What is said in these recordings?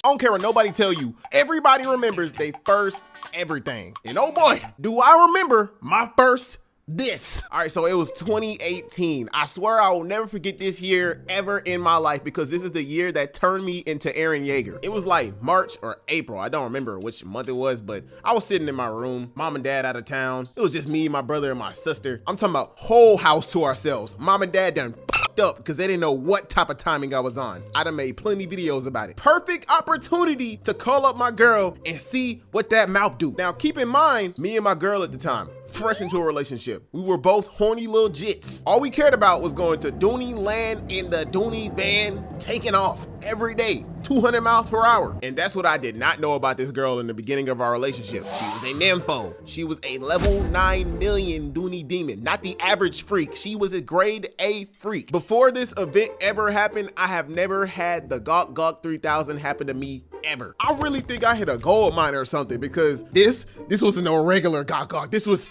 I don't care what nobody tell you. Everybody remembers they first everything. And oh boy, do I remember my first this. All right, so it was 2018. I swear I will never forget this year ever in my life because this is the year that turned me into Aaron Yeager. It was like March or April. I don't remember which month it was, but I was sitting in my room, mom and dad out of town. It was just me, my brother, and my sister. I'm talking about whole house to ourselves. Mom and dad done fucked up because they didn't know what type of timing I was on. I done made plenty videos about it. Perfect opportunity to call up my girl and see what that mouth do. Now keep in mind, me and my girl at the time, fresh into a relationship. We were both horny little jits. All we cared about was going to Dooney land in the Dooney van, taking off every day, 200 miles per hour. And that's what I did not know about this girl in the beginning of our relationship. She was a nympho. She was a level 9 million Dooney demon, not the average freak. She was a grade A freak. Before this event ever happened, I have never had the Gawk Gawk 3000 happen to me ever. I really think I hit a gold mine or something because this wasn't no regular Gawk Gawk. This was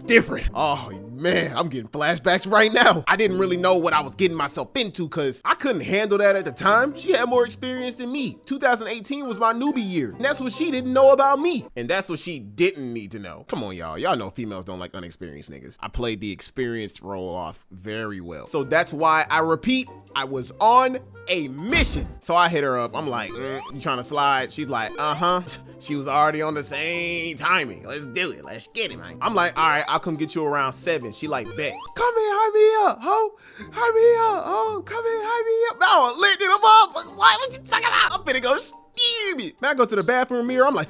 different. Oh man, I'm getting flashbacks right now. I didn't really know what I was getting myself into because I couldn't handle that at the time. She had more experience than me. 2018 was my newbie year. And that's what she didn't know about me. And that's what she didn't need to know. Come on, y'all. Y'all know females don't like unexperienced niggas. I played the experienced role off very well. So that's why I repeat, I was on a mission. So I hit her up. I'm like, you trying to slide? She's like, uh-huh. She was already on the same timing. Let's do it. Let's get it, man. I'm like, all right, I'll come get you around 7. She like, bet. Come here, hype me up, ho. Hype me up, oh. Come here, hype me up. No, lit it up. What you talking about? I'm finna go man, I go to the bathroom mirror. I'm like,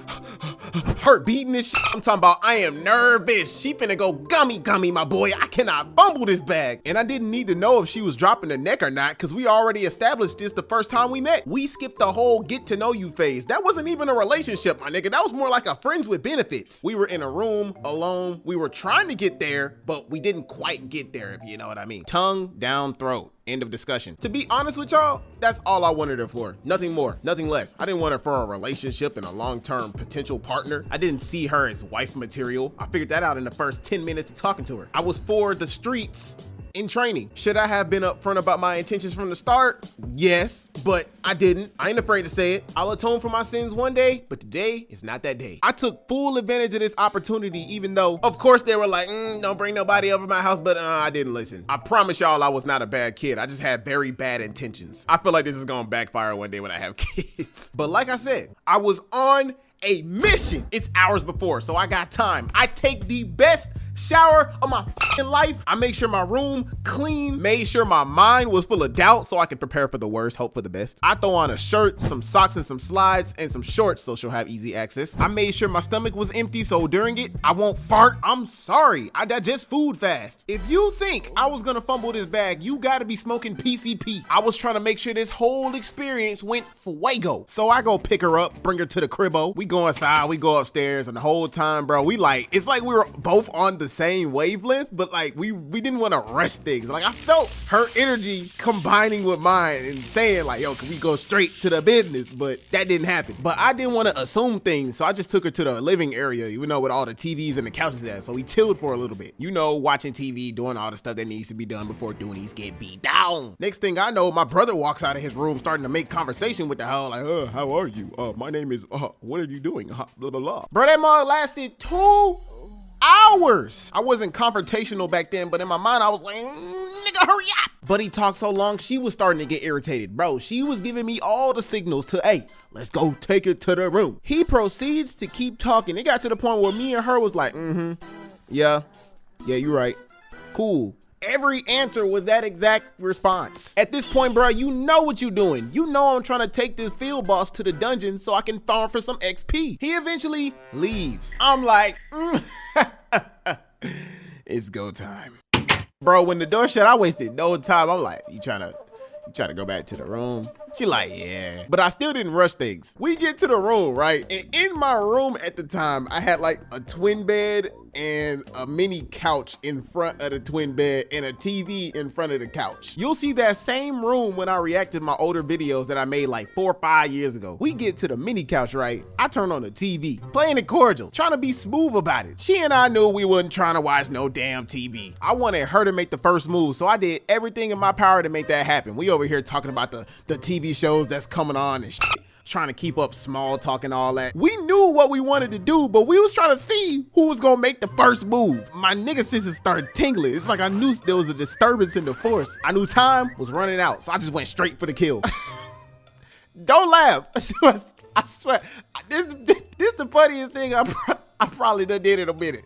heart beating this shit. I'm talking about I am nervous. She finna go gummy, my boy. I cannot fumble this bag. And I didn't need to know if she was dropping the neck or not because we already established this the first time we met. We skipped the whole get to know you phase. That wasn't even a relationship, my nigga. That was more like a friends with benefits. We were in a room alone. We were trying to get there, but we didn't quite get there, if you know what I mean. Tongue down throat. End of discussion. To be honest with y'all, that's all I wanted her for. Nothing more, nothing less. I didn't want her for a relationship and a long-term potential partner. I didn't see her as wife material. I figured that out in the first 10 minutes of talking to her. I was for the streets in training. Should I have been upfront about my intentions from the start? Yes, but I didn't. I ain't afraid to say it. I'll atone for my sins one day, but today is not that day. I took full advantage of this opportunity, even though, of course, they were like, don't bring nobody over my house, but I didn't listen. I promise y'all I was not a bad kid. I just had very bad intentions. I feel like this is gonna backfire one day when I have kids. But like I said, I was on a mission. It's hours before, so I got time. I take the best shower of my fucking life. I make sure my room clean, made sure my mind was full of doubt so I could prepare for the worst, hope for the best. I throw on a shirt, some socks and some slides and some shorts so she'll have easy access. I made sure my stomach was empty so during it, I won't fart. I'm sorry, I digest food fast. If you think I was gonna fumble this bag, you gotta be smoking PCP. I was trying to make sure this whole experience went fuego. So I go pick her up, bring her to the cribbo. We go inside, we go upstairs, and the whole time, bro, it's like we were both on the same wavelength, but like we didn't want to rush things. Like I felt her energy combining with mine and saying like, yo, can we go straight to the business? But that didn't happen. But I didn't want to assume things, so I just took her to the living area, even though with all the TVs and the couches there. So we chilled for a little bit. You know, watching TV, doing all the stuff that needs to be done before Doonies get beat down. Next thing I know, my brother walks out of his room starting to make conversation with the hoe, like, how are you? My name is, what are you doing? Blah, blah, blah. Bro, that mug lasted 2 hours. I wasn't confrontational back then, but in my mind, I was like, nigga, hurry up. But he talked so long, she was starting to get irritated. Bro, she was giving me all the signals to, hey, let's go take it to the room. He proceeds to keep talking. It got to the point where me and her was like, yeah, you're right. Cool. Every answer was that exact response. At this point, bro, you know what you're doing. You know I'm trying to take this field boss to the dungeon so I can farm for some XP. He eventually leaves. I'm like, it's go time. Bro, when the door shut, I wasted no time. I'm like, you trying to go back to the room? She like, yeah. But I still didn't rush things. We get to the room, right? And in my room at the time, I had like a twin bed and a mini couch in front of the twin bed and a TV in front of the couch. You'll see that same room when I react to my older videos that I made like 4 or 5 years ago. We get to the mini couch, right? I turn on the TV, playing it cordial, trying to be smooth about it. She and I knew we wasn't trying to watch no damn TV. I wanted her to make the first move, so I did everything in my power to make that happen. We over here talking about the TV shows that's coming on and shit. trying to keep up small talk and all that. We knew what we wanted to do, but we was trying to see who was gonna make the first move. My nigga senses started tingling. It's like I knew there was a disturbance in the force. I knew time was running out, so I just went straight for the kill. Don't laugh. I swear, this the funniest thing I probably done did in a minute.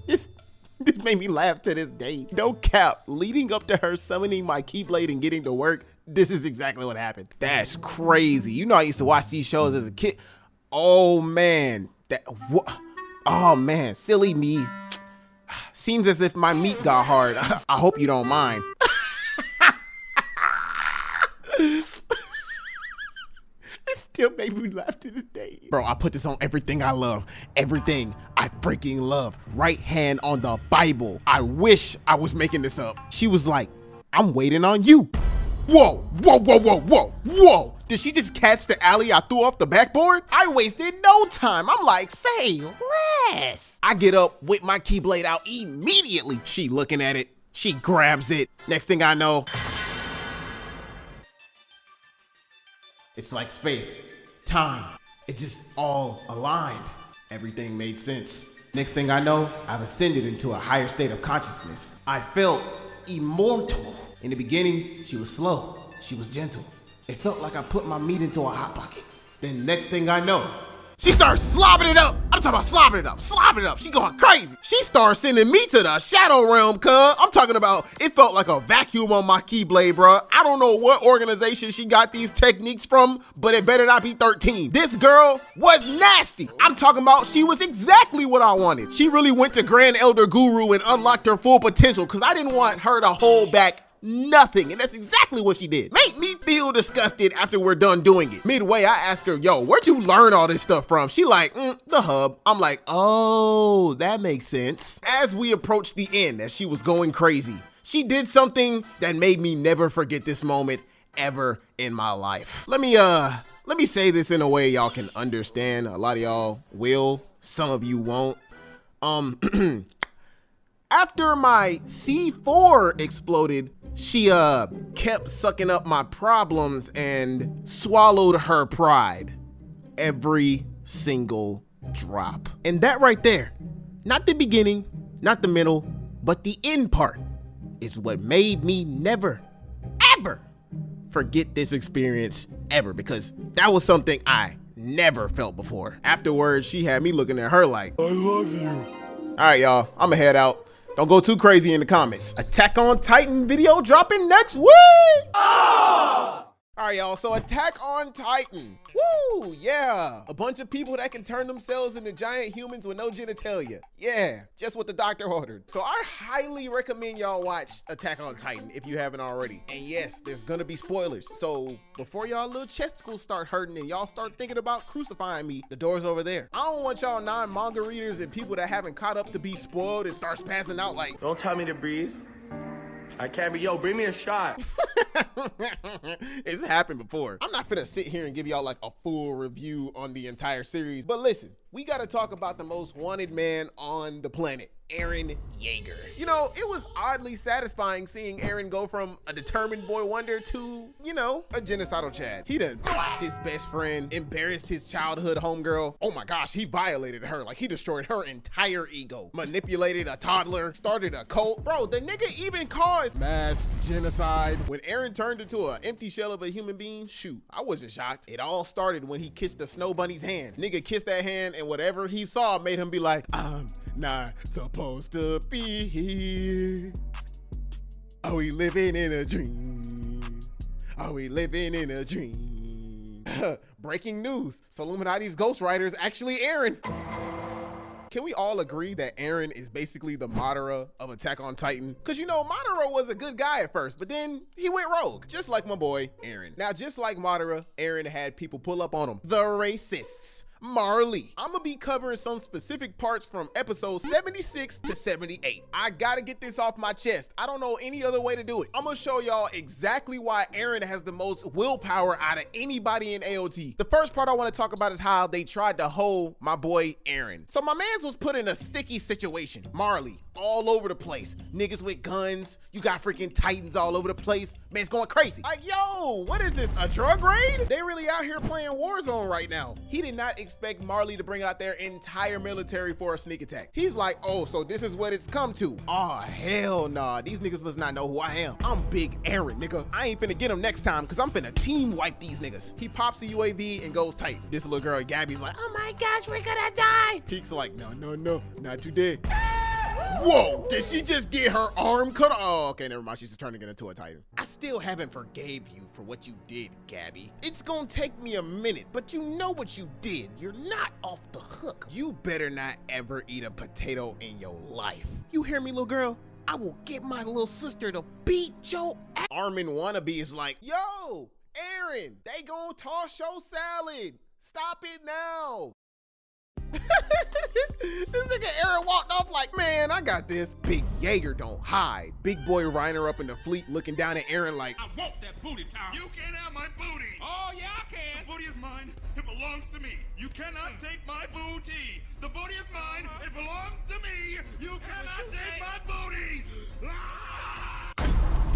This made me laugh to this day. No cap, leading up to her summoning my Keyblade and getting to work, this is exactly what happened. That's crazy. You know I used to watch these shows as a kid. Oh man, oh man, silly me. Seems as if my meat got hard. I hope you don't mind. It still made me laugh to this day. Bro, I put this on everything I love. Everything I freaking love. Right hand on the Bible. I wish I was making this up. She was like, I'm waiting on you. Whoa, whoa, whoa, whoa, whoa, whoa. Did she just catch the alley I threw off the backboard? I wasted no time. I'm like, say less. I get up with my Keyblade out immediately. She looking at it. She grabs it. Next thing I know, it's like space, time, it just all aligned. Everything made sense. Next thing I know, I've ascended into a higher state of consciousness. I felt immortal. In the beginning, she was slow, she was gentle. It felt like I put my meat into a hot pocket. Then next thing I know, she starts slobbing it up. I'm talking about slobbing it up. She going crazy. She starts sending me to the shadow realm, cuz. I'm talking about, it felt like a vacuum on my Keyblade, bro. I don't know what organization she got these techniques from, but it better not be 13. This girl was nasty. I'm talking about, she was exactly what I wanted. She really went to Grand Elder Guru and unlocked her full potential, cuz I didn't want her to hold back nothing, and that's exactly what she did. Make me feel disgusted after we're done doing it. Midway, I asked her, yo, where'd you learn all this stuff from? She like, the hub. I'm like, oh, that makes sense. As we approached the end, as she was going crazy, she did something that made me never forget this moment ever in my life. Let me say this in a way y'all can understand. A lot of y'all will, some of you won't. After my C4 exploded, she kept sucking up my problems and swallowed her pride. Every single drop. And that right there, not the beginning, not the middle, but the end part, is what made me never, ever forget this experience ever, because that was something I never felt before. Afterwards, she had me looking at her like, I love you. All right, y'all, I'ma head out. Don't go too crazy in the comments. Attack on Titan video dropping next week. Oh! All right, y'all, so Attack on Titan. Woo, yeah. A bunch of people that can turn themselves into giant humans with no genitalia. Yeah, just what the doctor ordered. So I highly recommend y'all watch Attack on Titan if you haven't already. And yes, there's gonna be spoilers. So before y'all little chesticles start hurting and y'all start thinking about crucifying me, the door's over there. I don't want y'all non-manga readers and people that haven't caught up to be spoiled and start spazzing out like, don't tell me to breathe. I can't be, yo, bring me a shot. It's happened before. I'm not finna sit here and give y'all like a full review on the entire series, but listen, we gotta talk about the most wanted man on the planet, Eren Yeager. You know, it was oddly satisfying seeing Eren go from a determined boy wonder to, you know, a genocidal Chad. He done blocked his best friend, embarrassed his childhood homegirl. Oh my gosh, he violated her. Like, he destroyed her entire ego. Manipulated a toddler, started a cult. Bro, the nigga even caused mass genocide. When Eren turned into an empty shell of a human being, shoot, I wasn't shocked. It all started when he kissed the snow bunny's hand. Nigga kissed that hand and whatever he saw made him be like, I'm not supposed to be here. Are we living in a dream? Are we living in a dream? Breaking news, Illuminati's ghostwriter is actually Eren. Can we all agree that Eren is basically the Madara of Attack on Titan? Because, you know, Madara was a good guy at first, but then he went rogue, just like my boy Eren. Now, just like Madara, Eren had people pull up on him. The racists. Marley. I'm gonna be covering some specific parts from episode 76 to 78. I gotta get this off my chest. I don't know any other way to do it. I'm gonna show y'all exactly why Eren has the most willpower out of anybody in AOT. The first part I want to talk about is how they tried to hold my boy Eren. So my mans was put in a sticky situation. Marley all over the place. Niggas with guns. You got freaking Titans all over the place. Man's going crazy. Like, yo, what is this, a drug raid? They really out here playing Warzone right now. He did not expect Marley to bring out their entire military for a sneak attack. He's like, oh, so this is what it's come to. Oh, hell nah. These niggas must not know who I am. I'm Big Eren, nigga. I ain't finna get him next time because I'm finna team wipe these niggas. He pops the UAV and goes tight. This little girl, Gabby's like, oh my gosh, we're gonna die. Peek's like, no, not today. Whoa, did she just get her arm cut off? Oh, okay, never mind. She's just turning it into a Titan. I still haven't forgave you for what you did, Gabby. It's gonna take me a minute, but you know what you did. You're not off the hook. You better not ever eat a potato in your life. You hear me, little girl? I will get my little sister to beat your ass. Armin wannabe is like, yo, Eren, they gon' toss your salad. Stop it now. This nigga Eren walked off like, man, I got this. Big Jaeger don't hide. Big boy Reiner up in the fleet looking down at Eren like, I want that booty, Tom. You can't have my booty. Oh, yeah, I can. The booty is mine. It belongs to me. You cannot take my booty. The booty is mine. It belongs to me. You cannot take my booty. Ah!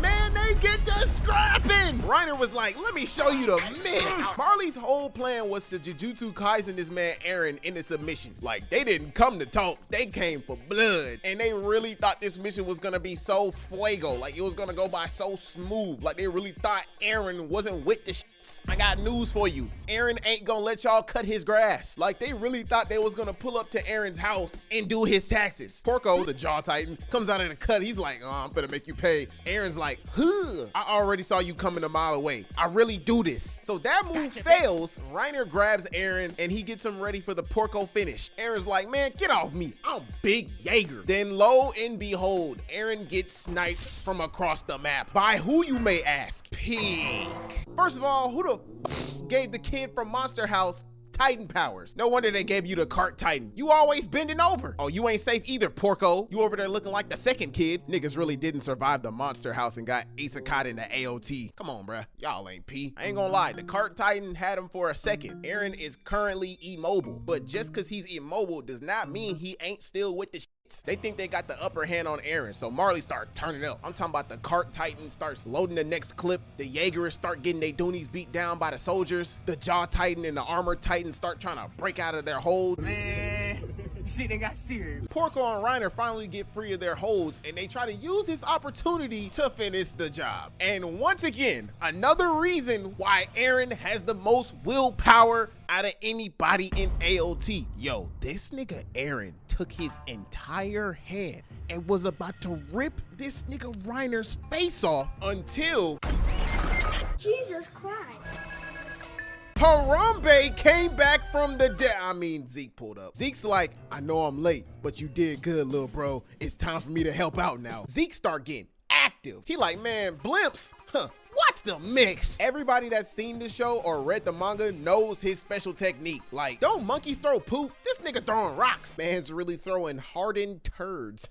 man, they get to scrapping. Reiner was like, let me show you the myth. Marley's whole plan was to Jujutsu Kaisen this man Eren into submission. Like, they didn't come to talk, they came for blood. And they really thought this mission was gonna be so fuego. Like, it was gonna go by so smooth. Like, they really thought Eren wasn't with the shits. I got news for you. Eren ain't gonna let y'all cut his grass. Like, they really thought they was gonna pull up to Eren's house and do his taxes. Porco, the Jaw Titan, comes out of the cut. He's like, oh, I'm gonna make you pay. Eren's like, huh, I already saw you coming a mile away. I really do this. So that move fails. Reiner grabs Eren and he gets him ready for the Porco finish. Eren's like, man, get off me. I'm Big Jaeger. Then lo and behold, Eren gets sniped from across the map. By who, you may ask? Pig. First of all, who the gave the kid from Monster House Titan powers? No wonder they gave you the cart Titan. You always bending over. Oh, you ain't safe either, Porco. You over there looking like the second kid. Niggas really didn't survive the Monster House and got isekai in the AOT. Come on, bruh. Y'all ain't P. I ain't gonna lie. The cart Titan had him for a second. Eren is currently immobile, but just cause he's immobile does not mean he ain't still with the shits. They think they got the upper hand on Eren, so Marley start turning up. I'm talking about the cart Titan starts loading the next clip. The Jaegerists start getting their doonies beat down by the soldiers. The Jaw Titan and the Armor Titan start trying to break out of their hold. Man, shit, they got serious. Porco and Reiner finally get free of their holds, and they try to use this opportunity to finish the job. And once again, another reason why Eren has the most willpower out of anybody in AOT. Yo, this nigga Eren took his entire hand and was about to rip this nigga Reiner's face off until Jesus Christ. Harambe came back from the dead. I mean, Zeke pulled up. Zeke's like, I know I'm late, but you did good, little bro. It's time for me to help out now. Zeke start getting active. He like, man, blimps, huh? What's the mix? Everybody that's seen the show or read the manga knows his special technique. Like, don't monkeys throw poop? This nigga throwing rocks. Man's really throwing hardened turds.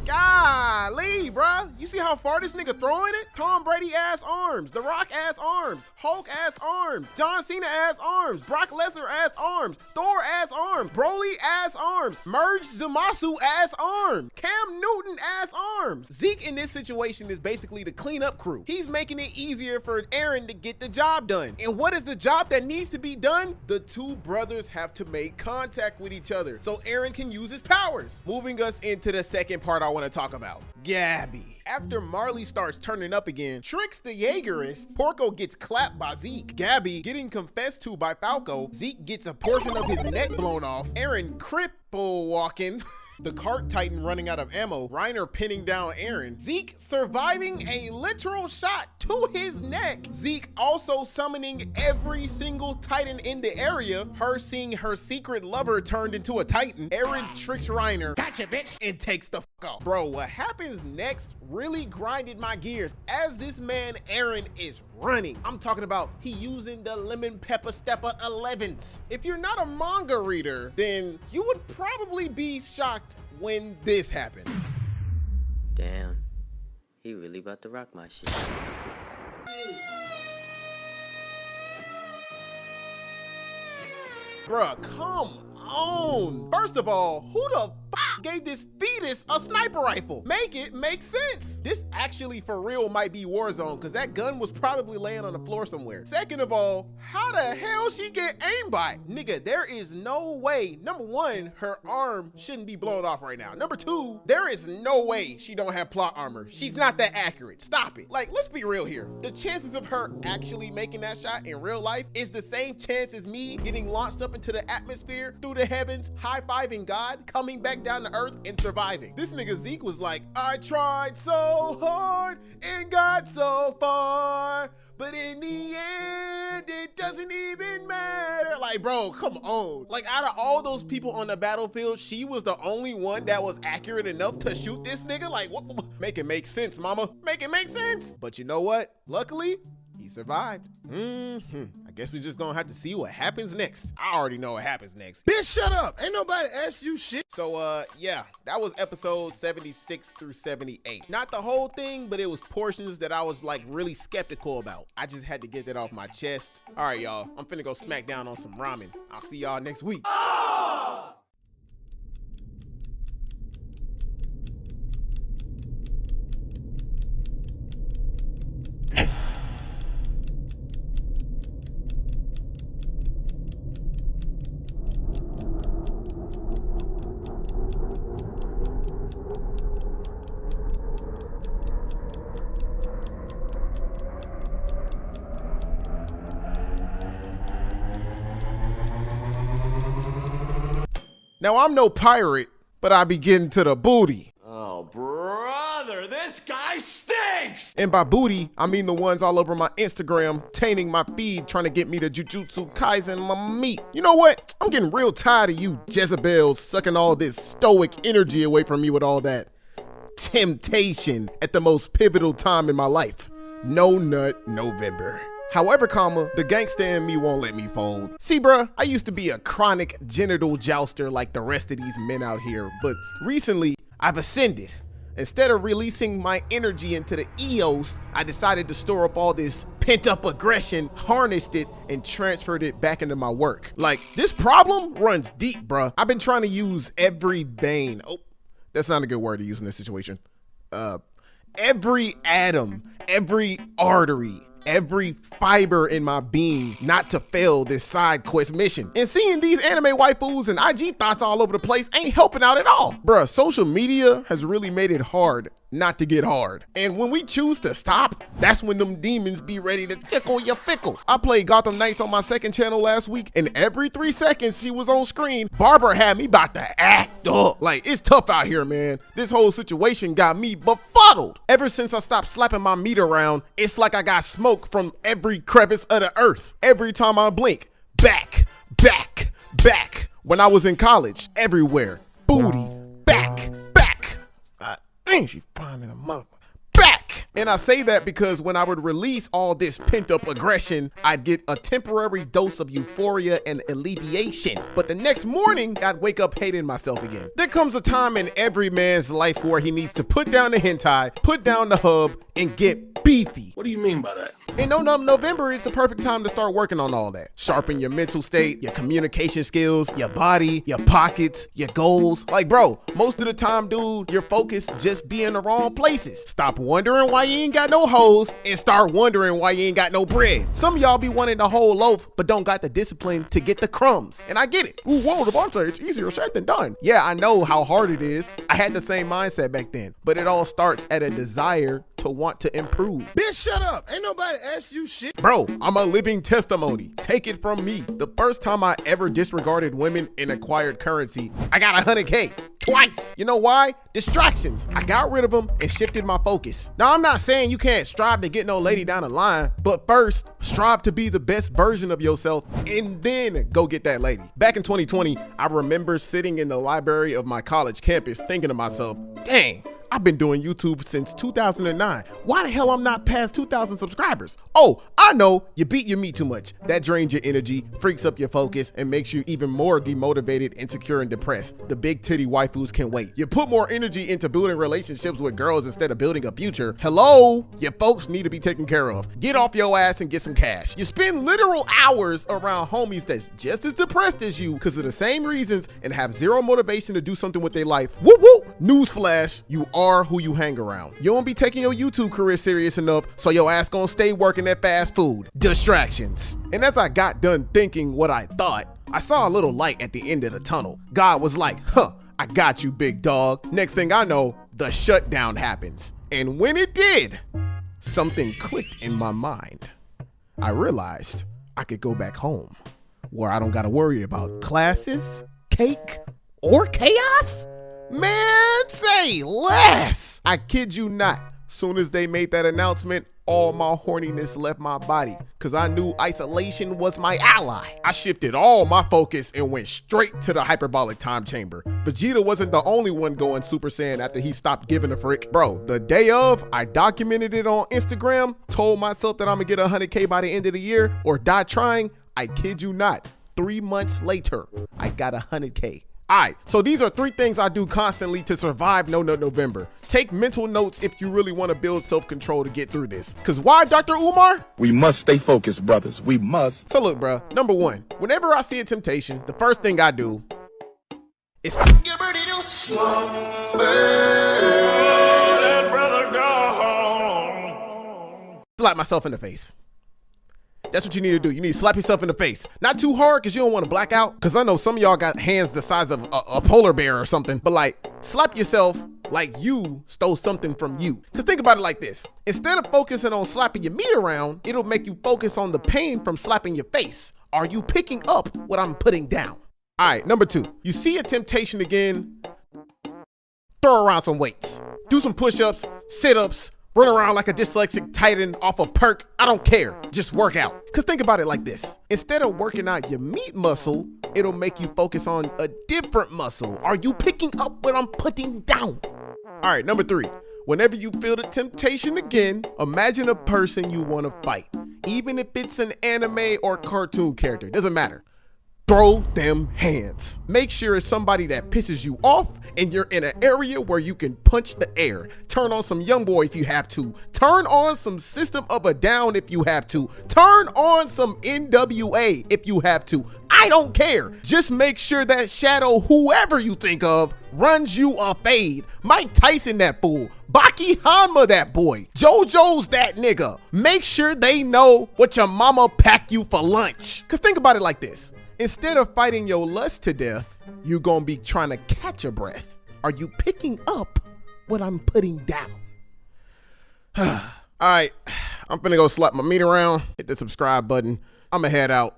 Golly, bruh. You see how far this nigga throwing it? Tom Brady ass arms, The Rock ass arms, Hulk ass arms, John Cena ass arms, Brock Lesnar ass arms, Thor ass arms, Broly ass arms, Merge Zamasu ass arm, Cam Newton ass arms. Zeke in this situation is basically the cleanup crew. He's making it easier for Eren to get the job done. And what is the job that needs to be done? The two brothers have to make contact with each other so Eren can use his powers. Moving us into the second part I want to talk about. Gabby. After Marley starts turning up again, tricks the Jaegerist, Porco gets clapped by Zeke. Gabby getting confessed to by Falco. Zeke gets a portion of his neck blown off. Eren cripple walking. The cart titan running out of ammo, Reiner pinning down Eren, Zeke surviving a literal shot to his neck, Zeke also summoning every single titan in the area, her seeing her secret lover turned into a titan, Eren tricks Reiner, gotcha bitch, and takes the fuck off. Bro, what happens next really grinded my gears as this man Eren is running. I'm talking about he using the lemon pepper stepper 11s. If you're not a manga reader, then you would probably be shocked when this happened. Damn, he really about to rock my shit. Bruh, come on. First of all, who the fuck gave this fetus a sniper rifle? Make it make sense. This actually for real might be Warzone because that gun was probably laying on the floor somewhere. Second of all, how the hell she get aimbot? Nigga, there is no way. Number one, her arm shouldn't be blown off right now. Number two, there is no way she don't have plot armor. She's not that accurate. Stop it. Like, let's be real here. The chances of her actually making that shot in real life is the same chance as me getting launched up into the atmosphere, through the heavens, high-fiving God, coming back down to earth and surviving. This nigga Zeke was like, I tried so hard and got so far, but in the end, it doesn't even matter. Like, bro, come on. Like, out of all those people on the battlefield, she was the only one that was accurate enough to shoot this nigga? Like, what? Make it make sense, mama. Make it make sense. But you know what? Luckily, he survived. I guess we just gonna have to see what happens next. I already know what happens next. Bitch, shut up. Ain't nobody asked you shit. So, yeah, that was episode 76 through 78. Not the whole thing, but it was portions that I was like really skeptical about. I just had to get that off my chest. All right, y'all, I'm finna go smack down on some ramen. I'll see y'all next week. Now, I'm no pirate, but I be getting to the booty. Oh, brother, this guy stinks! And by booty, I mean the ones all over my Instagram, tainting my feed, trying to get me to Jujutsu Kaisen my meat. You know what? I'm getting real tired of you Jezebels sucking all this stoic energy away from me with all that temptation at the most pivotal time in my life. No Nut November. However, the gangsta in me won't let me fold. See, bruh, I used to be a chronic genital jouster like the rest of these men out here, but recently I've ascended. Instead of releasing my energy into the Eos, I decided to store up all this pent-up aggression, harnessed it, and transferred it back into my work. Like, this problem runs deep, bruh. I've been trying to use every vein. Oh, that's not a good word to use in this situation. Every atom, every artery, every fiber in my being not to fail this side quest mission. And seeing these anime waifus and IG thoughts all over the place ain't helping out at all. Bruh, social media has really made it hard not to get hard. And when we choose to stop, that's when them demons be ready to tickle your fickle. I played Gotham Knights on my second channel last week, and every 3 seconds she was on screen, Barbara had me about to act up. Like, it's tough out here, man. This whole situation got me befuddled. Ever since I stopped slapping my meat around, it's like I got smoke from every crevice of the earth. Every time I blink, back. When I was in college, everywhere, booty, back. She's finding a mother. Back! And I say that because when I would release all this pent-up aggression, I'd get a temporary dose of euphoria and alleviation. But the next morning, I'd wake up hating myself again. There comes a time in every man's life where he needs to put down the hentai, put down the hub, and get beefy. What do you mean by that? And No Num November is the perfect time to start working on all that. Sharpen your mental state, your communication skills, your body, your pockets, your goals. Like, bro, most of the time, dude, your focus just be in the wrong places. Stop wondering why you ain't got no hoes and start wondering why you ain't got no bread. Some of y'all be wanting the whole loaf, but don't got the discipline to get the crumbs. And I get it. Ooh, whoa, Devonte, it's easier said than done. Yeah, I know how hard it is. I had the same mindset back then, but it all starts at a desire to want to improve. Bitch, shut up. Ain't nobody asked you shit. Bro, I'm a living testimony. Take it from me. The first time I ever disregarded women and acquired currency, I got 100K. twice. You know why? Distractions. I got rid of them and shifted my focus. Now, I'm not saying you can't strive to get no lady down the line, but first, strive to be the best version of yourself and then go get that lady. Back in 2020, I remember sitting in the library of my college campus thinking to myself, dang, I've been doing YouTube since 2009. Why the hell I'm not past 2,000 subscribers? Oh, I know, you beat your meat too much. That drains your energy, freaks up your focus, and makes you even more demotivated, insecure, and depressed. The big titty waifus can wait. You put more energy into building relationships with girls instead of building a future. Hello, your folks need to be taken care of. Get off your ass and get some cash. You spend literal hours around homies that's just as depressed as you because of the same reasons and have zero motivation to do something with their life. Whoop whoop. Newsflash, you are who you hang around. You don't be taking your YouTube career serious enough, so your ass gonna stay working at fast food. Distractions. And as I got done thinking what I thought, I saw a little light at the end of the tunnel. God was like, I got you, big dog. Next thing I know, the shutdown happens. And when it did, something clicked in my mind. I realized I could go back home where I don't gotta worry about classes, cake, or chaos. Man, say less. I kid you not. Soon as they made that announcement, all my horniness left my body because I knew isolation was my ally. I shifted all my focus and went straight to the hyperbolic time chamber. Vegeta wasn't the only one going Super Saiyan after he stopped giving a frick. Bro, the day of, I documented it on Instagram, told myself that I'm gonna get 100K by the end of the year or die trying. I kid you not. 3 months later, I got 100K. All right, so these are 3 things I do constantly to survive No Nut November. Take mental notes if you really want to build self-control to get through this. Cause why, Dr. Umar? We must stay focused, brothers. We must. So look, bro, number 1, whenever I see a temptation, the first thing I do is Get ready to slumber. Let brother go. slap myself in the face. That's what you need to do. You need to slap yourself in the face. Not too hard because you don't want to black out. Because I know some of y'all got hands the size of a polar bear or something. But like, slap yourself like you stole something from you. Because think about it like this. Instead of focusing on slapping your meat around, it'll make you focus on the pain from slapping your face. Are you picking up what I'm putting down? All right, number 2. You see a temptation again, throw around some weights. Do some push-ups, sit-ups, run around like a dyslexic titan off a perk. I don't care. Just work out. Cause think about it like this. Instead of working out your meat muscle, it'll make you focus on a different muscle. Are you picking up what I'm putting down? All right, number 3. Whenever you feel the temptation again, imagine a person you want to fight. Even if it's an anime or cartoon character, doesn't matter. Throw them hands. Make sure it's somebody that pisses you off and you're in an area where you can punch the air. Turn on some Young Boy if you have to. Turn on some System of a Down if you have to. Turn on some NWA if you have to. I don't care. Just make sure that shadow, whoever you think of, runs you a fade. Mike Tyson that fool. Baki Hanma that boy. JoJo's that nigga. Make sure they know what your mama packed you for lunch. Cause think about it like this. Instead of fighting your lust to death, you're gonna be trying to catch a breath. Are you picking up what I'm putting down? All right, I'm finna go slap my meat around, hit the subscribe button. I'ma head out.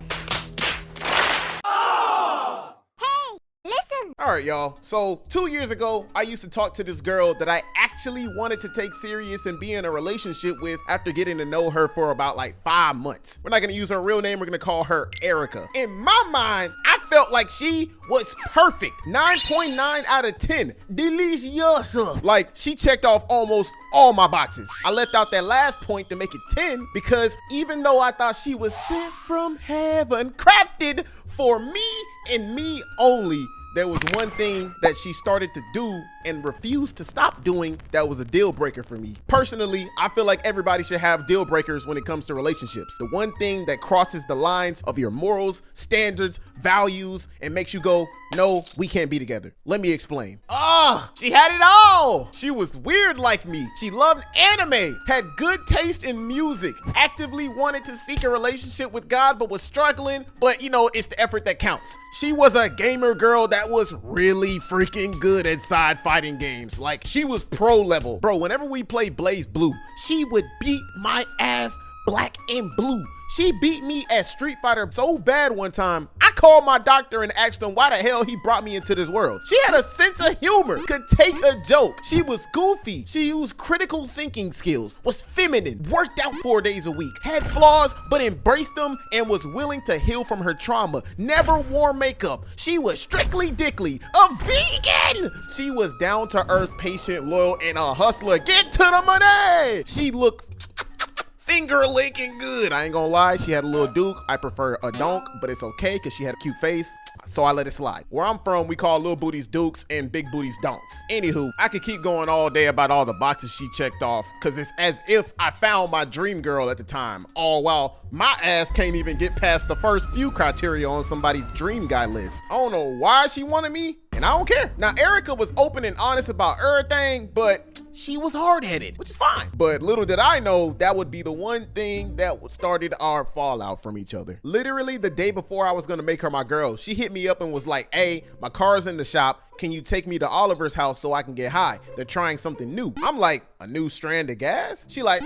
All right, y'all. So 2 years ago, I used to talk to this girl that I actually wanted to take serious and be in a relationship with after getting to know her for about like 5 months. We're not gonna use her real name. We're gonna call her Erica. In my mind, I felt like she was perfect. 9.9 out of 10. Deliciosa. Like she checked off almost all my boxes. I left out that last point to make it 10 because even though I thought she was sent from heaven, crafted for me and me only, there was one thing that she started to do and refused to stop doing that was a deal breaker for me. Personally, I feel like everybody should have deal breakers when it comes to relationships. The one thing that crosses the lines of your morals, standards, values, and makes you go, no, we can't be together. Let me explain. She had it all. She was weird like me. She loved anime, had good taste in music, actively wanted to seek a relationship with God, but was struggling. But you know, it's the effort that counts. She was a gamer girl that was really freaking good at side fighting games. Like she was pro level. Bro, whenever we played Blaze Blue, she would beat my ass black and blue. She beat me at Street Fighter so bad one time, I called my doctor and asked him why the hell he brought me into this world. She had a sense of humor, could take a joke. She was goofy. She used critical thinking skills, was feminine, worked out 4 days a week, had flaws, but embraced them and was willing to heal from her trauma. Never wore makeup. She was strictly dickly, a vegan. She was down to earth, patient, loyal, and a hustler. Get to the money. She looked finger licking good. I ain't gonna lie, she had a little duke. I prefer a donk, but it's okay because she had a cute face, so I let it slide. Where I'm from, we call little booties dukes and big booties donks. Anywho, I could keep going all day about all the boxes she checked off because it's as if I found my dream girl at the time, all while my ass can't even get past the first few criteria on somebody's dream guy list. I don't know why she wanted me, and I don't care. Now, Erica was open and honest about everything, but she was hard-headed, which is fine. But little did I know that would be the one thing that started our fallout from each other. Literally the day before I was gonna make her my girl, she hit me up and was like, hey, my car's in the shop. Can you take me to Oliver's house so I can get high? They're trying something new. I'm like, a new strand of gas? She like,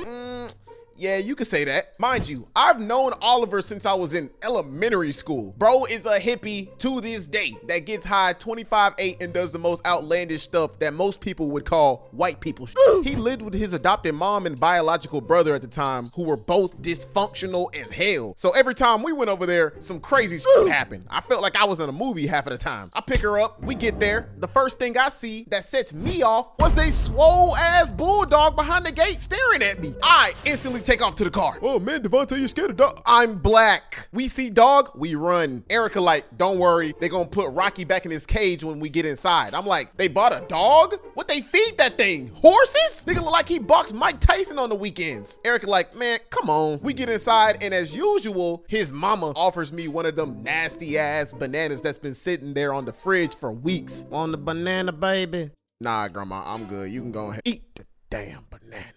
yeah, you could say that. Mind you, I've known Oliver since I was in elementary school. Bro is a hippie to this day that gets high 25/8 and does the most outlandish stuff that most people would call white people shit. He lived with his adopted mom and biological brother at the time, who were both dysfunctional as hell. So every time we went over there, some crazy shit happened. I felt like I was in a movie half of the time. I pick her up, we get there. The first thing I see that sets me off was they swole ass bulldog behind the gate staring at me. I instantly take off to the car. Oh man, Devonte, you scared of dog? I'm black. We see dog, we run. Erica like, don't worry, they gonna put Rocky back in his cage when we get inside. I'm like, they bought a dog? What they feed that thing? Horses? Nigga look like he boxed Mike Tyson on the weekends. Erica like, man, come on. We get inside and as usual, his mama offers me one of them nasty ass bananas that's been sitting there on the fridge for weeks. On the banana, baby? Nah, grandma, I'm good. You can go ahead. Eat the damn banana.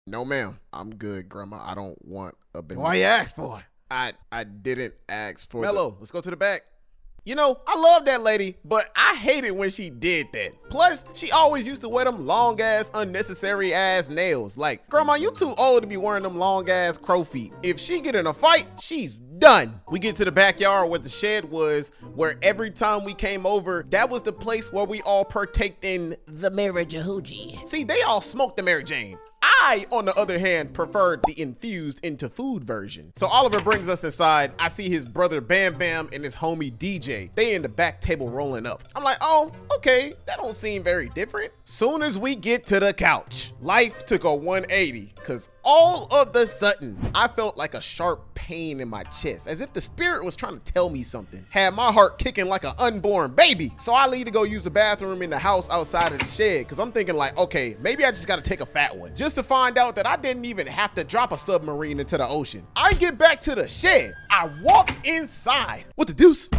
No, ma'am. I'm good, grandma. I don't want a banana. Why you asked for it? I didn't ask for it. Mello, let's go to the back. You know, I love that lady, but I hated when she did that. Plus, she always used to wear them long ass, unnecessary ass nails. Like, grandma, you too old to be wearing them long ass crow feet. If she get in a fight, she's done. We get to the backyard where the shed was, where every time we came over, that was the place where we all partaked in the Mary Jahooji. See, they all smoked the Mary Jane. I, on the other hand, preferred the infused into food version. So Oliver brings us inside. I see his brother Bam Bam and his homie DJ. They in the back table rolling up. I'm like, oh, okay, that don't seem very different. Soon as we get to the couch, life took a 180, cause all of the sudden, I felt like a sharp pain in my chest, as if the spirit was trying to tell me something. Had my heart kicking like an unborn baby. So I leave to go use the bathroom in the house outside of the shed, cause I'm thinking like, okay, maybe I just gotta take a fat one. Just to find out that I didn't even have to drop a submarine into the ocean. I get back to the shed. I walk inside. What the deuce?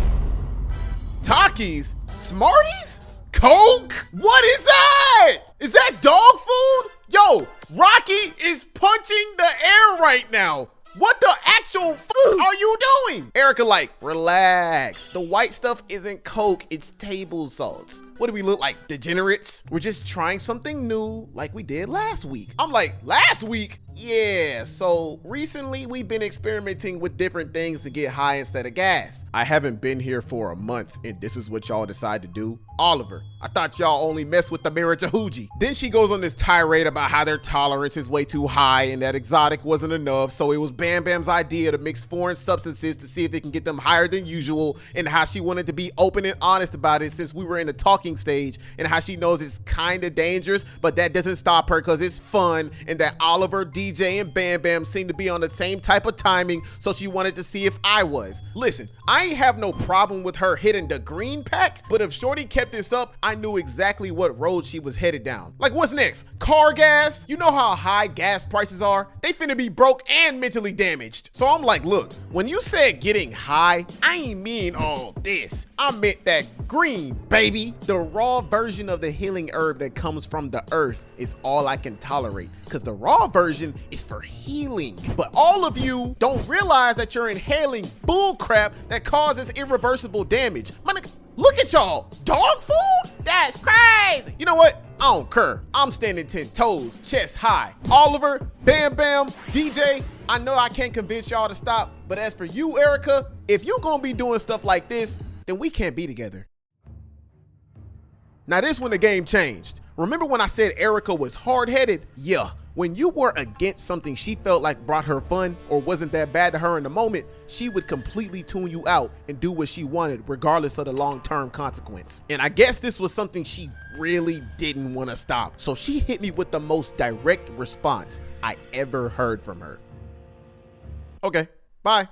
Takis? Smarties? Coke? What is that? Is that dog food? Yo, Rocky is punching the air right now. What the actual f are you doing? Erica like, relax. The white stuff isn't Coke, it's table salts. What do we look like, degenerates? We're just trying something new like we did last week. I'm like, last week? Yeah, so recently we've been experimenting with different things to get high instead of gas. I haven't been here for a month and this is what y'all decide to do? Oliver, I thought y'all only messed with the Mary Jahooji. Then she goes on this tirade about how their tolerance is way too high and that exotic wasn't enough, so it was Bam Bam's idea to mix foreign substances to see if they can get them higher than usual, and how she wanted to be open and honest about it since we were in the talking stage, and how she knows it's kind of dangerous, but that doesn't stop her because it's fun, and that Oliver, DJ, and Bam Bam seem to be on the same type of timing, so she wanted to see if I was. Listen, I ain't have no problem with her hitting the green pack, but if Shorty kept this up, I knew exactly what road she was headed down. Like, what's next? Car gas? You know how high gas prices are? They finna be broke and mentally damaged. So I'm like, look, when you said getting high, I ain't mean all this. I meant that green, baby. The raw version of the healing herb that comes from the earth is all I can tolerate, because the raw version is for healing. But all of you don't realize that you're inhaling bull crap that causes irreversible damage. My nigga, look at y'all, dog food? That's crazy. You know what? I don't care. I'm standing 10 toes, chest high. Oliver, Bam Bam, DJ, I know I can't convince y'all to stop, but as for you, Erica, if you gonna be doing stuff like this, then we can't be together. Now this when the game changed. Remember when I said Erica was hard-headed? Yeah. When you were against something she felt like brought her fun or wasn't that bad to her in the moment, she would completely tune you out and do what she wanted regardless of the long-term consequence. And I guess this was something she really didn't want to stop. So she hit me with the most direct response I ever heard from her. Okay, bye.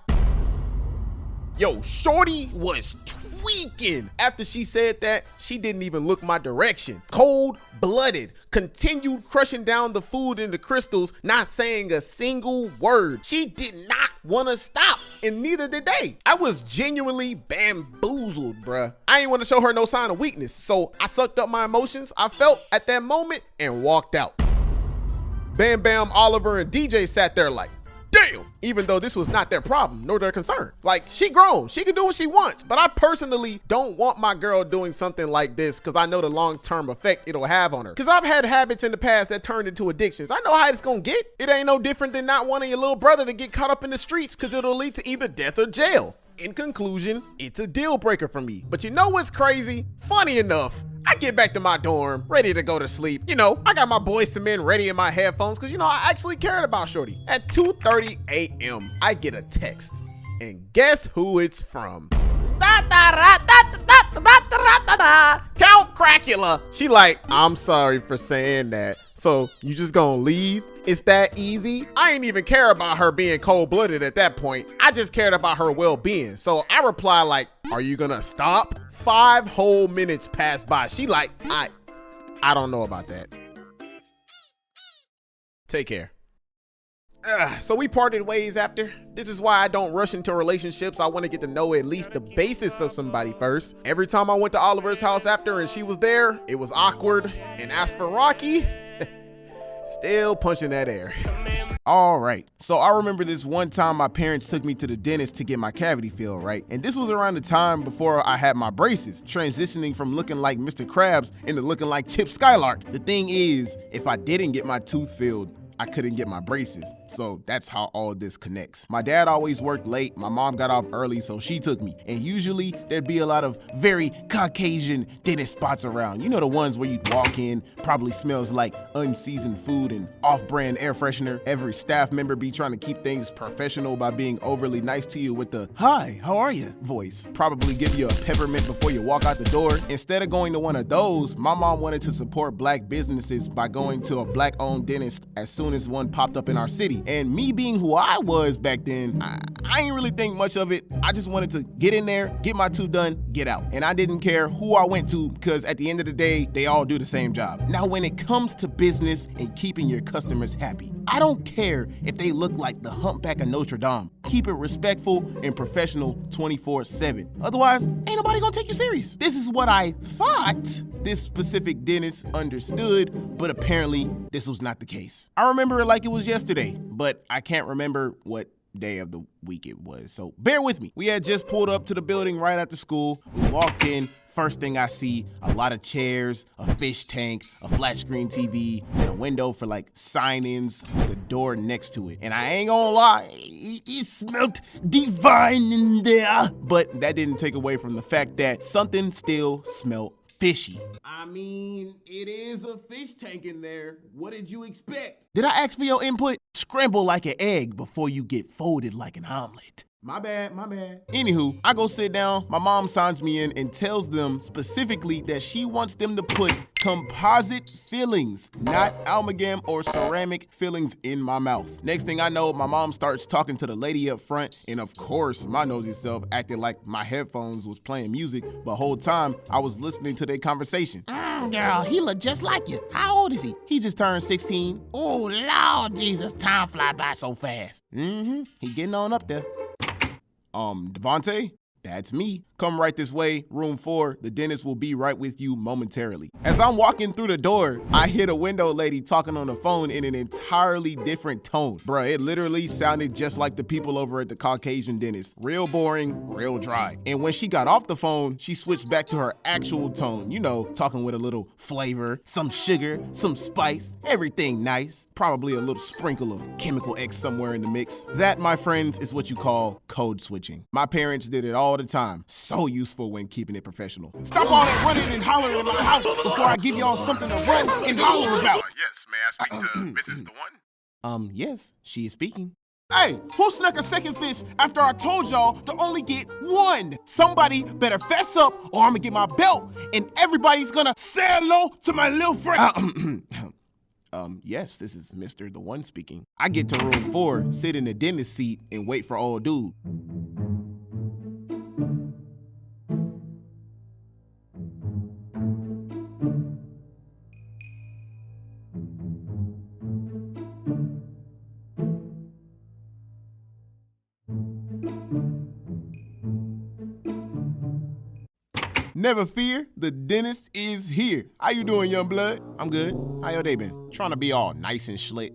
Yo, shorty was tweaking. After she said that, she didn't even look my direction. Cold-blooded, continued crushing down the food and the crystals, not saying a single word. She did not want to stop, and neither did they. I was genuinely bamboozled, bruh. I didn't want to show her no sign of weakness, so I sucked up my emotions I felt at that moment and walked out. Bam Bam, Oliver, and DJ sat there like, damn, even though this was not their problem nor their concern. Like, she grown, she can do what she wants, but I personally don't want my girl doing something like this because I know the long-term effect it'll have on her. Because I've had habits in the past that turned into addictions. I know how it's gonna get. It ain't no different than not wanting your little brother to get caught up in the streets because it'll lead to either death or jail. In conclusion, it's a deal breaker for me. But you know what's crazy? Funny enough, I get back to my dorm, ready to go to sleep. You know, I got my Boys to Men ready in my headphones because, you know, I actually cared about shorty. At 2:30 a.m., I get a text. And guess who it's from? Count Cracula. She like, I'm sorry for saying that. So you just gonna leave? It's that easy? I ain't even care about her being cold-blooded at that point. I just cared about her well-being. So I reply like, are you gonna stop? 5 whole minutes pass by. She like, I don't know about that. Take care. So we parted ways after. This is why I don't rush into relationships. I want to get to know at least the basis of somebody first. Every time I went to Oliver's house after and she was there, it was awkward. And as for Rocky, still punching that air. All right, so I remember this one time my parents took me to the dentist to get my cavity filled, right? And this was around the time before I had my braces, transitioning from looking like Mr. Krabs into looking like Chip Skylark. The thing is, if I didn't get my tooth filled, I couldn't get my braces. So that's how all this connects. My dad always worked late. My mom got off early, so she took me. And usually there'd be a lot of very Caucasian dentist spots around. You know, the ones where you walk in, probably smells like unseasoned food and off-brand air freshener. Every staff member be trying to keep things professional by being overly nice to you with the, hi, how are you voice. Probably give you a peppermint before you walk out the door. Instead of going to one of those, my mom wanted to support black businesses by going to a black-owned dentist as soon as one popped up in our city. And me being who I was back then, I ain't really think much of it. I just wanted to get in there, get my tooth done, get out. And I didn't care who I went to because at the end of the day, they all do the same job. Now, when it comes to business and keeping your customers happy, I don't care if they look like the humpback of Notre Dame. Keep it respectful and professional 24/7. Otherwise, ain't nobody gonna take you serious. This is what I thought this specific dentist understood, but apparently this was not the case. I remember it like it was yesterday, but I can't remember what day of the week it was, so bear with me. We had just pulled up to the building right after school. We walked in. First thing I see, a lot of chairs, a fish tank, a flat screen TV, and a window for like sign-ins with a door next to it. And I ain't gonna lie, it smelled divine in there. But that didn't take away from the fact that something still smelled fishy. I mean, it is a fish tank in there. What did you expect? Did I ask for your input? Scramble like an egg before you get folded like an omelet. My bad, my bad. Anywho, I go sit down, my mom signs me in and tells them specifically that she wants them to put composite fillings, not amalgam or ceramic fillings in my mouth. Next thing I know, my mom starts talking to the lady up front, and of course, my nosy self acted like my headphones was playing music, but the whole time I was listening to their conversation. Girl, he look just like you. How old is he? He just turned 16. Oh, Lord Jesus, time fly by so fast. He getting on up there. Devonte? That's me. Come right this way, room 4. The dentist will be right with you momentarily. As I'm walking through the door, I hear the window lady talking on the phone in an entirely different tone. Bruh, it literally sounded just like the people over at the Caucasian dentist. Real boring, real dry. And when she got off the phone, she switched back to her actual tone. You know, talking with a little flavor, some sugar, some spice, everything nice. Probably a little sprinkle of chemical X somewhere in the mix. That, my friends, is what you call code switching. My parents did it all the time. So useful when keeping it professional. Stop all that running and hollering in my house before I give y'all something to run and holler about. Yes, may I speak to Mrs. The One? Yes, she is speaking. Hey, who snuck a second fish after I told y'all to only get one? Somebody better fess up or I'm gonna get my belt and everybody's gonna say hello to my little friend. Yes, this is Mr. The One speaking. I get to room 4, sit in the dentist seat and wait for old dude. Never fear, the dentist is here. How you doing, young blood? I'm good. How your day been? Trying to be all nice and slick.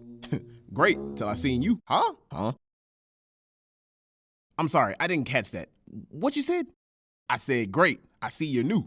Great, till I seen you. Huh? I'm sorry, I didn't catch that. What you said? I said, great, I see you're new.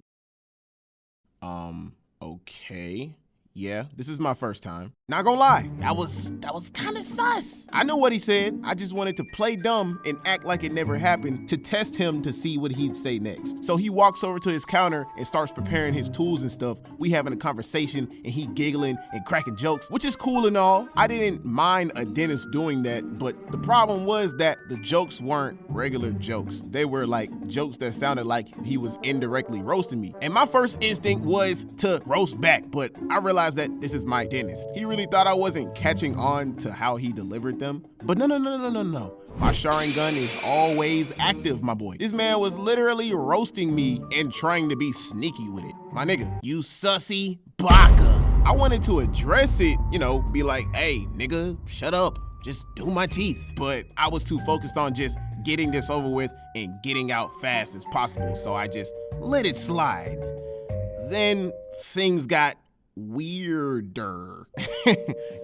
Okay. Yeah, this is my first time. Not gonna lie, that was kind of sus. I know what he said. I just wanted to play dumb and act like it never happened to test him to see what he'd say next. So he walks over to his counter and starts preparing his tools and stuff. We having a conversation and he giggling and cracking jokes, which is cool and all. I didn't mind a dentist doing that, but the problem was that the jokes weren't regular jokes. They were like jokes that sounded like he was indirectly roasting me. And my first instinct was to roast back, but I realized that this is my dentist. He really thought I wasn't catching on to how he delivered them. But no. My Sharingan is always active, my boy. This man was literally roasting me and trying to be sneaky with it. My nigga, you sussy baka. I wanted to address it, be like, hey, nigga, shut up. Just do my teeth. But I was too focused on just getting this over with and getting out fast as possible. So I just let it slide. Then things got weirder.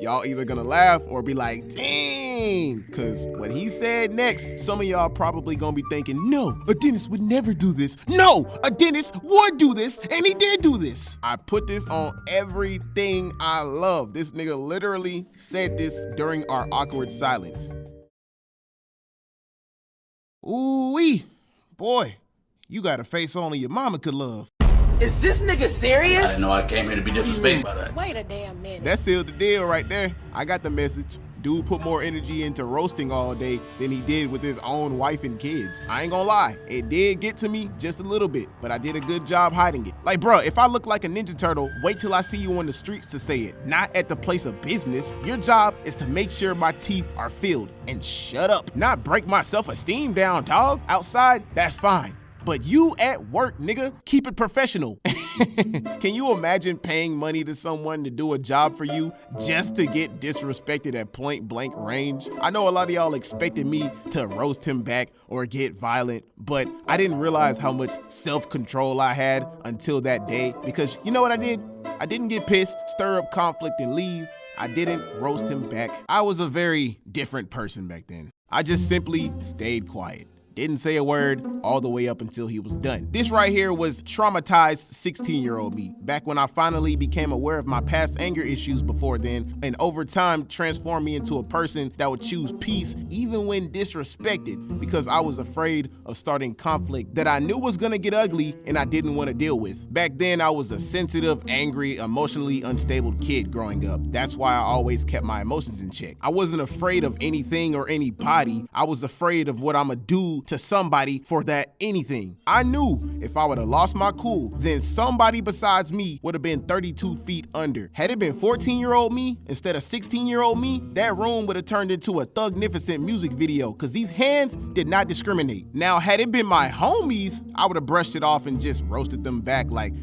Y'all either gonna laugh or be like, dang, cause what he said next, some of y'all probably gonna be thinking, no, a dentist would never do this. No, a dentist would do this, and he did do this. I put this on everything I love. This nigga literally said this during our awkward silence. Ooh-wee, boy, you got a face only your mama could love. Is this nigga serious? I didn't know I came here to be disrespected by that. Wait a damn minute. That sealed the deal right there. I got the message. Dude put more energy into roasting all day than he did with his own wife and kids. I ain't gonna lie, it did get to me just a little bit, but I did a good job hiding it. Like, bro, if I look like a Ninja Turtle, wait till I see you on the streets to say it, not at the place of business. Your job is to make sure my teeth are filled and shut up, not break my self-esteem down, dog. Outside, that's fine. But you at work, nigga, keep it professional. Can you imagine paying money to someone to do a job for you just to get disrespected at point blank range? I know a lot of y'all expected me to roast him back or get violent, but I didn't realize how much self-control I had until that day, because you know what I did? I didn't get pissed, stir up conflict and leave. I didn't roast him back. I was a very different person back then. I just simply stayed quiet. Didn't say a word all the way up until he was done. This right here was traumatized 16-year-old me, back when I finally became aware of my past anger issues before then, and over time transformed me into a person that would choose peace even when disrespected, because I was afraid of starting conflict that I knew was gonna get ugly and I didn't want to deal with. Back then, I was a sensitive, angry, emotionally unstable kid growing up. That's why I always kept my emotions in check. I wasn't afraid of anything or anybody. I was afraid of what I'ma do to somebody for that anything. I knew if I would have lost my cool, then somebody besides me would have been 32 feet under. Had it been 14-year-old me instead of 16-year-old me, that room would have turned into a Thugnificent music video, because these hands did not discriminate. Now, had it been my homies, I would have brushed it off and just roasted them back like,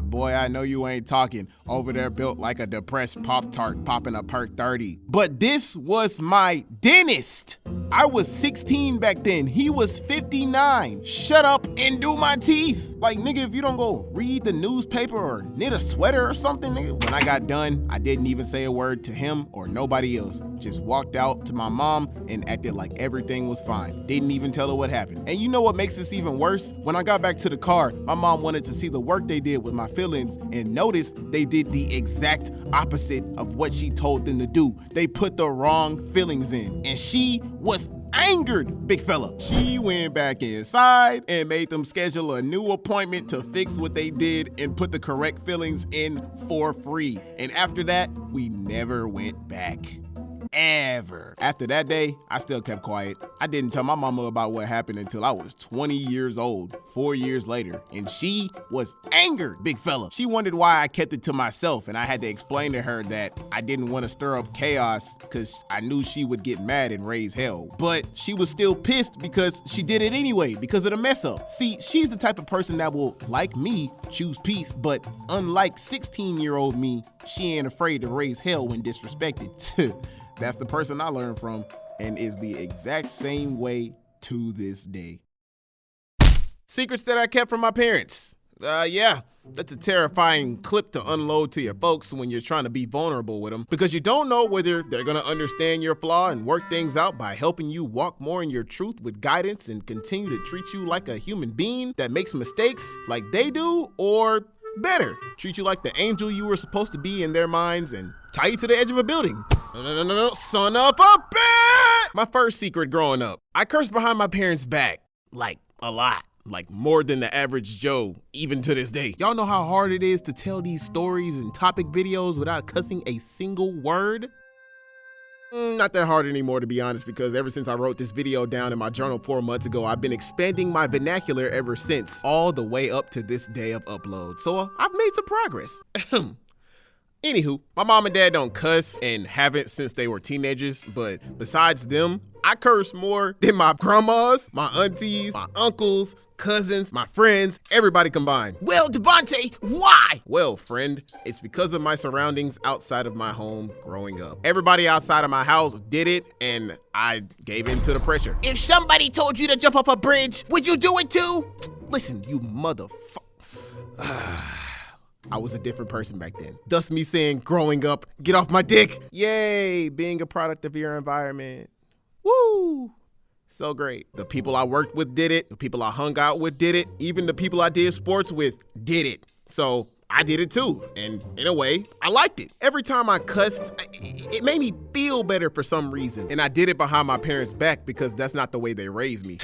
boy, I know you ain't talking. Over there built like a depressed Pop-Tart popping a perk 30. But this was my dentist. I was 16 back then. and he was 59. Shut up and do my teeth. Like, nigga, if you don't go read the newspaper or knit a sweater or something, nigga. When I got done, I didn't even say a word to him or nobody else. Just walked out to my mom and acted like everything was fine. Didn't even tell her what happened. And you know what makes this even worse? When I got back to the car, my mom wanted to see the work they did with my feelings and noticed they did the exact opposite of what she told them to do. They put the wrong fillings in, and she was angered, big fella. She went back inside and made them schedule a new appointment to fix what they did and put the correct fillings in for free. And after that, we never went back. Ever. After that day, I still kept quiet. I didn't tell my mama about what happened until I was 20 years old, 4 years later, and she was angered, big fella. She wondered why I kept it to myself, and I had to explain to her that I didn't want to stir up chaos because I knew she would get mad and raise hell. But she was still pissed because she did it anyway, because of the mess up. See, she's the type of person that will, like me, choose peace, but unlike 16-year-old me, she ain't afraid to raise hell when disrespected. That's the person I learned from and is the exact same way to this day. Secrets that I kept from my parents. Yeah, that's a terrifying clip to unload to your folks when you're trying to be vulnerable with them because you don't know whether they're gonna understand your flaw and work things out by helping you walk more in your truth with guidance and continue to treat you like a human being that makes mistakes like they do, or better, treat you like the angel you were supposed to be in their minds and tie you to the edge of a building. No, son up a bitch! My first secret growing up, I cursed behind my parents' back, like a lot. Like more than the average Joe, even to this day. Y'all know how hard it is to tell these stories and topic videos without cussing a single word? Not that hard anymore, to be honest, because ever since I wrote this video down in my journal 4 months ago, I've been expanding my vernacular ever since, all the way up to this day of upload. So I've made some progress. Anywho, my mom and dad don't cuss and haven't since they were teenagers, but besides them, I curse more than my grandmas, my aunties, my uncles, cousins, my friends, everybody combined. Well, Devonte, why? Well, friend, it's because of my surroundings outside of my home growing up. Everybody outside of my house did it, and I gave in to the pressure. If somebody told you to jump off a bridge, would you do it too? Listen, you motherfucker. I was a different person back then. Thus me saying, growing up, get off my dick. Yay, being a product of your environment. Woo! So great. The people I worked with did it. The people I hung out with did it. Even the people I did sports with did it. So I did it too. And in a way, I liked it. Every time I cussed, it made me feel better for some reason. And I did it behind my parents' back because that's not the way they raised me.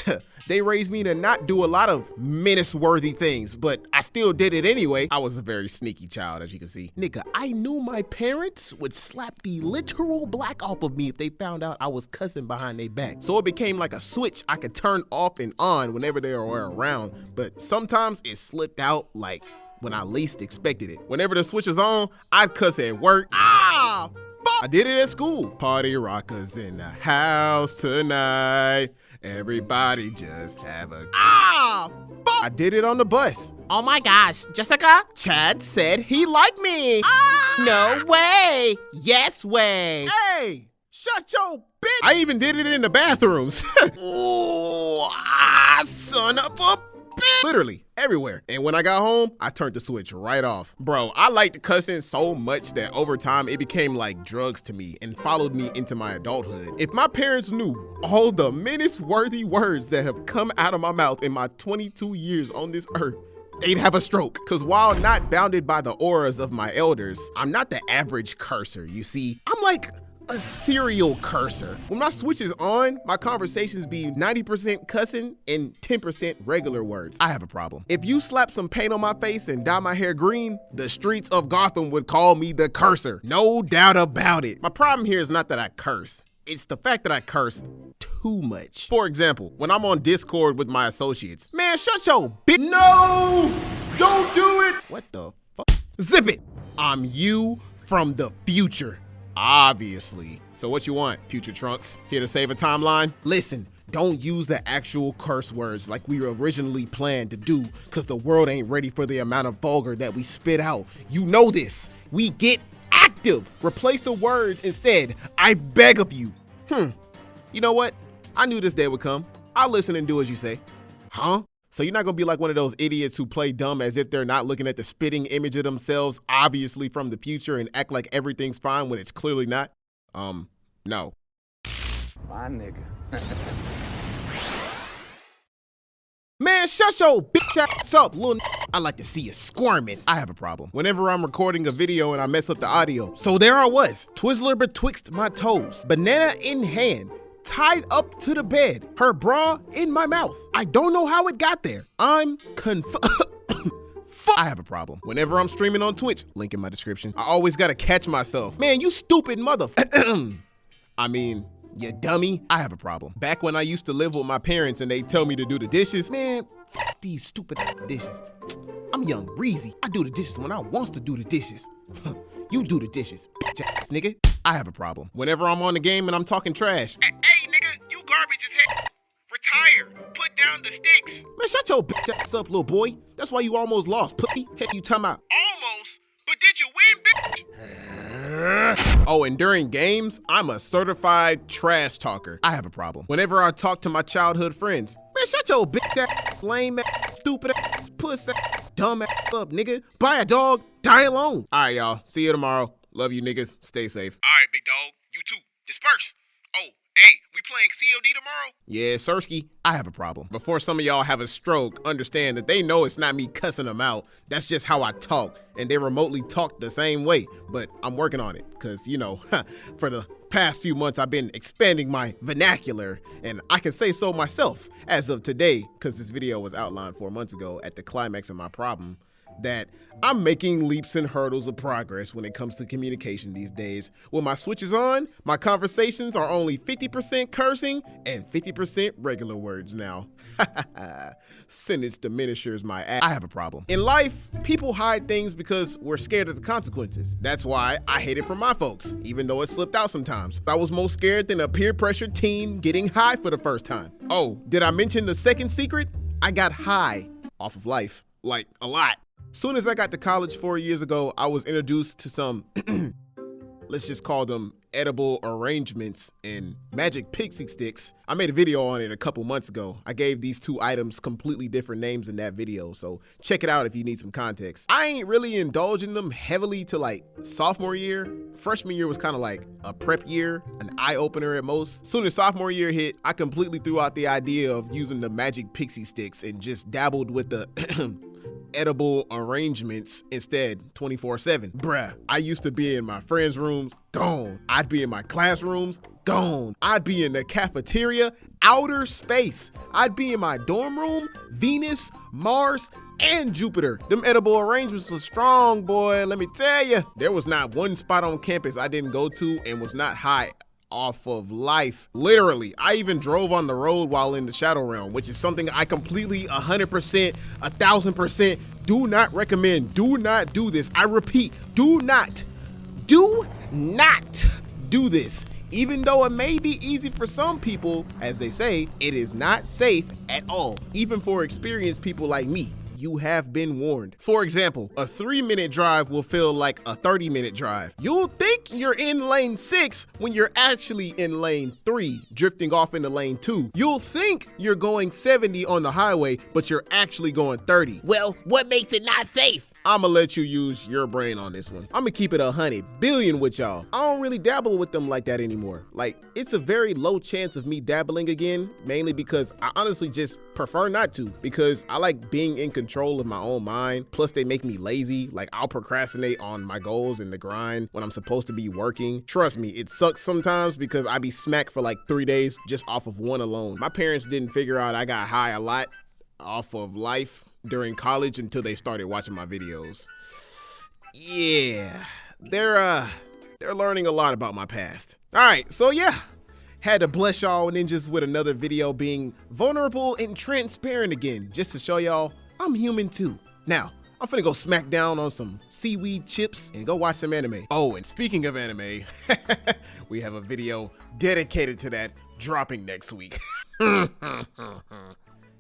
They raised me to not do a lot of menace-worthy things, but I still did it anyway. I was a very sneaky child, as you can see. Nigga, I knew my parents would slap the literal black off of me if they found out I was cussing behind their back. So it became like a switch I could turn off and on whenever they were around, but sometimes it slipped out like when I least expected it. Whenever the switch was on, I'd cuss at work. Ah! I did it at school. Party rockers in the house tonight. Everybody just have a I did it on the bus. Oh my gosh, Jessica, Chad said he liked me. No way. Yes way. Hey, shut your bitch. I even did it in the bathrooms. Ooh, son of a bitch. Literally everywhere. And when I got home, I turned the switch right off. Bro, I liked cussing so much that over time it became like drugs to me and followed me into my adulthood. If my parents knew all the menace-worthy words that have come out of my mouth in my 22 years on this earth, they'd have a stroke. Cause while not bounded by the auras of my elders, I'm not the average cursor, you see. I'm like a serial cursor. When my switch is on, my conversations be 90% cussing and 10% regular words. I have a problem. If you slap some paint on my face and dye my hair green, the streets of Gotham would call me the cursor. No doubt about it. My problem here is not that I curse. It's the fact that I curse too much. For example, when I'm on Discord with my associates, man, shut your bitch. No, don't do it. What the fuck? Zip it. I'm you from the future. Obviously. So what you want, future Trunks? Here to save a timeline? Listen, don't use the actual curse words like we originally planned to do, cause the world ain't ready for the amount of vulgar that we spit out. You know this. We get active. Replace the words instead. I beg of you. You know what? I knew this day would come. I'll listen and do as you say. Huh? So you're not gonna be like one of those idiots who play dumb as if they're not looking at the spitting image of themselves, obviously from the future, and act like everything's fine when it's clearly not? No. My nigga. Man, shut your bitch ass up, little I like to see you squirming. I have a problem. Whenever I'm recording a video and I mess up the audio. So there I was, Twizzler betwixt my toes, banana in hand, tied up to the bed, her bra in my mouth. I don't know how it got there. I'm I have a problem. Whenever I'm streaming on Twitch, link in my description, I always gotta catch myself. Man, you stupid I mean, you dummy. I have a problem. Back when I used to live with my parents and they tell me to do the dishes, man, f these stupid dishes. I'm young, breezy. I do the dishes when I wants to do the dishes. You do the dishes, bitch ass nigga. I have a problem. Whenever I'm on the game and I'm talking trash. Hey nigga, you garbage as hell. Retire. Put down the sticks. Man, shut your bitch ass up, little boy. That's why you almost lost, pussy. Heck, you talking about almost? But did you win, bitch? Oh, and during games, I'm a certified trash talker. I have a problem. Whenever I talk to my childhood friends, man, shut your bitch ass, lame ass, stupid ass, puss ass, dumb ass up, nigga. Buy a dog, die alone. All right, y'all. See you tomorrow. Love you niggas. Stay safe. All right, big dog. You too. Disperse. Oh, hey, we playing COD tomorrow? Yeah, Sirski, I have a problem. Before some of y'all have a stroke, understand that they know it's not me cussing them out. That's just how I talk, and they remotely talk the same way. But I'm working on it, because, you know, for the past few months, I've been expanding my vernacular, and I can say so myself as of today, because this video was outlined 4 months ago at the climax of my problem, that I'm making leaps and hurdles of progress when it comes to communication these days. When my switch is on, my conversations are only 50% cursing and 50% regular words now. Sentence diminishers my ass. I have a problem. In life, people hide things because we're scared of the consequences. That's why I hid it from my folks, even though it slipped out sometimes. I was most scared than a peer-pressured teen getting high for the first time. Oh, did I mention the second secret? I got high off of life, like a lot. Soon as I got to college 4 years ago, I was introduced to some, let's just call them edible arrangements and magic pixie sticks. I made a video on it a couple months ago. I gave these two items completely different names in that video, so check it out if you need some context. I ain't really indulging them heavily to like sophomore year. Freshman year was kind of like a prep year, an eye-opener at most. Soon as sophomore year hit, I completely threw out the idea of using the magic pixie sticks and just dabbled with the edible arrangements instead 24/7. Bruh, I used to be in my friends' rooms, gone. I'd be in my classrooms, gone. I'd be in the cafeteria, outer space. I'd be in my dorm room, Venus, Mars, and Jupiter. Them edible arrangements was strong, boy, let me tell you. There was not one spot on campus I didn't go to and was not high off of life. Literally, I even drove on the road while in the Shadow Realm, which is something I completely 100%, 1000% do not recommend. Do not do this. I repeat, do not do this. Even though it may be easy for some people, as they say, it is not safe at all, even for experienced people like me. You have been warned. For example, a 3-minute drive will feel like a 30-minute drive. You'll think you're in lane 6 when you're actually in lane 3, drifting off into lane 2. You'll think you're going 70 on the highway, but you're actually going 30. Well, what makes it not safe? I'ma let you use your brain on this one. I'ma keep it 100 billion with y'all. I don't really dabble with them like that anymore. Like, it's a very low chance of me dabbling again, mainly because I honestly just prefer not to, because I like being in control of my own mind. Plus they make me lazy. Like, I'll procrastinate on my goals and the grind when I'm supposed to be working. Trust me, it sucks sometimes because I be smacked for like 3 days just off of one alone. My parents didn't figure out I got high a lot off of life during college until they started watching my videos. Yeah, they're learning a lot about my past. All right, so yeah, had to bless y'all ninjas with another video being vulnerable and transparent again, just to show y'all I'm human too. Now, I'm finna go smack down on some seaweed chips and go watch some anime. Oh, and speaking of anime, we have a video dedicated to that dropping next week.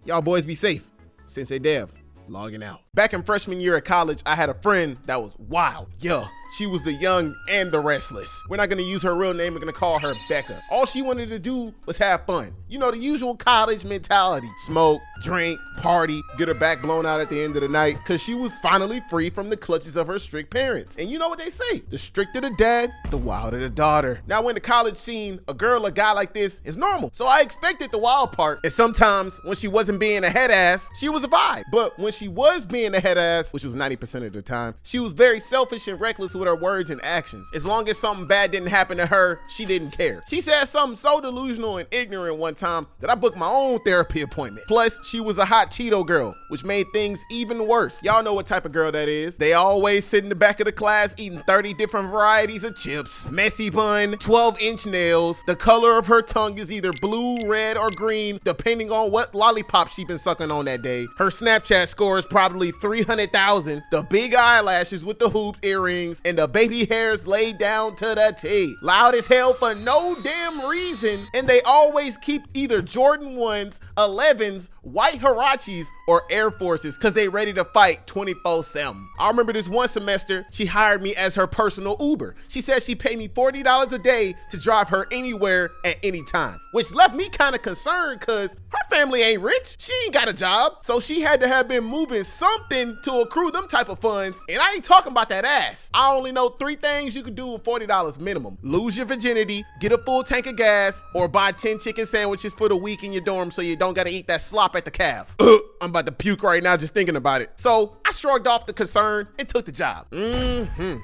Y'all boys be safe. Sensei Dev, logging out. Back in freshman year of college, I had a friend that was wild. Yeah, She was the young and the restless. We're not gonna use her real name, we're gonna call her Becca. All she wanted to do was have fun. You know, the usual college mentality. Smoke, drink, party, get her back blown out at the end of the night, cause she was finally free from the clutches of her strict parents. And you know what they say, the stricter the dad, the wilder the daughter. Now in the college scene, a girl, a guy like this is normal. So I expected the wild part. And sometimes when she wasn't being a head ass, she was a vibe. But when she was being a head ass, which was 90% of the time, she was very selfish and reckless with her words and actions. As long as something bad didn't happen to her, she didn't care. She said something so delusional and ignorant one time that I booked my own therapy appointment. Plus, she was a hot Cheeto girl, which made things even worse. Y'all know what type of girl that is. They always sit in the back of the class eating 30 different varieties of chips, messy bun, 12-inch nails. The color of her tongue is either blue, red, or green, depending on what lollipop she been sucking on that day. Her Snapchat score is probably 300,000. The big eyelashes with the hoop earrings and the baby hairs laid down to the T. Loud as hell for no damn reason. And they always keep either Jordan 1s, 11s, white Hirachis, or Air Forces because they ready to fight 24/7. I remember this one semester, she hired me as her personal Uber. She said she paid me $40 a day to drive her anywhere at any time, which left me kind of concerned because her family ain't rich. She ain't got a job. So she had to have been moving something to accrue them type of funds. And I ain't talking about that ass. I only know 3 things you could do with $40 minimum. Lose your virginity, get a full tank of gas, or buy 10 chicken sandwiches for the week in your dorm so you don't gotta eat that slop at the calf. I'm about to puke right now just thinking about it. So I shrugged off the concern and took the job.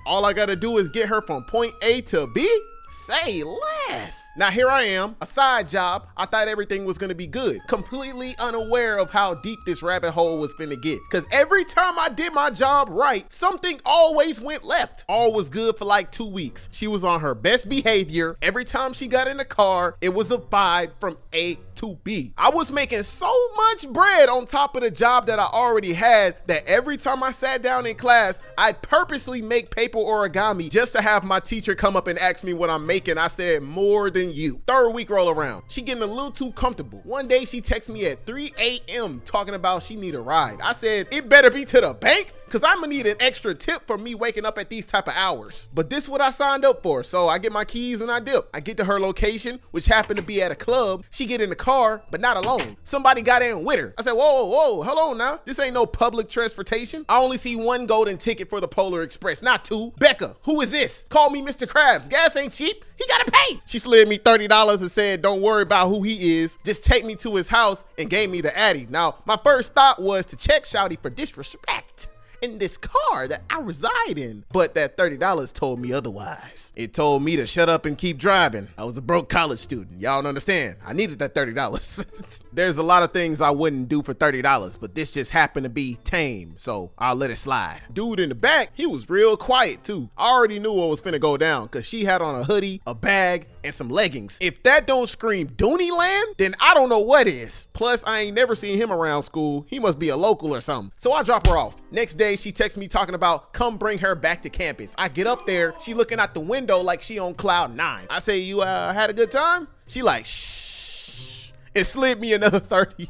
All I gotta do is get her from point A to B? Say less. Now here I am, a side job. I thought everything was gonna be good. Completely unaware of how deep this rabbit hole was finna get. Cause every time I did my job right, something always went left. All was good for like 2 weeks. She was on her best behavior. Every time she got in the car, it was a vibe from A to B. I was making so much bread on top of the job that I already had that every time I sat down in class, I'd purposely make paper origami just to have my teacher come up and ask me what I'm making. I said, more than you. 3rd week roll around. She getting a little too comfortable. One day she texted me at 3 a.m. talking about she need a ride. I said, it better be to the bank, cause I'm gonna need an extra tip for me waking up at these type of hours. But this is what I signed up for. So I get my keys and I dip. I get to her location, which happened to be at a club. She get in the car, but not alone. Somebody got in with her. I said, whoa, hold on now. This ain't no public transportation. I only see 1 golden ticket for the Polar Express, not 2. Becca, who is this? Call me Mr. Krabs. Gas ain't cheap. He gotta pay. She slid me $30 and said, don't worry about who he is. Just take me to his house and gave me the Addy. Now, my first thought was to check Shouty for disrespect in this car that I reside in. But that $30 told me otherwise. It told me to shut up and keep driving. I was a broke college student. Y'all don't understand. I needed that $30. There's a lot of things I wouldn't do for $30, but this just happened to be tame, so I'll let it slide. Dude in the back, he was real quiet too. I already knew what was finna go down because she had on a hoodie, a bag, and some leggings. If that don't scream Dooney Land, then I don't know what is. Plus, I ain't never seen him around school. He must be a local or something. So I drop her off. Next day, she texts me talking about come bring her back to campus. I get up there, she looking out the window like she on cloud 9. I say, you had a good time? She like, shh. It slid me another 30.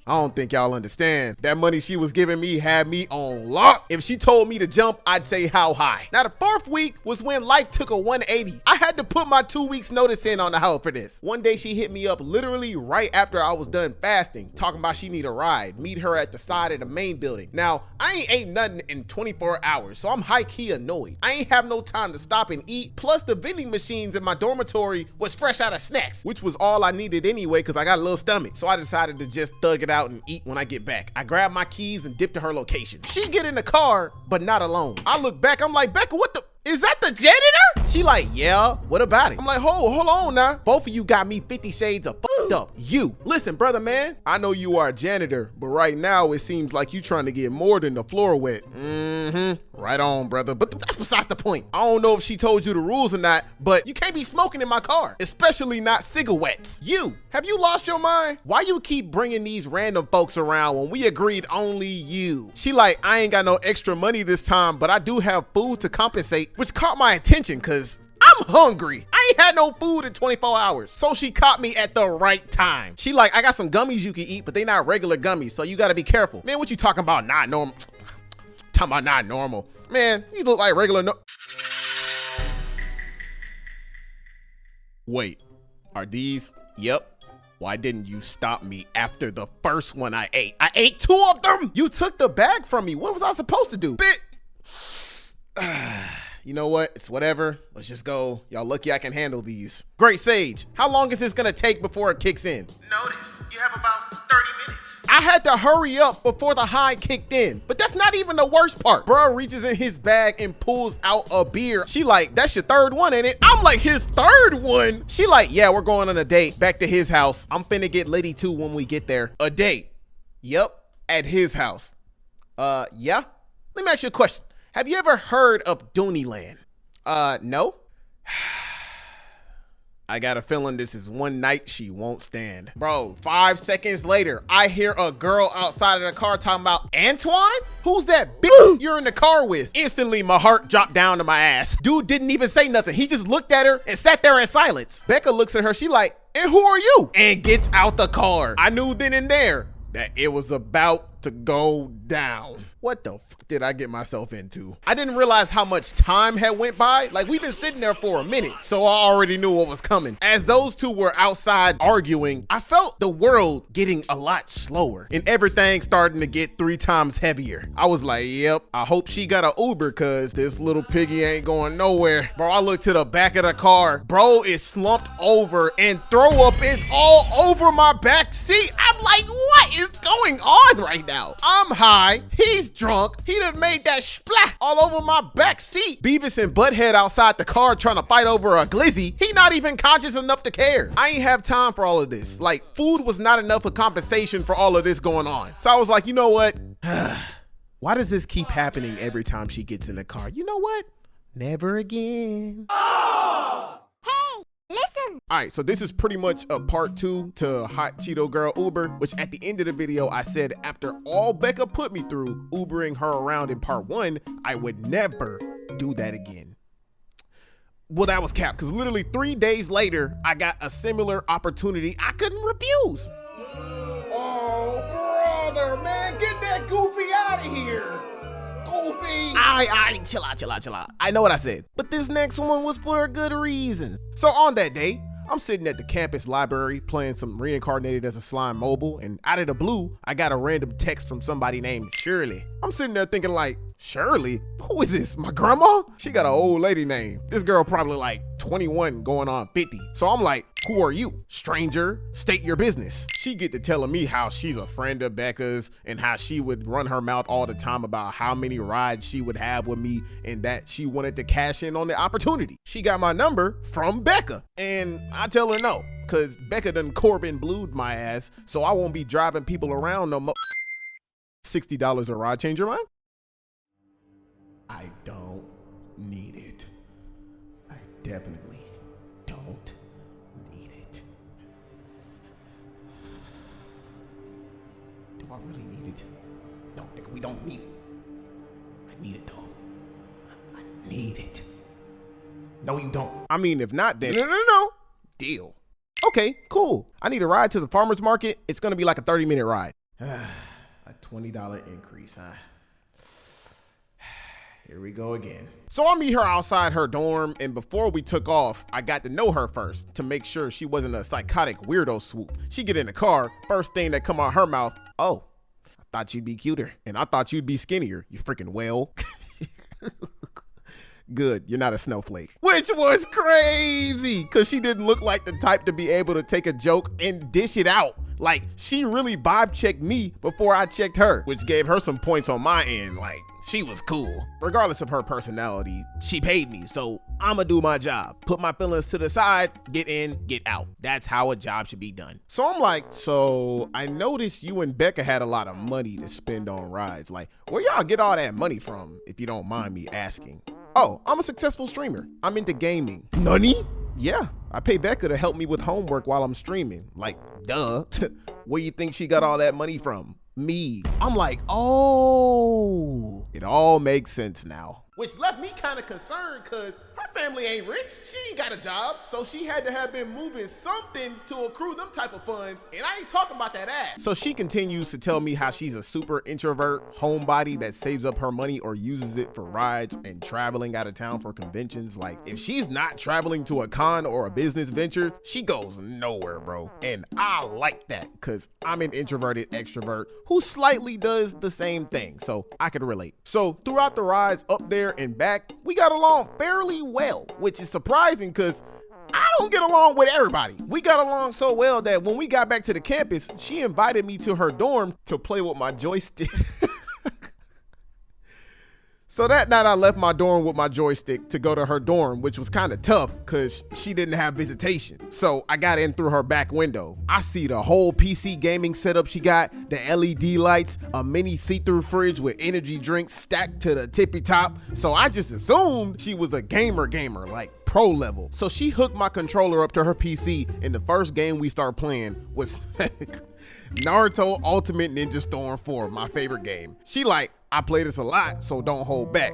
I don't think y'all understand. That money she was giving me had me on lock. If she told me to jump, I'd say how high. Now the 4th week was when life took a 180. I had to put my 2 weeks notice in on the hoe for this. One day she hit me up literally right after I was done fasting, talking about she need a ride. Meet her at the side of the main building. Now, I ain't ate nothing in 24 hours, so I'm high-key annoyed. I ain't have no time to stop and eat. Plus the vending machines in my dormitory was fresh out of snacks, which was all I needed anyway because I got a little stomach. So I decided to just thug it out and eat when I get back. I grabbed my keys and dipped to her location. She get in the car, but not alone. I look back, I'm like, Becca, what the? Is that the janitor? She like, yeah, what about it? I'm like, hold on now. Both of you got me 50 shades of fucked up. You, listen, brother man, I know you are a janitor, but right now it seems like you trying to get more than the floor wet. Right on, brother, but that's besides the point. I don't know if she told you the rules or not, but you can't be smoking in my car, especially not cigarettes. You, have you lost your mind? Why you keep bringing these random folks around when we agreed only you? She like, I ain't got no extra money this time, but I do have food to compensate, which caught my attention because I'm hungry. I ain't had no food in 24 hours. So she caught me at the right time. She like, I got some gummies you can eat, but they not regular gummies, so you gotta be careful. Man, what you talking about not normal? Talking about not normal. Man, you look like regular Wait, are these? Yep. Why didn't you stop me after the first one I ate? I ate 2 of them! You took the bag from me. What was I supposed to do? Bit. You know what? It's whatever. Let's just go. Y'all lucky I can handle these. Great Sage, how long is this gonna take before it kicks in? Notice, you have about 30 minutes. I had to hurry up before the high kicked in, but that's not even the worst part. Bro reaches in his bag and pulls out a beer. She like, that's your 3rd one, ain't it? I'm like, his 3rd one? She like, yeah, we're going on a date back to his house. I'm finna get litty too when we get there. A date? Yep, at his house. Yeah? Let me ask you a question. Have you ever heard of Dooneyland? No? I got a feeling this is one night she won't stand. Bro, 5 seconds later, I hear a girl outside of the car talking about, Antoine? Who's that bitch you're in the car with? Instantly, my heart dropped down to my ass. Dude didn't even say nothing. He just looked at her and sat there in silence. Becca looks at her, she like, and who are you? And gets out the car. I knew then and there that it was about to go down. What the fuck did I get myself into? I didn't realize how much time had went by. Like, we've been sitting there for a minute, so I already knew what was coming. As those two were outside arguing, I felt the world getting a lot slower and everything starting to get 3 times heavier. I was like, yep, I hope she got an Uber cause this little piggy ain't going nowhere. Bro, I looked to the back of the car. Bro is slumped over and throw up is all over my back seat. I'm like, what is going on right now? I'm high, he's drunk, he done made that splat all over my back seat. Beavis and Butthead outside the car trying to fight over a glizzy. He not even conscious enough to care. I ain't have time for all of this. Like, food was not enough of compensation for all of this going on. So I was like, you know what? Why does this keep happening every time she gets in the car? You know what? Never again. Listen. All right, so this is pretty much a part 2 to Hot Cheeto Girl Uber, which at the end of the video, I said after all Becca put me through, Ubering her around in part 1, I would never do that again. Well, that was cap, because literally 3 days later, I got a similar opportunity I couldn't refuse. Oh, brother, man, get that goofy out of here. Goofy. All right, chill out. I know what I said, but this next one was for a good reason. So on that day, I'm sitting at the campus library playing some Reincarnated as a Slime mobile, and out of the blue, I got a random text from somebody named Shirley. I'm sitting there thinking like, Shirley? Who is this, my grandma? She got an old lady name. This girl probably like 21 going on 50. So I'm like, who are you? Stranger, state your business. She get to telling me how she's a friend of Becca's and how she would run her mouth all the time about how many rides she would have with me and that she wanted to cash in on the opportunity. She got my number from Becca and I tell her no, cause Becca done Corbin blued my ass, so I won't be driving people around no more. $60 a ride, change your mind? I don't need it. I definitely don't need it. Do I really need it? No, nigga, we don't need it. I need it though. I need it. No, you don't. I mean, if not, then no. Deal. Okay, cool. I need a ride to the farmer's market. It's gonna be like a 30-minute ride. A $20 increase, huh? Here we go again. So I meet her outside her dorm, and before we took off, I got to know her first to make sure she wasn't a psychotic weirdo swoop. She get in the car, first thing that come out her mouth, oh, I thought you'd be cuter, and I thought you'd be skinnier, you freaking whale. Good, you're not a snowflake. Which was crazy, because she didn't look like the type to be able to take a joke and dish it out. Like, she really vibe checked me before I checked her, which gave her some points on my end. Like, she was cool. Regardless of her personality, she paid me, so I'ma do my job. Put my feelings to the side, get in, get out. That's how a job should be done. So I'm like, so I noticed you and Becca had a lot of money to spend on rides. Like, where y'all get all that money from, if you don't mind me asking? Oh, I'm a successful streamer. I'm into gaming. Nani? Yeah, I pay Becca to help me with homework while I'm streaming. Like, duh. Where you think she got all that money from? Me. I'm like, oh, it all makes sense now. Which left me kind of concerned because her family ain't rich. She ain't got a job. So she had to have been moving something to accrue them type of funds. And I ain't talking about that ass. So she continues to tell me how she's a super introvert homebody that saves up her money or uses it for rides and traveling out of town for conventions. Like, if she's not traveling to a con or a business venture, she goes nowhere, bro. And I like that because I'm an introverted extrovert who slightly does the same thing. So I could relate. So throughout the rides up there and back, we got along fairly well, which is surprising because I don't get along with everybody. We got along so well that when we got back to the campus, she invited me to her dorm to play with my joystick. So that night I left my dorm with my joystick to go to her dorm, which was kind of tough because she didn't have visitation. So I got in through her back window. I see the whole PC gaming setup she got, the LED lights, a mini see-through fridge with energy drinks stacked to the tippy top. So I just assumed she was a gamer, like pro level. So she hooked my controller up to her PC, and the first game we start playing was Naruto Ultimate Ninja Storm 4, my favorite game. She like, I play this a lot, so don't hold back.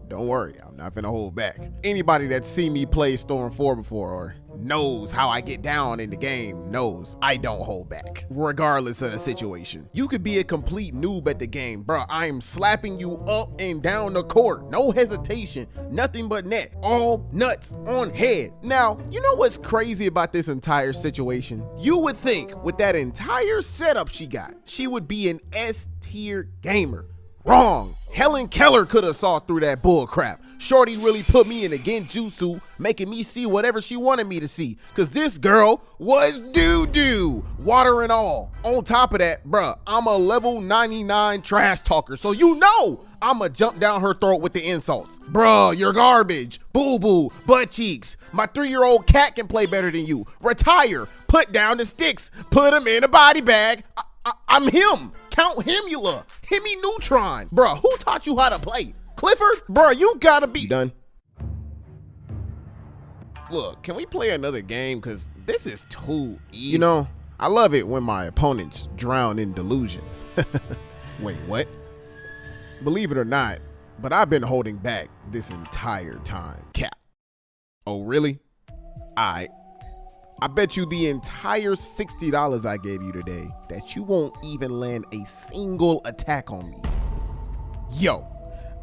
Don't worry, I'm not finna hold back. Anybody that's seen me play Storm 4 before or knows how I get down in the game knows I don't hold back, regardless of the situation. You could be a complete noob at the game, bro. I am slapping you up and down the court. No hesitation, nothing but net. All nuts on head. Now, you know what's crazy about this entire situation? You would think with that entire setup she got, she would be an S-tier gamer. Wrong. Helen Keller could have saw through that bull crap. Shorty really put me in a genjutsu, making me see whatever she wanted me to see. Cause this girl was doo-doo, water and all. On top of that, bruh, I'm a level 99 trash talker. So you know I'ma jump down her throat with the insults. Bruh, you're garbage. Boo-boo, butt cheeks. My 3-year-old cat can play better than you. Retire, put down the sticks, put him in a body bag. I'm him. Count Himula, Hemi Neutron. Bruh, who taught you how to play? Clifford? Bruh, you gotta be done. Look, can we play another game? Cause this is too easy. You know, I love it when my opponents drown in delusion. Wait, what? Believe it or not, but I've been holding back this entire time. Cap. Oh, really? Alright. I bet you the entire $60 I gave you today that you won't even land a single attack on me. Yo,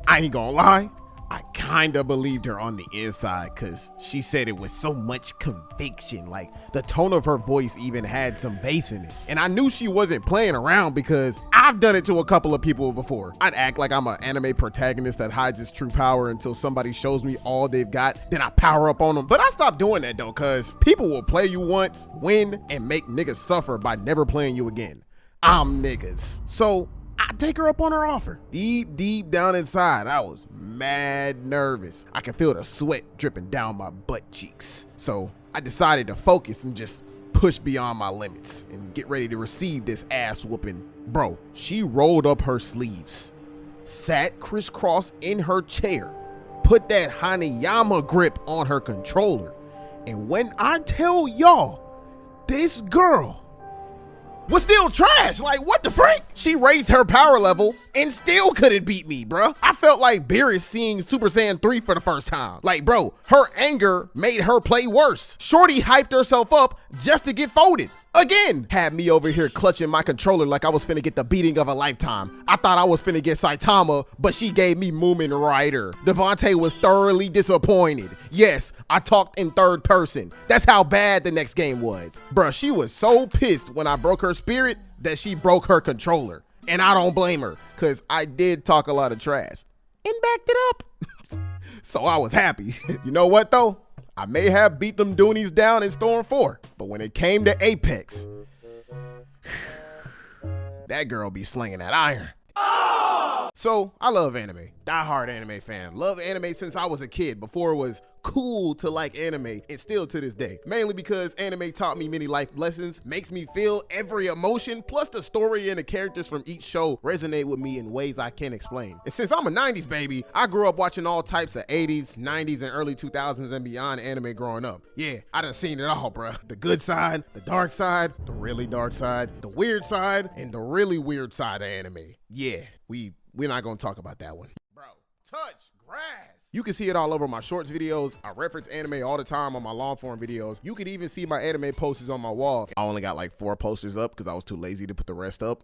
I ain't gonna lie, I kinda believed her on the inside cause she said it with so much conviction, like the tone of her voice even had some bass in it. And I knew she wasn't playing around because I've done it to a couple of people before. I'd act like I'm an anime protagonist that hides his true power until somebody shows me all they've got, then I power up on them. But I stopped doing that though, cause people will play you once, win, and make niggas suffer by never playing you again. I'm niggas. So I take her up on her offer. Deep down inside, I was mad nervous. I could feel the sweat dripping down my butt cheeks. So I decided to focus and just push beyond my limits and get ready to receive this ass whooping. Bro, she rolled up her sleeves, sat crisscross in her chair, put that Hanayama grip on her controller. And when I tell y'all, this girl was still trash. Like, what the freak? She raised her power level and still couldn't beat me, bruh. I felt like Beerus seeing Super Saiyan 3 for the first time. Like, bro, her anger made her play worse. Shorty hyped herself up just to get folded. Again, had me over here clutching my controller like I was finna get the beating of a lifetime. I thought I was finna get Saitama, but she gave me Moomin Rider. Devonte was thoroughly disappointed. Yes, I talked in third person. That's how bad the next game was. Bruh, she was so pissed when I broke her spirit that she broke her controller. And I don't blame her, cause I did talk a lot of trash and backed it up. So I was happy. You know what though? I may have beat them Doonies down in Storm 4, but when it came to Apex, that girl be slinging that iron. So I love anime, diehard anime fan. Love anime since I was a kid, before it was cool to like anime, and still to this day. Mainly because anime taught me many life lessons, makes me feel every emotion, plus the story and the characters from each show resonate with me in ways I can't explain. And since I'm a 90s baby, I grew up watching all types of 80s, 90s, and early 2000s and beyond anime growing up. Yeah, I done seen it all, bruh. The good side, the dark side, the really dark side, the weird side, and the really weird side of anime. Yeah, we're not gonna talk about that one. Bro, touch grass. You can see it all over my shorts videos. I reference anime all the time on my long form videos. You could even see my anime posters on my wall. I only got like 4 posters up because I was too lazy to put the rest up.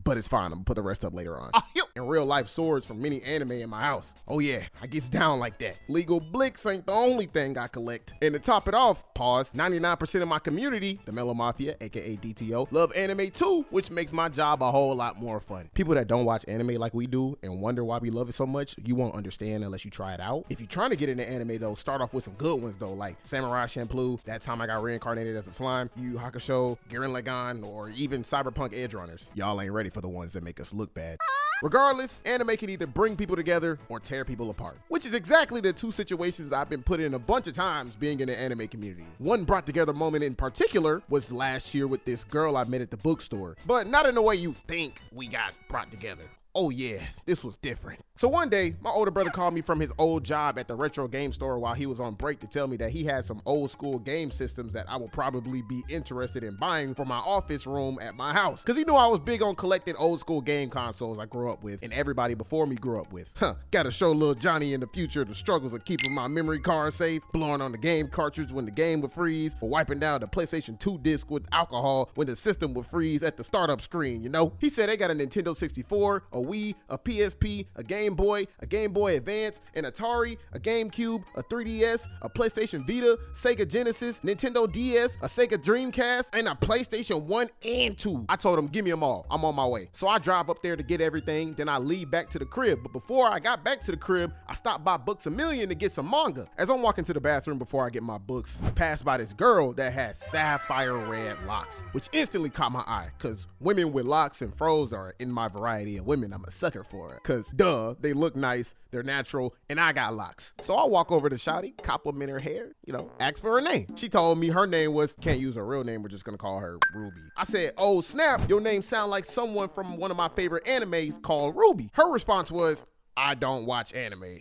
But it's fine, I'm gonna put the rest up later on. In real life swords from many anime in my house. Oh yeah, I gets down like that. Legal Blicks ain't the only thing I collect. And to top it off, pause, 99% of my community, the Mellow Mafia, aka DTO, love anime too, which makes my job a whole lot more fun. People that don't watch anime like we do and wonder why we love it so much, you won't understand unless you try it out. If you're trying to get into anime though, start off with some good ones though, like Samurai Champloo, That Time I Got Reincarnated as a Slime, Yu Yu Hakusho, Gurren Lagann, or even Cyberpunk Edge Runners. Y'all ain't ready for the ones that make us look bad. Regardless, anime can either bring people together or tear people apart, which is exactly the 2 situations I've been put in a bunch of times being in the anime community. One brought together moment in particular was last year with this girl I met at the bookstore, but not in the way you think we got brought together. Oh yeah, this was different. So one day, my older brother called me from his old job at the retro game store while he was on break to tell me that he had some old school game systems that I will probably be interested in buying for my office room at my house. Cause he knew I was big on collecting old school game consoles I grew up with and everybody before me grew up with. Gotta show little Johnny in the future the struggles of keeping my memory card safe, blowing on the game cartridge when the game would freeze, or wiping down the PlayStation 2 disc with alcohol when the system would freeze at the startup screen, you know? He said they got a Nintendo 64, a Wii, a PSP, a Game Boy Advance, an Atari, a GameCube, a 3DS, a PlayStation Vita, Sega Genesis, Nintendo DS, a Sega Dreamcast, and a PlayStation 1 and 2. I told him, give me them all. I'm on my way. So I drive up there to get everything, then I leave back to the crib. But before I got back to the crib, I stopped by Books A Million to get some manga. As I'm walking to the bathroom before I get my books, I passed by this girl that had sapphire red locks, which instantly caught my eye, cause women with locks and froze are in my variety of women I'm a sucker for it. Cause duh, they look nice, they're natural, and I got locks. So I walk over to Shawty, compliment her hair, you know, ask for her name. She told me her name was, can't use her real name, we're just gonna call her Ruby. I said, oh snap, your name sound like someone from one of my favorite animes called Ruby. Her response was, I don't watch anime.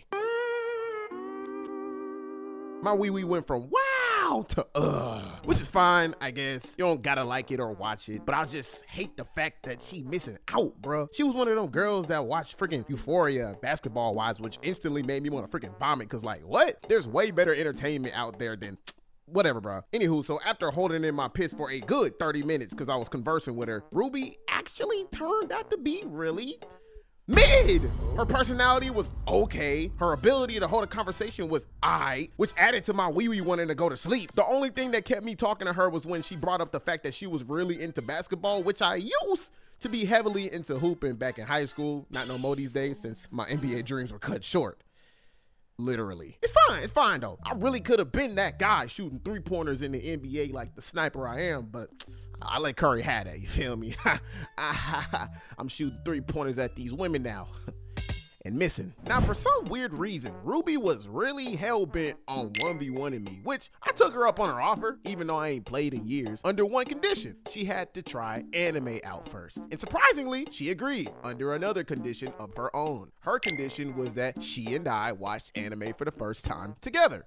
My wee went from wow to which is fine, I guess. You don't gotta like it or watch it, but I just hate the fact that she missing out, bruh. She was one of them girls that watched freaking Euphoria basketball wise, which instantly made me want to freaking vomit, cause like, what? There's way better entertainment out there than whatever, bro. Anywho, so after holding in my piss for a good 30 minutes because I was conversing with her, Ruby actually turned out to be really mid. Her personality was okay. Her ability to hold a conversation was aight, which added to my wee wanting to go to sleep. The only thing that kept me talking to her was when she brought up the fact that she was really into basketball, which I used to be heavily into hooping back in high school. Not no more these days since my NBA dreams were cut short. Literally. It's fine though. I really could have been that guy shooting 3-pointers in the NBA like the sniper I am, but I let Curry have that, you feel me? I'm shooting 3-pointers at these women now and missing. Now, for some weird reason, Ruby was really hell-bent on 1v1ing me, which I took her up on her offer, even though I ain't played in years, under one condition. She had to try anime out first. And surprisingly, she agreed under another condition of her own. Her condition was that she and I watched anime for the first time together.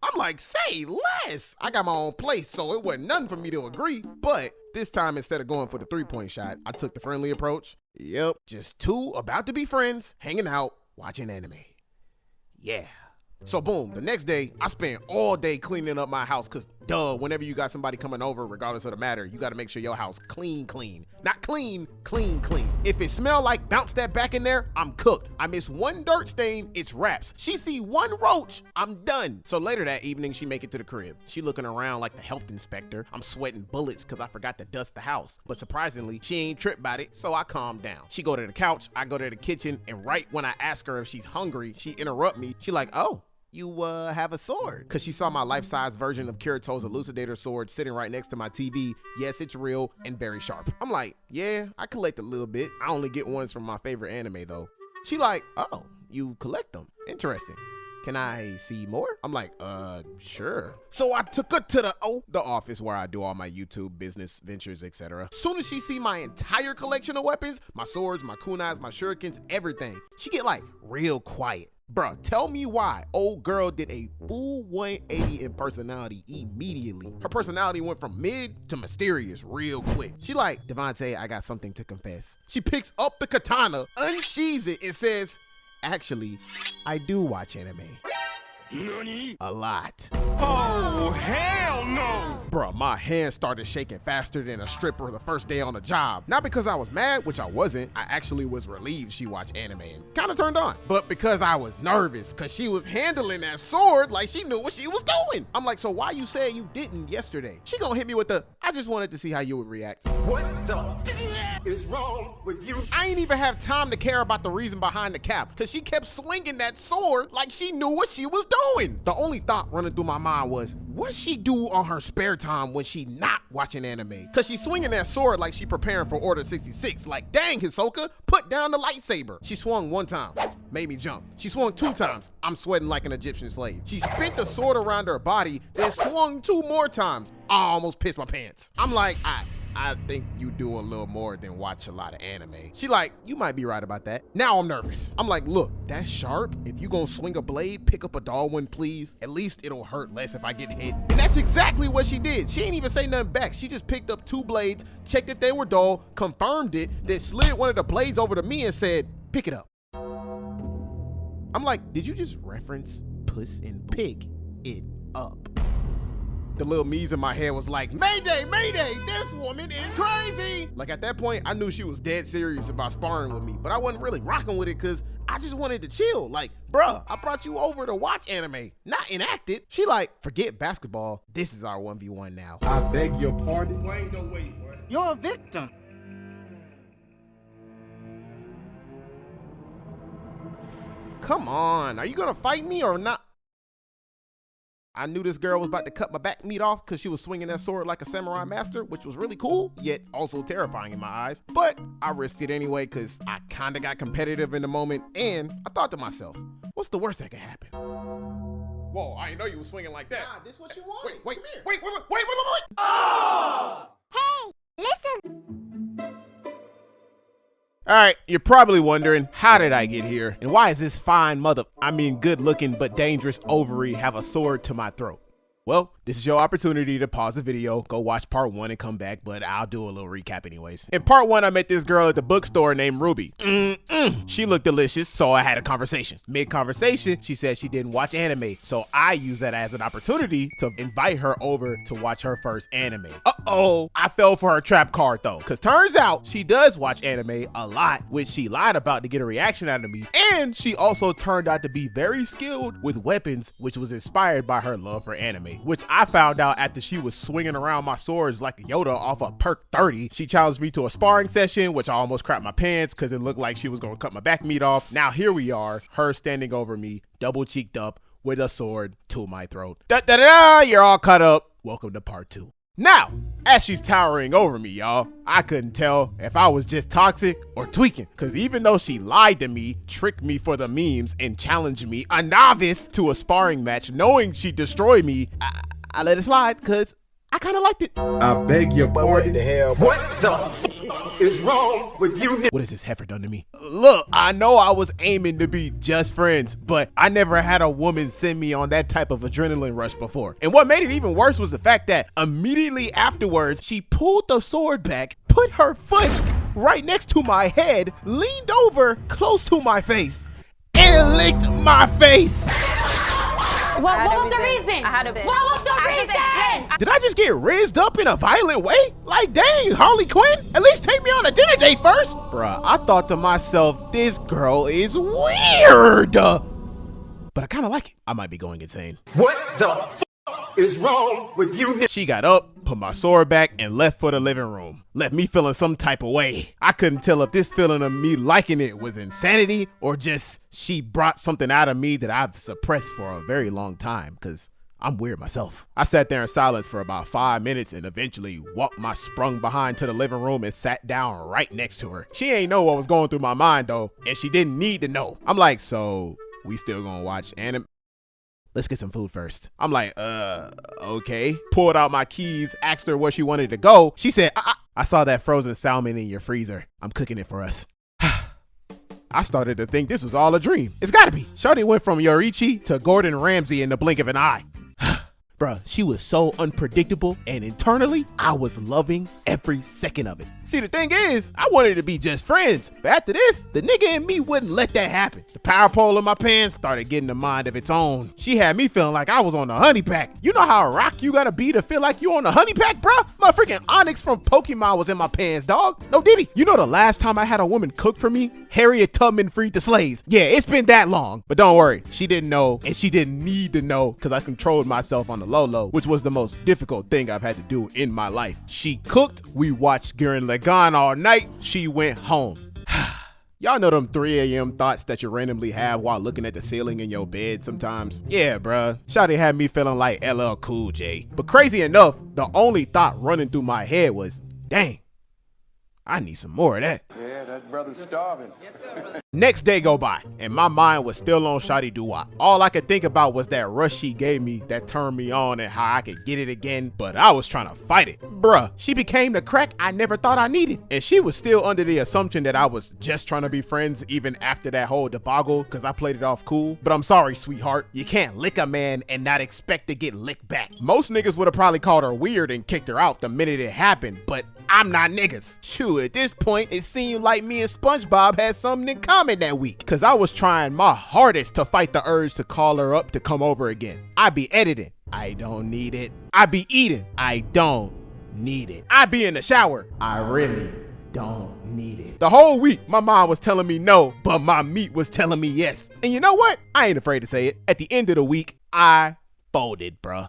I'm like, say less. I got my own place, so it wasn't nothing for me to agree. But this time, instead of going for the 3-point shot, I took the friendly approach. Yep, just 2 about to be friends, hanging out, watching anime. Yeah. So boom, the next day, I spent all day cleaning up my house, cause duh, whenever you got somebody coming over, regardless of the matter, you gotta make sure your house clean. Not clean. If it smell like bounce that back in there, I'm cooked. I miss 1 dirt stain, it's wraps. She see 1 roach, I'm done. So later that evening, she make it to the crib. She looking around like the health inspector. I'm sweating bullets cause I forgot to dust the house. But surprisingly, she ain't tripped about it, so I calmed down. She go to the couch, I go to the kitchen, and right when I ask her if she's hungry, she interrupt me. She like, oh, you have a sword? Cause she saw my life-size version of Kirito's Elucidator sword sitting right next to my TV. Yes, it's real and very sharp. I'm like, yeah, I collect a little bit. I only get ones from my favorite anime though. She like, oh, you collect them. Interesting. Can I see more? I'm like, sure. So I took her to the office where I do all my YouTube business ventures, etc. Soon as she see my entire collection of weapons, my swords, my kunais, my shurikens, everything, she get like real quiet. Bruh, tell me why old girl did a full 180 in personality immediately. Her personality went from mid to mysterious real quick. She like, Devonte, I got something to confess. She picks up the katana, unsheathes it, and says, actually, I do watch anime. A lot. Oh, hell no! Bruh, my hands started shaking faster than a stripper the first day on the job. Not because I was mad, which I wasn't. I actually was relieved she watched anime and kind of turned on. But because I was nervous, because she was handling that sword like she knew what she was doing. I'm like, so why you said you didn't yesterday? She gonna hit me with the, I just wanted to see how you would react. What the is wrong with you? I ain't even have time to care about the reason behind the cap, because she kept swinging that sword like she knew what she was doing. The only thought running through my mind was, what she do on her spare time when she not watching anime? Because she's swinging that sword like she preparing for Order 66. Like, dang, Hisoka, put down the lightsaber. She swung one time, made me jump. She swung 2 times, I'm sweating like an Egyptian slave. She spent the sword around her body, then swung 2 more times. I almost pissed my pants. I'm like, I think you do a little more than watch a lot of anime. She like, you might be right about that. Now I'm nervous. I'm like, look, that's sharp. If you gonna swing a blade, pick up a dull one, please. At least it'll hurt less if I get hit. And that's exactly what she did. She ain't even say nothing back. She just picked up 2 blades, checked if they were dull, confirmed it, then slid one of the blades over to me and said, pick it up. I'm like, did you just reference puss and pick it up? The little me's in my head was like, Mayday, Mayday, this woman is crazy. Like at that point, I knew she was dead serious about sparring with me, but I wasn't really rocking with it because I just wanted to chill. Like, bruh, I brought you over to watch anime, not enact it. She like, forget basketball. This is our 1v1 now. I beg your pardon. Boy, ain't no way, boy. You're a victim. Come on, are you gonna fight me or not? I knew this girl was about to cut my back meat off because she was swinging that sword like a samurai master, which was really cool, yet also terrifying in my eyes. But I risked it anyway because I kind of got competitive in the moment, and I thought to myself, what's the worst that could happen? Whoa, I didn't know you were swinging like that. Nah, this what you wanted. Wait. Hey, listen. All right, you're probably wondering, how did I get here? And why is this fine good looking but dangerous ovary have a sword to my throat? Well, this is your opportunity to pause the video, go watch part 1 and come back, but I'll do a little recap anyways. In part 1, I met this girl at the bookstore named Ruby. She looked delicious, so I had a conversation. Mid-conversation, she said she didn't watch anime, so I used that as an opportunity to invite her over to watch her first anime. Uh-oh, I fell for her trap card though, because turns out she does watch anime a lot, which she lied about to get a reaction out of me, and she also turned out to be very skilled with weapons, which was inspired by her love for anime, which I found out after she was swinging around my swords like Yoda off of perk 30. She challenged me to a sparring session, which I almost crapped my pants because it looked like she was gonna cut my back meat off. Now here we are, her standing over me, double cheeked up with a sword to my throat. You're all cut up. Welcome to part 2. Now, as she's towering over me, y'all, I couldn't tell if I was just toxic or tweaking, because even though she lied to me, tricked me for the memes, and challenged me, a novice, to a sparring match, knowing she'd destroy me, I let it slide because I kind of liked it. I beg your pardon. What the is wrong with you? What has this heifer done to me? Look, I know I was aiming to be just friends, but I never had a woman send me on that type of adrenaline rush before. And what made it even worse was the fact that immediately afterwards, she pulled the sword back, put her foot right next to my head, leaned over close to my face, and licked my face. What was the reason? What was the reason? Did I just get rizzed up in a violent way? Like, dang, Harley Quinn, at least take me on a dinner date first. Bruh, I thought to myself, this girl is weird. But I kind of like it. I might be going insane. What the is wrong with you? She got up, put my sword back, and left for the living room. Left me feeling some type of way. I couldn't tell if this feeling of me liking it was insanity or just she brought something out of me that I've suppressed for a very long time, because I'm weird myself. I sat there in silence for about 5 minutes and eventually walked my sprung behind to the living room and sat down right next to her. She ain't know what was going through my mind though, and she didn't need to know. I'm like, so we still gonna watch anime? Let's get some food first. I'm like, okay. Pulled out my keys, asked her where she wanted to go. She said, I saw that frozen salmon in your freezer. I'm cooking it for us. I started to think this was all a dream. It's gotta be. Shorty went from Yorichi to Gordon Ramsay in the blink of an eye. Bruh, she was so unpredictable, and internally, I was loving every second of it. See, the thing is, I wanted to be just friends, but after this, the nigga in me wouldn't let that happen. The power pole in my pants started getting a mind of its own. She had me feeling like I was on the honey pack. You know how rock you gotta be to feel like you on the honey pack, bruh? My freaking Onyx from Pokemon was in my pants, dog. No diddy. You know the last time I had a woman cook for me? Harriet Tubman freed the slaves. Yeah, it's been that long, but don't worry, she didn't know, and she didn't need to know, because I controlled myself on the low, which was the most difficult thing I've had to do in my life. She cooked, we watched Gurren Lagann all night, she went home. Y'all know them 3 a.m. thoughts that you randomly have while looking at the ceiling in your bed sometimes? Yeah, bruh. Shawty had me feeling like LL Cool J. But crazy enough, the only thought running through my head was, dang, I need some more of that. Yeah, that brother's starving. Next day go by, and my mind was still on Shawty Doo-Wop. All I could think about was that rush she gave me that turned me on and how I could get it again, but I was trying to fight it. Bruh, she became the crack I never thought I needed. And she was still under the assumption that I was just trying to be friends even after that whole debacle, because I played it off cool. But I'm sorry, sweetheart. You can't lick a man and not expect to get licked back. Most niggas would have probably called her weird and kicked her out the minute it happened, but I'm not niggas. Shoot, at this point, it seemed like me and SpongeBob had something in common that week, cause I was trying my hardest to fight the urge to call her up to come over again. I be editing, I don't need it. I be eating, I don't need it. I be in the shower, I really don't need it. The whole week, my mom was telling me no, but my meat was telling me yes. And you know what? I ain't afraid to say it. At the end of the week, I folded, bruh.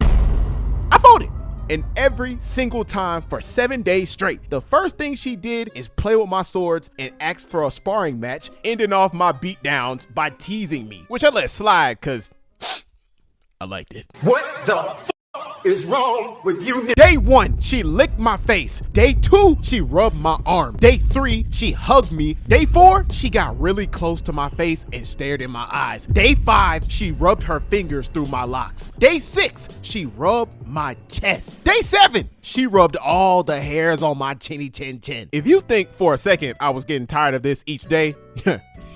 I folded. And every single time for 7 days straight, the first thing she did is play with my swords and ask for a sparring match, ending off my beatdowns by teasing me, which I let slide cause I liked it. What the is wrong with you? Day 1, she licked my face. Day 2, she rubbed my arm. Day 3, she hugged me. Day 4, she got really close to my face and stared in my eyes. Day 5, she rubbed her fingers through my locks. Day 6, she rubbed my chest. Day 7, she rubbed all the hairs on my chinny chin chin. If you think for a second I was getting tired of this each day,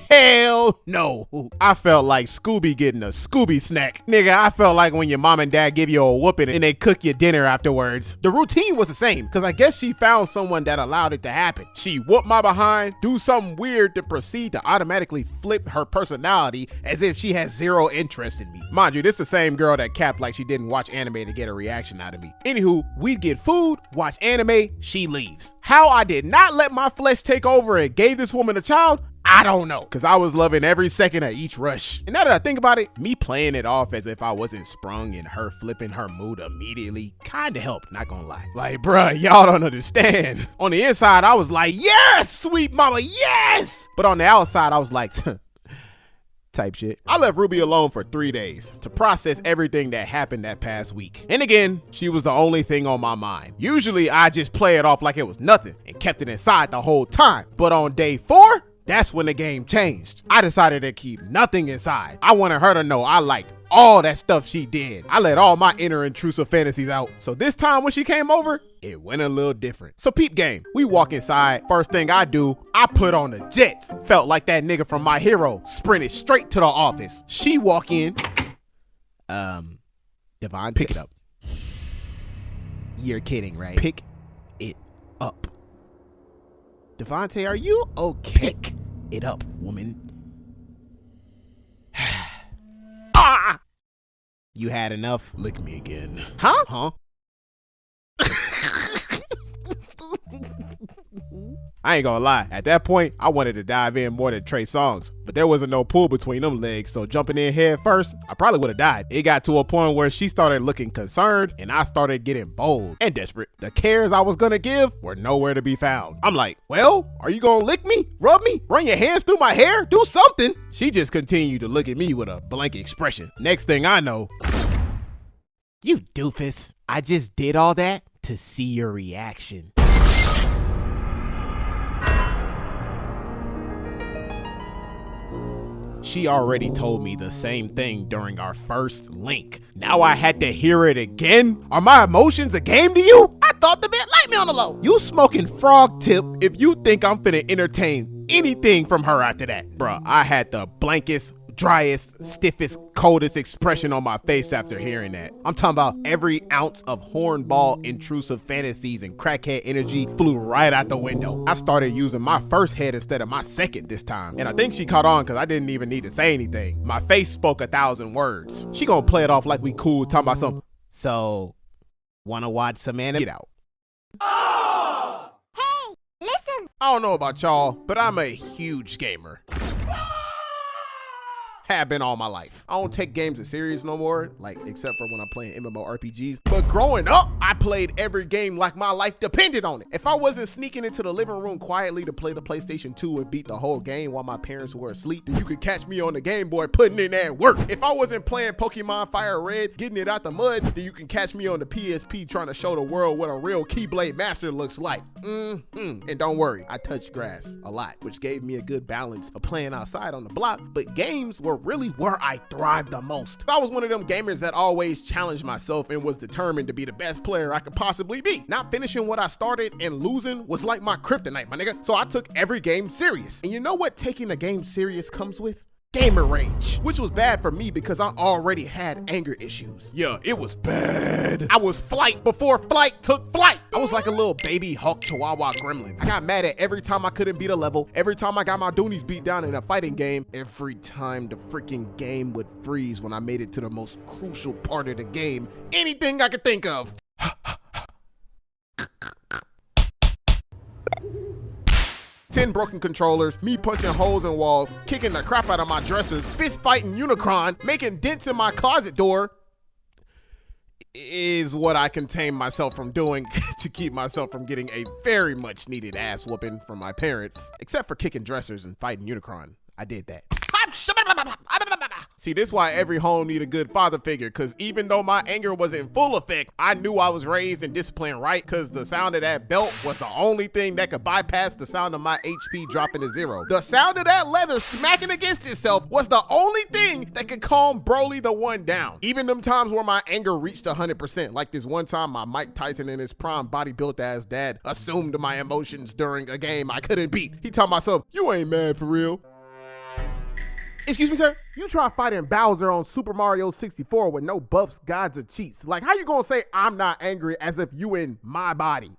hell no. I felt like Scooby getting a Scooby snack. Nigga, I felt like when your mom and dad give you a whooping and they cook you dinner afterwards. The routine was the same, because I guess she found someone that allowed it to happen. She whooped my behind, do something weird, to proceed to automatically flip her personality as if she has zero interest in me. Mind you, this the same girl that capped like she didn't watch anime to get a reaction out of me. Anywho, we'd get food, watch anime, she leaves. How I did not let my flesh take over and gave this woman a child, I don't know, because I was loving every second of each rush. And now that I think about it, me playing it off as if I wasn't sprung and her flipping her mood immediately kind of helped, not gonna lie. Like, bruh, y'all don't understand. On the inside, I was like, yes, sweet mama, yes! But on the outside, I was like, type shit. I left Ruby alone for 3 days to process everything that happened that past week. And again, she was the only thing on my mind. Usually, I just play it off like it was nothing and kept it inside the whole time. But on day 4, that's when the game changed. I decided to keep nothing inside. I wanted her to know I liked all that stuff she did. I let all my inner intrusive fantasies out. So this time when she came over, it went a little different. So peep game, we walk inside. First thing I do, I put on the jets. Felt like that nigga from My Hero, sprinted straight to the office. She walk in. Devon, pick it up. You're kidding, right? Pick it up. Devonte, are you okay? Pick it up, woman. Ah! You had enough? Lick me again. Huh? I ain't gonna lie, at that point, I wanted to dive in more than Trey Songz, but there wasn't no pull between them legs, so jumping in head first, I probably would have died. It got to a point where she started looking concerned, and I started getting bold and desperate. The cares I was gonna give were nowhere to be found. I'm like, well, are you gonna lick me, rub me, run your hands through my hair, do something? She just continued to look at me with a blank expression. Next thing I know, you doofus, I just did all that to see your reaction. She already told me the same thing during our first link. Now I had to hear it again? Are my emotions a game to you? I thought the man liked me on the low. You smoking frog tip if you think I'm finna entertain anything from her after that. Bruh, I had the blankest, driest, stiffest, coldest expression on my face after hearing that. I'm talking about every ounce of hornball, intrusive fantasies, and crackhead energy flew right out the window. I started using my first head instead of my second this time. And I think she caught on because I didn't even need to say anything. My face spoke 1,000 words. She gonna play it off like we cool, talking about something. So, wanna watch Samantha? Get out. Hey, listen. I don't know about y'all, but I'm a huge gamer. Have been all my life. I don't take games as serious no more, like except for when I'm playing MMORPGs. But growing up, I played every game like my life depended on it. If I wasn't sneaking into the living room quietly to play the PlayStation 2 and beat the whole game while my parents were asleep, then you could catch me on the Game Boy putting in that work. If I wasn't playing Pokemon Fire Red, getting it out the mud, then you can catch me on the PSP trying to show the world what a real Keyblade Master looks like. And don't worry, I touched grass a lot, which gave me a good balance of playing outside on the block, but games were really where I thrived the most. I was one of them gamers that always challenged myself and was determined to be the best player I could possibly be. Not finishing what I started and losing was like my kryptonite, my nigga. So I took every game serious. And you know what taking a game serious comes with? Gamer rage, which was bad for me because I already had anger issues. Yeah, it was bad. I was flight before flight took flight. I was like a little baby Hawk Chihuahua gremlin. I got mad at every time I couldn't beat a level, every time I got my doonies beat down in a fighting game, every time the freaking game would freeze when I made it to the most crucial part of the game. Anything I could think of. 10 broken controllers, me punching holes in walls, kicking the crap out of my dressers, fist fighting Unicron, making dents in my closet door is what I contain myself from doing to keep myself from getting a very much needed ass whooping from my parents. Except for kicking dressers and fighting Unicron. I did that. See, this is why every home need a good father figure, because even though my anger was in full effect, I knew I was raised and disciplined right, because the sound of that belt was the only thing that could bypass the sound of my HP dropping to 0. The sound of that leather smacking against itself was the only thing that could calm Broly the One down. Even them times where my anger reached 100%, like this one time my Mike Tyson in his prime body-built ass dad assumed my emotions during a game I couldn't beat. He told myself, "You ain't mad for real." Excuse me, sir? You try fighting Bowser on Super Mario 64 with no buffs, gods, or cheats. Like, how you gonna say I'm not angry as if you in my body?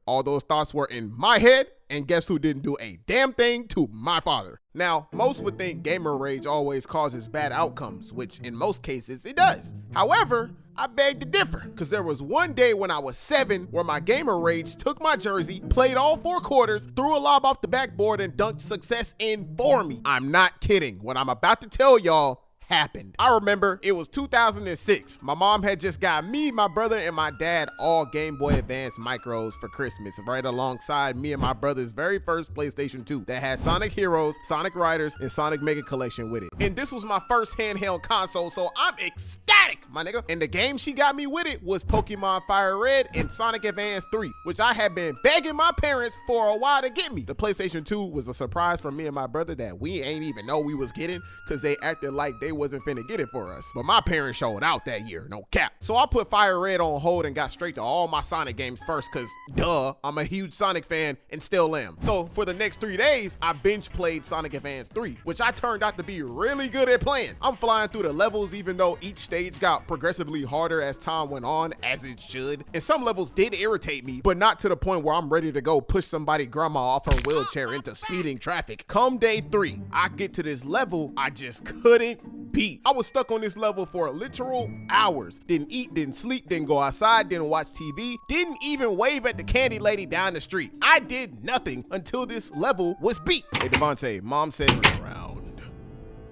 All those thoughts were in my head, and guess who didn't do a damn thing to my father? Now, most would think gamer rage always causes bad outcomes, which in most cases it does. However, I beg to differ, because there was one day when I was 7 where my gamer rage took my jersey, played all 4 quarters, threw a lob off the backboard, and dunked success in for me. I'm not kidding. What I'm about to tell y'all happened. I remember it was 2006. My mom had just got me, my brother, and my dad all Game Boy Advance Micros for Christmas, right alongside me and my brother's very first PlayStation 2 that had Sonic Heroes, Sonic Riders, and Sonic Mega Collection with it. And this was my first handheld console, so I'm ecstatic, my nigga. And the game she got me with it was Pokemon Fire Red and Sonic Advance 3, which I had been begging my parents for a while to get me. The PlayStation 2 was a surprise for me and my brother that we ain't even know we was getting, because they acted like they wasn't finna get it for us. But my parents showed out that year, no cap. So I put Fire Red on hold and got straight to all my Sonic games first, cause duh, I'm a huge Sonic fan and still am. So for the next 3 days, I binge played Sonic Advance 3, which I turned out to be really good at playing. I'm flying through the levels even though each stage got progressively harder as time went on, as it should. And some levels did irritate me, but not to the point where I'm ready to go push somebody grandma off her wheelchair into speeding traffic. Come day 3, I get to this level I just couldn't beat. I was stuck on this level for literal hours. Didn't eat, didn't sleep, didn't go outside, didn't watch TV, didn't even wave at the candy lady down the street. I did nothing until this level was beat. Hey Devonte, mom said turn around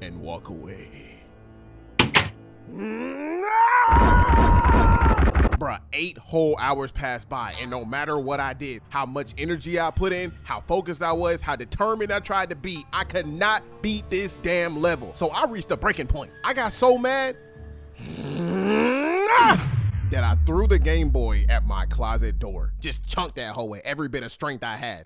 and walk away. Bruh, 8 whole hours passed by, and no matter what I did, how much energy I put in, how focused I was, how determined I tried to be, I could not beat this damn level. So I reached a breaking point. I got so mad that I threw the Game Boy at my closet door. Just chunked that hoe with every bit of strength I had.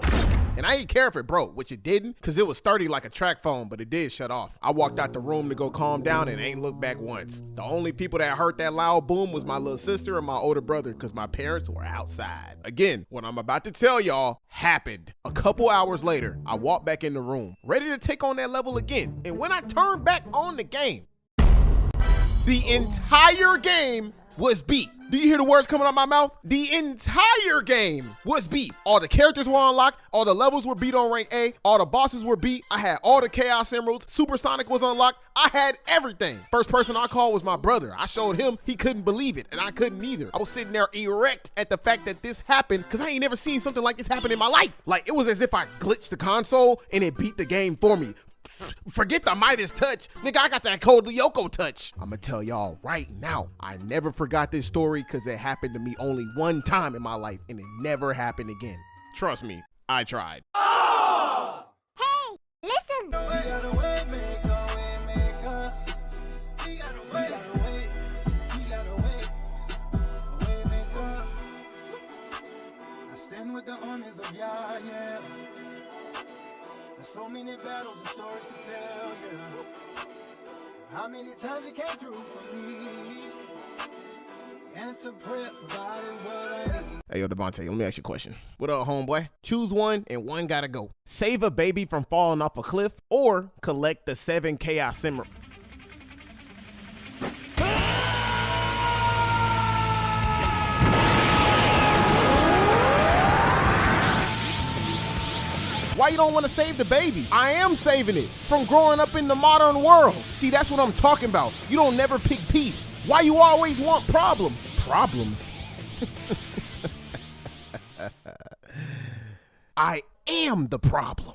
And I didn't care if it broke, which it didn't, because it was sturdy like a track phone, but it did shut off. I walked out the room to go calm down and ain't looked back once. The only people that heard that loud boom was my little sister and my older brother, because my parents were outside. Again, what I'm about to tell y'all happened. A couple hours later, I walked back in the room, ready to take on that level again. And when I turned back on the game, the entire game was beat. Do you hear the words coming out my mouth? The entire game was beat. All the characters were unlocked. All the levels were beat on rank A. All the bosses were beat. I had all the Chaos Emeralds. Supersonic was unlocked. I had everything. First person I called was my brother. I showed him, he couldn't believe it, and I couldn't either. I was sitting there erect at the fact that this happened because I ain't never seen something like this happen in my life. Like, it was as if I glitched the console and it beat the game for me. Forget the Midas touch. Nigga, I got that cold Lyoko touch. I'ma tell y'all right now, I never forgot this story because it happened to me only one time in my life and it never happened again. Trust me, I tried. Hey, listen. With the armies of yeah. There's so many battles and stories to tell, yeah. How many times it came through for me? Answer prayer, provided what I need. Hey, yo, Devonte, let me ask you a question. What up, homeboy? Choose one and one gotta go. Save a baby from falling off a cliff or collect the 7 Chaos Emeralds. Why you don't want to save the baby? I am saving it from growing up in the modern world. See, that's what I'm talking about. You don't never pick peace. Why you always want problems? Problems? I am the problem.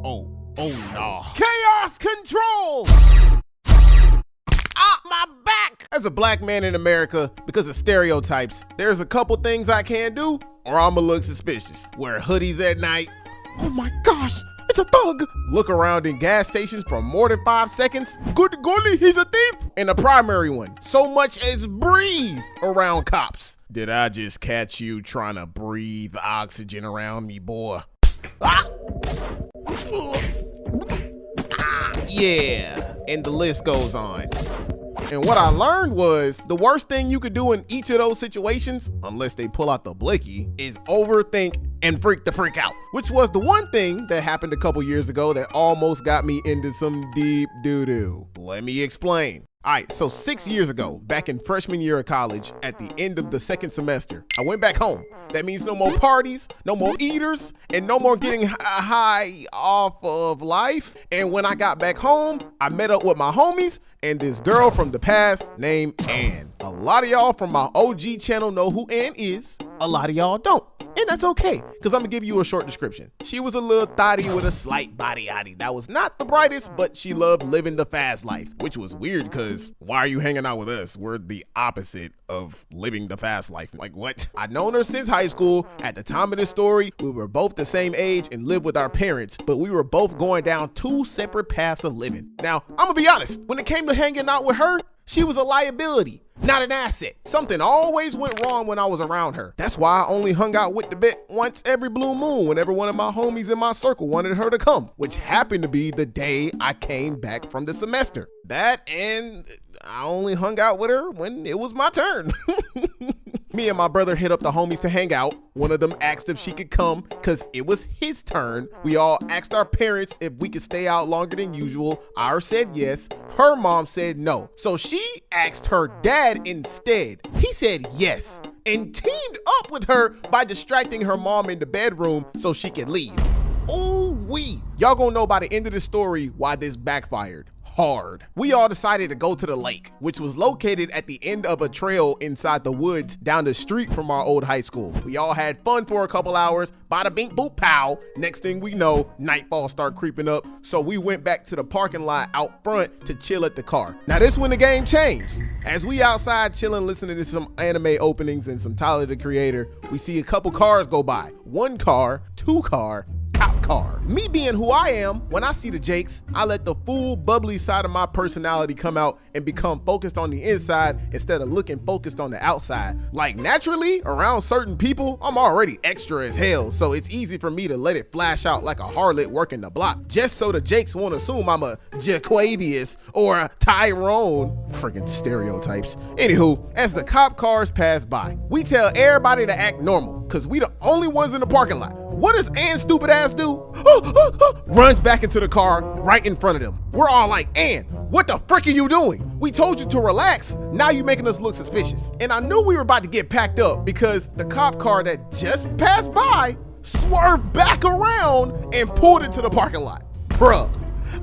Oh no. Chaos control! Ah, my back! As a black man in America, because of stereotypes, there's a couple things I can't do or I'ma look suspicious. Wear hoodies at night. Oh my gosh, it's a thug. Look around in gas stations for more than 5 seconds. Good golly, he's a thief. And the primary one, so much as breathe around cops. Did I just catch you trying to breathe oxygen around me, boy? Ah. Yeah, and the list goes on. And what I learned was the worst thing you could do in each of those situations, unless they pull out the blicky, is overthink and freak the freak out, which was the one thing that happened a couple years ago that almost got me into some deep doo-doo. Let me explain. All right, so 6 years ago, back in freshman year of college, at the end of the second semester, I went back home. That means no more parties, no more eaters, and no more getting high off of life. And when I got back home, I met up with my homies and this girl from the past named Ann. A lot of y'all from my OG channel know who Ann is. A lot of y'all don't. And that's okay, because I'm gonna give you a short description. She was a little thotty with a slight body oddy that was not the brightest, but she loved living the fast life, which was weird because why are you hanging out with us? We're the opposite of living the fast life. Like, what? I'd known her since high school. At the time of this story, we were both the same age and lived with our parents, but we were both going down 2 separate paths of living. Now, I'm gonna be honest, when it came to hanging out with her, she was a liability, not an asset. Something always went wrong when I was around her. That's why I only hung out with the bit once every blue moon whenever one of my homies in my circle wanted her to come, which happened to be the day I came back from the semester. That, and I only hung out with her when it was my turn. Me and my brother hit up the homies to hang out. One of them asked if she could come because it was his turn. We all asked our parents if we could stay out longer than usual. Ours said yes. Her mom said no. So she asked her dad instead. He said yes and teamed up with her by distracting her mom in the bedroom so she could leave. Ooh-wee. Y'all gonna know by the end of the story why this backfired. Hard. We all decided to go to the lake, which was located at the end of a trail inside the woods down the street from our old high school. We all had fun for a couple hours, bada bing boop pow. Next thing we know, nightfall started creeping up, so we went back to the parking lot out front to chill at the car. Now this when the game changed. As we outside chilling, listening to some anime openings and some Tyler the Creator, we see a couple cars go by. 1 car, 2 car, cop car. car. Me being who I am, when I see the Jakes, I let the full bubbly side of my personality come out and become focused on the inside instead of looking focused on the outside. Like naturally, around certain people, I'm already extra as hell, so it's easy for me to let it flash out like a harlot working the block, just so the Jakes won't assume I'm a Jaquavius or a Tyrone. Freaking stereotypes. Anywho, as the cop cars pass by, we tell everybody to act normal, cause we the only ones in the parking lot. What does Ann's stupid ass do? Runs back into the car right in front of them. We're all like, Ann, what the frick are you doing? We told you to relax. Now you're making us look suspicious. And I knew we were about to get packed up because the cop car that just passed by swerved back around and pulled into the parking lot. Bruh,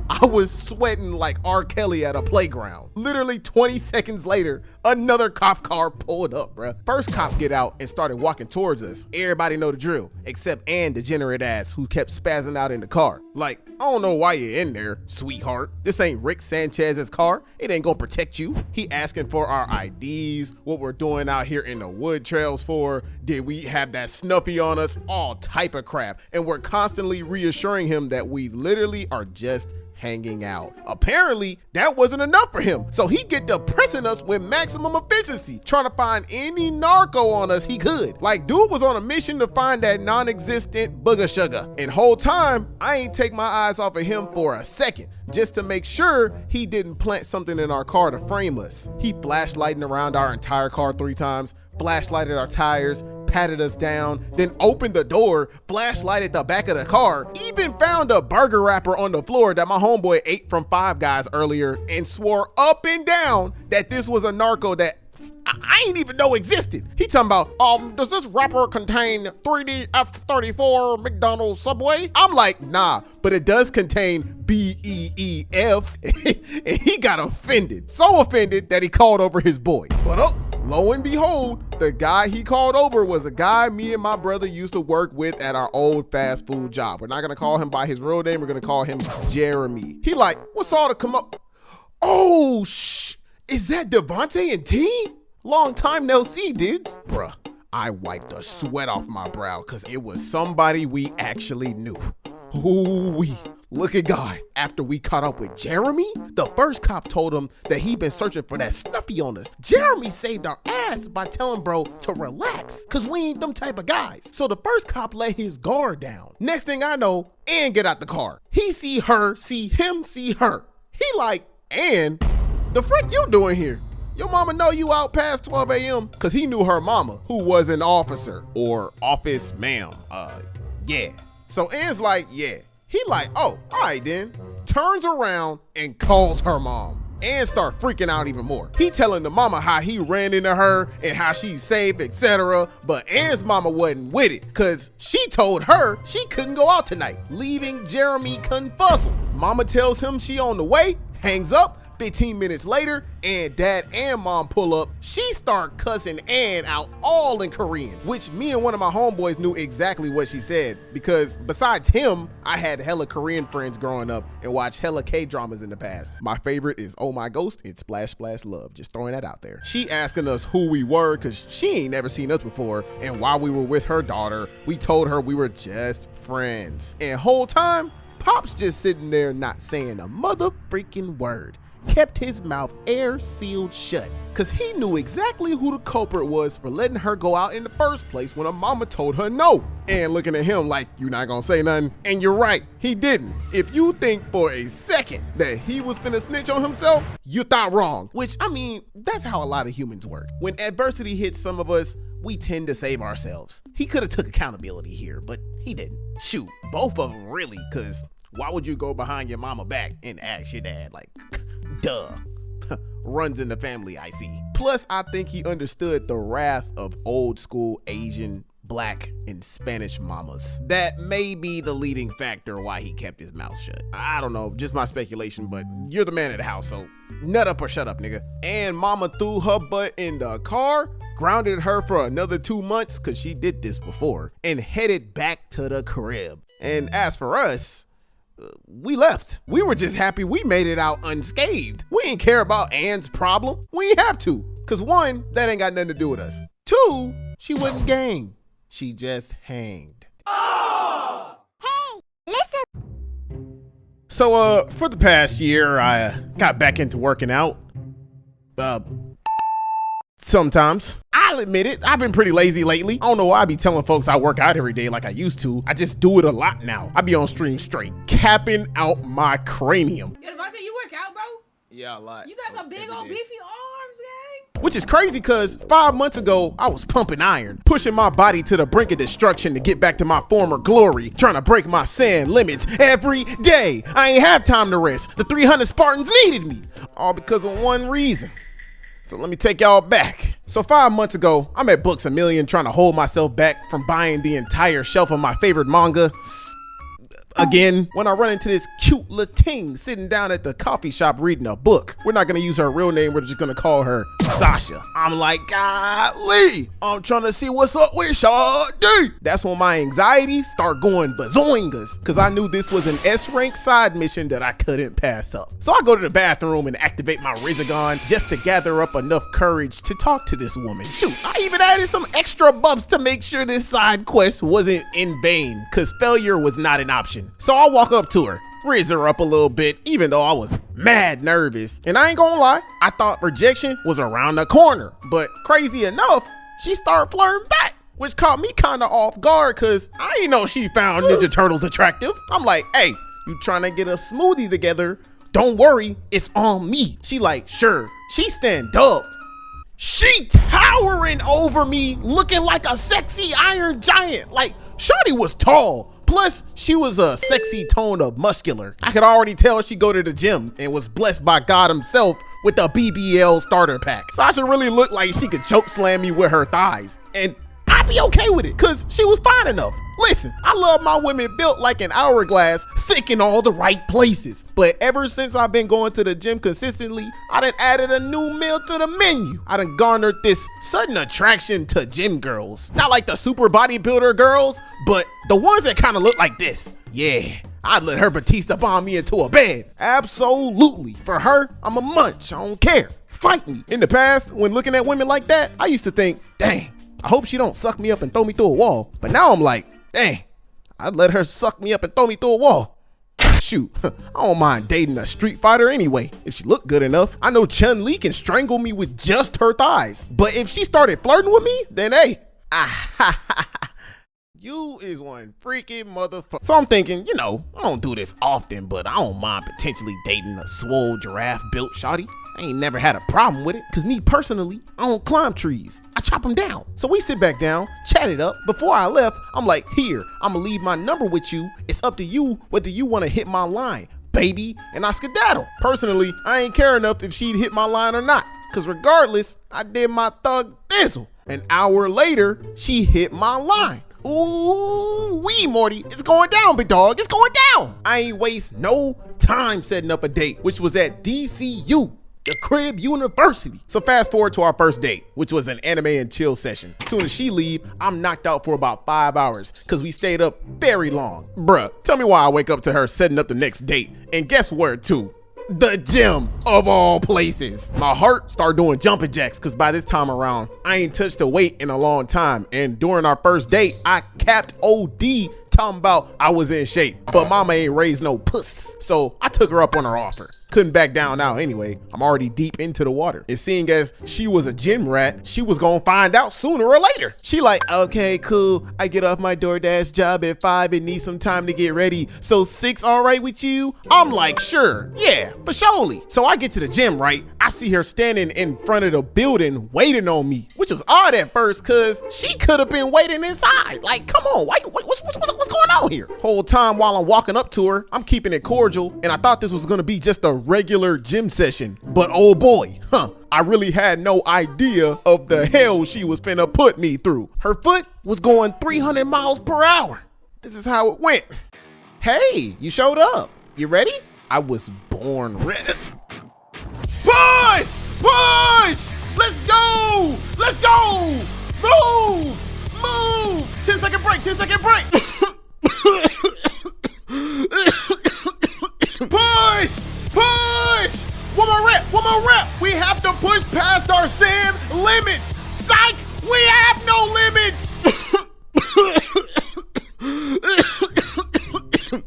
I was sweating like R. Kelly at a playground. Literally 20 seconds later, another cop car pulled up, bruh. First cop get out and started walking towards us. Everybody know the drill, except Ann degenerate ass who kept spazzing out in the car. Like, I don't know why you're in there, sweetheart. This ain't Rick Sanchez's car. It ain't gonna protect you. He asking for our IDs, what we're doing out here in the wood trails for. Did we have that snuffy on us? All type of crap. And we're constantly reassuring him that we literally are just hanging out. Apparently, that wasn't enough for him, so he get to pressing us with maximum efficiency, trying to find any narco on us he could. Like, dude was on a mission to find that non-existent booger sugar. And whole time, I ain't take my eyes off of him for a second, just to make sure he didn't plant something in our car to frame us. He flashlighting around our entire car 3 times, flashlighted our tires, patted us down, then opened the door, flashlighted the back of the car, even found a burger wrapper on the floor that my homeboy ate from Five Guys earlier and swore up and down that this was a narco that I ain't even know existed. He talking about, does this wrapper contain 3D F-34 McDonald's Subway? I'm like, nah, but it does contain BEEF. And he got offended. So offended that he called over his boy. But lo and behold, the guy he called over was a guy me and my brother used to work with at our old fast food job. We're not gonna call him by his real name. We're gonna call him Jeremy. He like, what's all to come up? Oh, is that Devonte and T? Long time no see, dudes. Bruh, I wiped the sweat off my brow because it was somebody we actually knew. Ooh-wee. Look at God. After we caught up with Jeremy, the first cop told him that he'd been searching for that snuffy on us. Jeremy saved our ass by telling bro to relax, cause we ain't them type of guys. So the first cop let his guard down. Next thing I know, Ann get out the car. He see her, see him, see her. He like, Ann, the frick you doing here? Your mama know you out past 12 a.m. Cause he knew her mama, who was an officer or office ma'am. Yeah. So Ann's like, yeah. He like, oh, all right then. Turns around and calls her mom. Ann start freaking out even more. He telling the mama how he ran into her and how she's safe, etc. But Ann's mama wasn't with it, cause she told her she couldn't go out tonight, leaving Jeremy confuzzled. Mama tells him she on the way, hangs up. 15 minutes later, and dad and mom pull up. She start cussing Ann out all in Korean, which me and one of my homeboys knew exactly what she said, because besides him, I had hella Korean friends growing up and watched hella K-dramas in the past. My favorite is Oh My Ghost and Splash Splash Love, just throwing that out there. She asking us who we were, cause she ain't never seen us before, and while we were with her daughter, we told her we were just friends. And whole time, Pop's just sitting there not saying a mother freaking word. Kept his mouth air sealed shut, cause he knew exactly who the culprit was for letting her go out in the first place when her mama told her no. And looking at him like, you not gonna say nothing? And you're right, he didn't. If you think for a second that he was finna snitch on himself, you thought wrong. Which, I mean, that's how a lot of humans work. When adversity hits some of us, we tend to save ourselves. He could have took accountability here, but he didn't. Shoot, both of them really, cause why would you go behind your mama back and ask your dad? Like, duh. Runs in the family, I see. Plus, I think he understood the wrath of old school Asian, Black, and Spanish mamas. That may be the leading factor why he kept his mouth shut. I don't know, just my speculation, but you're the man of the house, so nut up or shut up, nigga. And mama threw her butt in the car, grounded her for another 2 months, cause she did this before, and headed back to the crib. And as for us, we left. We were just happy we made it out unscathed. We ain't care about Ann's problem. We ain't have to. Cause 1, that ain't got nothing to do with us. 2, she wasn't gang. She just hanged. Hey, listen So, for the past year, I got back into working out. Sometimes. I'll admit it, I've been pretty lazy lately. I don't know why I be telling folks I work out every day like I used to. I just do it a lot now. I be on stream straight, capping out my cranium. Yo, Devonte, you work out, bro? Yeah, a lot. You got some big old beefy arms, gang. Which is crazy because 5 months ago, I was pumping iron, pushing my body to the brink of destruction to get back to my former glory, trying to break my sand limits every day. I ain't have time to rest. The 300 Spartans needed me, all because of one reason. So let me take y'all back. So 5 months ago, I'm at Books A Million trying to hold myself back from buying the entire shelf of my favorite manga. Again, when I run into this cute Latin sitting down at the coffee shop reading a book. We're not gonna use her real name, we're just gonna call her Sasha. I'm like, golly, I'm trying to see what's up with Shawty. That's when my anxiety start going bazoingas, cause I knew this was an S-rank side mission that I couldn't pass up. So I go to the bathroom and activate my Rizzagon just to gather up enough courage to talk to this woman. Shoot, I even added some extra buffs to make sure this side quest wasn't in vain, cause failure was not an option. So I walk up to her, rizz her up a little bit, even though I was mad nervous. And I ain't gonna lie, I thought rejection was around the corner. But crazy enough, she started flirting back, which caught me kinda off guard cause I didn't know she found Ninja Turtles attractive. I'm like, hey, you trying to get a smoothie together? Don't worry, it's on me. She like, sure. She stand up. She towering over me, looking like a sexy iron giant. Like, shawty was tall. Plus, she was a sexy tone of muscular. I could already tell she go to the gym and was blessed by God himself with the BBL starter pack. Sasha really looked like she could choke slam me with her thighs. And I'd be okay with it, cause she was fine enough. Listen, I love my women built like an hourglass, thick in all the right places. But ever since I've been going to the gym consistently, I done added a new meal to the menu. I done garnered this sudden attraction to gym girls. Not like the super bodybuilder girls, but the ones that kind of look like this. Yeah, I'd let her Batista bomb me into a bed. Absolutely. For her, I'm a munch, I don't care. Fight me. In the past, when looking at women like that, I used to think, dang, I hope she don't suck me up and throw me through a wall. But now I'm like, dang, I'd let her suck me up and throw me through a wall. Shoot, I don't mind dating a street fighter anyway. If she looked good enough, I know Chun-Li can strangle me with just her thighs. But if she started flirting with me, then hey, you is one freaking motherfucker. So I'm thinking, you know, I don't do this often, but I don't mind potentially dating a swole giraffe built shawty. I ain't never had a problem with it, cause me personally, I don't climb trees. I chop them down. So we sit back down, chat it up. Before I left, I'm like, here, I'ma leave my number with you. It's up to you whether you wanna hit my line, baby, and I skedaddle. Personally, I ain't care enough if she'd hit my line or not, cause regardless, I did my thug thizzle. An hour later, she hit my line. Ooh wee, Morty, it's going down, big dog, it's going down. I ain't waste no time setting up a date, which was at DCU. The Crib University. So fast forward to our first date, which was an anime and chill session. As soon as she leave, I'm knocked out for about 5 hours because we stayed up very long. Bruh, tell me why I wake up to her setting up the next date. And guess where too? The gym of all places. My heart started doing jumping jacks because by this time around, I ain't touched a weight in a long time. And during our first date, I capped OD talking about I was in shape, but mama ain't raised no puss. So I took her up on her offer. Couldn't back down now anyway. I'm already deep into the water. And seeing as she was a gym rat, she was gonna find out sooner or later. She like, okay, cool. I get off my DoorDash job at 5 and need some time to get ready. So 6 all right with you? I'm like, sure, yeah, for surely. So I get to the gym, right? I see her standing in front of the building waiting on me, which was odd at first cause she could have been waiting inside. Like, come on, what's going on here? Whole time while I'm walking up to her, I'm keeping it cordial and I thought this was gonna be just a regular gym session, but oh boy, I really had no idea of the hell she was finna put me through. Her foot was going 300 miles per hour. This is how it went. Hey, you showed up. You ready? I was born ready. Push! Push! Let's go! Let's go! Move! Move! 10-second break, 10-second break! Push! Push! One more rep, one more rep. We have to push past our sand limits. Psych, we have no limits.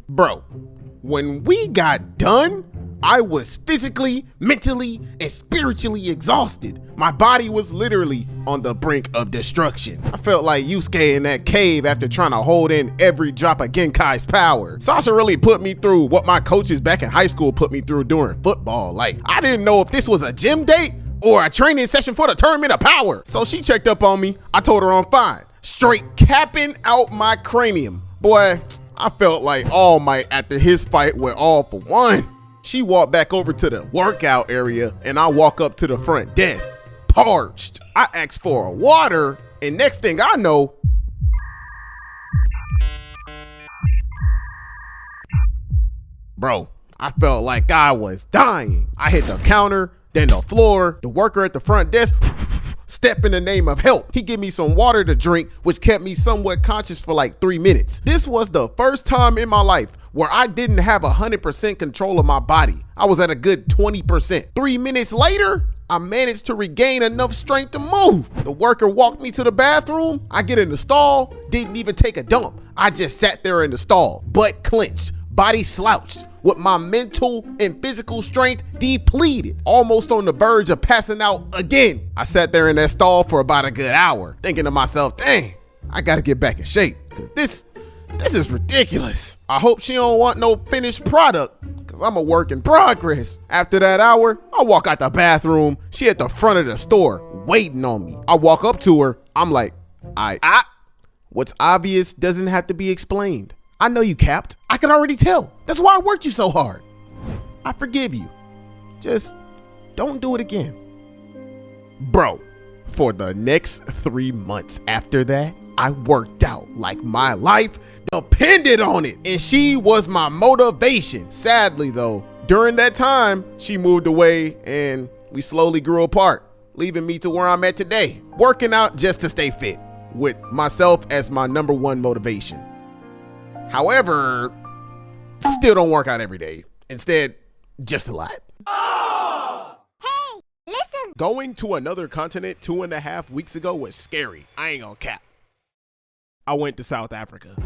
Bro, When we got done, I was physically, mentally, and spiritually exhausted. My body was literally on the brink of destruction. I felt like Yusuke in that cave after trying to hold in every drop of Genkai's power. Sasha really put me through what my coaches back in high school put me through during football. Like, I didn't know if this was a gym date or a training session for the Tournament of Power. So she checked up on me. I told her I'm fine. Straight capping out my cranium. Boy, I felt like All Might after his fight with All For One. She walked back over to the workout area and I walk up to the front desk, parched. I asked for a water and next thing I know, bro, I felt like I was dying. I hit the counter, then the floor, the worker at the front desk, step in the name of help. He gave me some water to drink, which kept me somewhat conscious for like 3 minutes. This was the first time in my life where I didn't have 100% control of my body. I was at a good 20%. 3 minutes later, I managed to regain enough strength to move. The worker walked me to the bathroom. I get in the stall, didn't even take a dump. I just sat there in the stall, butt clenched, body slouched, with my mental and physical strength depleted, almost on the verge of passing out again. I sat there in that stall for about a good hour, thinking to myself, dang, I gotta get back in shape, cause this is ridiculous. I hope she don't want no finished product, cause I'm a work in progress. After that hour, I walk out the bathroom. She at the front of the store waiting on me. I walk up to her. I'm like, what's obvious doesn't have to be explained. I know you capped. I can already tell. That's why I worked you so hard. I forgive you. Just don't do it again. Bro, for the next 3 months after that, I worked out like my life depended on it, and she was my motivation. Sadly though, during that time, she moved away and we slowly grew apart, leaving me to where I'm at today, working out just to stay fit, with myself as my #1 motivation. However, still don't work out every day. Instead, just a lot. Hey, listen. Going to another continent 2.5 weeks ago was scary. I ain't gonna cap. I went to South Africa.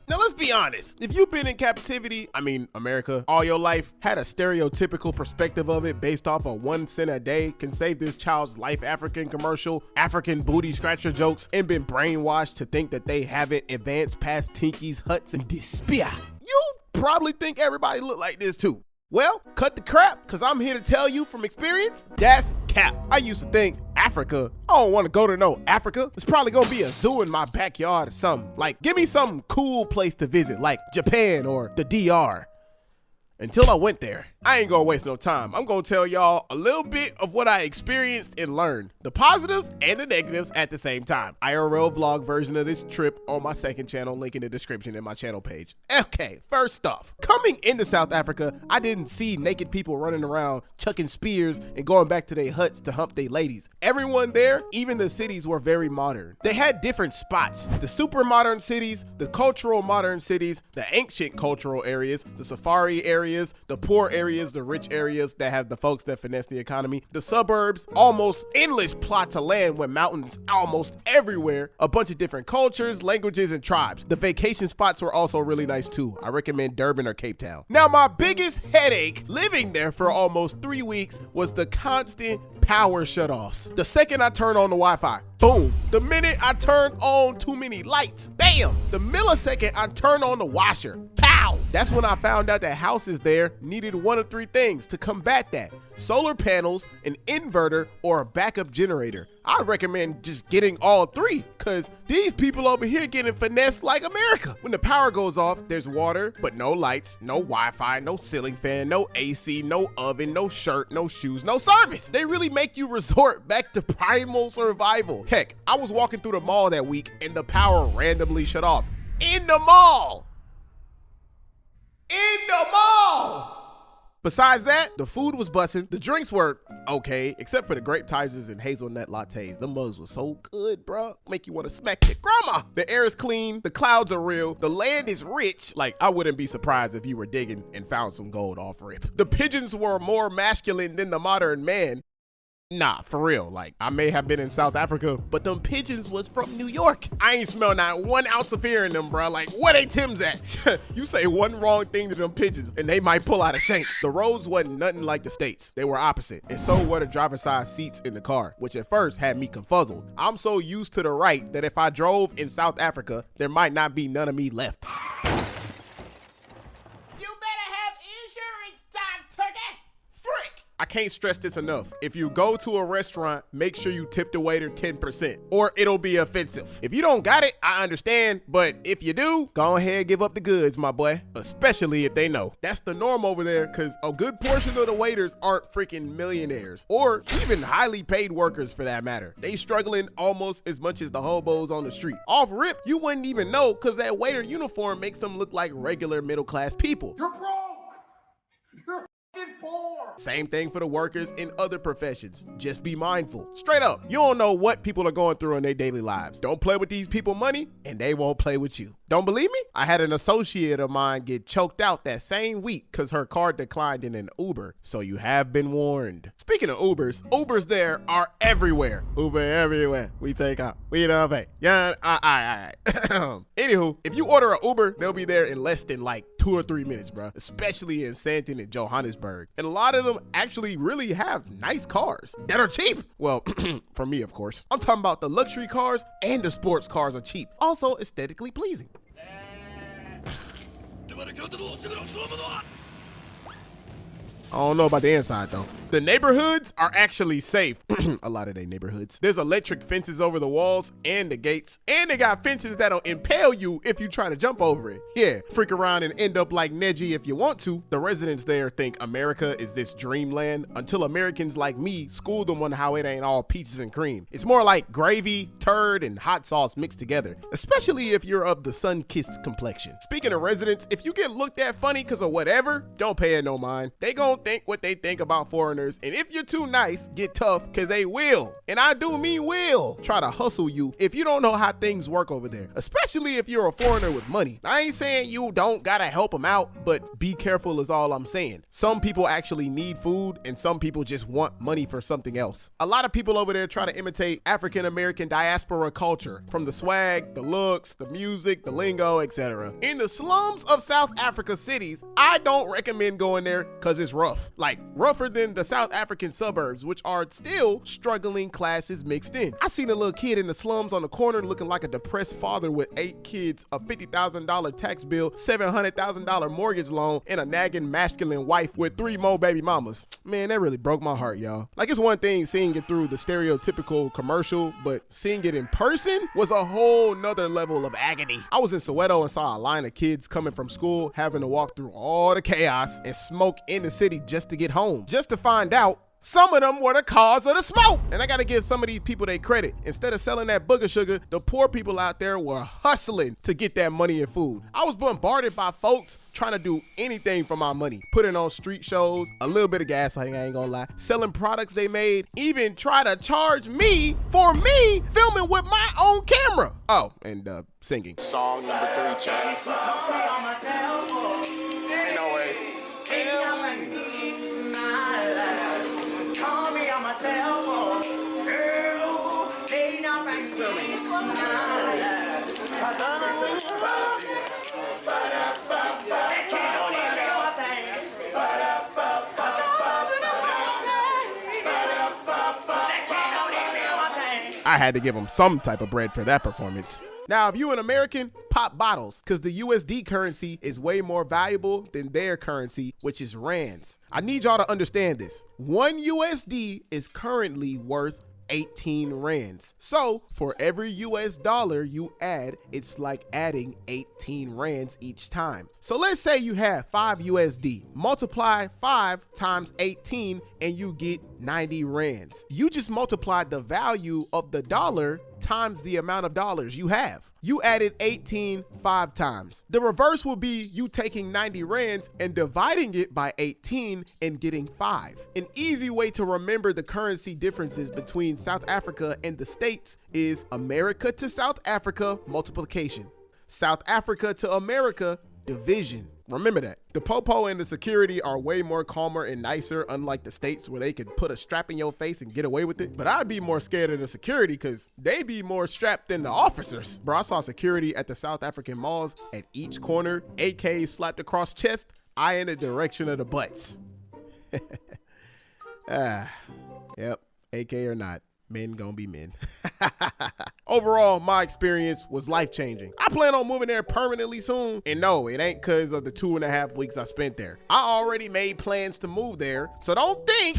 Now let's be honest, if you've been in captivity, America, all your life, had a stereotypical perspective of it based off a 1 cent a day can save this child's life African commercial, African booty scratcher jokes, and been brainwashed to think that they haven't advanced past Tinky's huts and despair, you probably think everybody look like this too. Well, cut the crap, cause I'm here to tell you from experience, that's cap. I used to think Africa, I don't want to go to no Africa. It's probably gonna be a zoo in my backyard or something. Like, give me some cool place to visit, like Japan or the DR. Until I went there. I ain't gonna waste no time. I'm gonna tell y'all a little bit of what I experienced and learned. The positives and the negatives at the same time. IRL vlog version of this trip on my second channel, link in the description in my channel page. Okay, first off, coming into South Africa, I didn't see naked people running around chucking spears and going back to their huts to hump their ladies. Everyone there, even the cities, were very modern. They had different spots. The super modern cities, the cultural modern cities, the ancient cultural areas, the safari areas, the poor areas, the rich areas that have the folks that finesse the economy, the suburbs, almost endless plots of land with mountains almost everywhere, a bunch of different cultures, languages, and tribes. The vacation spots were also really nice too. I recommend Durban or Cape Town. Now, my biggest headache living there for almost 3 weeks was the constant power shutoffs. The second I turned on the Wi-Fi, boom. The minute I turned on too many lights, bam. The millisecond I turned on the washer, pow. That's when I found out that houses there needed 1 of 3 things to combat that: solar panels, an inverter, or a backup generator. I recommend just getting all 3, cause these people over here getting finessed like America. When the power goes off, there's water, but no lights, no Wi-Fi, no ceiling fan, no AC, no oven, no shirt, no shoes, no service. They really make you resort back to primal survival. Heck, I was walking through the mall that week and the power randomly shut off. In the mall! In the mall! Besides that, the food was bussin', the drinks were okay, except for the grape Tizers and hazelnut lattes. The mugs were so good, bro. Make you want to smack your grandma. The air is clean, the clouds are real, the land is rich. Like, I wouldn't be surprised if you were digging and found some gold off rip. The pigeons were more masculine than the modern man. Nah, for real. Like, I may have been in South Africa, but them pigeons was from New York. I ain't smell not 1 ounce of fear in them, bro. Like, where they Tim's at? You say one wrong thing to them pigeons, and they might pull out a shank. The roads wasn't nothing like the States. They were opposite. And so were the driver's side seats in the car, which at first had me confuzzled. I'm so used to the right that if I drove in South Africa, there might not be none of me left. You better have insurance, John Turkey. Frick! I can't stress this enough. If you go to a restaurant, make sure you tip the waiter 10%, or it'll be offensive. If you don't got it, I understand, but if you do, go ahead and give up the goods, my boy, especially if they know. That's the norm over there, because a good portion of the waiters aren't freaking millionaires, or even highly paid workers for that matter. They struggling almost as much as the hobos on the street. Off rip, you wouldn't even know, because that waiter uniform makes them look like regular middle-class people. You're broke. You're poor. Same thing for the workers in other professions. Just be mindful. Straight up, you don't know what people are going through in their daily lives. Don't play with these people money, and they won't play with you. Don't believe me? I had an associate of mine get choked out that same week because her car declined in an Uber. So you have been warned. Speaking of Ubers there are everywhere. Uber everywhere. We take out. We don't pay. Yeah, all right. Anywho, if you order an Uber, they'll be there in less than like 2 or 3 minutes, bro. Especially in Sandton and Johannesburg. And a lot of them actually really have nice cars that are cheap. Well, for me, of course. I'm talking about the luxury cars and the sports cars are cheap. Also aesthetically pleasing. I don't know about the inside though. The neighborhoods are actually safe. A lot of their neighborhoods. There's electric fences over the walls and the gates. And they got fences that'll impale you if you try to jump over it. Yeah, freak around and end up like Neji if you want to. The residents there think America is this dreamland until Americans like me school them on how it ain't all peaches and cream. It's more like gravy, turd, and hot sauce mixed together. Especially if you're of the sun-kissed complexion. Speaking of residents, if you get looked at funny because of whatever, don't pay it no mind. They gon' think what they think about foreigners, and if you're too nice, get tough, because they will, and I do mean will, try to hustle you if you don't know how things work over there, especially if you're a foreigner with money. I ain't saying you don't gotta help them out, but be careful is all I'm saying. Some people actually need food, and some people just want money for something else. A lot of people over there try to imitate African-American diaspora culture, from the swag, the looks, the music, the lingo, etc. In the slums of South Africa cities, I don't recommend going there because it's rough. Like, rougher than the South African suburbs, which are still struggling classes mixed in. I seen a little kid in the slums on the corner looking like a depressed father with 8 kids, a $50,000 tax bill, $700,000 mortgage loan, and a nagging masculine wife with 3 more baby mamas. Man, that really broke my heart, y'all. Like, it's one thing seeing it through the stereotypical commercial, but seeing it in person was a whole nother level of agony. I was in Soweto and saw a line of kids coming from school having to walk through all the chaos and smoke in the city just to get home, just to find out some of them were the cause of the smoke. And I gotta give some of these people their credit. Instead of selling that booger sugar, the poor people out there were hustling to get that money and food. I was bombarded by folks trying to do anything for my money, putting on street shows, a little bit of gaslighting, I ain't gonna lie, selling products they made, even try to charge me for me filming with my own camera. Oh, and singing. Song number 3, chat. Ain't no way. I had to give them some type of bread for that performance. Now, if you an American, pop bottles, because the USD currency is way more valuable than their currency, which is rands. I need y'all to understand this. 1 USD is currently worth 18 rands. So for every US dollar you add, it's like adding 18 rands each time. So let's say you have 5 USD, multiply 5 times 18 and you get 90 rands. You just multiplied the value of the dollar times the amount of dollars you have. You added 18 5 times. The reverse will be you taking 90 rands and dividing it by 18 and getting 5. An easy way to remember the currency differences between South Africa and the States is America to South Africa multiplication. South Africa to America division. Remember that. The popo and the security are way more calmer and nicer, unlike the States where they could put a strap in your face and get away with it. But I'd be more scared of the security because they be more strapped than the officers. Bro, I saw security at the South African malls at each corner, AKs slapped across chest, eye in the direction of the butts. Yep, AK or not, men gonna be men. Overall, my experience was life-changing. I plan on moving there permanently soon. And no, it ain't because of the 2.5 weeks I spent there. I already made plans to move there, so don't think.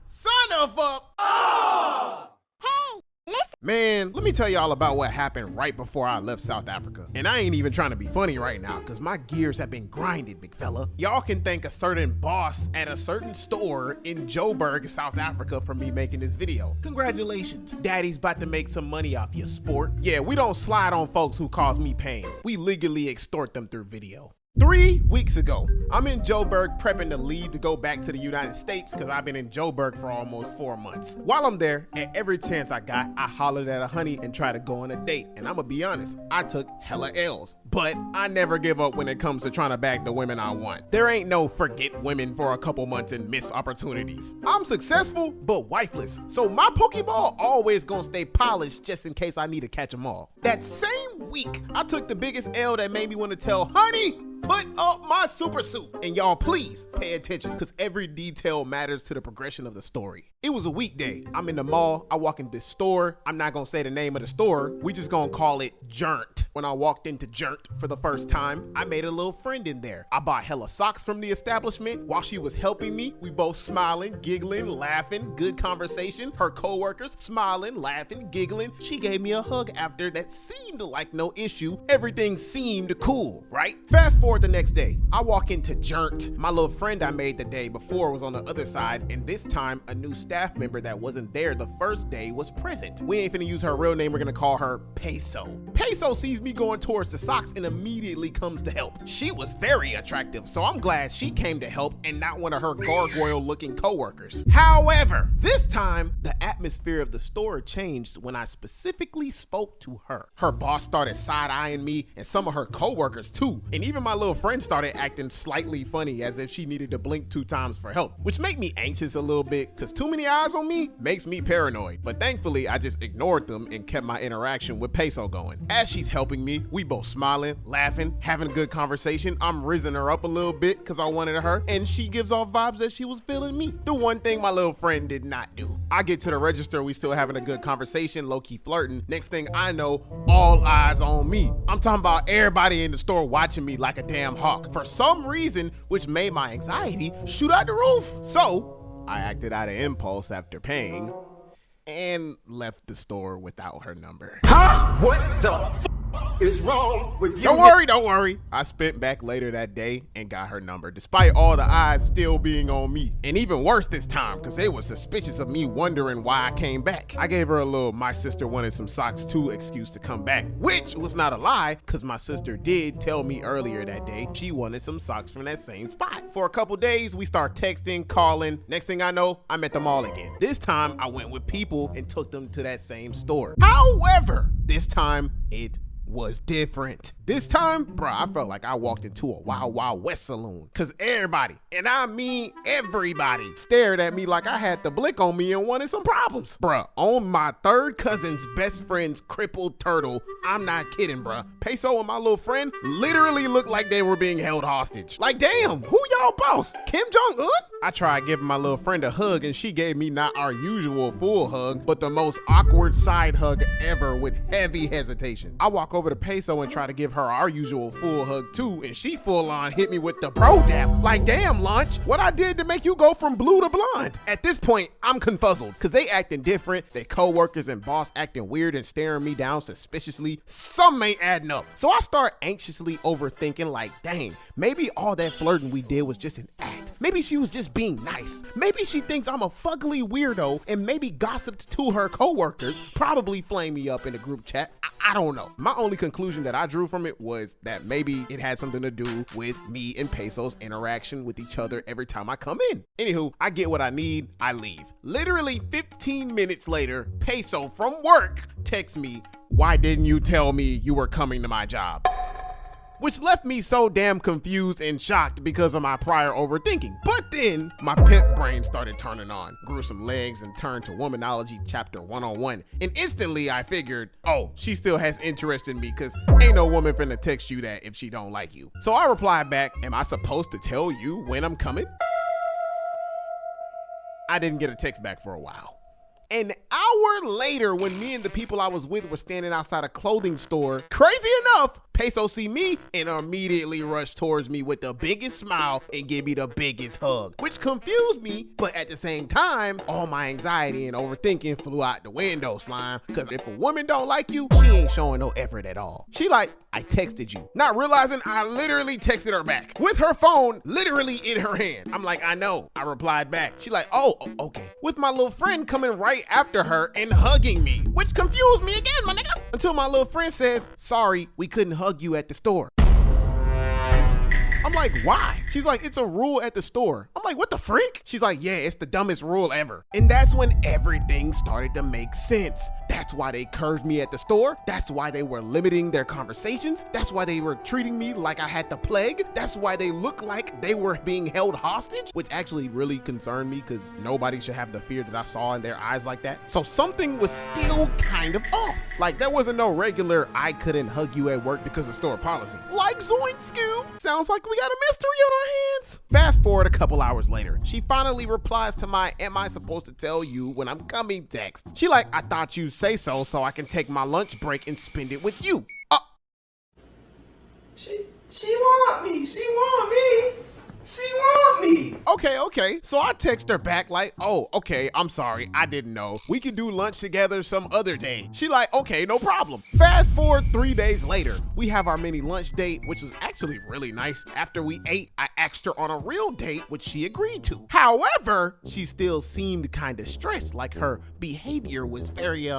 Son of a... Oh! Hey, listen. Man, let me tell y'all about what happened right before I left South Africa. And I ain't even trying to be funny right now, because my gears have been grinded, big fella. Y'all can thank a certain boss at a certain store in Joburg, South Africa for me making this video. Congratulations, daddy's about to make some money off you, sport. Yeah, we don't slide on folks who cause me pain. We legally extort them through video. 3 weeks ago, I'm in Joburg prepping to leave to go back to the United States because I've been in Joburg for almost 4 months. While I'm there, at every chance I got, I hollered at a honey and tried to go on a date. And I'ma be honest, I took hella L's. But I never give up when it comes to trying to bag the women I want. There ain't no forget women for a couple months and miss opportunities. I'm successful, but wifeless. So my Pokeball always gonna stay polished just in case I need to catch them all. That same week, I took the biggest L that made me want to tell honey, put up my super suit. And y'all please pay attention because every detail matters to the progression of the story. It was a weekday. I'm in the mall. I walk in this store. I'm not gonna say the name of the store. We just gonna call it Jernt. When I walked into Jernt for the first time, I made a little friend in there. I bought hella socks from the establishment. While she was helping me, we both smiling, giggling, laughing, good conversation. Her coworkers smiling, laughing, giggling. She gave me a hug after that seemed like no issue. Everything seemed cool, right? Fast forward the next day. I walk into Jernt. My little friend I made the day before was on the other side, and this time a new staff member that wasn't there the first day was present. We ain't finna use her real name. We're gonna call her Peso. Peso sees me going towards the socks and immediately comes to help. She was very attractive, so I'm glad she came to help and not one of her gargoyle-looking coworkers. However, this time, the atmosphere of the store changed when I specifically spoke to her. Her boss started side-eyeing me and some of her coworkers too, and even my little friend started acting slightly funny as if she needed to blink 2 times for help, which made me anxious a little bit because too many eyes on me makes me paranoid. But thankfully, I just ignored them and kept my interaction with Peso going. As she's helping me, we both smiling, laughing, having a good conversation. I'm rizzing her up a little bit because I wanted her, and she gives off vibes that she was feeling me. The one thing my little friend did not do. I get to the register, we still having a good conversation, low-key flirting. Next thing I know, all eyes on me. I'm talking about everybody in the store watching me like a damn hawk. For some reason, which made my anxiety shoot out the roof. So I acted out of impulse after paying and left the store without her number. Huh? What the is wrong with you? Don't worry. I spent back later that day and got her number, despite all the eyes still being on me. And even worse this time, because they were suspicious of me wondering why I came back. I gave her a little "my sister wanted some socks too" excuse to come back, which was not a lie, because my sister did tell me earlier that day she wanted some socks from that same spot. For a couple days, we start texting, calling. Next thing I know, I'm at the mall again. This time, I went with people and took them to that same store. However, this time, it was different. This time, bruh, I felt like I walked into a Wild Wild West saloon, cause everybody, and I mean everybody, stared at me like I had the blick on me and wanted some problems. Bruh, on my third cousin's best friend's crippled turtle, I'm not kidding, bruh. Peso and my little friend literally looked like they were being held hostage. Like, damn, who y'all boss? Kim Jong-un? I tried giving my little friend a hug and she gave me not our usual full hug, but the most awkward side hug ever with heavy hesitation. I walk over to Peso and try to give her our usual full hug too, and she full on hit me with the bro dap. Like, damn, Lunch, what I did to make you go from blue to blonde? At this point, I'm confuzzled because they acting different, their co-workers and boss acting weird and staring me down suspiciously. Some ain't adding up. So I start anxiously overthinking like, dang, maybe all that flirting we did was just an act. Maybe she was just being nice. Maybe she thinks I'm a fugly weirdo and maybe gossiped to her coworkers, probably flame me up in a group chat. I don't know. My only conclusion that I drew from it was that maybe it had something to do with me and Peso's interaction with each other every time I come in. Anywho, I get what I need, I leave. Literally 15 minutes later, Peso from work texts me, "Why didn't you tell me you were coming to my job?" which left me so damn confused and shocked because of my prior overthinking. But then my pimp brain started turning on, grew some legs and turned to Womanology chapter 101. And instantly I figured, oh, she still has interest in me because ain't no woman finna text you that if she don't like you. So I replied back, am I supposed to tell you when I'm coming? I didn't get a text back for a while. An hour later, when me and the people I was with were standing outside a clothing store, crazy enough, Peso see me and immediately rushed towards me with the biggest smile and give me the biggest hug, which confused me, but at the same time, all my anxiety and overthinking flew out the window, slime, because if a woman don't like you, she ain't showing no effort at all. She like, I texted you, not realizing I literally texted her back with her phone literally in her hand. I'm like, I know. I replied back. She like, oh, okay. With my little friend coming right after her and hugging me, which confused me again, my nigga. Until my little friend says, sorry, we couldn't hug you at the store. I'm like, why? She's like, it's a rule at the store. I'm like, what the freak? She's like, yeah, it's the dumbest rule ever. And that's when everything started to make sense. That's why they curved me at the store. That's why they were limiting their conversations. That's why they were treating me like I had the plague. That's why they looked like they were being held hostage, which actually really concerned me because nobody should have the fear that I saw in their eyes like that. So something was still kind of off. Like there wasn't no regular, I couldn't hug you at work because of store policy. Like Zoink Scoop. Sounds like we got a mystery on our hands. Fast forward a couple hours later, she finally replies to my am I supposed to tell you when I'm coming text. She like, I thought you'd say so I can take my lunch break and spend it with you. She want me. She want me. She want me. Okay. So I text her back like, oh, okay, I'm sorry, I didn't know. We can do lunch together some other day. She like, okay, no problem. Fast forward 3 days later, we have our mini lunch date, which was actually really nice. After we ate, I asked her on a real date, which she agreed to. However, she still seemed kind of stressed, like her behavior was very,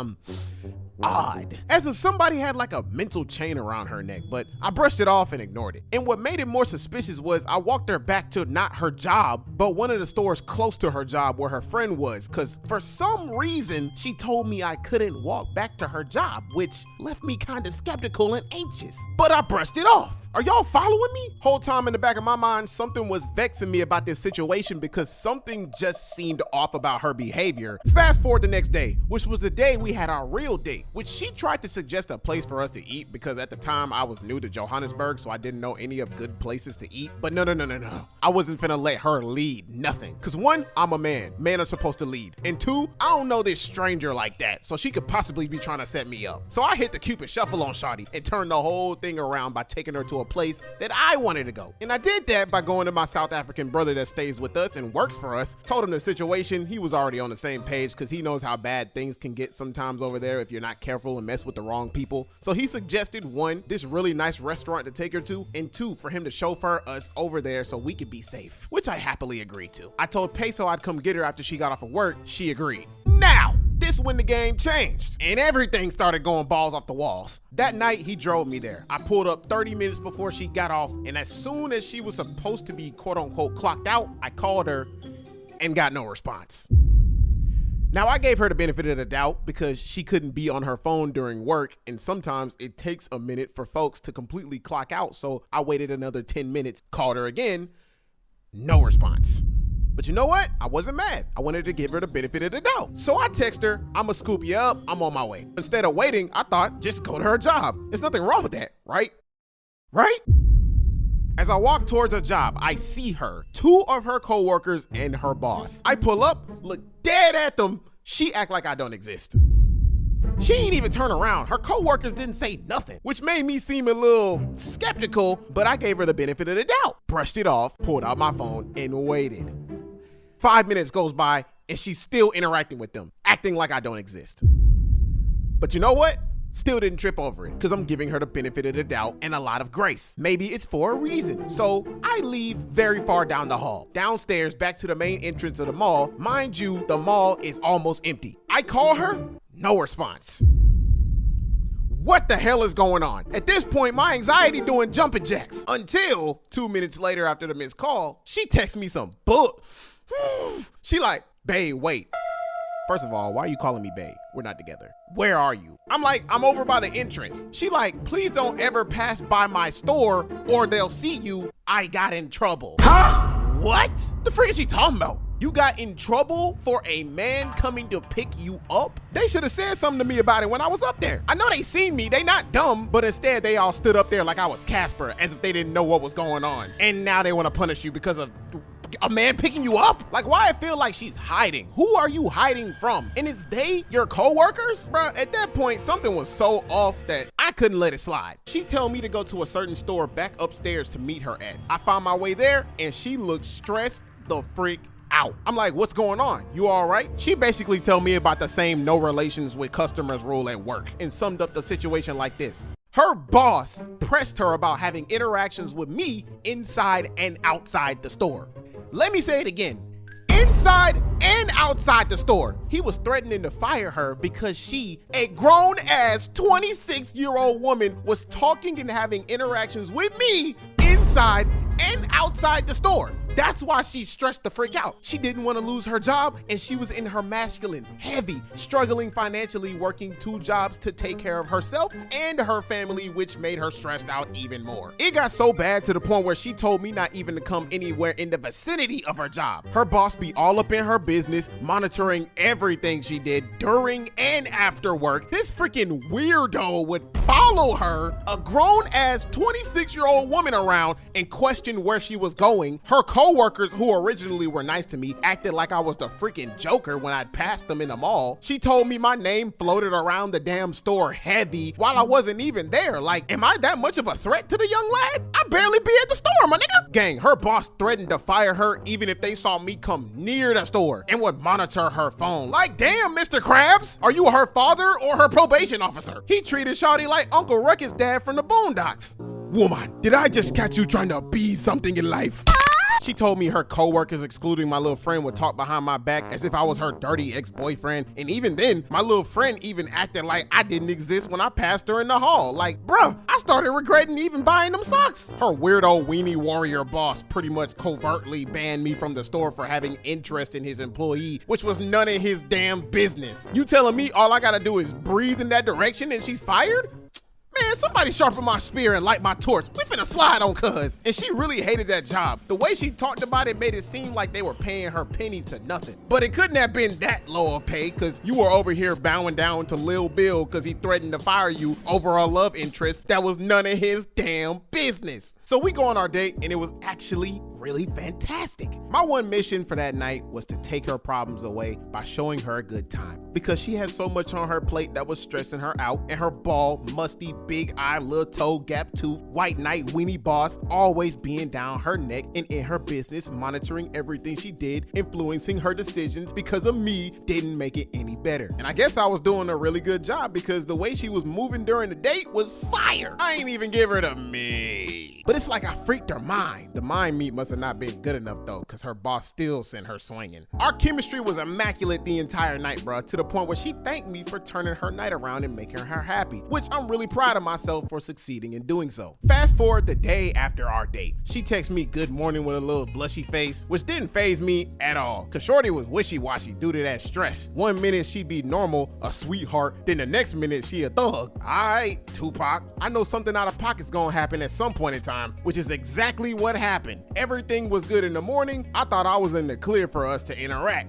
odd. As if somebody had like a mental chain around her neck, but I brushed it off and ignored it. And what made it more suspicious was I walked her back to not her job, but one of the stores close to her job where her friend was, because for some reason, she told me I couldn't walk back to her job, which left me kind of skeptical and anxious. But I brushed it off. Are y'all following me? Whole time in the back of my mind, something was vexing me about this situation because something just seemed off about her behavior. Fast forward the next day, which was the day we had our real date, which she tried to suggest a place for us to eat because at the time I was new to Johannesburg, so I didn't know any of good places to eat. But no. I wasn't finna let her lead nothing. Cause one, I'm a man. Men are supposed to lead. And two, I don't know this stranger like that, so she could possibly be trying to set me up. So I hit the Cupid shuffle on Shawty and turned the whole thing around by taking her to a place that I wanted to go. And I did that by going to my South African brother that stays with us and works for us, told him the situation. He was already on the same page because he knows how bad things can get sometimes over there if you're not careful and mess with the wrong people. So he suggested one, this really nice restaurant to take her to, and two, for him to chauffeur us over there so we could be safe, which I happily agreed to. I told Peso I'd come get her after she got off of work. She agreed. Now, this when the game changed and everything started going balls off the walls. That night, he drove me there. I pulled up 30 minutes before she got off, and as soon as she was supposed to be quote unquote clocked out, I called her and got no response. Now, I gave her the benefit of the doubt because she couldn't be on her phone during work, and sometimes it takes a minute for folks to completely clock out, so I waited another 10 minutes, called her again, no response. But you know what? I wasn't mad. I wanted to give her the benefit of the doubt. So I text her, I'ma scoop you up, I'm on my way. Instead of waiting, I thought, just go to her job. There's nothing wrong with that, right? Right? As I walk towards her job, I see her, two of her coworkers, and her boss. I pull up, look dead at them. She act like I don't exist. She ain't even turn around. Her coworkers didn't say nothing, which made me seem a little skeptical, but I gave her the benefit of the doubt. Brushed it off, pulled out my phone, and waited. 5 minutes goes by, and she's still interacting with them, acting like I don't exist. But you know what? Still didn't trip over it, because I'm giving her the benefit of the doubt and a lot of grace. Maybe it's for a reason. So I leave very far down the hall, downstairs back to the main entrance of the mall. Mind you, the mall is almost empty. I call her, no response. What the hell is going on? At this point, my anxiety doing jumping jacks until 2 minutes later after the missed call, she texts me some book. She like, babe, wait. First of all, why are you calling me bae? We're not together. Where are you? I'm like, I'm over by the entrance. She like, please don't ever pass by my store or they'll see you. I got in trouble. Huh? What? The freak is she talking about? You got in trouble for a man coming to pick you up? They should have said something to me about it when I was up there. I know they seen me, they not dumb, but instead they all stood up there like I was Casper, as if they didn't know what was going on. And now they want to punish you because of a man picking you up? Like, why I feel like she's hiding? Who are you hiding from? And is they your co-workers? Bruh, at that point, something was so off that I couldn't let it slide. She told me to go to a certain store back upstairs to meet her at. I found my way there and she looked stressed the freak out. I'm like, what's going on? You all right? She basically told me about the same no relations with customers rule at work and summed up the situation like this. Her boss pressed her about having interactions with me inside and outside the store. Let me say it again. Inside and outside the store. He was threatening to fire her because she, a grown-ass 26-year-old woman, was talking and having interactions with me inside and outside the store. That's why she stressed the freak out. She didn't want to lose her job and she was in her masculine, heavy, struggling financially, working 2 jobs to take care of herself and her family, which made her stressed out even more. It got so bad to the point where she told me not even to come anywhere in the vicinity of her job. Her boss be all up in her business, monitoring everything she did during and after work. This freaking weirdo would follow her, a grown-ass 26-year-old woman, around and question where she was going. Her co-workers, who originally were nice to me, acted like I was the freaking Joker when I'd passed them in the mall. She told me my name floated around the damn store heavy while I wasn't even there. Like, am I that much of a threat to the young lad? I barely be at the store, my nigga. Gang, her boss threatened to fire her even if they saw me come near the store and would monitor her phone. Like, damn, Mr. Krabs, are you her father or her probation officer? He treated Shawty like Uncle Ruckus' dad from the Boondocks. Woman, did I just catch you trying to be something in life? She told me her co-workers, excluding my little friend, would talk behind my back as if I was her dirty ex-boyfriend. And even then, my little friend even acted like I didn't exist when I passed her in the hall. Like, bruh, I started regretting even buying them socks. Her weirdo weenie warrior boss pretty much covertly banned me from the store for having interest in his employee, which was none of his damn business. You telling me all I gotta do is breathe in that direction and she's fired? Man, somebody sharpen my spear and light my torch. We finna slide on cuz. And she really hated that job. The way she talked about it made it seem like they were paying her pennies to nothing. But it couldn't have been that low of pay, cause you were over here bowing down to Lil Bill cause he threatened to fire you over a love interest that was none of his damn business. So we go on our date and it was actually really fantastic. My one mission for that night was to take her problems away by showing her a good time, because she had so much on her plate that was stressing her out, and her bald, musty, big eye, little toe, gap tooth, white knight, weenie boss always being down her neck and in her business, monitoring everything she did, influencing her decisions because of me, didn't make it any better. And I guess I was doing a really good job because the way she was moving during the date was fire. I ain't even give her to me. But it's like I freaked her mind. The mind meat must have not been good enough though, because her boss still sent her swinging. Our chemistry was immaculate the entire night, bruh, to the point where she thanked me for turning her night around and making her happy, which I'm really proud of myself for succeeding in doing so. Fast forward the day after our date. She texts me good morning with a little blushy face, which didn't faze me at all, because shorty was wishy-washy due to that stress. One minute she'd be normal, a sweetheart, then the next minute she a thug. Alright, Tupac, I know something out of pocket's gonna happen at some point in time, which is exactly what happened. Everything was good in the morning. I thought I was in the clear for us to interact.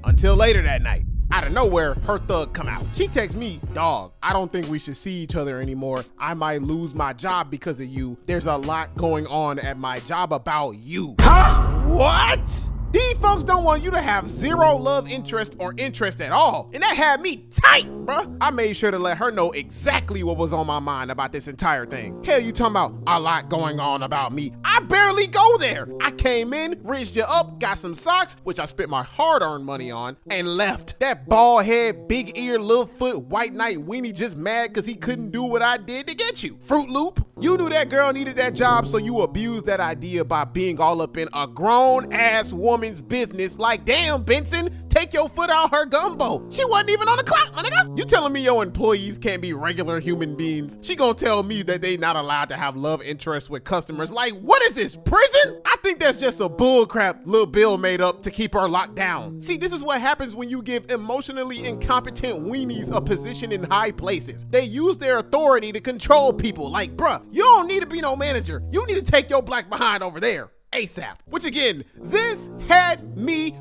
Until later that night. Out of nowhere, her thug come out. She texts me, dog, I don't think we should see each other anymore. I might lose my job because of you. There's a lot going on at my job about you. Huh? What? These folks don't want you to have zero love interest or interest at all. And that had me tight, bruh. I made sure to let her know exactly what was on my mind about this entire thing. Hell, you talking about a lot going on about me? I barely go there. I came in, rizzed you up, got some socks, which I spent my hard-earned money on, and left. That bald head, big ear, little foot, white knight weenie just mad because he couldn't do what I did to get you. Fruit Loop, you knew that girl needed that job, so you abused that idea by being all up in a grown-ass woman woman's business. Like, damn, Benson, take your foot out her gumbo. She wasn't even on the clock, my nigga. You telling me your employees can't be regular human beings? She gonna tell me that they not allowed to have love interests with customers. Like, what is this, prison? I think that's just a bullcrap Lil Bill made up to keep her locked down. See, this is what happens when you give emotionally incompetent weenies a position in high places. They use their authority to control people. Like, bruh, you don't need to be no manager. You need to take your black behind over there ASAP. Which again, this had me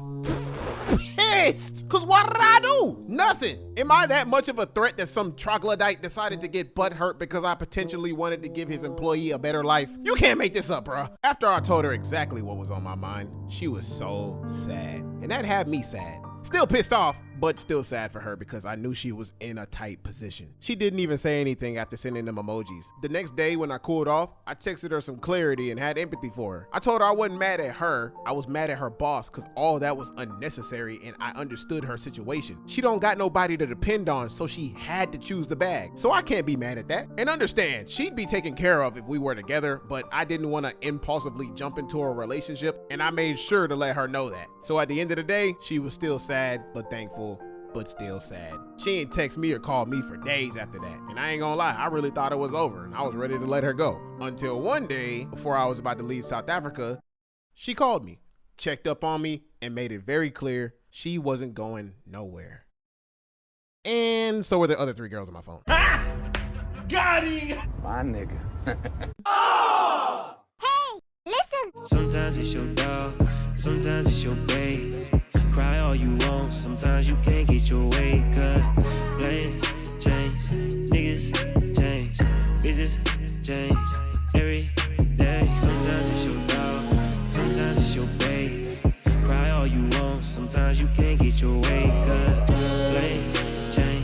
pissed. Cause what did I do? Nothing. Am I that much of a threat that some troglodyte decided to get butthurt because I potentially wanted to give his employee a better life? You can't make this up, bro. After I told her exactly what was on my mind, she was so sad. And that had me sad. Still pissed off, but still sad for her because I knew she was in a tight position. She didn't even say anything after sending them emojis. The next day when I cooled off, I texted her some clarity and had empathy for her. I told her I wasn't mad at her, I was mad at her boss because all that was unnecessary and I understood her situation. She don't got nobody to depend on, so she had to choose the bag. So I can't be mad at that. And understand, she'd be taken care of if we were together, but I didn't want to impulsively jump into a relationship and I made sure to let her know that. So at the end of the day, she was still sad, but thankful, but still sad. She ain't text me or call me for days after that. And I ain't gonna lie, I really thought it was over and I was ready to let her go. Until one day, before I was about to leave South Africa, she called me, checked up on me, and made it very clear she wasn't going nowhere. And so were the other 3 girls on my phone. Got him! My nigga. Hey, listen. Sometimes it's your dog, sometimes it's your babe. Cry all you want, sometimes you can't get your way cut. Plans change, niggas change, bitches change every day. Sometimes it's your dog, sometimes it's your babe. Cry all you want, sometimes you can't get your way cut. Plans change,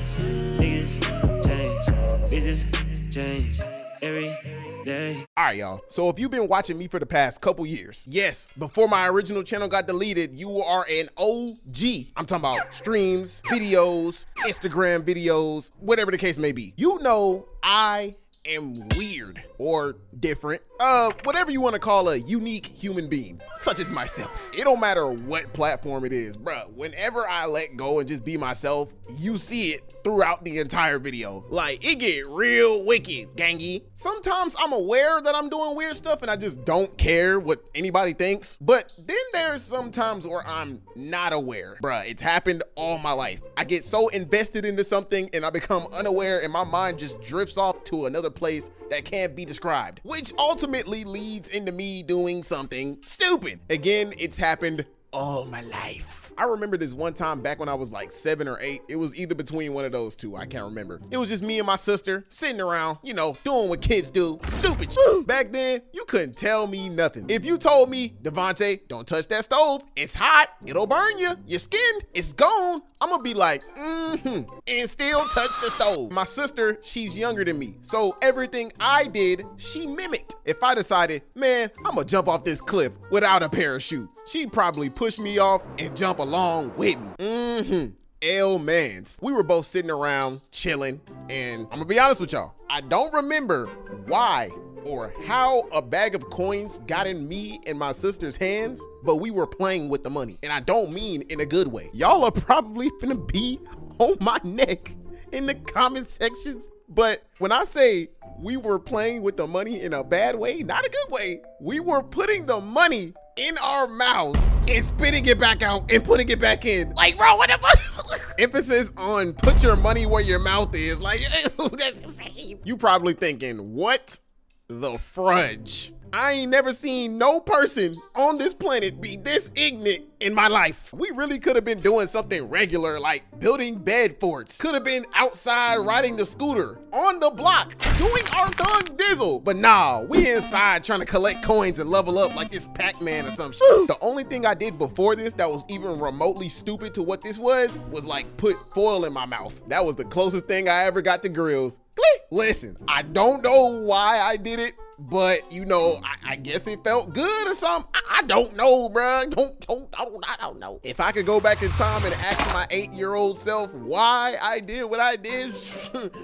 niggas change, bitches change every day. All right, y'all. So if you've been watching me for the past couple years, yes, before my original channel got deleted, you are an OG. I'm talking about streams, videos, Instagram videos, whatever the case may be. You know I am weird or different, whatever you want to call a unique human being, such as myself. It don't matter what platform it is, bruh. Whenever I let go and just be myself, you see it throughout the entire video. Like, it get real wicked, gangy. Sometimes I'm aware that I'm doing weird stuff and I just don't care what anybody thinks. But then there's some times where I'm not aware. Bruh, it's happened all my life. I get so invested into something and I become unaware and my mind just drifts off to another place that can't be described, which ultimately leads into me doing something stupid. Again, it's happened all my life. I remember this one time back when I was like 7 or 8. It was either between one of those two. I can't remember. It was just me and my sister sitting around, you know, doing what kids do. Stupid shit. Back then, you couldn't tell me nothing. If you told me, Devonte, don't touch that stove. It's hot. It'll burn you. Your skin is gone. I'm gonna be like, and still touch the stove. My sister, she's younger than me. So everything I did, she mimicked. If I decided, man, I'm gonna jump off this cliff without a parachute, she'd probably push me off and jump along with me. Mans. We were both sitting around chilling, and I'm gonna be honest with y'all, I don't remember why or how a bag of coins got in me and my sister's hands, but we were playing with the money. And I don't mean in a good way. Y'all are probably finna be on my neck in the comment sections. But when I say we were playing with the money in a bad way, not a good way, we were putting the money in our mouths and spitting it back out and putting it back in. Like, bro, what the fuck? Emphasis on put your money where your mouth is. Like, ew, that's insane. You probably thinking, what the fudge? I ain't never seen no person on this planet be this ignorant in my life. We really could have been doing something regular, like building bed forts. Could have been outside riding the scooter, on the block, doing our done dizzle. But nah, we inside trying to collect coins and level up like this Pac-Man or some shit. The only thing I did before this that was even remotely stupid to what this was like put foil in my mouth. That was the closest thing I ever got to grills. Listen, I don't know why I did it, but you know, I guess it felt good or something. I I don't know, bro. I don't know. If I could go back in time and ask my 8-year-old self why I did what I did,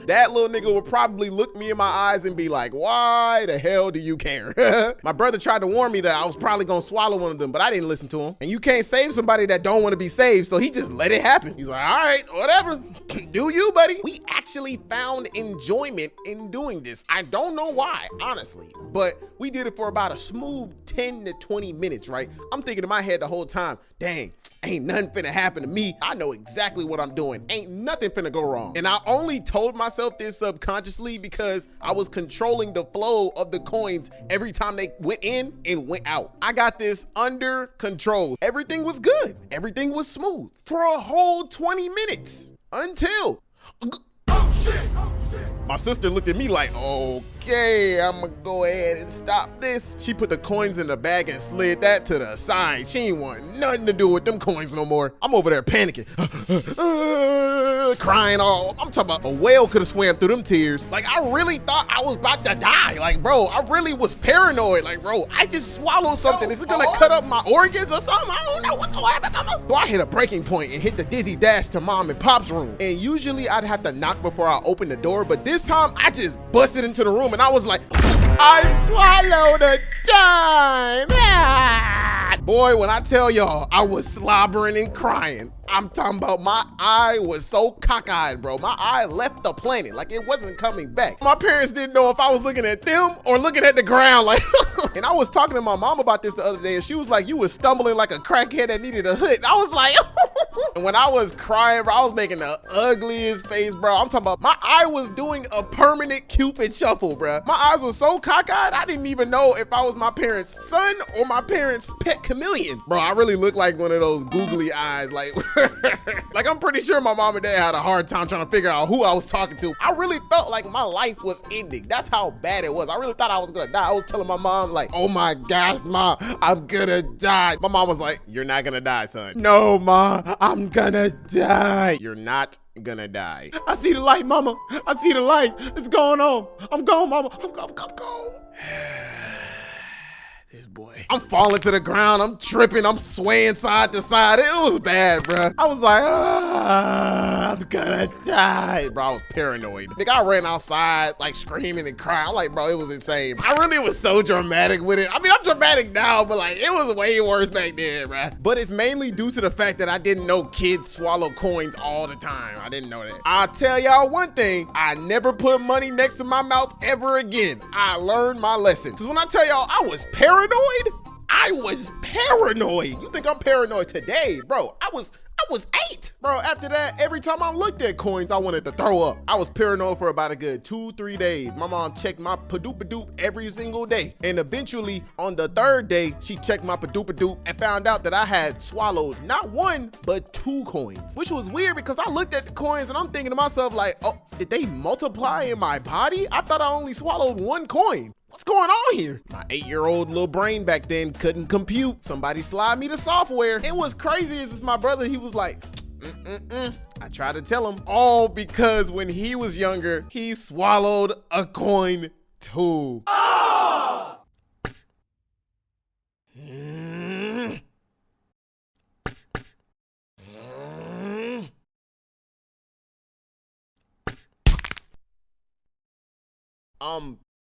that little nigga would probably look me in my eyes and be like, why the hell do you care? My brother tried to warn me that I was probably gonna swallow one of them, but I didn't listen to him. And you can't save somebody that don't want to be saved, so he just let it happen. He's like, all right, whatever. Do you, buddy? We actually found enjoyment in doing this. I don't know why, honestly, but we did it for about a smooth 10 to 20 minutes, right? I'm thinking in my head the whole time, dang, ain't nothing finna happen to me. I know exactly what I'm doing. Ain't nothing finna go wrong. And I only told myself this subconsciously because I was controlling the flow of the coins every time they went in and went out. I got this under control. Everything was good. Everything was smooth for a whole 20 minutes until... Oh, shit. My sister looked at me like, okay, I'm gonna go ahead and stop this. She put the coins in the bag and slid that to the side. She ain't want nothing to do with them coins no more. I'm over there panicking, crying all. I'm talking about a whale could have swam through them tears. Like, I really thought I was about to die. Like, bro, I really was paranoid. Like, bro, I just swallowed something. Is it gonna cut up my organs or something? I don't know what's gonna happen. So I hit a breaking point and hit the dizzy dash to mom and pop's room. And usually I'd have to knock before I open the door, but this time I just busted into the room and I was like, I swallowed a dime. Ah! Boy, when I tell y'all I was slobbering and crying, I'm talking about my eye was so cockeyed, bro. My eye left the planet, like it wasn't coming back. My parents didn't know if I was looking at them or looking at the ground, like. And I was talking to my mom about this the other day and she was like, you was stumbling like a crackhead that needed a hood. And I was like, and when I was crying, bro, I was making the ugliest face, bro. I'm talking about my eye was doing a permanent Cupid shuffle, bro. My eyes were so cockeyed, I didn't even know if I was my parents' son or my parents' pet chameleon. Bro, I really look like one of those googly eyes, like, like I'm pretty sure my mom and dad had a hard time trying to figure out who I was talking to. I really felt like my life was ending. That's how bad it was. I really thought I was gonna die. I was telling my mom like, oh my gosh, mom, I'm gonna die. My mom was like, you're not gonna die, son. No, mom, I'm gonna die. You're not gonna die. I see the light, mama. I see the light. It's going on. I'm gone, mama. I'm gone. This boy. I'm falling to the ground. I'm tripping. I'm swaying side to side. It was bad, bro. I was like, I'm gonna die. Bro, I was paranoid. Nigga, I ran outside like screaming and crying. I'm like, bro, it was insane. I really was so dramatic with it. I mean, I'm dramatic now, but like, it was way worse back then, bro. But it's mainly due to the fact that I didn't know kids swallow coins all the time. I didn't know that. I'll tell y'all one thing. I never put money next to my mouth ever again. I learned my lesson. Because when I tell y'all I was paranoid, I was paranoid. You think I'm paranoid today? Bro, I was 8. Bro, after that, every time I looked at coins, I wanted to throw up. I was paranoid for about a good 2-3 days. My mom checked my Padoop every single day. And eventually, on the 3rd day, she checked my Padoop and found out that I had swallowed not 1, but 2 coins. Which was weird because I looked at the coins and I'm thinking to myself like, oh, did they multiply in my body? I thought I only swallowed 1 coin. What's going on here? My 8-year-old little brain back then couldn't compute. Somebody slide me the software. It was crazy as my brother, he was like, I tried to tell him, all because when he was younger, he swallowed a coin too. Oh!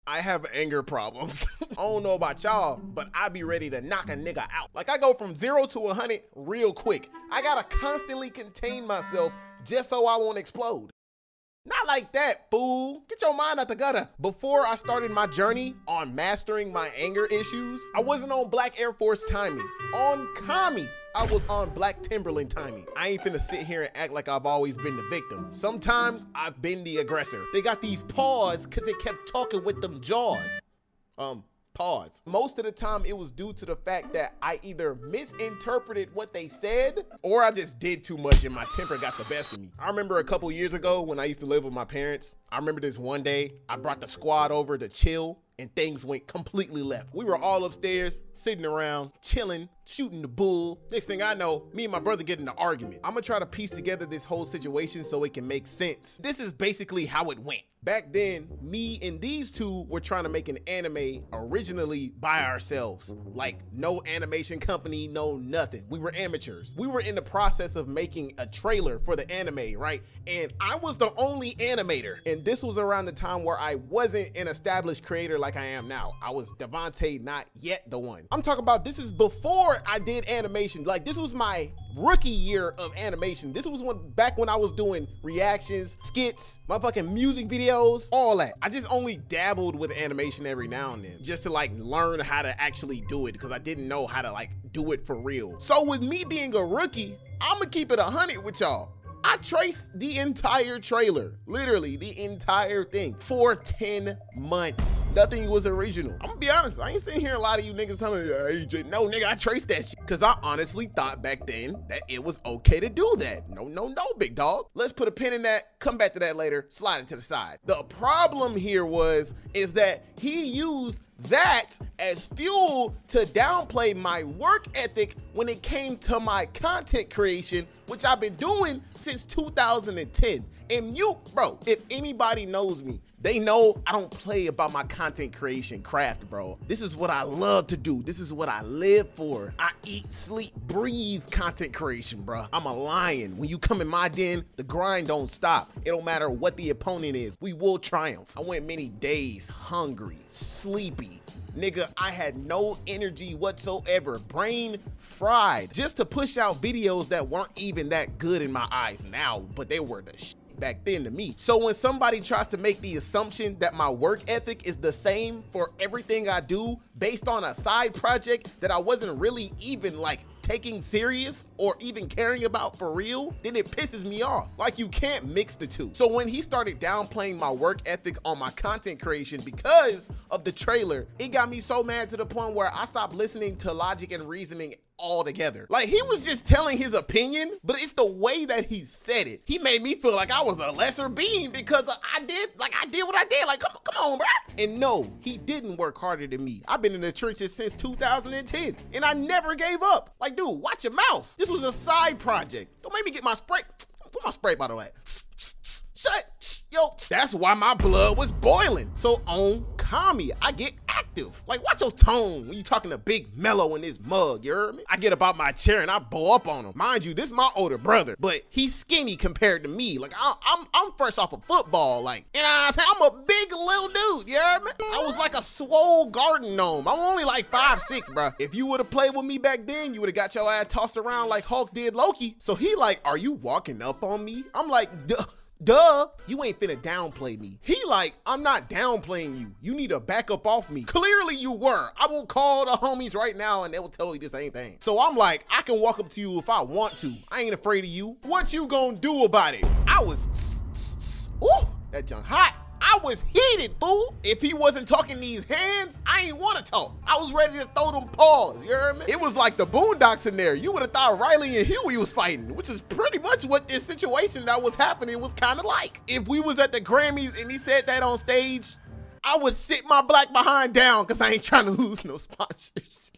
I have anger problems. I don't know about y'all, but I be ready to knock a nigga out. Like I go from 0 to 100 real quick. I gotta constantly contain myself just so I won't explode. Not like that, fool. Get your mind out the gutter. Before I started my journey on mastering my anger issues, I wasn't on Black Air Force timing. On Kami, I was on Black Timberland timing. I ain't finna sit here and act like I've always been the victim. Sometimes I've been the aggressor. They got these paws cause they kept talking with them jaws. Pause. Most of the time it was due to the fact that I either misinterpreted what they said or I just did too much and my temper got the best of me. I remember a couple years ago when I used to live with my parents, I remember this one day I brought the squad over to chill and things went completely left. We were all upstairs, sitting around, chilling, shooting the bull. Next thing I know, me and my brother get in an argument. I'm gonna try to piece together this whole situation so it can make sense. This is basically how it went. Back then, me and these two were trying to make an anime originally by ourselves. Like, no animation company, no nothing. We were amateurs. We were in the process of making a trailer for the anime, right? And I was the only animator. And this was around the time where I wasn't an established creator like I am now. I was Devonte Not Yet The One. I'm talking about this is before I did animation. Like, this was my rookie year of animation. This was back when I was doing reactions, skits, motherfucking music videos, all that. I just only dabbled with animation every now and then just to like learn how to actually do it because I didn't know how to like do it for real. So with me being a rookie, I'm gonna keep it 100 with y'all. I traced the entire trailer, literally the entire thing for 10 months. Nothing was original. I'm gonna be honest, I ain't sitting here a lot of you niggas telling me, hey, no nigga, I traced that shit. Cause I honestly thought back then that it was okay to do that. No, big dog. Let's put a pin in that, come back to that later, slide it to the side. The problem here is that he used that as fuel to downplay my work ethic when it came to my content creation, which I've been doing since 2010. And bro, if anybody knows me, they know I don't play about my content creation craft, bro. This is what I love to do. This is what I live for. I eat, sleep, breathe content creation, bro. I'm a lion. When you come in my den, the grind don't stop. It don't matter what the opponent is. We will triumph. I went many days hungry, sleepy. Nigga, I had no energy whatsoever, brain fried, just to push out videos that weren't even that good in my eyes now, but they were the shit back then to me. So when somebody tries to make the assumption that my work ethic is the same for everything I do based on a side project that I wasn't really even like taking serious or even caring about for real, then it pisses me off. Like, you can't mix the two. So when he started downplaying my work ethic on my content creation because of the trailer, it got me so mad to the point where I stopped listening to logic and reasoning altogether. Like, he was just telling his opinion, but it's the way that he said it. He made me feel like I was a lesser being because I did what I did. Like, come on, bro. And no, he didn't work harder than me. I've been in the trenches since 2010 and I never gave up. Like, dude, watch your mouth. This was a side project. Don't make me get my spray. Put my spray bottle away. Shut. Yo, that's why my blood was boiling. So on Kami, I get active. Like, watch your tone when you talking to Big Mello in this mug, you heard me? I get up out my chair and I bow up on him. Mind you, this is my older brother, but he's skinny compared to me. Like, I'm fresh off of football. Like, you know what I'm saying? I'm a big little dude, you heard me? I was like a swole garden gnome. I'm only like 5'6", bro. If you would have played with me back then, you would have got your ass tossed around like Hulk did Loki. So he like, are you walking up on me? I'm like, duh, you ain't finna downplay me. He like, I'm not downplaying you. You need to back up off me. Clearly you were. I will call the homies right now and they will tell you the same thing. So I'm like, I can walk up to you if I want to. I ain't afraid of you. What you gonna do about it? I was, ooh, that junk hot. I was heated, fool. If he wasn't talking these hands, I ain't want to talk. I was ready to throw them paws, you heard me? It was like the Boondocks in there. You would have thought Riley and Huey was fighting, which is pretty much what this situation that was happening was kind of like. If we was at the Grammys and he said that on stage, I would sit my black behind down because I ain't trying to lose no sponsorships.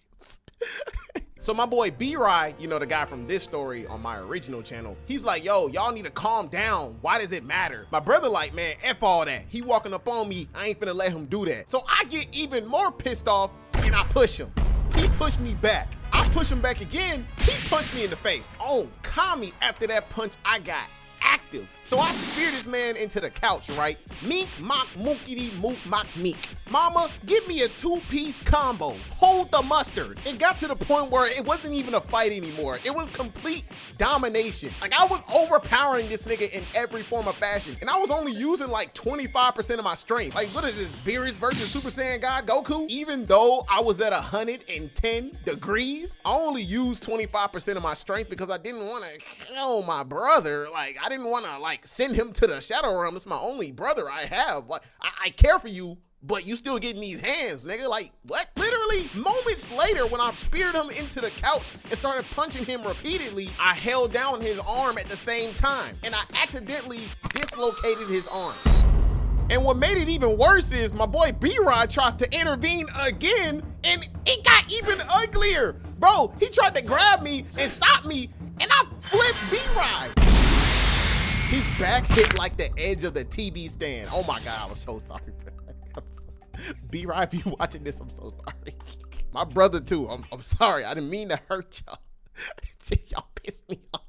So my boy B-Rye, you know, the guy from this story on my original channel, he's like, yo, y'all need to calm down. Why does it matter? My brother like, man, F all that. He walking up on me. I ain't finna let him do that. So I get even more pissed off and I push him. He pushed me back. I push him back again. He punched me in the face. Oh, Kami, after that punch, I got active. So I spear this man into the couch, right? Meek, mock, mookity, mook, mock, meek. Mama, give me a 2-piece combo. Hold the mustard. It got to the point where it wasn't even a fight anymore. It was complete domination. Like, I was overpowering this nigga in every form of fashion. And I was only using like 25% of my strength. Like, what is this, Beerus versus Super Saiyan God Goku? Even though I was at 110 degrees, I only used 25% of my strength because I didn't want to kill my brother. Like, I didn't want to like send him to the shadow realm. It's my only brother I have. Like, I care for you, but you still getting these hands, nigga. Like, what? Literally moments later, when I speared him into the couch and started punching him repeatedly, I held down his arm at the same time and I accidentally dislocated his arm. And what made it even worse is my boy B-Rod tries to intervene again, and it got even uglier. Bro, he tried to grab me and stop me, and I flipped B-Rod. His back hit like the edge of the TV stand. Oh my God, I was so sorry. B-Rod, if you watching this, I'm so sorry. My brother too, I'm sorry. I didn't mean to hurt y'all. Y'all pissed me off.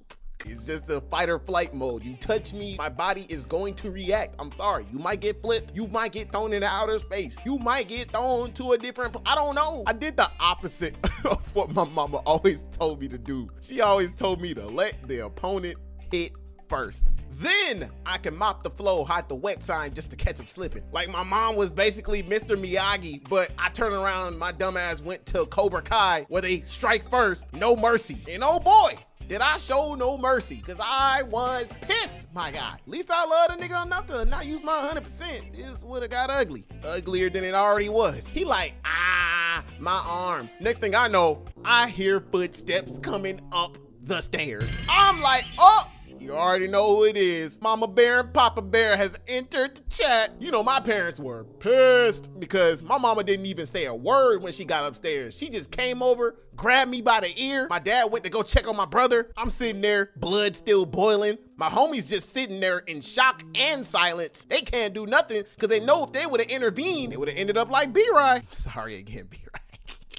It's just a fight or flight mode. You touch me, my body is going to react. I'm sorry. You might get flipped. You might get thrown into outer space. You might get thrown to a different, I don't know. I did the opposite of what my mama always told me to do. She always told me to let the opponent hit first. Then I can mop the flow, hide the wet sign just to catch him slipping. Like my mom was basically Mr. Miyagi, but I turned around and my dumbass went to Cobra Kai where they strike first, no mercy. And oh boy, did I show no mercy, because I was pissed, my guy. At least I love the nigga enough to not use my 100%. This would've got ugly. Uglier than it already was. He like, my arm. Next thing I know, I hear footsteps coming up the stairs. I'm like, oh, you already know who it is. Mama Bear and Papa Bear has entered the chat. You know, my parents were pissed because my mama didn't even say a word when she got upstairs. She just came over, grabbed me by the ear. My dad went to go check on my brother. I'm sitting there, blood still boiling. My homies just sitting there in shock and silence. They can't do nothing because they know if they would have intervened, it would have ended up like B-Rye. Sorry again, B-Rye.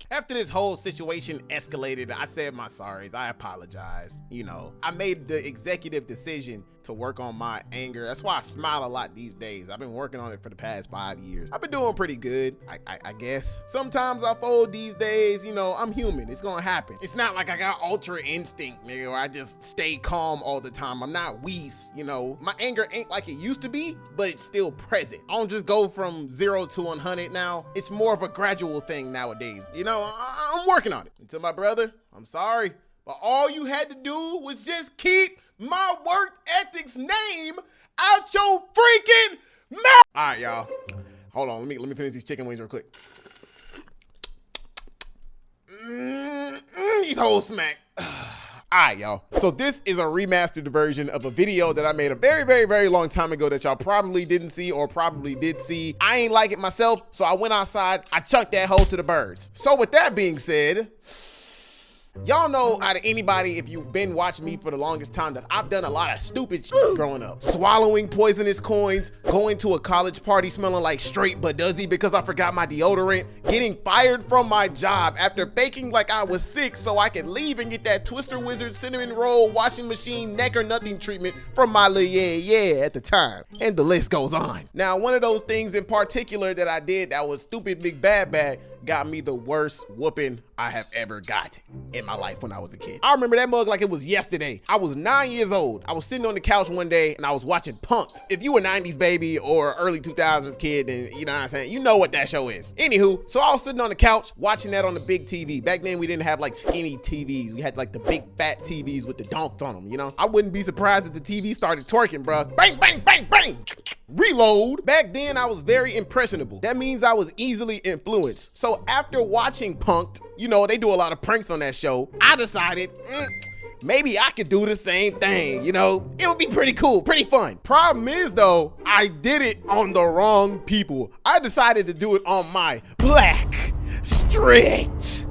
After this whole situation escalated, I said my sorries. I apologized. You know, I made the executive decision to work on my anger. That's why I smile a lot these days. I've been working on it for the past 5 years. I've been doing pretty good, I guess. Sometimes I fold these days, you know, I'm human. It's gonna happen. It's not like I got ultra instinct, nigga, where I just stay calm all the time. I'm not Whis, you know. My anger ain't like it used to be, but it's still present. I don't just go from 0 to 100 now. It's more of a gradual thing nowadays. You know, I'm working on it. And to my brother, I'm sorry, but all you had to do was just keep my work ethics name out your freaking mouth. All right, y'all. Hold on, let me finish these chicken wings real quick. These hoes smack. All right, y'all. So this is a remastered version of a video that I made a very, very, very long time ago that y'all probably didn't see or probably did see. I ain't like it myself, so I went outside, I chucked that hoe to the birds. So with that being said, y'all know out of anybody, if you've been watching me for the longest time, that I've done a lot of stupid shit growing up. Swallowing poisonous coins, going to a college party smelling like straight Baduzzi because I forgot my deodorant, getting fired from my job after faking like I was sick so I could leave and get that Twister Wizard cinnamon roll washing machine neck or nothing treatment from my little yeah at the time. And the list goes on. Now, one of those things in particular that I did that was stupid big bad got me the worst whooping I have ever got in my life when I was a kid. I remember that mug like it was yesterday. I was 9 years old. I was sitting on the couch one day and I was watching Punk'd. If you a 90s baby or early 2000s kid, then you know what I'm saying, you know what that show is. Anywho, so I was sitting on the couch watching that on the big TV. Back then we didn't have like skinny TVs. We had like the big fat TVs with the donks on them, you know? I wouldn't be surprised if the TV started twerking, bruh. Bang, bang, bang, bang. Reload. Back then I was very impressionable. That means I was easily influenced. So after watching Punk'd, you know, they do a lot of pranks on that show, I decided, maybe I could do the same thing, you know? It would be pretty cool, pretty fun. Problem is though, I did it on the wrong people. I decided to do it on my black, strict,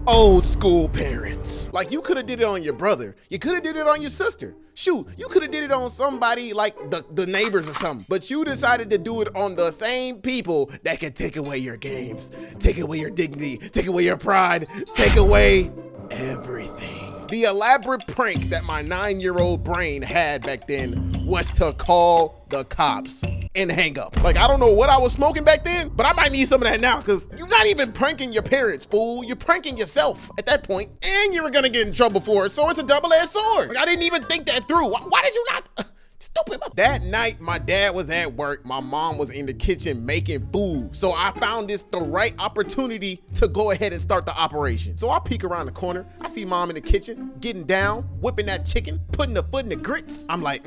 old school parents. Like you could have did it on your brother. You could have did it on your sister. Shoot, you could have did it on somebody like the neighbors or something. But you decided to do it on the same people that can take away your games, take away your dignity, take away your pride, take away everything. The elaborate prank that my 9-year-old brain had back then was to call the cops and hang up. Like, I don't know what I was smoking back then, but I might need some of that now, because you're not even pranking your parents, fool. You're pranking yourself at that point, and you were gonna get in trouble for it, so it's a double-edged sword. Like, I didn't even think that through. Why did you not? Stupid. That night, my dad was at work. My mom was in the kitchen making food. So I found this the right opportunity to go ahead and start the operation. So I peek around the corner. I see mom in the kitchen, getting down, whipping that chicken, putting the foot in the grits. I'm like,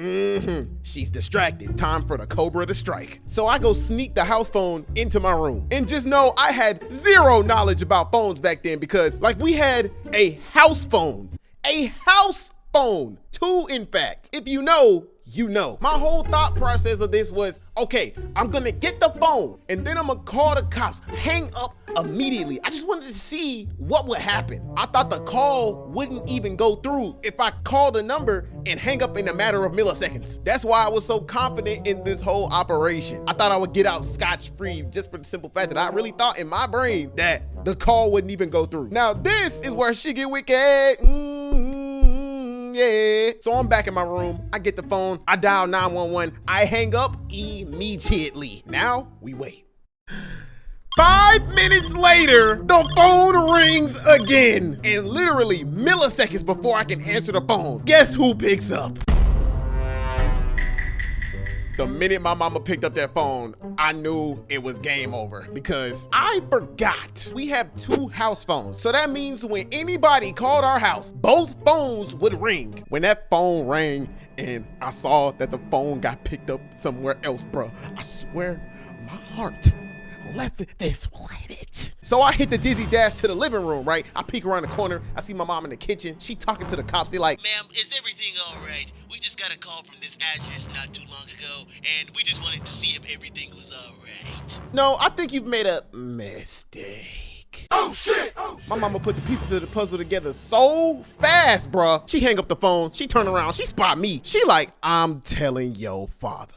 she's distracted. Time for the Cobra to strike. So I go sneak the house phone into my room. And just know I had zero knowledge about phones back then because like we had a house phone. A house phone. 2, in fact. If you know, you know. My whole thought process of this was, okay, I'm gonna get the phone and then I'm gonna call the cops, hang up immediately. I just wanted to see what would happen. I thought the call wouldn't even go through if I called a number and hang up in a matter of milliseconds. That's why I was so confident in this whole operation. I thought I would get out scotch-free just for the simple fact that I really thought in my brain that the call wouldn't even go through. Now this is where she get wicked. Yeah. So I'm back in my room. I get the phone. I dial 911. I hang up immediately. Now we wait. 5 minutes later, the phone rings again. And literally milliseconds before I can answer the phone, guess who picks up? The minute my mama picked up that phone, I knew it was game over because I forgot we have 2 house phones. So that means when anybody called our house, both phones would ring. When that phone rang and I saw that the phone got picked up somewhere else, bro, I swear my heart left this planet. So I hit the dizzy dash to the living room, right? I peek around the corner. I see my mom in the kitchen. She talking to the cops. They like, ma'am, is everything all right? We just got a call from this address not too long ago, and we just wanted to see if everything was all right. no, I think you've made a mistake. Oh shit! My mama put the pieces of the puzzle together so fast, bruh. She hang up the phone. She turn around. She spot me. She like, I'm telling your father.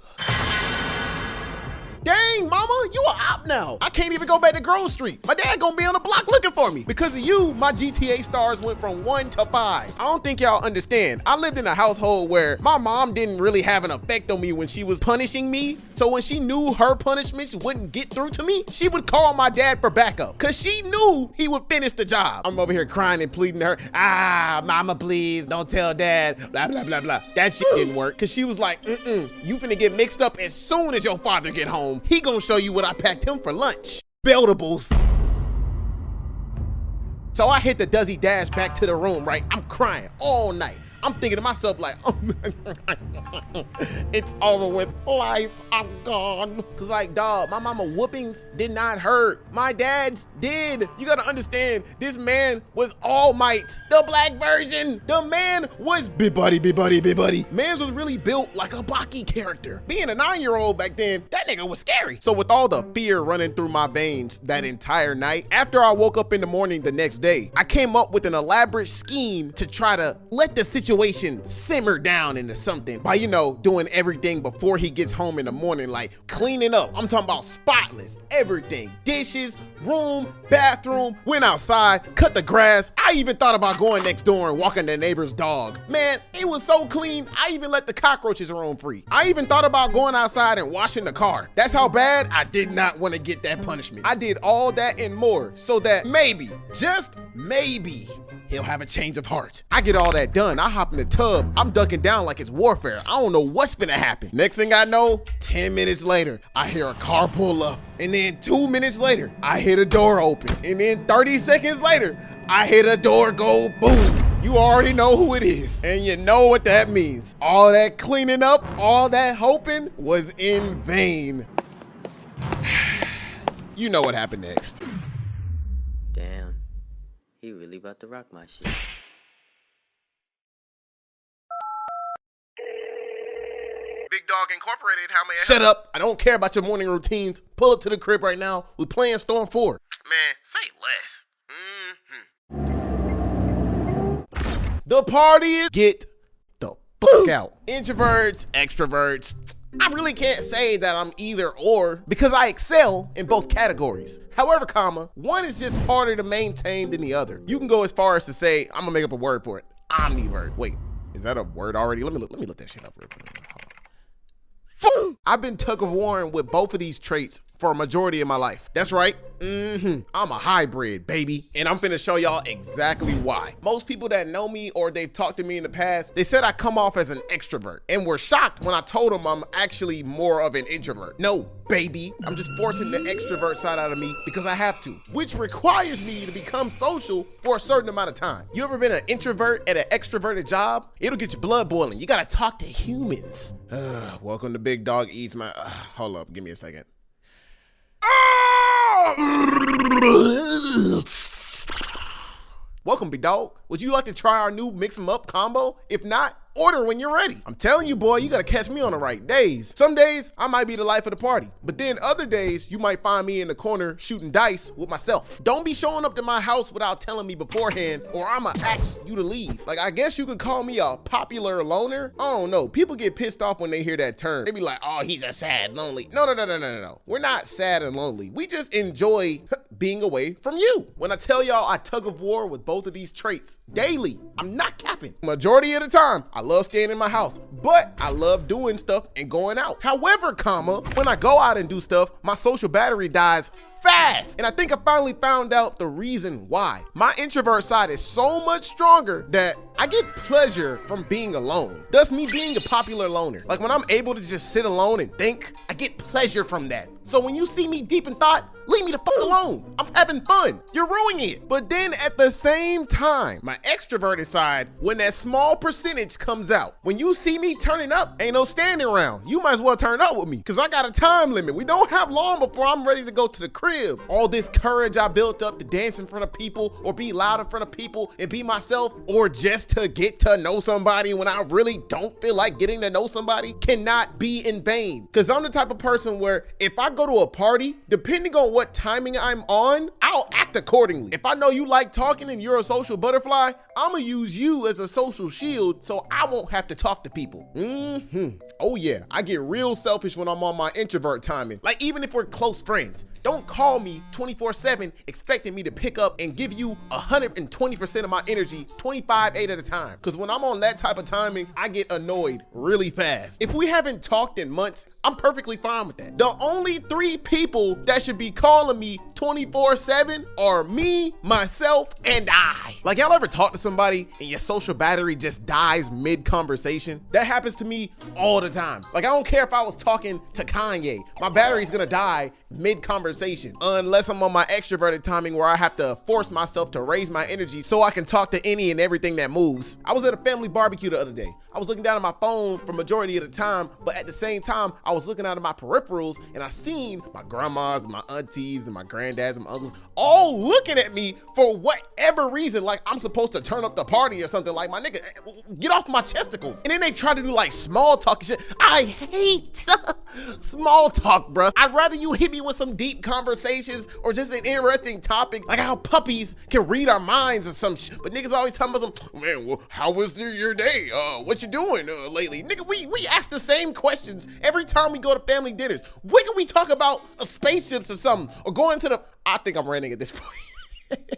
Dang, mama, you are out now. I can't even go back to Grove Street. My dad gonna be on the block looking for me. Because of you, my GTA stars went from 1 to 5. I don't think y'all understand. I lived in a household where my mom didn't really have an effect on me when she was punishing me. So when she knew her punishments wouldn't get through to me, she would call my dad for backup. Cause she knew he would finish the job. I'm over here crying and pleading to her. Mama, please, don't tell dad, blah, blah, blah, blah. That shit didn't work. Cause she was like, you finna get mixed up as soon as your father get home. He gonna show you what I packed him for lunch. Beltables. So I hit the dizzy dash back to the room, right? I'm crying all night. I'm thinking to myself like, oh, it's over with, life, I'm gone. Cause like, dog, my mama whoopings did not hurt. My dad's did. You gotta understand, this man was All Might, the black version. The man was big buddy, big buddy, big buddy. Mans was really built like a Baki character. Being a 9-year-old back then, that nigga was scary. So with all the fear running through my veins that entire night, after I woke up in the morning the next day, I came up with an elaborate scheme to try to let the situation simmer down into something by, you know, doing everything before he gets home in the morning, like cleaning up. I'm talking about spotless, everything, dishes, room, bathroom, went outside, cut the grass. I even thought about going next door and walking the neighbor's dog. Man, it was so clean, I even let the cockroaches roam free. I even thought about going outside and washing the car. That's how bad I did not want to get that punishment. I did all that and more so that maybe, just maybe, he'll have a change of heart. I get all that done. I hop in the tub. I'm ducking down like it's warfare. I don't know what's gonna happen. Next thing I know, 10 minutes later, I hear a car pull up. And then 2 minutes later, I hear the door open. And then 30 seconds later, I hear the door go boom. You already know who it is. And you know what that means. All that cleaning up, all that hoping was in vain. You know what happened next. Damn. He really about to rock my shit. Big Dog Incorporated, how may I help? Shut up. I don't care about your morning routines. Pull up to the crib right now. We playing Storm 4. Man, say less. The party is get the fuck out. Introverts, extroverts. I really can't say that I'm either or because I excel in both categories. However, one is just harder to maintain than the other. You can go as far as to say, I'm gonna make up a word for it. Omnivert. Wait, is that a word already? Let me look that shit up real quick. I've been tug of warring with both of these traits for a majority of my life. That's right. I'm a hybrid, baby. And I'm finna show y'all exactly why. Most people that know me or they've talked to me in the past, they said I come off as an extrovert and were shocked when I told them I'm actually more of an introvert. No, baby. I'm just forcing the extrovert side out of me because I have to, which requires me to become social for a certain amount of time. You ever been an introvert at an extroverted job? It'll get your blood boiling. You gotta talk to humans. Welcome to Big Dog Eats My, hold up, give me a second. Welcome, Big Dog. Would you like to try our new Mix 'em Up combo? If not, Order when you're ready. I'm telling you, boy, you gotta catch me on the right days. Some days I might be the life of the party, but then other days you might find me in the corner shooting dice with myself. Don't be showing up to my house without telling me beforehand, or I'ma ask you to leave. Like, I guess you could call me a popular loner. I don't know. People get pissed off when they hear that term. They be like, oh, he's a sad, lonely. No. We're not sad and lonely. We just enjoy being away from you. When I tell y'all I tug of war with both of these traits daily, I'm not capping. Majority of the time, I love staying in my house, but I love doing stuff and going out. However, when I go out and do stuff, my social battery dies fast. And I think I finally found out the reason why. My introvert side is so much stronger that I get pleasure from being alone. Thus me being a popular loner. Like when I'm able to just sit alone and think, I get pleasure from that. So when you see me deep in thought, leave me the fuck alone. I'm having fun. You're ruining it. But then at the same time, my extroverted side, when that small percentage comes out, when you see me turning up, ain't no standing around. You might as well turn up with me because I got a time limit. We don't have long before I'm ready to go to the crib. All this courage I built up to dance in front of people or be loud in front of people and be myself, or just to get to know somebody when I really don't feel like getting to know somebody, cannot be in vain. Because I'm the type of person where if I go to a party, depending on what timing I'm on, I'll act accordingly. If I know you like talking and you're a social butterfly, I'm gonna use you as a social shield so I won't have to talk to people. Oh yeah, I get real selfish when I'm on my introvert timing. Like even if we're close friends, don't call me 24/7 expecting me to pick up and give you 120% of my energy 25/8 at a time. Because when I'm on that type of timing, I get annoyed really fast. If we haven't talked in months, I'm perfectly fine with that. The only 3 people that should be calling me 24/7 are me, myself, and I. Like y'all ever talk to somebody and your social battery just dies mid-conversation? That happens to me all the time. Like I don't care if I was talking to Kanye, my battery's gonna die mid-conversation unless I'm on my extroverted timing where I have to force myself to raise my energy so I can talk to any and everything that moves. I was at a family barbecue the other day. I was looking down at my phone for majority of the time, but at the same time, I was looking out of my peripherals and I seen my grandmas and my aunties and my granddads and my uncles all looking at me for whatever reason, like I'm supposed to turn up the party or something. Like, my nigga, get off my chesticles. And then they try to do like small talk and shit. I hate small talk, bruh. I'd rather you hit me with some deep conversations or just an interesting topic, like how puppies can read our minds or some shit. But niggas always talking about some, man, well, how was your day? What you doing lately? Nigga, we ask the same questions every time we go to family dinners. When can we talk about spaceships or something? Or going to the, I think I'm ranting at this point.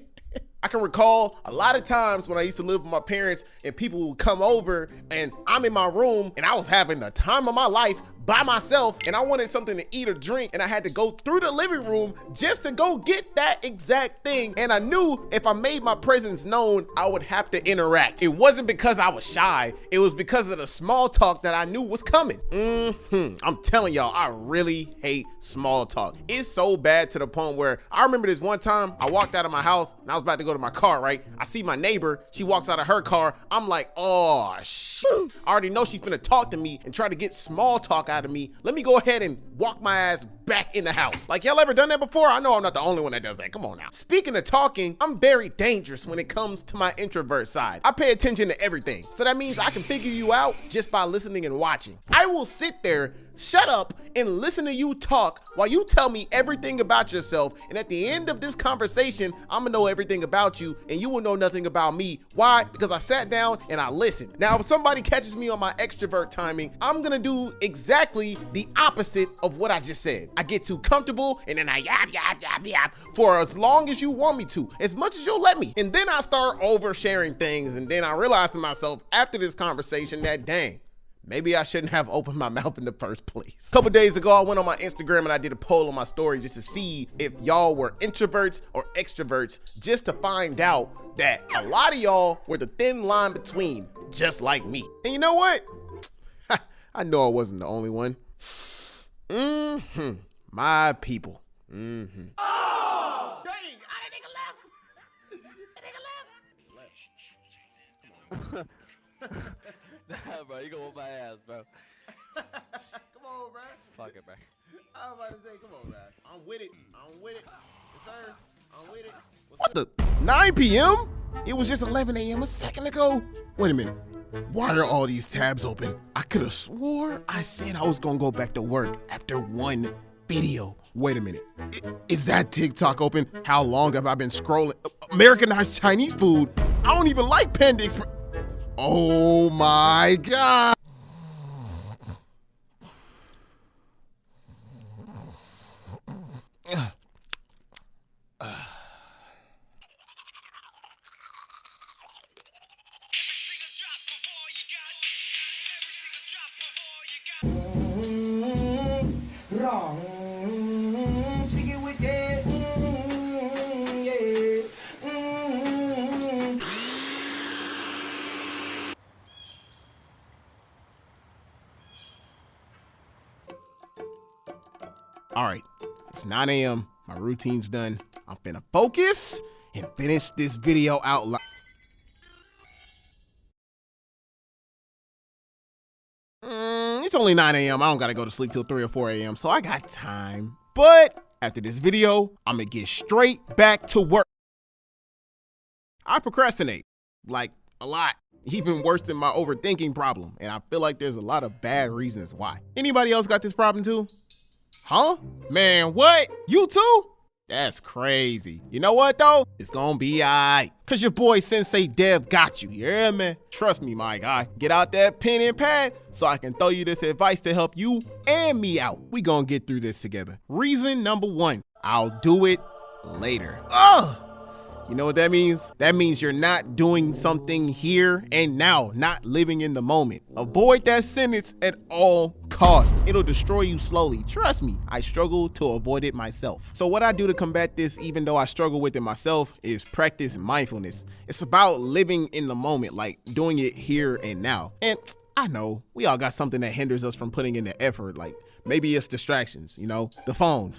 I can recall a lot of times when I used to live with my parents and people would come over and I'm in my room and I was having the time of my life by myself and I wanted something to eat or drink and I had to go through the living room just to go get that exact thing. And I knew if I made my presence known, I would have to interact. It wasn't because I was shy. It was because of the small talk that I knew was coming. I'm telling y'all, I really hate small talk. It's so bad to the point where I remember this one time I walked out of my house and I was about to go to my car, right? I see my neighbor, she walks out of her car. I'm like, oh shit. I already know she's gonna talk to me and try to get small talk out of me. Let me go ahead and walk my ass back in the house. Like, y'all ever done that before? I know I'm not the only one that does that. Come on now. Speaking of talking, I'm very dangerous when it comes to my introvert side. I pay attention to everything. So that means I can figure you out just by listening and watching. I will sit there, shut up, and listen to you talk while you tell me everything about yourself. And at the end of this conversation, I'm gonna know everything about you and you will know nothing about me. Why? Because I sat down and I listened. Now, if somebody catches me on my extrovert timing, I'm gonna do exactly the opposite of what I just said. I get too comfortable and then I yap for as long as you want me to, as much as you'll let me. And then I start oversharing things. And then I realize to myself after this conversation that, dang, maybe I shouldn't have opened my mouth in the first place. A couple days ago, I went on my Instagram and I did a poll on my story just to see if y'all were introverts or extroverts, just to find out that a lot of y'all were the thin line between, just like me. And you know what? I know I wasn't the only one. My people. Oh! Dang, that nigga left. That nigga left. Nah, bro, you gonna whoop my ass, bro. Come on, bro. Fuck it, bro. I was about to say, come on, man. I'm with it. I'm with it. Yes, sir. I'm with it. What the? 9 p.m.? It was just 11 a.m. a second ago. Wait a minute. Why are all these tabs open? I could have swore I said I was gonna go back to work after one video. Wait a minute. Is that TikTok open? How long have I been scrolling? Americanized Chinese food? I don't even like Panda Express. Oh my God. All right, it's 9 a.m. My routine's done. I'm finna focus and finish this video out loud. It's only 9 a.m. I don't gotta go to sleep till 3 or 4 a.m., so I got time. But after this video, I'm gonna get straight back to work. I procrastinate, like a lot. Even worse than my overthinking problem. And I feel like there's a lot of bad reasons why. Anybody else got this problem too? Huh? Man, what? You too? That's crazy. You know what though? It's gonna be alright. Cause your boy Sensei Dev got you. Yeah, man. Trust me, my guy. Get out that pen and pad so I can throw you this advice to help you and me out. We gonna get through this together. Reason number 1, I'll do it later. Ugh! You know what that means? That means you're not doing something here and now, not living in the moment. Avoid that sentence at all costs. It'll destroy you slowly. Trust me, I struggle to avoid it myself. So what I do to combat this, even though I struggle with it myself, is practice mindfulness. It's about living in the moment, like doing it here and now. And I know we all got something that hinders us from putting in the effort, like maybe it's distractions, you know, the phone,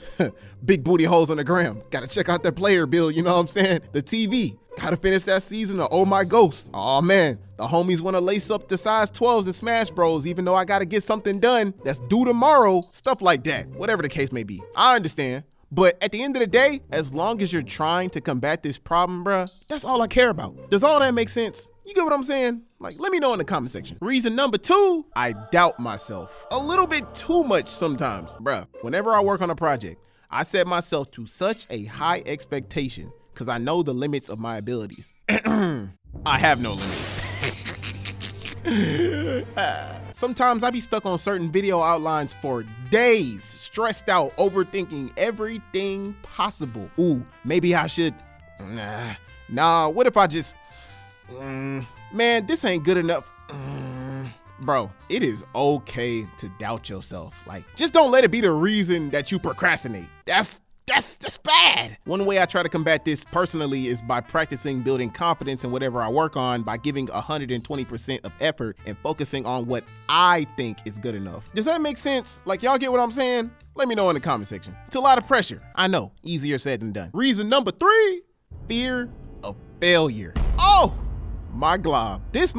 big booty holes on the gram. Gotta check out that player bill, you know what I'm saying? The TV, gotta finish that season of Oh My Ghost. Oh man, the homies wanna lace up the size 12s in Smash Bros, even though I gotta get something done that's due tomorrow, stuff like that, whatever the case may be. I understand. But at the end of the day, as long as you're trying to combat this problem, bruh, that's all I care about. Does all that make sense? You get what I'm saying? Like, let me know in the comment section. Reason number 2, I doubt myself. A little bit too much sometimes. Bruh, whenever I work on a project, I set myself to such a high expectation because I know the limits of my abilities. I have no limits. Sometimes I be stuck on certain video outlines for days, stressed out, overthinking everything possible. Ooh, maybe I should, nah, what if I just, man, this ain't good enough. Bro, it is okay to doubt yourself. Like, just don't let it be the reason that you procrastinate. That's bad. One way I try to combat this personally is by practicing building confidence in whatever I work on by giving 120% of effort and focusing on what I think is good enough. Does that make sense? Like, y'all get what I'm saying? Let me know in the comment section. It's a lot of pressure. I know, easier said than done. Reason number 3, fear of failure. Oh my glob. This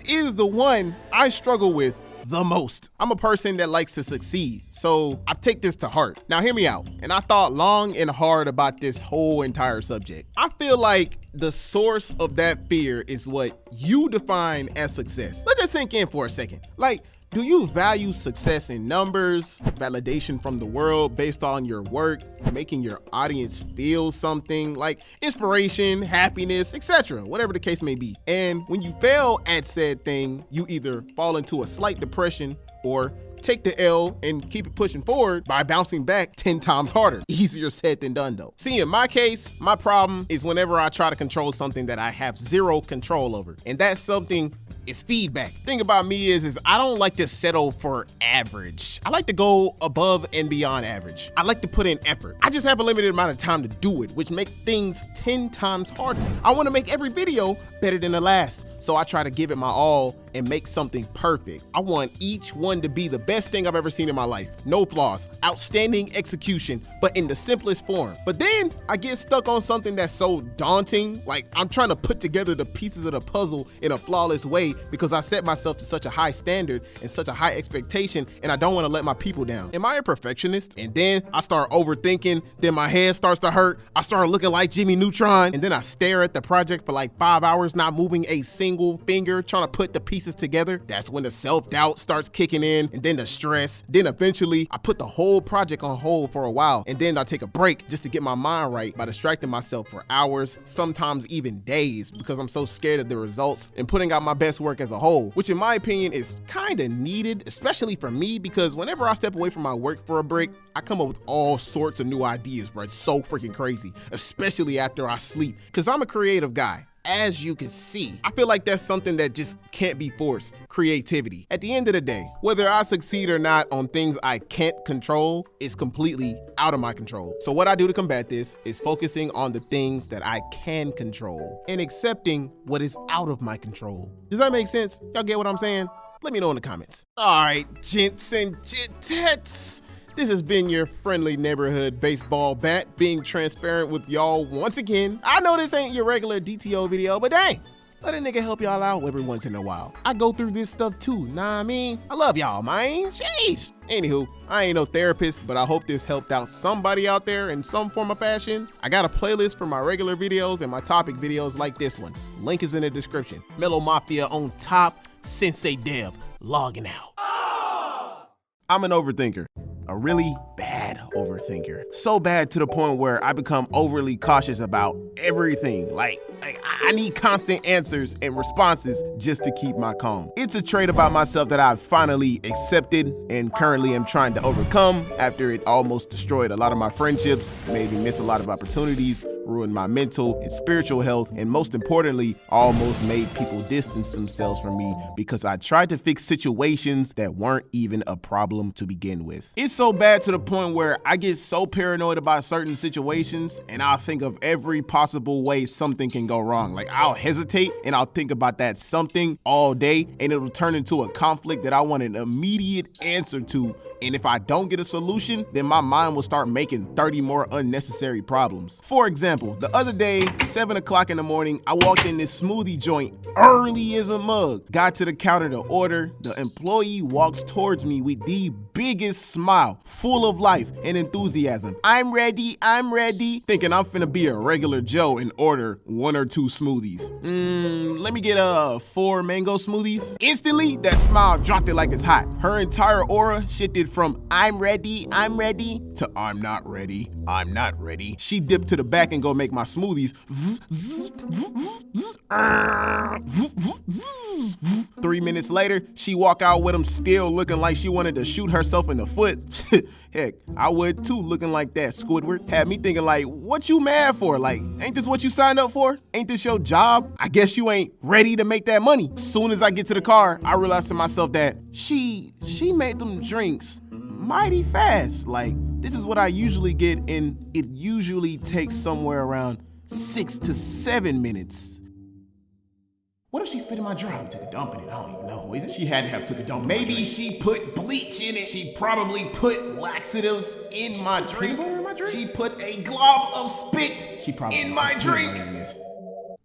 is the one I struggle with the most. I'm a person that likes to succeed, so I take this to heart. Now hear me out, and I thought long and hard about this whole entire subject. I feel like the source of that fear is what you define as success. Let that sink in for a second. Like, do you value success in numbers, validation from the world based on your work, making your audience feel something, like inspiration, happiness, etc., whatever the case may be? And when you fail at said thing, you either fall into a slight depression or take the L and keep it pushing forward by bouncing back 10 times harder. Easier said than done though. See, in my case, my problem is whenever I try to control something that I have zero control over. And that something is feedback. Thing about me is I don't like to settle for average. I like to go above and beyond average. I like to put in effort. I just have a limited amount of time to do it, which makes things 10 times harder. I want to make every video better than the last, so I try to give it my all and make something perfect. I want each one to be the best thing I've ever seen in my life. No flaws, outstanding execution, but in the simplest form. But then I get stuck on something that's so daunting, like I'm trying to put together the pieces of the puzzle in a flawless way because I set myself to such a high standard and such a high expectation, and I don't want to let my people down. Am I a perfectionist? And then I start overthinking, then my head starts to hurt, I start looking like Jimmy Neutron, and then I stare at the project for like 5 hours hours not moving a single finger trying to put the pieces together. That's when the self-doubt starts kicking in, and then the stress. Then eventually I put the whole project on hold for a while, and then I take a break just to get my mind right by distracting myself for hours, sometimes even days, because I'm so scared of the results and putting out my best work as a whole, which in my opinion is kind of needed, especially for me, because whenever I step away from my work for a break, I come up with all sorts of new ideas, bro. It's so freaking crazy, especially after I sleep, because I'm a creative guy. As you can see, I feel like that's something that just can't be forced. Creativity. At the end of the day, whether I succeed or not on things I can't control is completely out of my control. So what I do to combat this is focusing on the things that I can control and accepting what is out of my control. Does that make sense? Y'all get what I'm saying? Let me know in the comments. All right, gents and gentettes. This has been your friendly neighborhood baseball bat being transparent with y'all once again. I know this ain't your regular DTO video, but dang, let a nigga help y'all out every once in a while. I go through this stuff too, nah I mean? I love y'all, man, jeez. Anywho, I ain't no therapist, but I hope this helped out somebody out there in some form or fashion. I got a playlist for my regular videos and my topic videos like this one. Link is in the description. Mellow Mafia on top, Sensei Dev logging out. I'm an overthinker. A really bad overthinker. So bad to the point where I become overly cautious about everything. Like I need constant answers and responses just to keep my calm. It's a trait about myself that I've finally accepted and currently am trying to overcome after it almost destroyed a lot of my friendships, made me miss a lot of opportunities, ruined my mental and spiritual health, and most importantly, almost made people distance themselves from me because I tried to fix situations that weren't even a problem to begin with. It's so bad to the point where I get so paranoid about certain situations and I'll think of every possible way something can go wrong. Like I'll hesitate and I'll think about that something all day and it'll turn into a conflict that I want an immediate answer to. And if I don't get a solution, then my mind will start making 30 more unnecessary problems. For example, the other day, 7 o'clock in the morning, I walked in this smoothie joint early as a mug. Got to the counter to order. The employee walks towards me with the biggest smile, full of life and enthusiasm. I'm ready, thinking I'm finna be a regular Joe and order 1 or 2 smoothies. Let me get 4 mango smoothies. Instantly, that smile dropped it like it's hot. Her entire aura shifted from I'm ready to I'm not ready. She dipped to the back and go make my smoothies. 3 minutes later, she walk out with them still looking like she wanted to shoot herself in the foot. Heck, I would too, looking like that. Squidward had me thinking like, what you mad for? Like, ain't this what you signed up for? Ain't this your job? I guess you ain't ready to make that money. Soon as I get to the car, I realized to myself that she made them drinks mighty fast. Like, this is what I usually get, and it usually takes somewhere around 6 to 7 minutes. What if she spit in my drink? Probably took a dump in it. I don't even know. Is it? She had to have took a dump. Maybe she put bleach in it. She probably put laxatives in my drink. She put a glob of spit in my drink.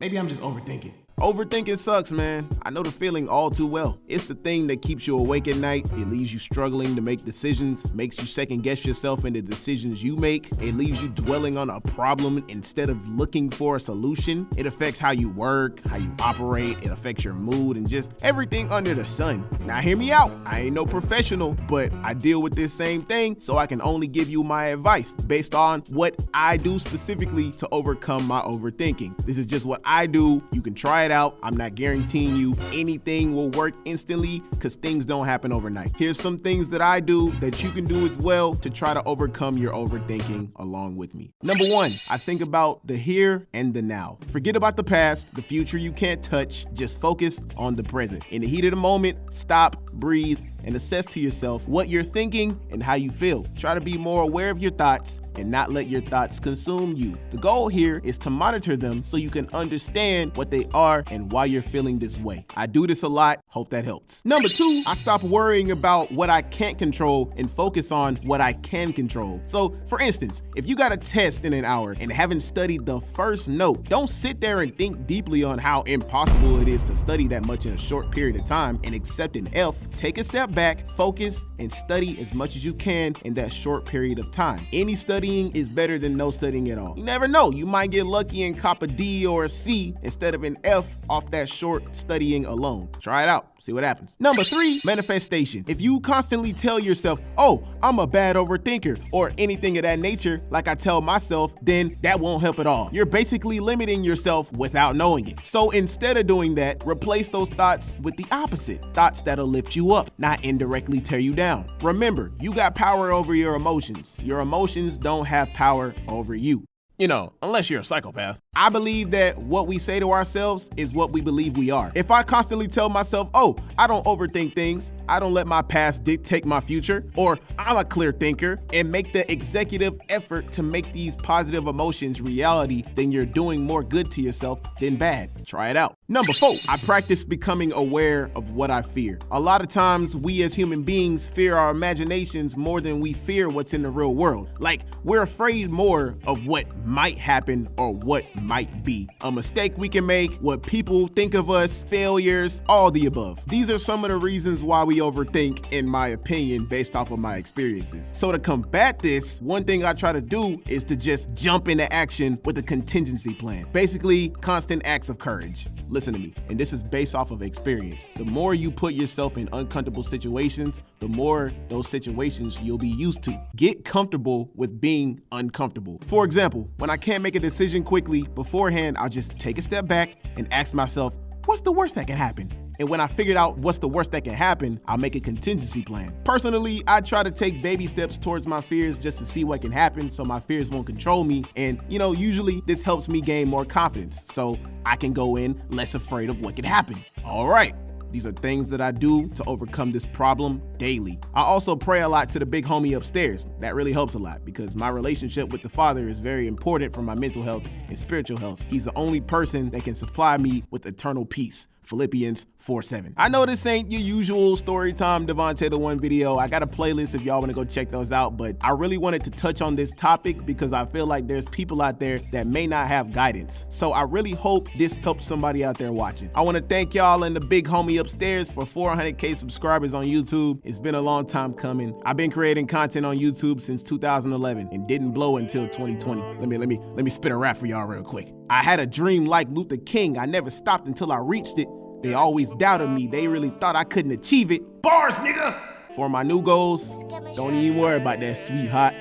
Maybe I'm just overthinking. Overthinking sucks, man. I know the feeling all too well. It's the thing that keeps you awake at night. It leaves you struggling to make decisions, makes you second guess yourself in the decisions you make. It leaves you dwelling on a problem instead of looking for a solution. It affects how you work, how you operate. It affects your mood and just everything under the sun. Now hear me out. I ain't no professional, but I deal with this same thing, so I can only give you my advice based on what I do specifically to overcome my overthinking. This is just what I do. You can try it out. I'm not guaranteeing you anything will work instantly because things don't happen overnight. Here's some things that I do that you can do as well to try to overcome your overthinking along with me. Number 1, I think about the here and the now. Forget about the past, the future you can't touch. Just focus on the present. In the heat of the moment, stop, breathe, and assess to yourself what you're thinking and how you feel. Try to be more aware of your thoughts and not let your thoughts consume you. The goal here is to monitor them so you can understand what they are and why you're feeling this way. I do this a lot. Hope that helps. Number 2, I stop worrying about what I can't control and focus on what I can control. So for instance, if you got a test in an hour and haven't studied the first note, don't sit there and think deeply on how impossible it is to study that much in a short period of time and accept an F. Take a step back, focus, and study as much as you can in that short period of time. Any studying is better than no studying at all. You never know, you might get lucky and cop a D or a C instead of an F off that short studying alone. Try it out, see what happens. Number 3, manifestation. If you constantly tell yourself, oh, I'm a bad overthinker, or anything of that nature, like I tell myself, then that won't help at all. You're basically limiting yourself without knowing it. So instead of doing that, replace those thoughts with the opposite. Thoughts that'll lift you up, not indirectly tear you down. Remember, you got power over your emotions. Your emotions don't have power over you. You know, unless you're a psychopath. I believe that what we say to ourselves is what we believe we are. If I constantly tell myself, oh, I don't overthink things, I don't let my past dictate my future, or I'm a clear thinker, and make the executive effort to make these positive emotions reality, then you're doing more good to yourself than bad. Try it out. Number 4, I practice becoming aware of what I fear. A lot of times we as human beings fear our imaginations more than we fear what's in the real world. Like, we're afraid more of what might happen or what might be. A mistake we can make, what people think of us, failures, all the above. These are some of the reasons why we overthink, in my opinion, based off of my experiences. So to combat this, one thing I try to do is to just jump into action with a contingency plan. Basically, constant acts of courage. Listen to me, and this is based off of experience. The more you put yourself in uncomfortable situations, the more those situations you'll be used to. Get comfortable with being uncomfortable. For example, when I can't make a decision quickly, beforehand, I'll just take a step back and ask myself, what's the worst that can happen? And when I figured out what's the worst that can happen, I'll make a contingency plan. Personally, I try to take baby steps towards my fears just to see what can happen so my fears won't control me. And usually this helps me gain more confidence so I can go in less afraid of what can happen. All right. These are things that I do to overcome this problem daily. I also pray a lot to the big homie upstairs. That really helps a lot because my relationship with the Father is very important for my mental health and spiritual health. He's the only person that can supply me with eternal peace. Philippians 4:7. I know this ain't your usual Storytime Devonte The One video. I got a playlist if y'all want to go check those out, but I really wanted to touch on this topic because I feel like there's people out there that may not have guidance. So I really hope this helps somebody out there watching. I want to thank y'all and the big homie upstairs for 400K subscribers on YouTube. It's been a long time coming. I've been creating content on YouTube since 2011 and didn't blow until 2020. Let me spit a rap for y'all real quick. I had a dream like Luther King. I never stopped until I reached it. They always doubted me. They really thought I couldn't achieve it. Bars, nigga! For my new goals, don't even worry about that, sweetheart,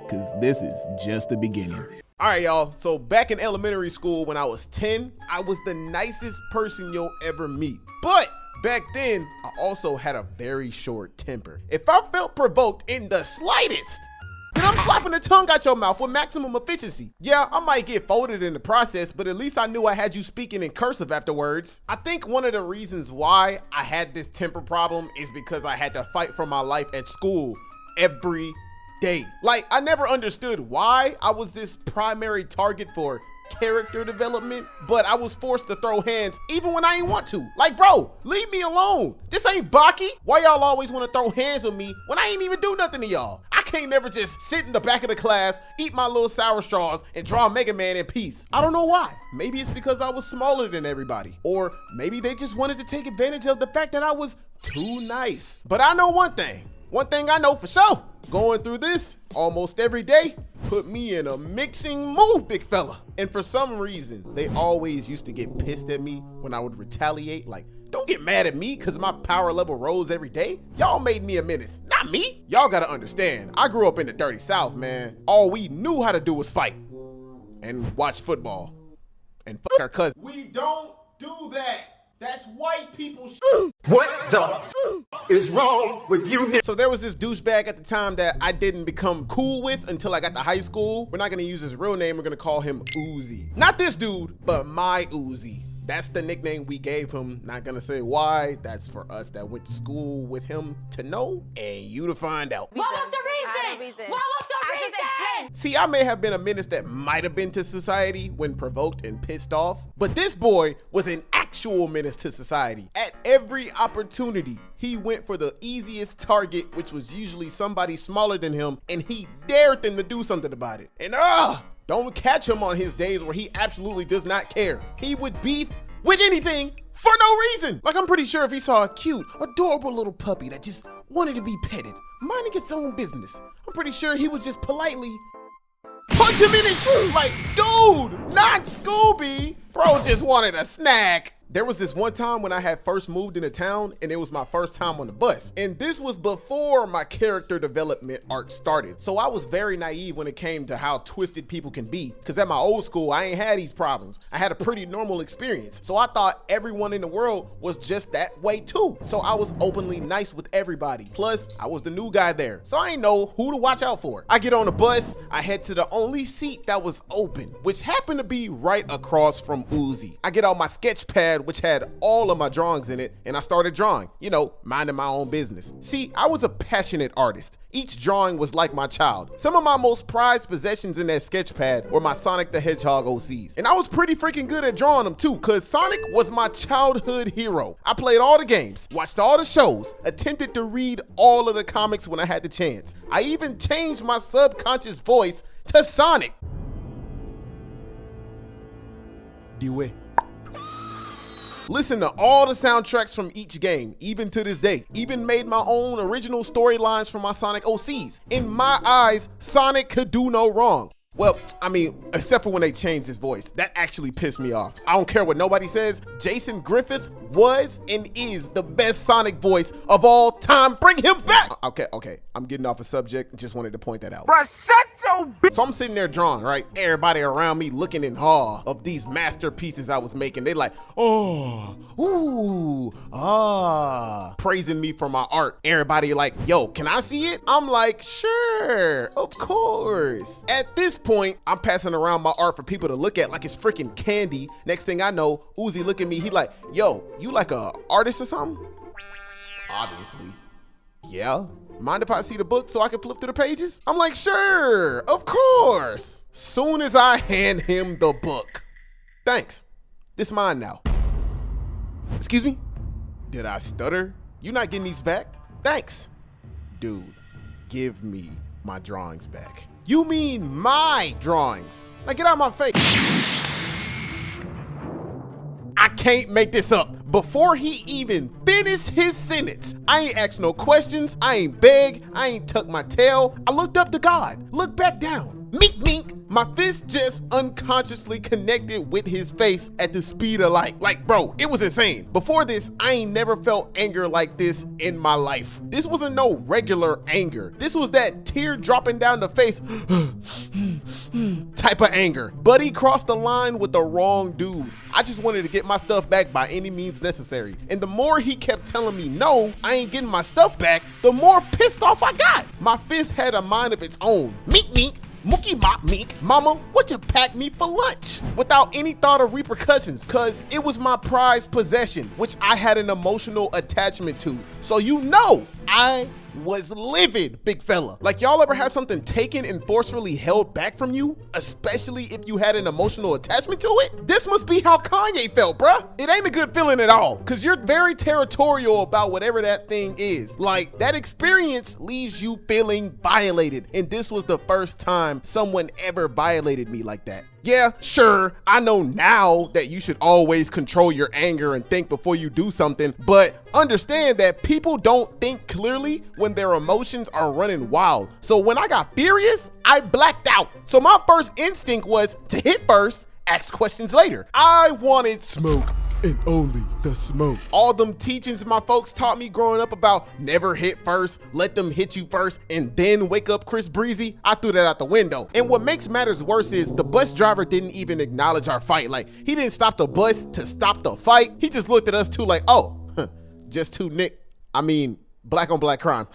because this is just the beginning. All right, y'all. So back in elementary school when I was 10, I was the nicest person you'll ever meet. But back then, I also had a very short temper. If I felt provoked in the slightest, then I'm slapping the tongue out your mouth with maximum efficiency. Yeah, I might get folded in the process, but at least I knew I had you speaking in cursive afterwards. I think one of the reasons why I had this temper problem is because I had to fight for my life at school every day. Like, I never understood why I was this primary target for character development, but I was forced to throw hands even when I ain't want to. Like, bro, leave me alone. This ain't Baki. Why y'all always want to throw hands on me when I ain't even do nothing to y'all? I can't never just sit in the back of the class, eat my little sour straws, and draw Mega Man in peace. I don't know why. Maybe it's because I was smaller than everybody, or maybe they just wanted to take advantage of the fact that I was too nice. But I know one thing I know for sure. Going through this almost every day put me in a mixing mood, big fella. And for some reason, they always used to get pissed at me when I would retaliate. Like, don't get mad at me because my power level rose every day. Y'all made me a menace, not me. Y'all gotta understand, I grew up in the dirty South, man. All we knew how to do was fight and watch football and fuck our cousins. We don't do that. That's white people shit. What the is wrong with you? So there was this douchebag at the time that I didn't become cool with until I got to high school. We're not gonna use his real name. We're gonna call him Uzi. Not this dude, but my Uzi. That's the nickname we gave him. Not gonna say why. That's for us that went to school with him to know and you to find out. What was the reason? What was the reason? See, I may have been a menace that might have been to society when provoked and pissed off, but this boy was an actual menace to society. At every opportunity, he went for the easiest target, which was usually somebody smaller than him, and he dared them to do something about it. And don't catch him on his days where he absolutely does not care. He would beef with anything for no reason. Like, I'm pretty sure if he saw a cute, adorable little puppy that just wanted to be petted, minding its own business, I'm pretty sure he would just politely punch him in his shoe. Like, dude, not Scooby. Bro just wanted a snack. There was this one time when I had first moved into town and it was my first time on the bus. And this was before my character development arc started. So I was very naive when it came to how twisted people can be. Cause at my old school, I ain't had these problems. I had a pretty normal experience. So I thought everyone in the world was just that way too. So I was openly nice with everybody. Plus, I was the new guy there. So I ain't know who to watch out for. I get on the bus, I head to the only seat that was open, which happened to be right across from Uzi. I get out my sketch pad, which had all of my drawings in it, and I started drawing, you know, minding my own business. See, I was a passionate artist. Each drawing was like my child. Some of my most prized possessions in that sketch pad were my Sonic the Hedgehog OCs. And I was pretty freaking good at drawing them too, cause Sonic was my childhood hero. I played all the games, watched all the shows, attempted to read all of the comics when I had the chance. I even changed my subconscious voice to Sonic. Dewey. Listen to all the soundtracks from each game, even to this day. Even made my own original storylines from my Sonic OCs. In my eyes, Sonic could do no wrong. Well, I mean, except for when they changed his voice. That actually pissed me off. I don't care what nobody says. Jason Griffith was and is the best Sonic voice of all time. Bring him back! Okay. I'm getting off a subject. Just wanted to point that out. Bruh, shut your bitch. So I'm sitting there drawing, right? Everybody around me looking in awe of these masterpieces I was making. They like, oh, ooh, ah, praising me for my art. Everybody like, yo, can I see it? I'm like, sure, of course. At this point, I'm passing around my art for people to look at like it's freaking candy. Next thing I know, Uzi look at me, he like, yo, you like a artist or something? Obviously. Yeah. Mind if I see the book so I can flip through the pages? I'm like, sure, of course. Soon as I hand him the book. Thanks. This mine now. Excuse me? Did I stutter? You not getting these back? Thanks. Dude, give me my drawings back. You mean my drawings? Like, get out of my face. I can't make this up. Before he even finished his sentence, I ain't asked no questions, I ain't beg, I ain't tucked my tail. I looked up to God, looked back down. Mink, mink. My fist just unconsciously connected with his face at the speed of light. Like, bro, it was insane. Before this, I ain't never felt anger like this in my life. This wasn't no regular anger. This was that tear dropping down the face type of anger. But he crossed the line with the wrong dude. I just wanted to get my stuff back by any means necessary. And the more he kept telling me no, I ain't getting my stuff back, the more pissed off I got. My fist had a mind of its own. Meek, meek. Mookie mop meek, mama, what you pack me for lunch? Without any thought of repercussions, cause it was my prized possession, which I had an emotional attachment to. So you know, I was livid, big fella. Like, y'all ever had something taken and forcefully held back from you? Especially if you had an emotional attachment to it? This must be how Kanye felt, bruh. It ain't a good feeling at all, cause you're very territorial about whatever that thing is. Like, that experience leaves you feeling violated, and this was the first time someone ever violated me like that. Yeah, sure, I know now that you should always control your anger and think before you do something, but understand that people don't think clearly when their emotions are running wild. So when I got furious, I blacked out. So my first instinct was to hit first, ask questions later. I wanted smoke. And only the smoke. All them teachings my folks taught me growing up about never hit first, let them hit you first, and then wake up Chris Breezy, I threw that out the window. And what makes matters worse is the bus driver didn't even acknowledge our fight. Like, he didn't stop the bus to stop the fight. He just looked at us two like, oh, just two black on black crime.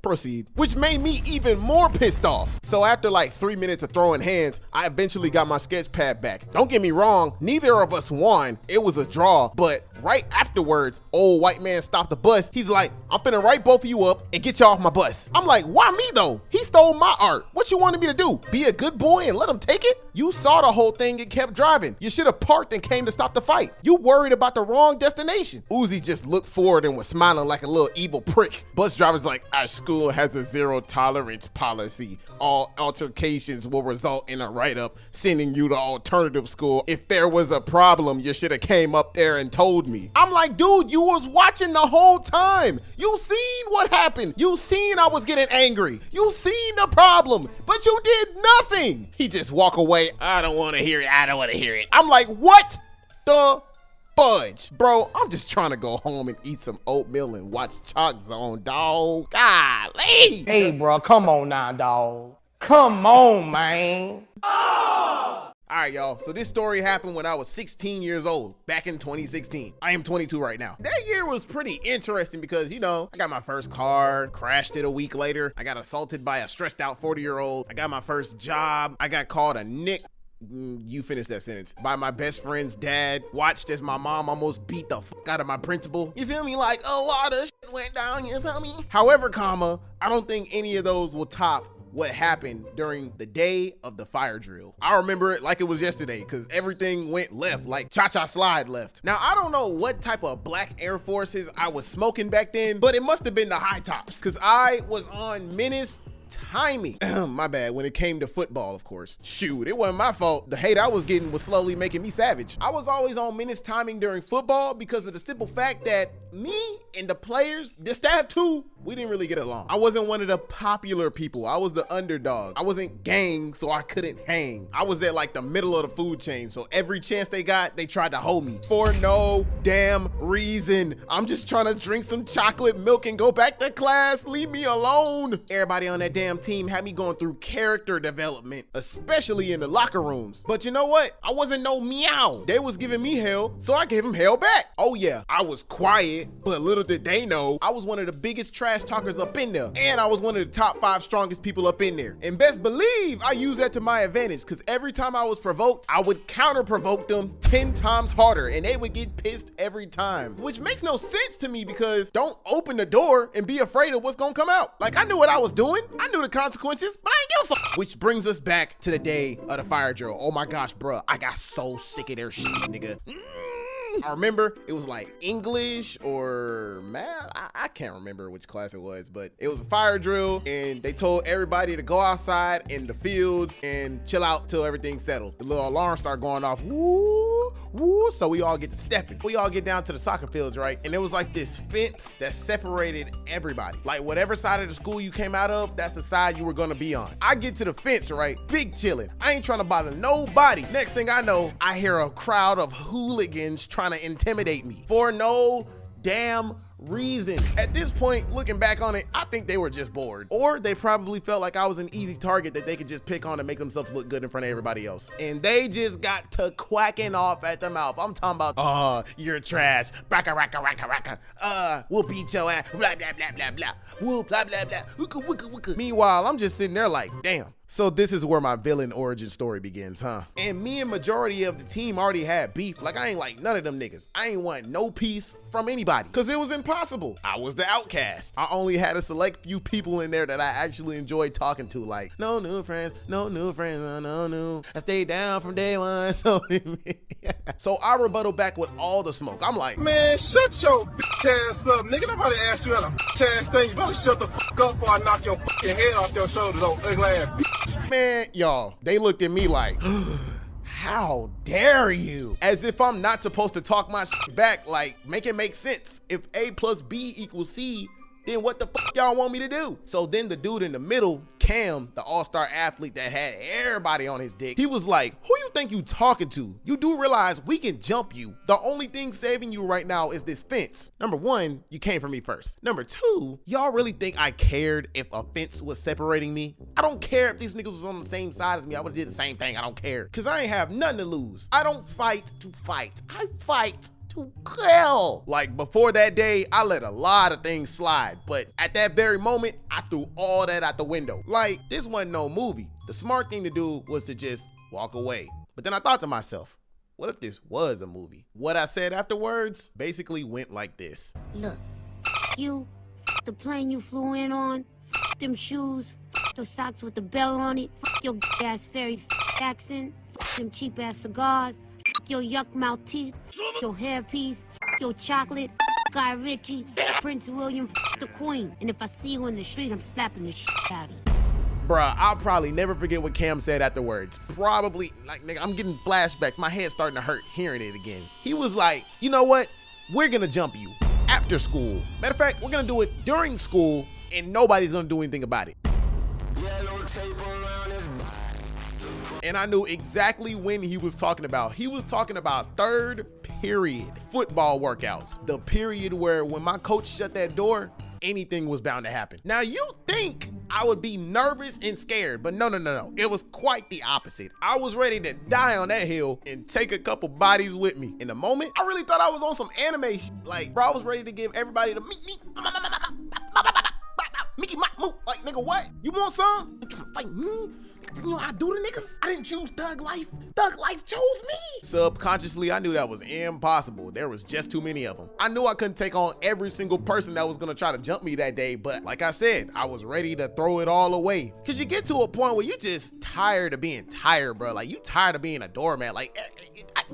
Proceed. Which made me even more pissed off. So after like 3 minutes of throwing hands, I eventually got my sketch pad back. Don't get me wrong, neither of us won. It was a draw, but right afterwards, old white man stopped the bus. He's like, I'm finna write both of you up and get you off my bus. I'm like, why me though? He stole my art. What you wanted me to do? Be a good boy and let him take it? You saw the whole thing and kept driving. You should have parked and came to stop the fight. You worried about the wrong destination. Uzi just looked forward and was smiling like a little evil prick. Bus driver's like, school has a zero tolerance policy. All altercations will result in a write-up sending you to alternative school. If there was a problem, you should have came up there and told me. I'm like, dude, you was watching the whole time. You seen what happened. You seen I was getting angry. You seen the problem, but you did nothing. He just walk away. I don't want to hear it. I don't want to hear it. I'm like, what the fudge? Bro, I'm just trying to go home and eat some oatmeal and watch Chalk Zone, dog. Golly. Hey, bro, come on now, dog. Come on, man. All right, y'all. So this story happened when I was 16 years old, back in 2016. I am 22 right now. That year was pretty interesting because, you know, I got my first car, crashed it a week later. I got assaulted by a stressed out 40-year-old. I got my first job. I got called a Nick. You finish that sentence. By my best friend's dad. Watched as my mom almost beat the fuck out of my principal. You feel me? Like a lot of shit went down, you feel me? However, I don't think any of those will top what happened during the day of the fire drill. I remember it like it was yesterday because everything went left, like Cha-Cha Slide left. Now, I don't know what type of black Air Forces I was smoking back then, but it must have been the high tops because I was on menace timing. My bad. When it came to football, of course. Shoot, it wasn't my fault. The hate I was getting was slowly making me savage. I was always on menace timing during football because of the simple fact that me and the players, the staff too, we didn't really get along. I wasn't one of the popular people. I was the underdog. I wasn't gang, so I couldn't hang. I was at like the middle of the food chain, so every chance they got, they tried to hold me for no damn reason. I'm just trying to drink some chocolate milk and go back to class. Leave me alone. Everybody on that damn team had me going through character development, especially in the locker rooms. But you know what? I wasn't no meow. They was giving me hell, so I gave them hell back. Oh yeah, I was quiet, but little did they know, I was one of the biggest trash talkers up in there. And I was one of the top 5 strongest people up in there. And best believe I used that to my advantage because every time I was provoked, I would counter provoke them 10 times harder and they would get pissed every time. Which makes no sense to me because don't open the door and be afraid of what's gonna come out. Like I knew what I was doing. I knew the consequences, but I ain't give a fuck. Which brings us back to the day of the fire drill. Oh my gosh, bruh. I got so sick of their shit, nigga. I remember it was like English or math. I can't remember which class it was, but it was a fire drill and they told everybody to go outside in the fields and chill out till everything settled. The little alarm started going off. Woo, woo. So we all get to stepping. We all get down to the soccer fields, right? And it was like this fence that separated everybody. Like whatever side of the school you came out of, that's the side you were gonna be on. I get to the fence, right? Big chilling. I ain't trying to bother nobody. Next thing I know, I hear a crowd of hooligans trying to intimidate me for no damn reason. At this point, looking back on it, I think they were just bored. Or they probably felt like I was an easy target that they could just pick on and make themselves look good in front of everybody else. And they just got to quacking off at the mouth. I'm talking about, oh, you're trash. Raka, raka, raka, raka. We'll beat your ass. Blah, blah, blah, blah, blah. We'll blah, blah, blah. Wooka, wooka, wooka. Meanwhile, I'm just sitting there like, damn. So this is where my villain origin story begins, huh? And me and majority of the team already had beef. Like I ain't like none of them niggas. I ain't want no peace from anybody because it was impossible. I was the outcast. I only had a select few people in there that I actually enjoyed talking to, like no new friends, no new friends, no new. I stayed down from day one. So I rebuttal back with all the smoke. I'm like, man, shut your bitch ass up, nigga. Nobody asked you that a bitch ass thing. You better shut the fuck up before I knock your fucking head off your shoulders, old ugly ass bitch. Man, y'all, they looked at me like, how dare you? As if I'm not supposed to talk my shit back, like make it make sense. If A plus B equals C, then what the fuck y'all want me to do? So then the dude in the middle, Cam, the all-star athlete that had everybody on his dick, he was like, who you think you talking to? You do realize we can jump you. The only thing saving you right now is this fence. Number 1, you came for me first. Number 2, y'all really think I cared if a fence was separating me? I don't care if these niggas was on the same side as me. I would've did the same thing. I don't care. Cause I ain't have nothing to lose. I don't fight to fight. I fight to kill. Like before that day, I let a lot of things slide, but at that very moment, I threw all that out the window. Like this wasn't no movie. The smart thing to do was to just walk away. But then I thought to myself, what if this was a movie? What I said afterwards basically went like this. Look, you, the plane you flew in on, them shoes, those socks with the bell on it, your ass fairy accent, them cheap ass cigars, your yuck mouth teeth, your hairpiece, your chocolate, Guy Ritchie, Prince William, the Queen. And if I see you in the street, I'm slapping the shit out of you. Bruh, I'll probably never forget what Cam said afterwards. Probably, like, nigga, I'm getting flashbacks. My head's starting to hurt hearing it again. He was like, you know what? We're gonna jump you after school. Matter of fact, we're gonna do it during school and nobody's gonna do anything about it. And I knew exactly when he was talking about. He was talking about third period football workouts. The period where when my coach shut that door, anything was bound to happen. Now you think I would be nervous and scared, but no. It was quite the opposite. I was ready to die on that hill and take a couple bodies with me. In the moment, I really thought I was on some anime shit. Like, bro, I was ready to give everybody the Mickey Mouse. Like, nigga, what? You want some? You trying to fight me? You know how I do the niggas? I didn't choose Thug Life. Thug Life chose me. Subconsciously, I knew that was impossible. There was just too many of them. I knew I couldn't take on every single person that was gonna try to jump me that day, but like I said, I was ready to throw it all away. Cause you get to a point where you just tired of being tired, bro. Like, you tired of being a doormat. Like,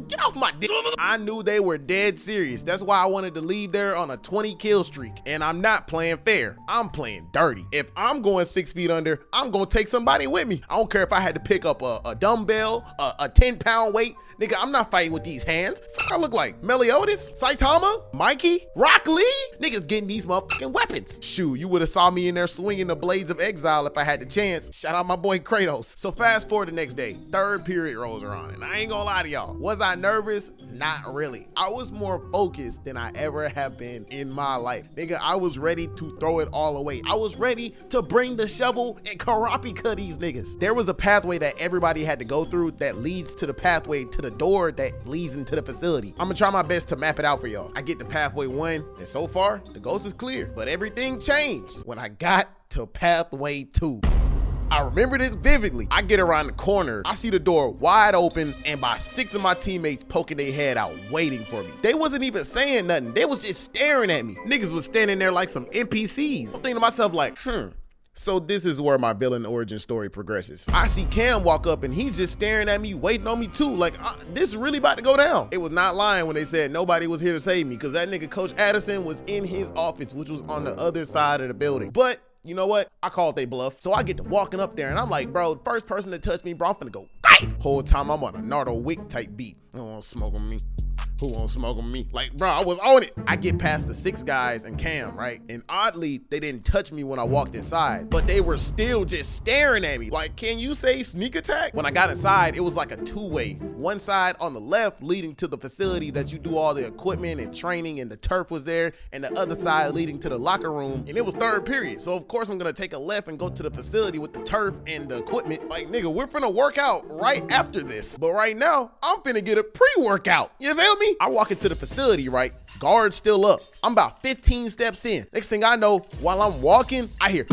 get off my dick. I knew they were dead serious. That's why I wanted to leave there on a 20 kill streak. And I'm not playing fair. I'm playing dirty. If I'm going 6 feet under, I'm gonna take somebody with me. I don't care if I had to pick up a dumbbell, a 10-pound weight. Nigga, I'm not fighting with these hands. Fuck I look like? Meliodas? Saitama? Mikey? Rock Lee? Niggas getting these motherfucking weapons. Shoot, you would have saw me in there swinging the blades of exile if I had the chance. Shout out my boy Kratos. So fast forward the next day, third period rolls around, and I ain't gonna lie to y'all. Was I nervous? Not really. I was more focused than I ever have been in my life. Nigga, I was ready to throw it all away. I was ready to bring the shovel and karate these niggas. There was a pathway that everybody had to go through that leads to the pathway to the door that leads into the facility. I'm gonna try my best to map it out for y'all. I get to pathway 1, and so far, the ghost is clear. But everything changed when I got to pathway 2. I remember this vividly. I get around the corner, I see the door wide open, and by 6 of my teammates poking their head out waiting for me. They wasn't even saying nothing. They was just staring at me. Niggas was standing there like some NPCs. I'm thinking to myself like, So this is where my villain origin story progresses. I see Cam walk up and he's just staring at me, waiting on me too. Like, this is really about to go down. It was not lying when they said nobody was here to save me, because that nigga Coach Addison was in his office, which was on the other side of the building. But you know what? I called they bluff. So I get to walking up there and I'm like, bro, first person to touch me, bro, I'm finna go fight. Whole time I'm on a Nardo Wick type beat. Who won't smoke on me? Who won't smoke on me? Like, bro, I was on it. I get past the 6 guys and Cam, right? And oddly, they didn't touch me when I walked inside, but they were still just staring at me. Like, can you say sneak attack? When I got inside, it was like a 2-way. One side on the left leading to the facility that you do all the equipment and training, and the turf was there, and the other side leading to the locker room, and it was third period. So of course I'm gonna take a left and go to the facility with the turf and the equipment. Like, nigga, we're finna work out right after this. But right now, I'm finna get a pre-workout. You feel me? I walk into the facility, right? Guard still up. I'm about 15 steps in. Next thing I know, while I'm walking, I hear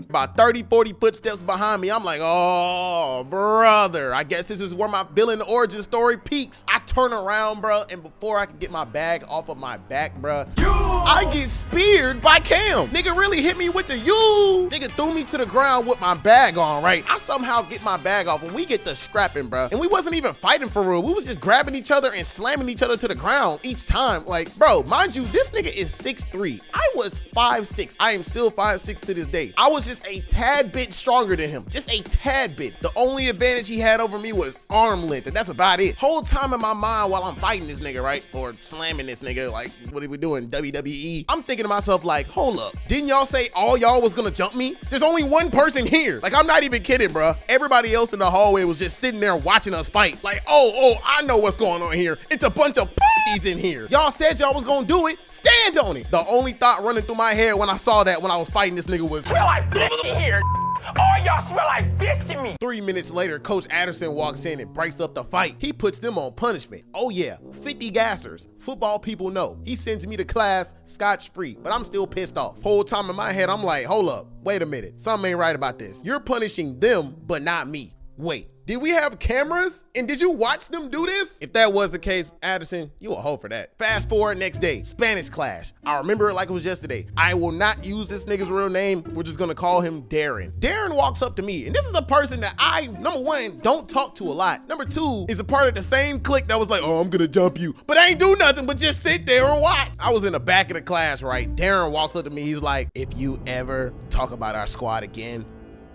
about 30, 40 footsteps behind me. I'm like, oh, brother. I guess this is where my villain origin story peaks. I turn around, bro, and before I can get my bag off of my back, bro, I get speared by Cam. Nigga really hit me with the Nigga threw me to the ground with my bag on, right? I somehow get my bag off, and we get the scrapping, bro. And we wasn't even fighting for real. We was just grabbing each other and slamming each other to the ground each time. Like, bro, mind you, this nigga is 6'3". I was 5'6". I am still 5'6" to this day. I was just a tad bit stronger than him, just a tad bit. The only advantage he had over me was arm length, and that's about it. Whole time in my mind while I'm fighting this nigga, right, or slamming this nigga, like, what are we doing, WWE? I'm thinking to myself like, hold up, didn't y'all say all y'all was gonna jump me? There's only one person here. Like, I'm not even kidding, bro. Everybody else in the hallway was just sitting there watching us fight. Like, oh, I know what's going on here. It's a bunch of p***s in here. Y'all said y'all was gonna do it. Stand on it. The only thought running through my head when I saw that when I was fighting this nigga was, smell like bitch in here. All y'all smell like bitch to me. 3 minutes later, Coach Addison walks in and breaks up the fight. He puts them on punishment. Oh yeah, 50 gassers. Football people know. He sends me to class scotch-free, but I'm still pissed off. Whole time in my head, I'm like, hold up, wait a minute. Something ain't right about this. You're punishing them, but not me. Wait, Did we have cameras? And did you watch them do this? If that was the case, Addison, you a hoe for that. Fast forward next day, Spanish class. I remember it like it was yesterday. I will not use this nigga's real name. We're just gonna call him Darren. Darren walks up to me, and this is a person that I, number one, don't talk to a lot. Number two, is a part of the same clique that was like, oh, I'm gonna jump you. But I ain't do nothing but just sit there and watch. I was in the back of the class, right? Darren walks up to me, he's like, if you ever talk about our squad again,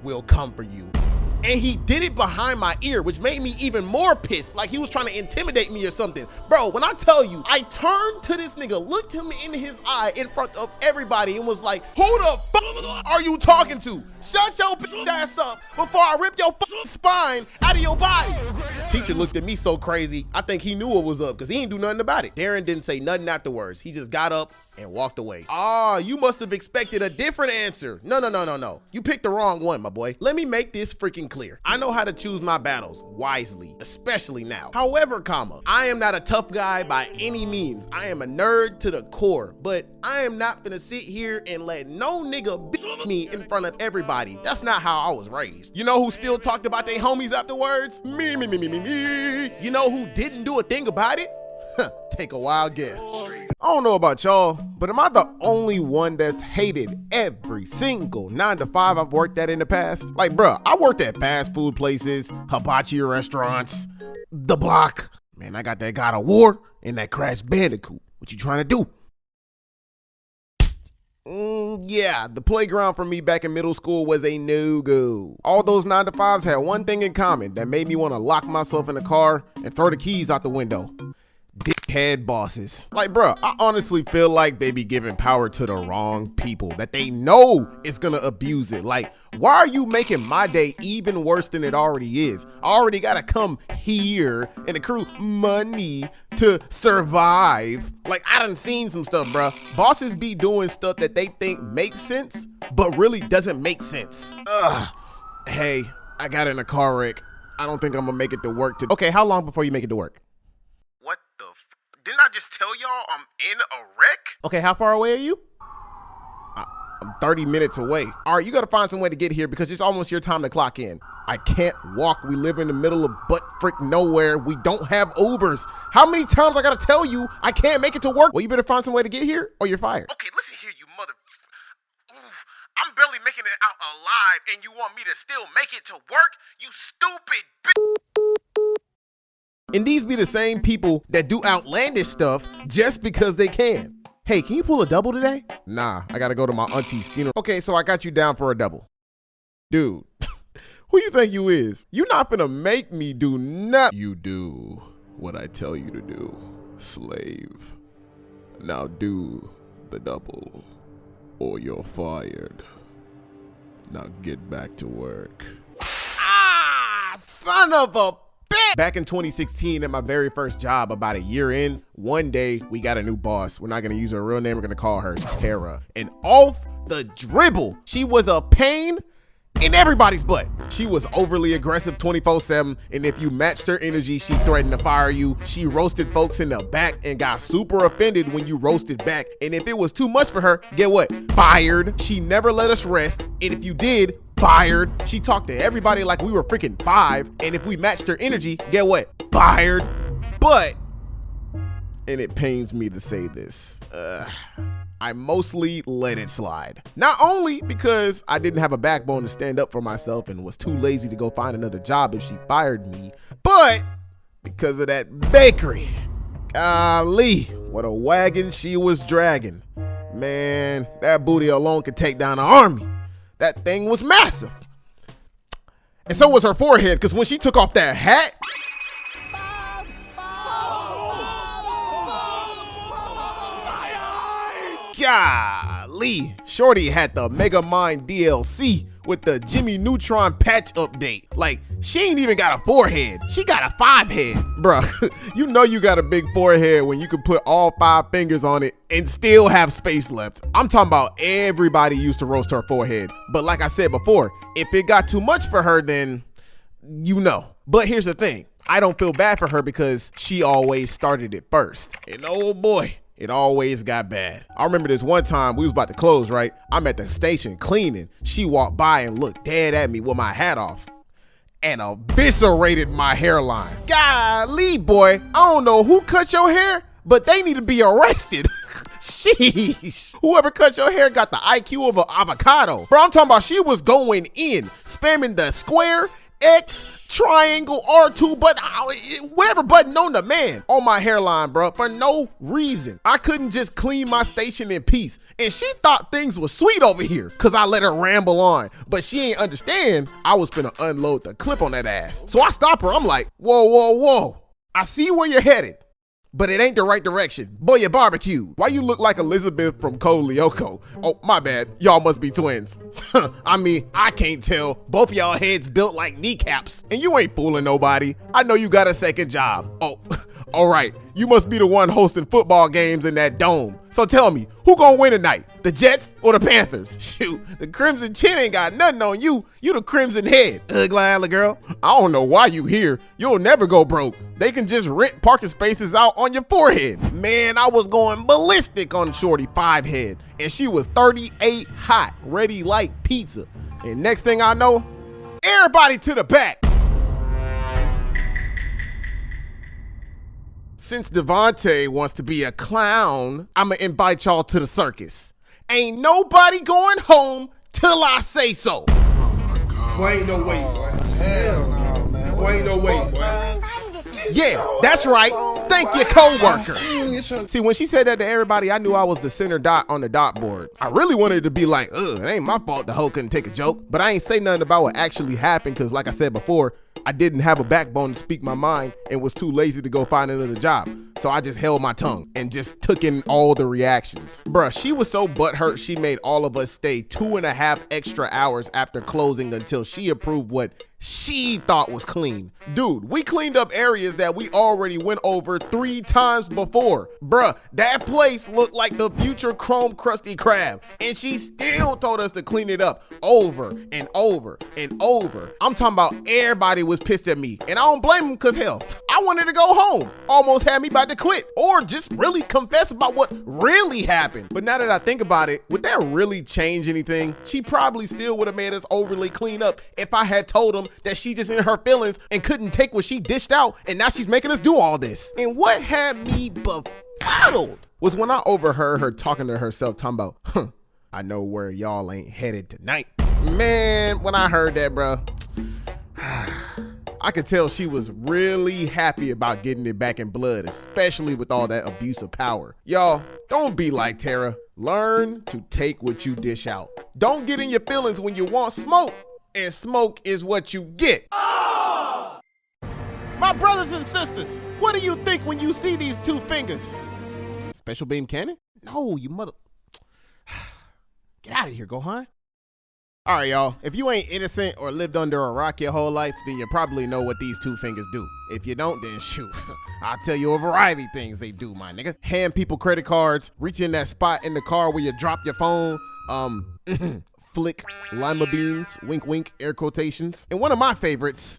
we'll come for you. And he did it behind my ear, which made me even more pissed, like he was trying to intimidate me or something. Bro, when I tell you, I turned to this nigga, looked him in his eye in front of everybody and was like, who the fuck are you talking to? Shut your bitch ass up before I rip your spine out of your body. Teacher looked at me so crazy, I think he knew what was up because he didn't do nothing about it. Darren didn't say nothing afterwards. He just got up and walked away. Ah, you must have expected a different answer. No. You picked the wrong one, my boy. Let me make this freaking clear. I know how to choose my battles wisely, especially now. However, I am not a tough guy by any means. I am a nerd to the core, but I am not gonna sit here and let no nigga beat me in front of everybody. That's not how I was raised. You know who still talked about their homies afterwards? Me. You know who didn't do a thing about it? Take a wild guess. I don't know about y'all, but am I the only one that's hated every single 9-to-5 I've worked at in the past? Like, bruh, I worked at fast food places, hibachi restaurants, the block. Man, I got that God of War and that Crash Bandicoot. What you trying to do? Yeah, the playground for me back in middle school was a no-go. All those 9-to-5s had one thing in common that made me want to lock myself in the car and throw the keys out the window. Dickhead bosses. Like, bruh, I honestly feel like they be giving power to the wrong people that they know is gonna abuse it. Like, why are you making my day even worse than it already is? I already gotta come here and accrue money to survive. Like, I done seen some stuff, bruh. Bosses be doing stuff that they think makes sense, but really doesn't make sense. Hey, I got in a car wreck. I don't think I'm gonna make it to work today. Okay, how long before you make it to work? Didn't I just tell y'all I'm in a wreck? Okay, how far away are you? I'm 30 minutes away. All right, you gotta find some way to get here because it's almost your time to clock in. I can't walk. We live in the middle of butt frick nowhere. We don't have Ubers. How many times I gotta tell you I can't make it to work? Well, you better find some way to get here or you're fired. Okay, listen here, you mother... Oof, I'm barely making it out alive and you want me to still make it to work? You stupid bitch. And these be the same people that do outlandish stuff just because they can. Hey, can you pull a double today? Nah, I gotta go to my auntie's funeral. Okay, so I got you down for a double. Dude, who you think you is? You not finna make me do nothing. You do what I tell you to do, slave. Now do the double or you're fired. Now get back to work. Ah, son of a... Back in 2016 at my very first job, about a year in, one day we got a new boss. We're not gonna use her real name, we're gonna call her Tara. And off the dribble, she was a pain in everybody's butt. She was overly aggressive 24/7, and if you matched her energy, she threatened to fire you. She roasted folks in the back and got super offended when you roasted back. And if it was too much for her, get what? Fired. She never let us rest, and if you did, fired. She talked to everybody like we were freaking 5, and if we matched her energy, get what? Fired. But, and it pains me to say this, I mostly let it slide. Not only because I didn't have a backbone to stand up for myself and was too lazy to go find another job if she fired me, but because of that bakery. Golly, what a wagon she was dragging. Man, that booty alone could take down an army. That thing was massive. And so was her forehead, because when she took off that hat, golly, Shorty had the Mega Mind DLC with the Jimmy Neutron patch update. Like, she ain't even got a forehead. She got a 5 head. Bruh, you know you got a big forehead when you can put all 5 fingers on it and still have space left. I'm talking about everybody used to roast her forehead. But like I said before, if it got too much for her, then you know. But here's the thing. I don't feel bad for her because she always started it first. And oh boy, it always got bad. I remember this one time we was about to close, right? I'm at the station cleaning. She walked by and looked dead at me with my hat off. and eviscerated my hairline. Golly, boy, I don't know who cut your hair, but they need to be arrested. Sheesh. Whoever cut your hair got the IQ of an avocado. Bro, I'm talking about she was going in, spamming the square, X, triangle, R2 button, whatever button on the man on my hairline, bro, for no reason. I couldn't just clean my station in peace. And she thought things was sweet over here because I let her ramble on. But she ain't understand I was finna unload the clip on that ass. So I stop her. I'm like, whoa, whoa, whoa. I see where you're headed, but it ain't the right direction. Boy, you barbecued. Why you look like Elizabeth from Code Lyoko? Oh, my bad. Y'all must be twins. I mean, I can't tell. Both of y'all heads built like kneecaps. And you ain't fooling nobody. I know you got a second job. Oh, all right. You must be the one hosting football games in that dome. So tell me, who gonna win tonight? The Jets or the Panthers? Shoot, the Crimson Chin ain't got nothing on you. You the Crimson Head, ugly alley girl. I don't know why you here. You'll never go broke. They can just rent parking spaces out on your forehead. Man, I was going ballistic on Shorty 5 head, and she was 38 hot, ready like pizza. And next thing I know, everybody to the back. Since Devonte wants to be a clown, I'ma invite y'all to the circus. Ain't nobody going home till I say so. Boy, ain't no way, boy. Hell no, man. Boy, ain't no way, boy. Yeah, that's right. Thank you, co-worker. See, when she said that to everybody, I knew I was the center dot on the dot board. I really wanted to be like, it ain't my fault the hoe couldn't take a joke. But I ain't say nothing about what actually happened because like I said before, I didn't have a backbone to speak my mind and was too lazy to go find another job. So I just held my tongue and just took in all the reactions. Bruh, she was so butthurt she made all of us stay 2.5 extra hours after closing until she approved what she thought was clean. Dude, we cleaned up areas that we already went over 3 times before. Bruh, that place looked like the future Chrome Krusty Krab, and she still told us to clean it up over and over and over. I'm talking about everybody was pissed at me, and I don't blame them because hell, I wanted to go home. Almost had me about to quit or just really confess about what really happened. But now that I think about it, would that really change anything? She probably still would have made us overly clean up if I had told them that she just in her feelings and couldn't take what she dished out, and now she's making us do all this. And what had me befuddled was when I overheard her talking to herself talking about, I know where y'all ain't headed tonight. Man, when I heard that, bro, I could tell she was really happy about getting it back in blood, especially with all that abuse of power. Y'all, don't be like Tara. Learn to take what you dish out. Don't get in your feelings when you want smoke. And smoke is what you get. Oh! My brothers and sisters, what do you think when you see these 2 fingers? Special beam cannon? No, you mother... Get out of here, Gohan. All right, y'all. If you ain't innocent or lived under a rock your whole life, then you probably know what these 2 fingers do. If you don't, then shoot. I'll tell you a variety of things they do, my nigga. Hand people credit cards, reach in that spot in the car where you drop your phone, flick lima beans, wink wink, air quotations. And one of my favorites,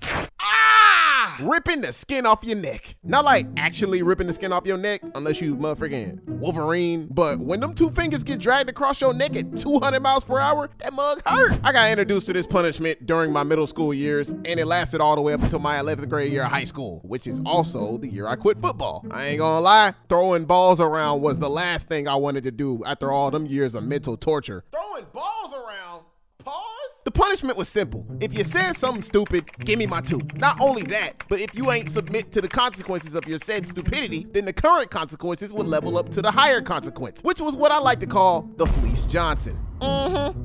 ripping the skin off your neck. Not like actually ripping the skin off your neck, unless you motherfucking Wolverine, but when them 2 fingers get dragged across your neck at 200 miles per hour, that mug hurt. I got introduced to this punishment during my middle school years, and it lasted all the way up until my 11th grade year of high school, which is also the year I quit football. I ain't gonna lie, throwing balls around was the last thing I wanted to do after all them years of mental torture. Throwing balls around? Pause? The punishment was simple. If you said something stupid, give me my 2. Not only that, but if you ain't submit to the consequences of your said stupidity, then the current consequences would level up to the higher consequence, which was what I like to call the Fleece Johnson.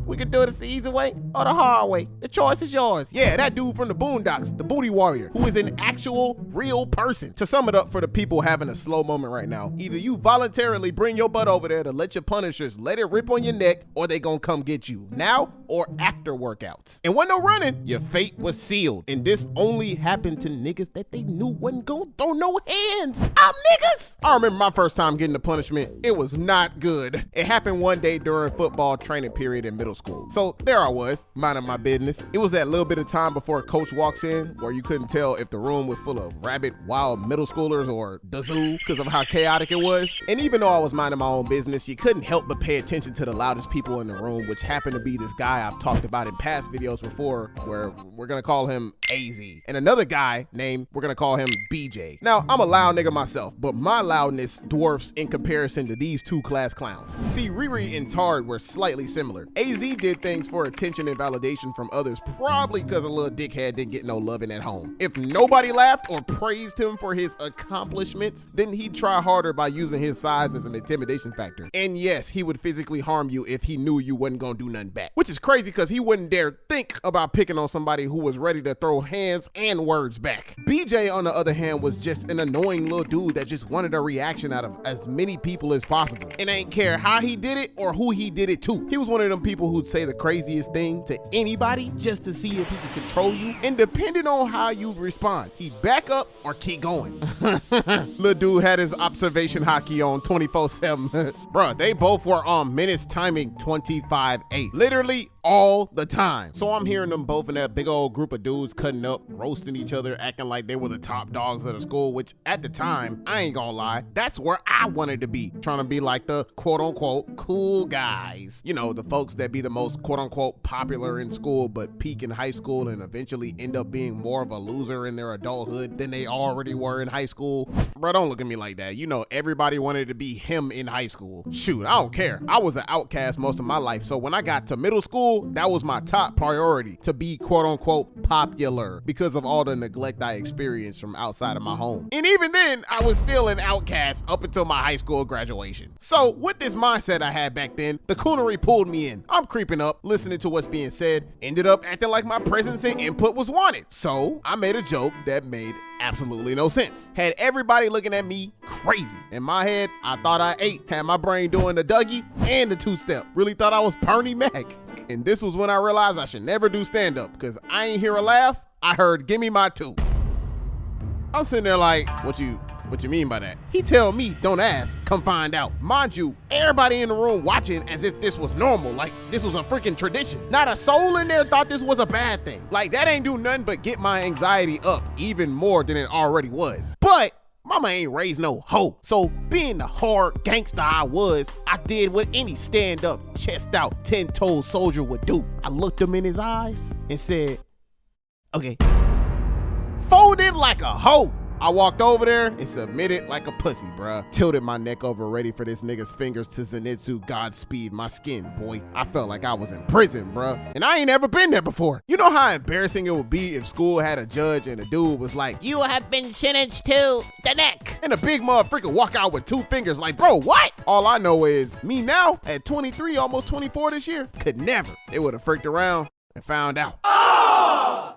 We could do it the easy way or the hard way. The choice is yours. Yeah, that dude from the Boondocks, the Booty Warrior, who is an actual real person. To sum it up for the people having a slow moment right now, either you voluntarily bring your butt over there to let your punishers let it rip on your neck, or they gonna come get you now or after workouts. And when no running, your fate was sealed. And this only happened to niggas that they knew wasn't gonna throw no hands. I'm niggas. I remember my first time getting the punishment. It was not good. It happened one day during football training period in middle school. So there I was, minding my business. It was that little bit of time before coach walks in where you couldn't tell if the room was full of rabid, wild middle schoolers or the zoo because of how chaotic it was. And even though I was minding my own business, you couldn't help but pay attention to the loudest people in the room, which happened to be this guy I've talked about in past videos before, where we're gonna call him AZ, and another guy named, we're gonna call him BJ. Now, I'm a loud nigga myself, but my loudness dwarfs in comparison to these two class clowns. See, Riri and Tard were slightly similar. AZ did things for attention and validation from others, probably because a little dickhead didn't get no loving at home. If nobody laughed or praised him for his accomplishments, then he'd try harder by using his size as an intimidation factor. And yes, he would physically harm you if he knew you wasn't gonna do nothing back, which is crazy because he wouldn't dare think about picking on somebody who was ready to throw hands and words back. BJ, on the other hand, was just an annoying little dude that just wanted a reaction out of as many people as possible, and ain't care how he did it or who he did it to. He was one of them people who'd say the craziest thing to anybody just to see if he could control you, and depending on how you respond, he'd back up or keep going. Little dude had his observation hockey on 24/7. Bruh, they both were on minutes timing 25/8, literally all the time. So I'm hearing them both in that big old group of dudes cutting up, roasting each other, acting like they were the top dogs of the school, which at the time, I ain't gonna lie, that's where I wanted to be, trying to be like the quote unquote cool guys. You know, the folks that be the most quote unquote popular in school, but peak in high school and eventually end up being more of a loser in their adulthood than they already were in high school. Bro, don't look at me like that. You know, everybody wanted to be him in high school. Shoot, I don't care. I was an outcast most of my life, so when I got to middle school, that was my top priority, to be quote unquote popular, because of all the neglect I experienced from outside of my home. And even then, I was still an outcast up until my high school graduation. So with this mindset I had back then, the coonery pulled me in. I'm creeping up, listening to what's being said, ended up acting like my presence and input was wanted. So I made a joke that made absolutely no sense. Had everybody looking at me crazy. In my head, I thought I ate, had my brain doing the Dougie and the two-step. Really thought I was Bernie Mac. And this was when I realized I should never do stand-up, because I ain't hear a laugh, I heard, "Give me my two." I'm sitting there like, what you mean by that? He tell me, don't ask, come find out. Mind you, everybody in the room watching as if this was normal, like this was a freaking tradition. Not a soul in there thought this was a bad thing. Like that ain't do nothing but get my anxiety up even more than it already was. But mama ain't raised no hoe. So being the hard gangster I was, I did what any stand-up, chest out, 10-toed soldier would do. I looked him in his eyes and said, okay. Folded like a hoe. I walked over there and submitted like a pussy, bruh. Tilted my neck over, ready for this nigga's fingers to Zenitsu Godspeed my skin, boy. I felt like I was in prison, bruh. And I ain't ever been there before. You know how embarrassing it would be if school had a judge and a dude was like, "You have been sentenced to the neck." And a big motherfucker walk out with 2 fingers like, bro, what? All I know is me now at 23, almost 24 this year, could never. They would have freaked around and found out. Oh!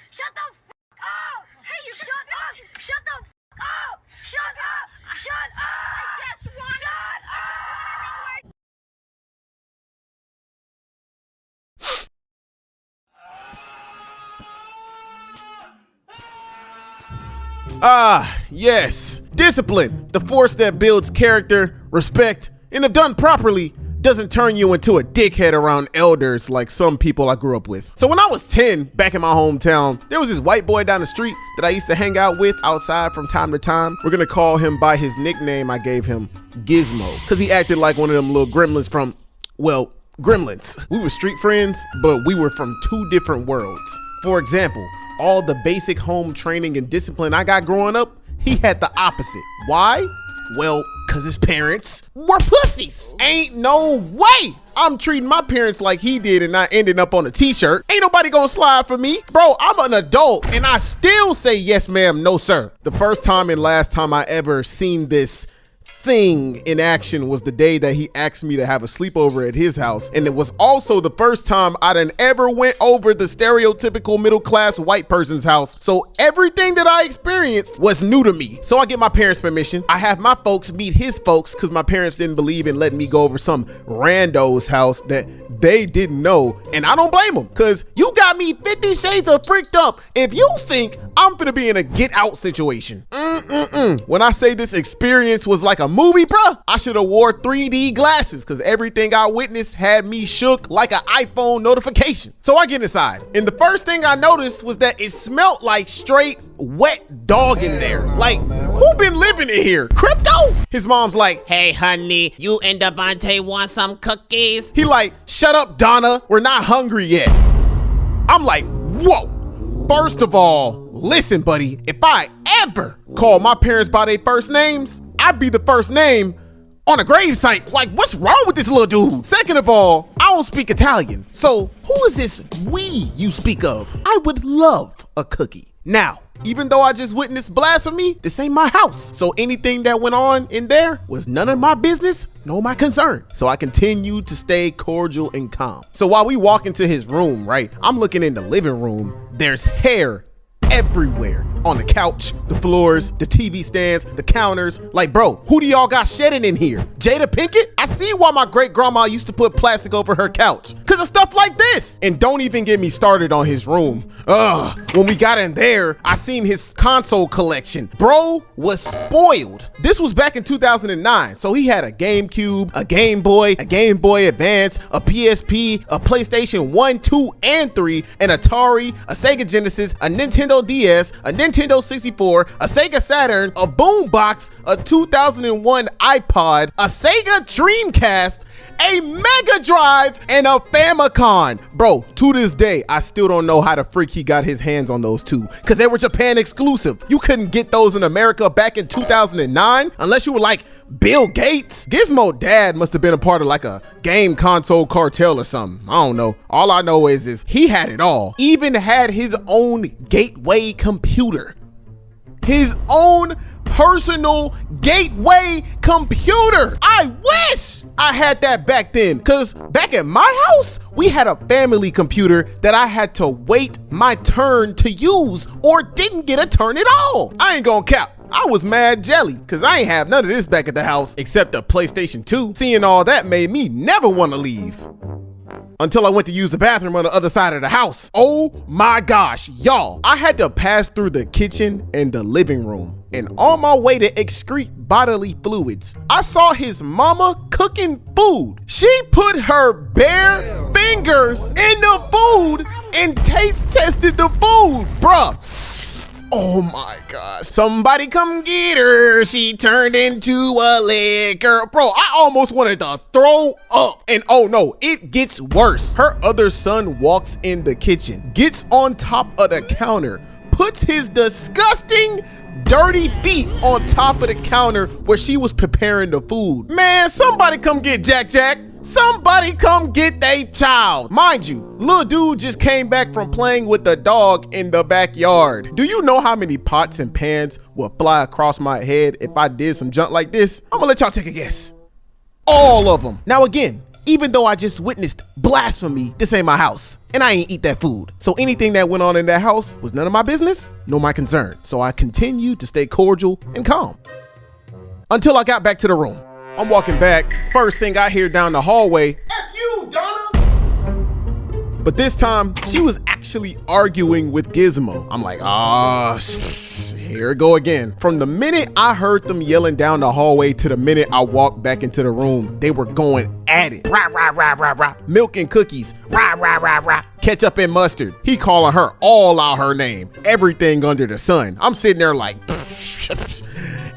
Shut the fuck up! Hey, you shut up! Shut the fuck up! Shut up! Shut up! I just want Ah, yes. Discipline, the force that builds character, respect, and if done properly, doesn't turn you into a dickhead around elders like some people I grew up with. So when I was 10, back in my hometown, there was this white boy down the street that I used to hang out with outside from time to time. We're gonna call him by his nickname I gave him, Gizmo, because he acted like one of them little gremlins from, well, Gremlins. We were street friends, but we were from 2 different worlds. For example, all the basic home training and discipline I got growing up, he had the opposite. Why? Well, cause his parents were pussies. Ain't no way I'm treating my parents like he did and not ending up on a t-shirt. Ain't nobody gonna slide for me. Bro, I'm an adult and I still say yes ma'am, no sir. The first time and last time I ever seen this thing in action was the day that he asked me to have a sleepover at his house, and it was also the first time I done ever went over the stereotypical middle-class white person's house. So everything that I experienced was new to me. So I get my parents' permission. I have my folks meet his folks because my parents didn't believe in letting me go over some rando's house that they didn't know, and I don't blame them, because you got me 50 shades of freaked up if you think I'm gonna be in a get out situation. When I say this experience was like a movie, bruh, I should have wore 3D glasses, because everything I witnessed had me shook like an iPhone notification. So I get inside, and the first thing I noticed was that it smelled like straight wet dog in there. Like Who been living in here? Crypto? His mom's like, Hey, honey, you and Devonte want some cookies? he like, shut up, Donna. We're not hungry yet. I'm like, whoa. First of all, listen, buddy, if I ever call my parents by their first names, I'd be the first name on a gravesite. Like, what's wrong with this little dude? Second of all, I don't speak Italian. So who is this we you speak of? I would love a cookie. Now, even though I just witnessed blasphemy, this ain't my house. So anything that went on in there was none of my business, no my concern. So I continued to stay cordial and calm. So while we walk into his room, right, I'm looking in the living room. There's hair everywhere. On the couch, the floors, the TV stands, the counters. Like, bro, who do y'all got shedding in here? Jada Pinkett? I see why my great grandma used to put plastic over her couch. Cause of stuff like this. And don't even get me started on his room. When we got in there, I seen his console collection. Bro was spoiled. This was back in 2009. So he had a GameCube, a Game Boy, a Game Boy Advance, a PSP, a PlayStation 1, 2, and 3, an Atari, a Sega Genesis, a Nintendo DS, a Nintendo 64, a Sega Saturn, a boombox, a 2001 iPod, a Sega Dreamcast, a Mega Drive, and a Famicom. Bro, to this day, I still don't know how the freak he got his hands on those two, because they were Japan exclusive. You couldn't get those in America back in 2009 unless you were like Bill Gates. Gizmo dad must have been a part of like a game console cartel or something. I don't know. All I know is he had it all. Even had his own gateway computer. His own personal gateway computer. I wish I had that back then, because back at my house, we had a family computer that I had to wait my turn to use or didn't get a turn at all. I ain't gonna cap. I was mad jelly because I ain't have none of this back at the house except a PlayStation 2. Seeing all that made me never want to leave. Until I went to use the bathroom on the other side of the house. Oh my gosh, y'all. I had to pass through the kitchen and the living room. And on my way to excrete bodily fluids, I saw his mama cooking food. She put her bare fingers in the food and taste tested the food, bruh. Oh my gosh, somebody come get her. She turned into a liquor. Bro, I almost wanted to throw up. And oh no, it gets worse. Her other son walks in the kitchen, gets on top of the counter, puts his disgusting dirty feet on top of the counter where she was preparing the food. Man, somebody come get Jack Jack. Somebody come get they child. Mind you, little dude just came back from playing with the dog in the backyard. Do you know how many pots and pans will fly across my head if I did some junk like this? I'm gonna let y'all take a guess. All of them. Now again, even though I just witnessed blasphemy, this ain't my house and I ain't eat that food. So anything that went on in that house was none of my business, nor my concern. So I continued to stay cordial and calm until I got back to the room. I'm walking back. First thing I hear down the hallway, F you, Donna. But this time, she was actually arguing with Gizmo. I'm like, here it go again. From the minute I heard them yelling down the hallway to the minute I walked back into the room, they were going at it. Rah, rah, rah, rah, rah. Milk and cookies. Rah, rah, rah, rah. Ketchup and mustard. He calling her all out her name. Everything under the sun. I'm sitting there like,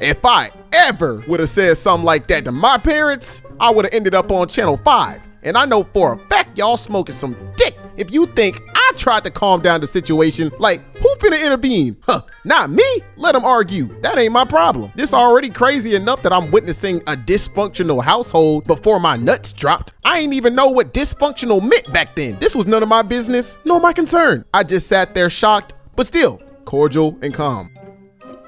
if I ever would have said something like that to my parents, I would have ended up on Channel 5. And I know for a fact y'all smoking some dick if you think I tried to calm down the situation. Like, who finna intervene? Not me. Let them argue. That ain't my problem. This already crazy enough that I'm witnessing a dysfunctional household before my nuts dropped. I ain't even know what dysfunctional meant back then. This was none of my business, nor my concern. I just sat there shocked, but still cordial and calm.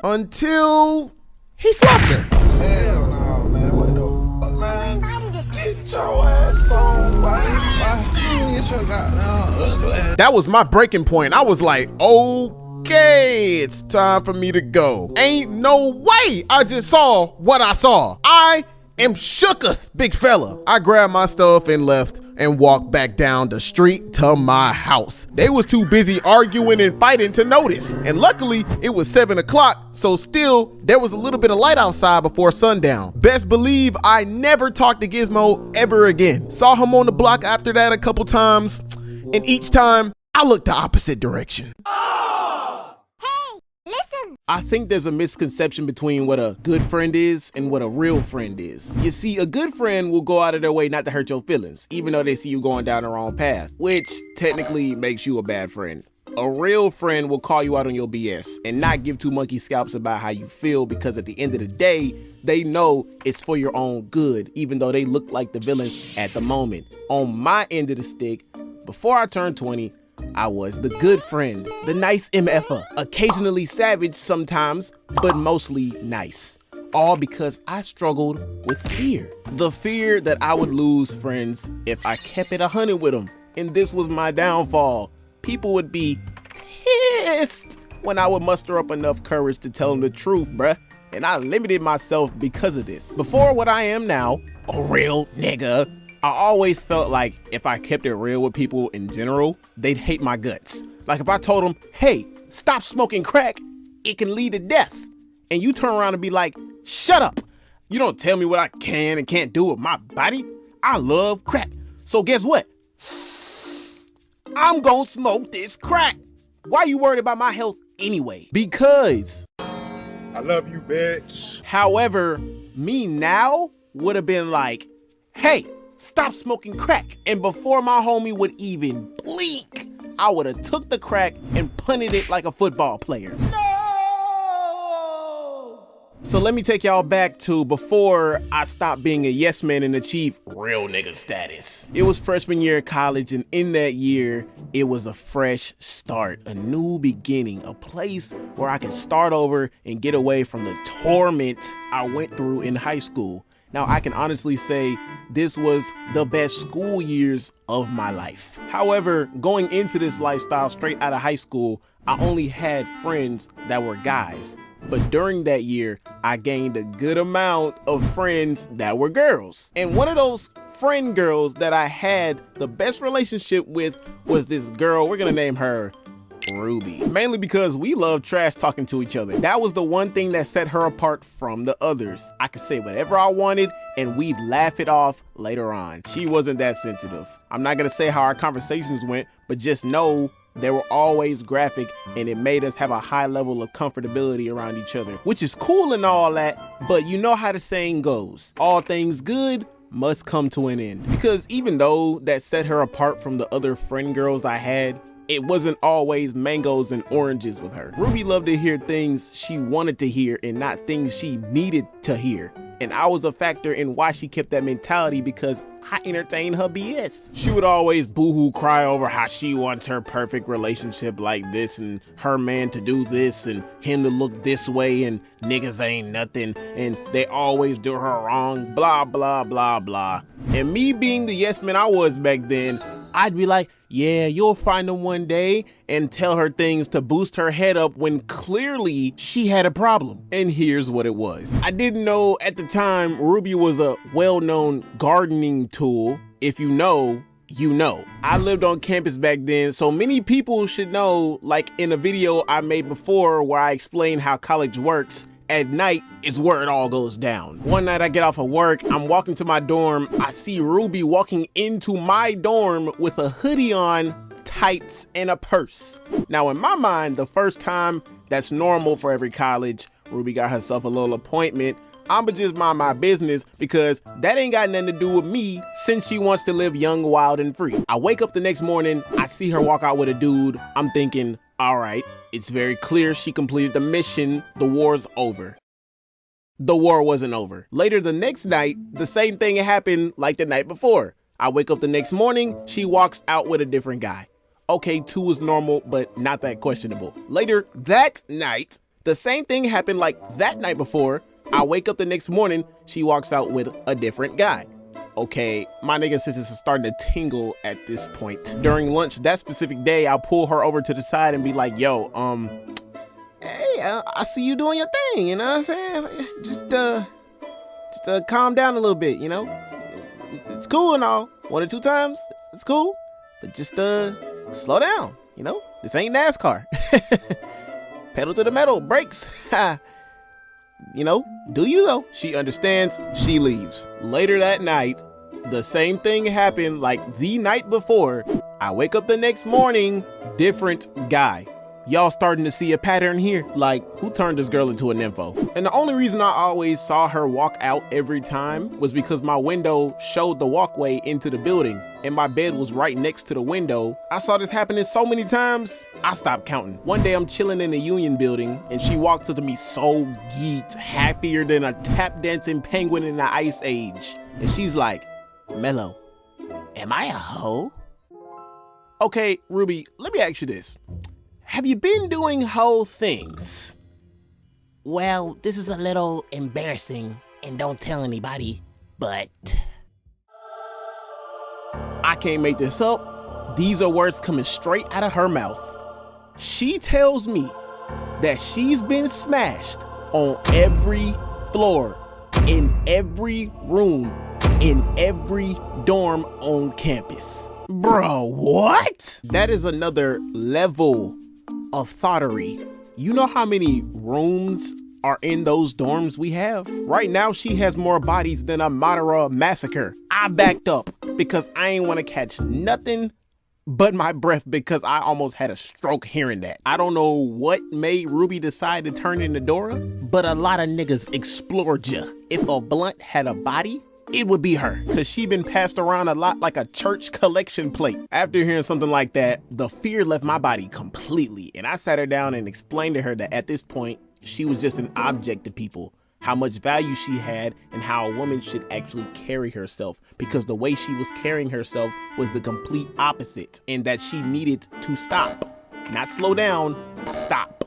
Until he slapped her. Hell no, man. What the fuck, man? Get your ass on, That was my breaking point. I was like, okay, it's time for me to go. Ain't no way I just saw what I saw. I am shooketh, big fella. I grabbed my stuff and left and walked back down the street to my house. They was too busy arguing and fighting to notice. And luckily it was 7 o'clock, so still there was a little bit of light outside before sundown. Best believe I never talked to Gizmo ever again. Saw him on the block after that a couple times, and each time I looked the opposite direction. Hey, listen. I think there's a misconception between what a good friend is and what a real friend is. You see, a good friend will go out of their way not to hurt your feelings, even though they see you going down the wrong path, which technically makes you a bad friend. A real friend will call you out on your BS and not give two monkey scalps about how you feel, because at the end of the day, they know it's for your own good, even though they look like the villain at the moment. On my end of the stick, before I turned 20, I was the good friend, the nice MFer, occasionally savage sometimes, but mostly nice. All because I struggled with fear. The fear that I would lose friends if I kept it 100 with them. And this was my downfall. People would be pissed when I would muster up enough courage to tell them the truth, bruh. And I limited myself because of this. Before what I am now, a real nigga, I always felt like if I kept it real with people in general, they'd hate my guts. Like if I told them, hey, stop smoking crack, it can lead to death. And you turn around and be like, shut up. You don't tell me what I can and can't do with my body. I love crack. So guess what? I'm gonna smoke this crack. Why you worried about my health anyway? Because I love you, bitch. However, me now would have been like, hey, stop smoking crack. And before my homie would even blink, I would have took the crack and punted it like a football player. No! So let me take y'all back to before I stopped being a yes man and achieved real nigga status. It was freshman year of college, and in that year, it was a fresh start, a new beginning, a place where I could start over and get away from the torment I went through in high school. Now, I can honestly say this was the best school years of my life. However, going into this lifestyle straight out of high school, I only had friends that were guys. But during that year, I gained a good amount of friends that were girls. And one of those friend girls that I had the best relationship with was this girl, we're gonna name her Ruby. Mainly because we love trash talking to each other. That was the one thing that set her apart from the others. I could say whatever I wanted and we'd laugh it off later on. She wasn't that sensitive. I'm not gonna say how our conversations went, but just know they were always graphic, and it made us have a high level of comfortability around each other, which is cool and all that, but you know how the saying goes, all things good must come to an end. Because even though that set her apart from the other friend girls I had, it wasn't always mangoes and oranges with her. Ruby loved to hear things she wanted to hear and not things she needed to hear. And I was a factor in why she kept that mentality, because I entertained her BS. She would always boohoo cry over how she wants her perfect relationship like this, and her man to do this and him to look this way, and niggas ain't nothing, and they always do her wrong, blah, blah, blah, blah. And me being the yes man I was back then, I'd be like, yeah, you'll find them one day, and tell her things to boost her head up when clearly she had a problem. And here's what it was. I didn't know at the time Ruby was a well-known gardening tool. If you know, you know. I lived on campus back then, so many people should know, like in a video I made before where I explained how college works, at night is where it all goes down. One night I get off of work, I'm walking to my dorm, I see Ruby walking into my dorm with a hoodie on, tights, and a purse. Now in my mind, the first time, that's normal for every college. Ruby got herself a little appointment. I'ma just mind my business because that ain't got nothing to do with me, since she wants to live young, wild, and free. I wake up the next morning, I see her walk out with a dude. I'm thinking, all right, it's very clear she completed the mission. The war's over. The war wasn't over. Later the next night, the same thing happened like the night before. I wake up the next morning, she walks out with a different guy. Okay, 2 is normal, but not that questionable. Later that night, the same thing happened like that night before. I wake up the next morning, she walks out with a different guy. Okay, my nigga sisters are starting to tingle at this point. During lunch that specific day, I'll pull her over to the side and be like, yo, hey, I see you doing your thing, you know what I'm saying? Just calm down a little bit, you know? It's cool and all. 1 or 2 times, it's cool. But just slow down, you know? This ain't NASCAR. Pedal to the metal, brakes. You know, do you though? She understands, she leaves. Later that night, the same thing happened like the night before. I wake up the next morning, different guy. Y'all starting to see a pattern here? Like, who turned this girl into a nympho? And the only reason I always saw her walk out every time was because my window showed the walkway into the building and my bed was right next to the window. I saw this happening so many times, I stopped counting. One day I'm chilling in the Union building and she walks up to me so geeked, happier than a tap dancing penguin in the Ice Age. And she's like, Mello, am I a hoe? Okay, Ruby, let me ask you this. Have you been doing hoe things? Well, this is a little embarrassing, and don't tell anybody, but... I can't make this up. These are words coming straight out of her mouth. She tells me that she's been smashed on every floor, in every room, in every dorm on campus. Bro, what? That is another level of thottery. You know how many rooms are in those dorms we have? Right now, she has more bodies than a Madara massacre. I backed up because I ain't want to catch nothing but my breath because I almost had a stroke hearing that. I don't know what made Ruby decide to turn into Dora, but a lot of niggas explored ya. If a blunt had a body, it would be her, cause she been passed around a lot like a church collection plate. After hearing something like that, the fear left my body completely, and I sat her down and explained to her that at this point, she was just an object to people, how much value she had, and how a woman should actually carry herself, because the way she was carrying herself was the complete opposite, and that she needed to stop. Not slow down, stop.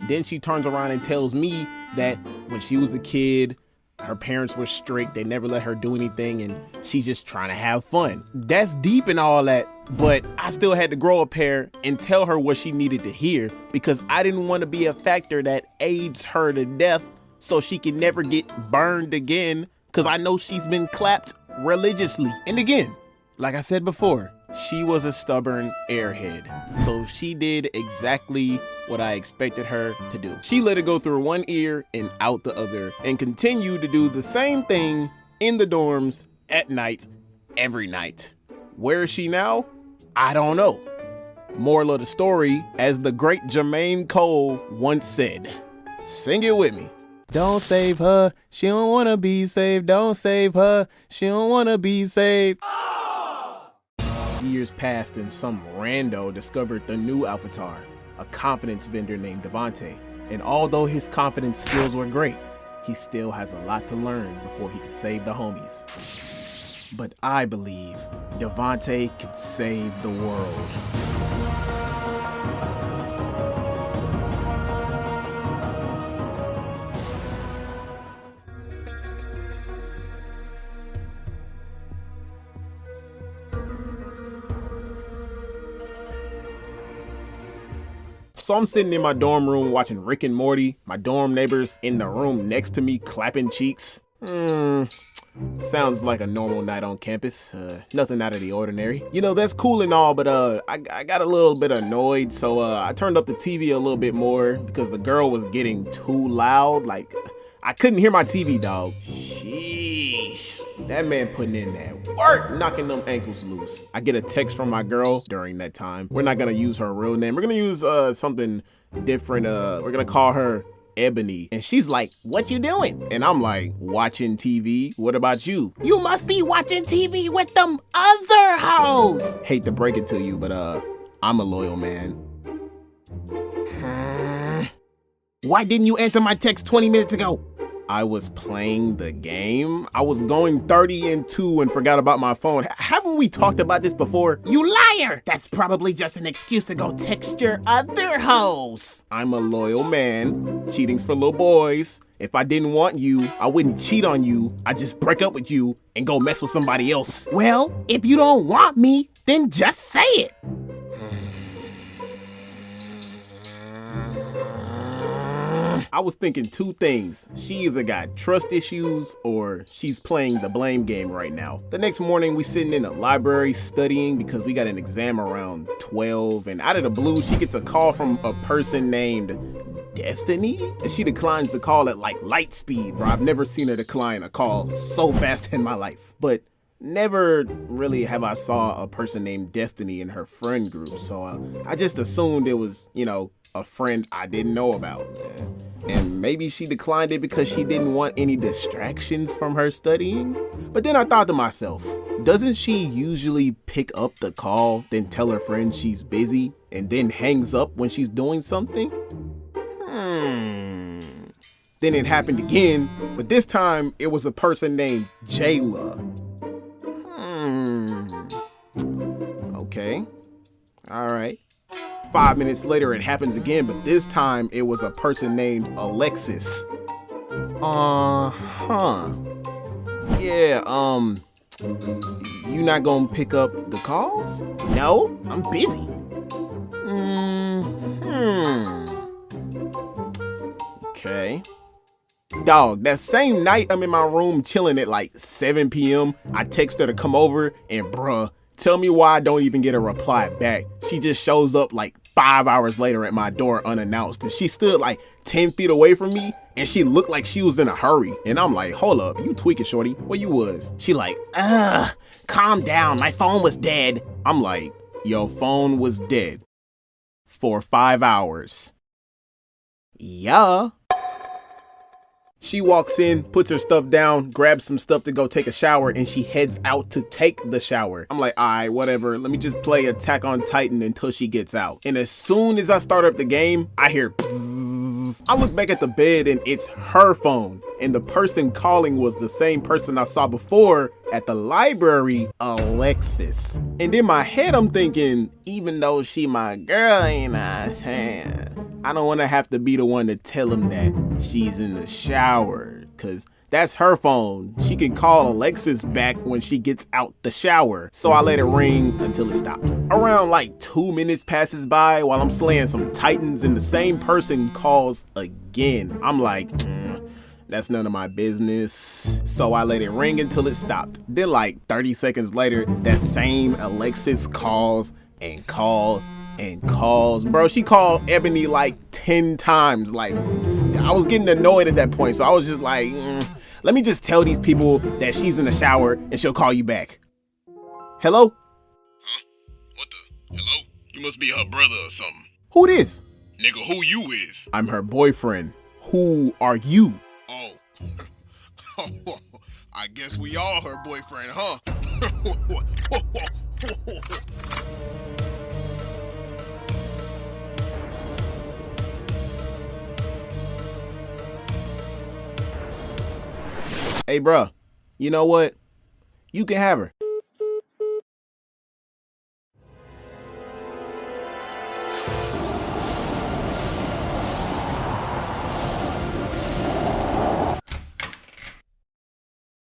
Then she turns around and tells me that when she was a kid, her parents were strict, they never let her do anything, and she's just trying to have fun. That's deep and all that, but I still had to grow a pair and tell her what she needed to hear, because I didn't want to be a factor that aids her to death so she can never get burned again, because I know she's been clapped religiously. And again, like I said before, she was a stubborn airhead, so she did exactly what I expected her to do. She let it go through one ear and out the other, and continued to do the same thing in the dorms at night, every night. Where is she now? I don't know. Moral of the story, as the great Jermaine Cole once said, sing it with me. Don't save her, she don't wanna be saved. Don't save her, she don't wanna be saved. Years passed and some rando discovered the new avatar, a confidence vendor named Devonte. And although his confidence skills were great, he still has a lot to learn before he can save the homies. But I believe Devonte can save the world. So I'm sitting in my dorm room watching Rick and Morty, my dorm neighbors in the room next to me clapping cheeks. Sounds like a normal night on campus, nothing out of the ordinary. You know, that's cool and all, but I got a little bit annoyed, so I turned up the TV a little bit more because the girl was getting too loud. Like, I couldn't hear my TV, dog. Sheesh. That man putting in that work, knocking them ankles loose. I get a text from my girl during that time. We're not gonna use her real name. We're gonna use something different. We're gonna call her Ebony. And she's like, what you doing? And I'm like, watching TV. What about you? You must be watching TV with them other hoes. Hate to break it to you, but I'm a loyal man. Why didn't you answer my text 20 minutes ago? I was playing the game. I was going 30-2 and forgot about my phone. Haven't we talked about this before? You liar! That's probably just an excuse to go text your other hoes. I'm a loyal man. Cheating's for little boys. If I didn't want you, I wouldn't cheat on you. I'd just break up with you and go mess with somebody else. Well, if you don't want me, then just say it. I was thinking two things. She either got trust issues or she's playing the blame game right now. The next morning, we sitting in the library studying because we got an exam around 12, and out of the blue, she gets a call from a person named Destiny, and she declines the call at like light speed, bro. I've never seen her decline a call so fast in my life. But never really have I saw a person named Destiny in her friend group, so I just assumed it was, you know, a friend I didn't know about. And maybe she declined it because she didn't want any distractions from her studying. But then I thought to myself, doesn't she usually pick up the call, then tell her friend she's busy, and then hangs up when she's doing something? Then it happened again, but this time it was a person named Jayla. Okay. All right. 5 minutes later, it happens again, but this time it was a person named Alexis. Yeah, you not gonna pick up the calls? No, I'm busy. Okay. Dog, that same night I'm in my room chilling at like 7 p.m. I text her to come over and bruh, tell me why I don't even get a reply back. She just shows up like 5 hours later at my door unannounced, and she stood like 10 feet away from me and she looked like she was in a hurry. And I'm like, hold up, you tweaking, shorty, where you was? She like, calm down, my phone was dead. I'm like, your phone was dead for 5 hours. Yeah. She walks in, puts her stuff down, grabs some stuff to go take a shower, and she heads out to take the shower. I'm like, all right, whatever. Let me just play Attack on Titan until she gets out. And as soon as I start up the game, I hear bzzz. I look back at the bed and it's her phone. And the person calling was the same person I saw before at the library, Alexis. And in my head, I'm thinking, even though she my girl, ain't I saying? I don't want to have to be the one to tell him that she's in the shower, cause that's her phone. She can call Alexis back when she gets out the shower. So I let it ring until it stopped. Around like 2 minutes passes by while I'm slaying some titans and the same person calls again. I'm like, that's none of my business. So I let it ring until it stopped. Then like 30 seconds later, that same Alexis calls and calls and calls. Bro, she called Ebony like 10 times. Like, I was getting annoyed at that point. So I was just like, let me just tell these people that she's in the shower and she'll call you back. Hello? Huh? What the? Hello? You must be her brother or something. Who this? Nigga, who you is? I'm her boyfriend. Who are you? Oh. I guess we all her boyfriend, huh? Hey, bro, you know what? You can have her.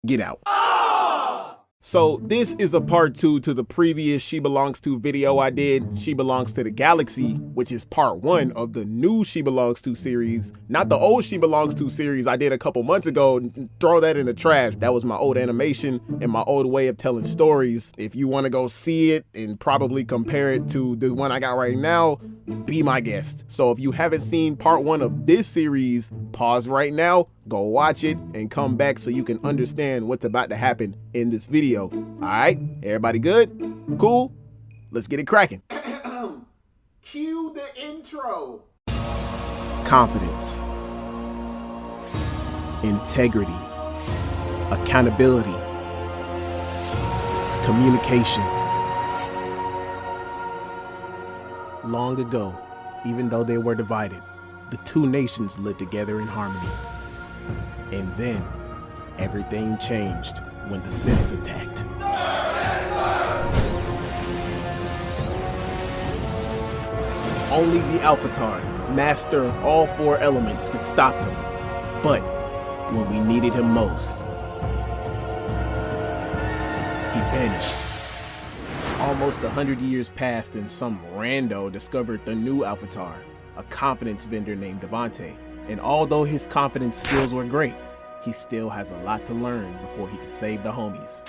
Get out. So this is a part 2 to the previous She Belongs To video I did, She Belongs To The Galaxy, which is part 1 of the new She Belongs To series. Not the old She Belongs To series I did a couple months ago. Throw that in the trash. That was my old animation and my old way of telling stories. If you want to go see it and probably compare it to the one I got right now, be my guest. So if you haven't seen part 1 of this series, pause right now, go watch it, and come back so you can understand what's about to happen in this video. All right, everybody good? Cool? Let's get it cracking. Cue the intro. Confidence, integrity, accountability, communication. Long ago, even though they were divided, the two nations lived together in harmony. And then, everything changed when the Sims attacked. Only the Alphatar, master of all 4 elements, could stop them. But when we needed him most, he vanished. Almost 100 years passed and some rando discovered the new Alphatar, a confidence vendor named Devonte. And although his confidence skills were great, he still has a lot to learn before he can save the homies.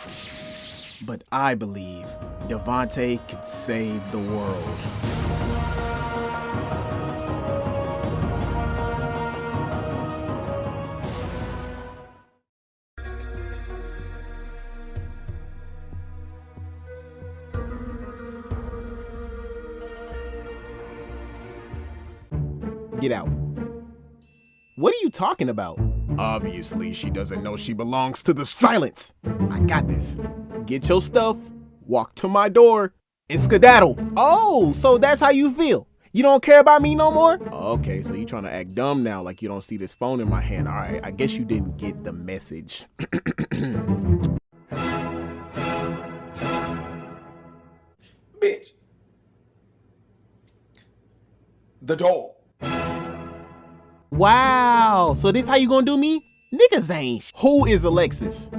But I believe Devonte could save the world. Get out. What are you talking about? Obviously, she doesn't know she belongs to the— Silence! I got this. Get your stuff, walk to my door, and skedaddle. Oh, so that's how you feel? You don't care about me no more? Okay, so you trying to act dumb now like you don't see this phone in my hand. All right, I guess you didn't get the message. Bitch. The door. Wow, so this how you gonna do me? Niggas ain't. Who is Alexis?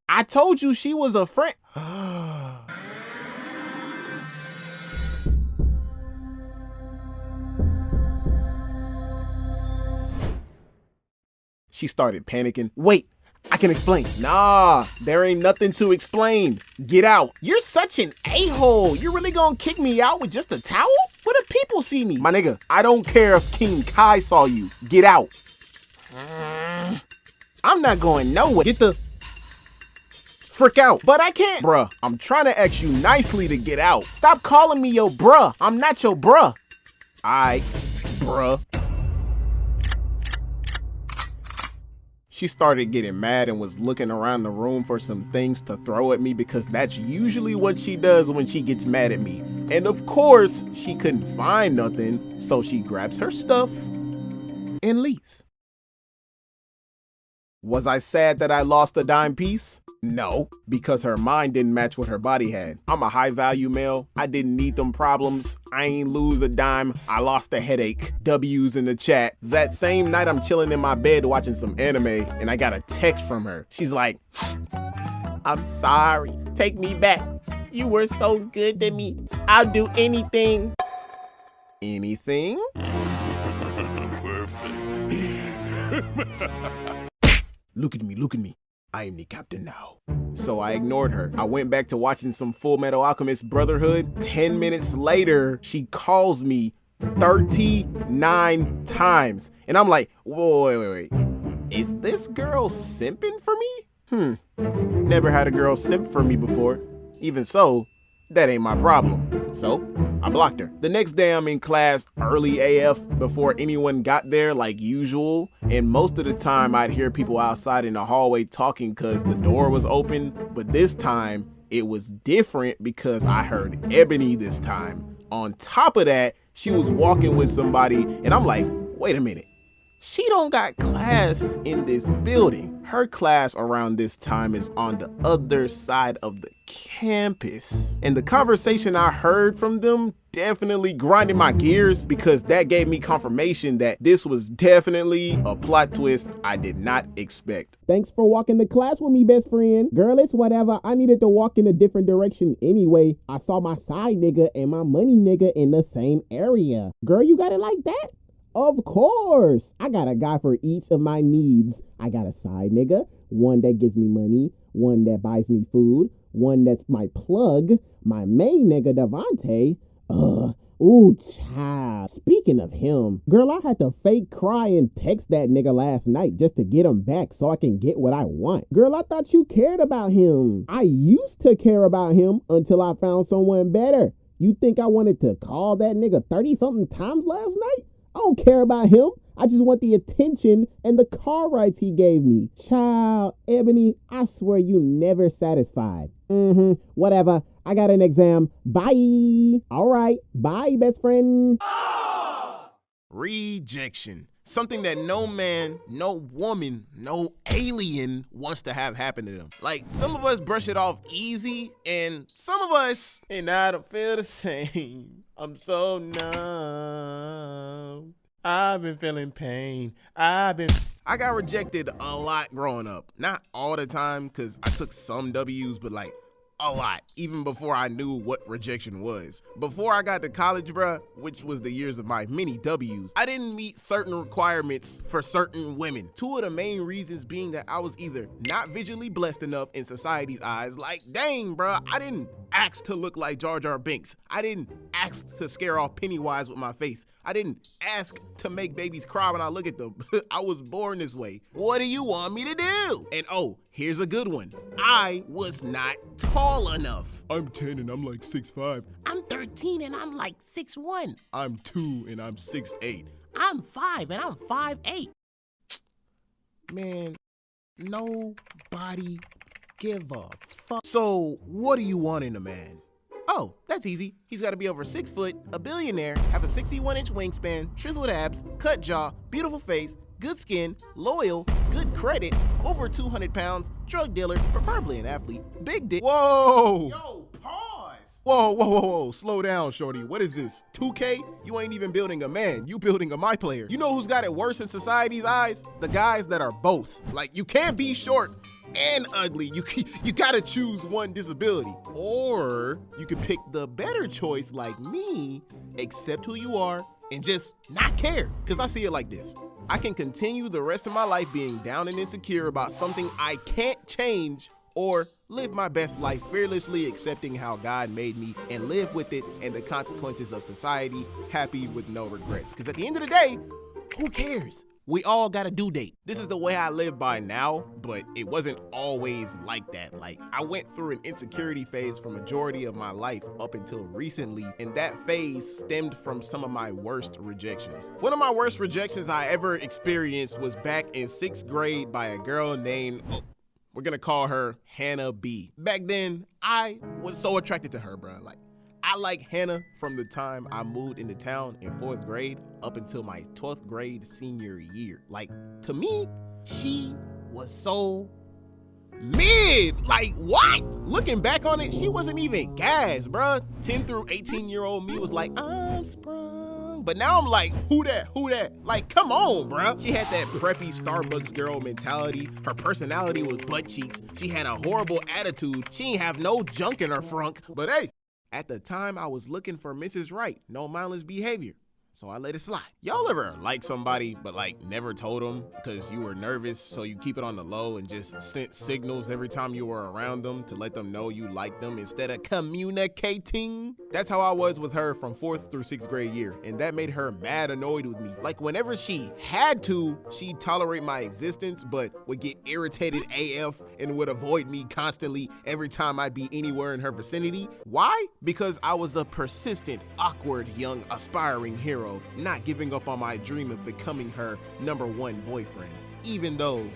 I told you she was a friend. She started panicking. Wait, I can explain. Nah, there ain't nothing to explain. Get out. You're such an a-hole. You really gonna kick me out with just a towel? What if people see me? My nigga, I don't care if King Kai saw you. Get out. I'm not going nowhere. Get the frick out. But I can't. Bruh, I'm trying to ask you nicely to get out. Stop calling me your bruh. I'm not your bruh. Aight, bruh. She started getting mad and was looking around the room for some things to throw at me because that's usually what she does when she gets mad at me. And of course, she couldn't find nothing, so she grabs her stuff and leaves. Was I sad that I lost a dime piece? No, because her mind didn't match what her body had. I'm a high value male. I didn't need them problems. I ain't lose a dime. I lost a headache. W's in the chat. That same night I'm chilling in my bed watching some anime and I got a text from her. She's like, I'm sorry. Take me back. You were so good to me. I'll do anything. Anything? Perfect. Look at me, look at me. I am the captain now. So I ignored her. I went back to watching some Full Metal Alchemist Brotherhood. 10 minutes later, she calls me 39 times. And I'm like, whoa, wait. Is this girl simping for me? Never had a girl simp for me before. Even so, that ain't my problem. So I blocked her. The next day I'm in class early AF before anyone got there like usual. And most of the time I'd hear people outside in the hallway talking cause the door was open. But this time it was different because I heard Ebony this time. On top of that, she was walking with somebody and I'm like, wait a minute. She don't got class in this building. Her class around this time is on the other side of the campus. And the conversation I heard from them definitely grinded my gears because that gave me confirmation that this was definitely a plot twist I did not expect. Thanks for walking to class with me, best friend. Girl, it's whatever. I needed to walk in a different direction anyway. I saw my side nigga and my money nigga in the same area. Girl, you got it like that? Of course, I got a guy for each of my needs. I got a side nigga, one that gives me money, one that buys me food, one that's my plug, my main nigga Devonte. Ooh, child. Speaking of him, girl, I had to fake cry and text that nigga last night just to get him back so I can get what I want. Girl, I thought you cared about him. I used to care about him until I found someone better. You think I wanted to call that nigga 30-something times last night? I don't care about him. I just want the attention and the car rides he gave me. Child, Ebony, I swear you never satisfied. Whatever. I got an exam. Bye. All right. Bye, best friend. Rejection. Something that no man, no woman, no alien wants to have happen to them. Like, some of us brush it off easy, and some of us, and I don't feel the same. I'm so numb. I've been feeling pain. I got rejected a lot growing up. Not all the time, because I took some W's, but like, a lot, even before I knew what rejection was. Before I got to college, bruh, which was the years of my many W's, I didn't meet certain requirements for certain women. Two of the main reasons being that I was either not visually blessed enough in society's eyes, like, dang, bruh, I didn't ask to look like Jar Jar Binks. I didn't ask to scare off Pennywise with my face. I didn't ask to make babies cry when I look at them. I was born this way. What do you want me to do? And oh, Here's a good one. I was not tall enough. I'm 10 and I'm like 6'5". I'm 13 and I'm like 6'1". I'm 2 and I'm 6'8". I'm 5 and I'm 5'8". Man, nobody give a fuck. So, what do you want in a man? Oh, that's easy. He's got to be over 6 foot, a billionaire, have a 61-inch wingspan, chiseled abs, cut jaw, beautiful face, good skin, loyal, good credit, over 200 pounds, drug dealer, preferably an athlete, big dick. Whoa! Yo, pause! Whoa, slow down, shorty. What is this, 2K? You ain't even building a man, you building a my player. You know who's got it worse in society's eyes? The guys that are both. Like, you can't be short and ugly. You gotta choose one disability. Or you could pick the better choice like me, accept who you are, and just not care. Cause I see it like this. I can continue the rest of my life being down and insecure about something I can't change, or live my best life fearlessly accepting how God made me and live with it and the consequences of society, happy with no regrets. Because at the end of the day, who cares? We all got a due date. This is the way I live by now, but it wasn't always like that. Like, I went through an insecurity phase for majority of my life up until recently, and that phase stemmed from some of my worst rejections. One of my worst rejections I ever experienced was back in 6th grade by a girl named, we're gonna call her Hannah B. Back then, I was so attracted to her, bro. Like, I like Hannah from the time I moved into town in 4th grade up until my 12th grade senior year. Like, to me, she was so mid. Like, what? Looking back on it, she wasn't even gas, bruh. 10 through 18-year-old me was like, I'm sprung. But now I'm like, who that? Like, come on, bruh. She had that preppy Starbucks girl mentality. Her personality was butt cheeks. She had a horrible attitude. She ain't have no junk in her frunk. But hey, at the time, I was looking for Mrs. Right, no mindless behavior, so I let it slide. Y'all ever like somebody, but like never told them because you were nervous, so you keep it on the low and just sent signals every time you were around them to let them know you liked them instead of communicating? That's how I was with her from 4th through 6th grade year, and that made her mad annoyed with me. Like, whenever she had to, she'd tolerate my existence, but would get irritated AF and would avoid me constantly every time I'd be anywhere in her vicinity. Why? Because I was a persistent, awkward, young, aspiring hero, not giving up on my dream of becoming her #1 boyfriend, even though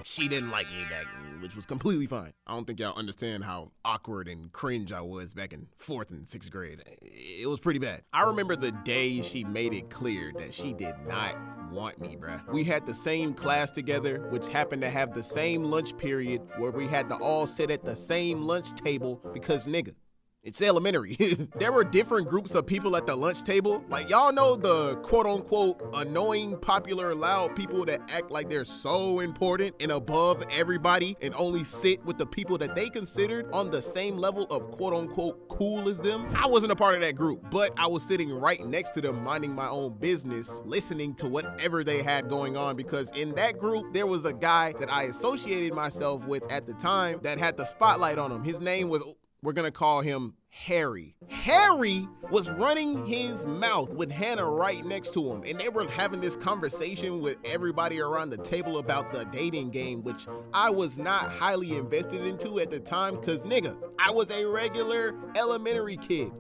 she didn't like me back then, which was completely fine. I don't think y'all understand how awkward and cringe I was back in 4th and 6th grade. It was pretty bad. I remember the day she made it clear that she did not want me, bruh. We had the same class together, which happened to have the same lunch period where we had to all sit at the same lunch table because, nigga, it's elementary. There were different groups of people at the lunch table. Like, y'all know the quote unquote annoying, popular, loud people that act like they're so important and above everybody and only sit with the people that they considered on the same level of quote unquote cool as them. I wasn't a part of that group, but I was sitting right next to them minding my own business, listening to whatever they had going on, because in that group, there was a guy that I associated myself with at the time that had the spotlight on him. His name was, we're gonna call him Harry. Harry was running his mouth with Hannah right next to him, and they were having this conversation with everybody around the table about the dating game, which I was not highly invested into at the time, cause nigga, I was a regular elementary kid.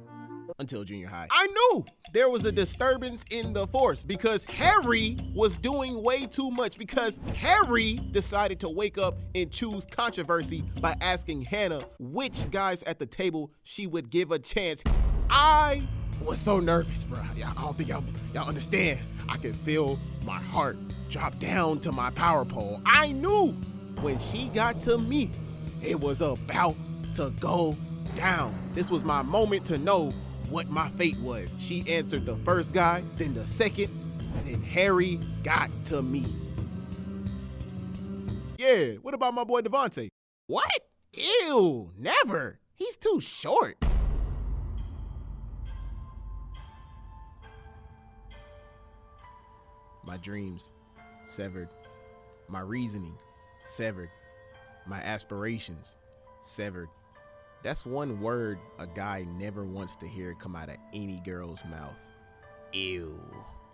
Until junior high. I knew there was a disturbance in the force because Harry was doing way too much, because Harry decided to wake up and choose controversy by asking Hannah which guys at the table she would give a chance. I was so nervous, bro. I don't think y'all understand. I could feel my heart drop down to my power pole. I knew when she got to me, it was about to go down. This was my moment to know what my fate was. She answered the first guy, then the second, then Harry got to me. Yeah, what about my boy Devonte? What? Ew, never. He's too short. My dreams severed. My reasoning severed. My aspirations severed. That's one word a guy never wants to hear come out of any girl's mouth. Ew.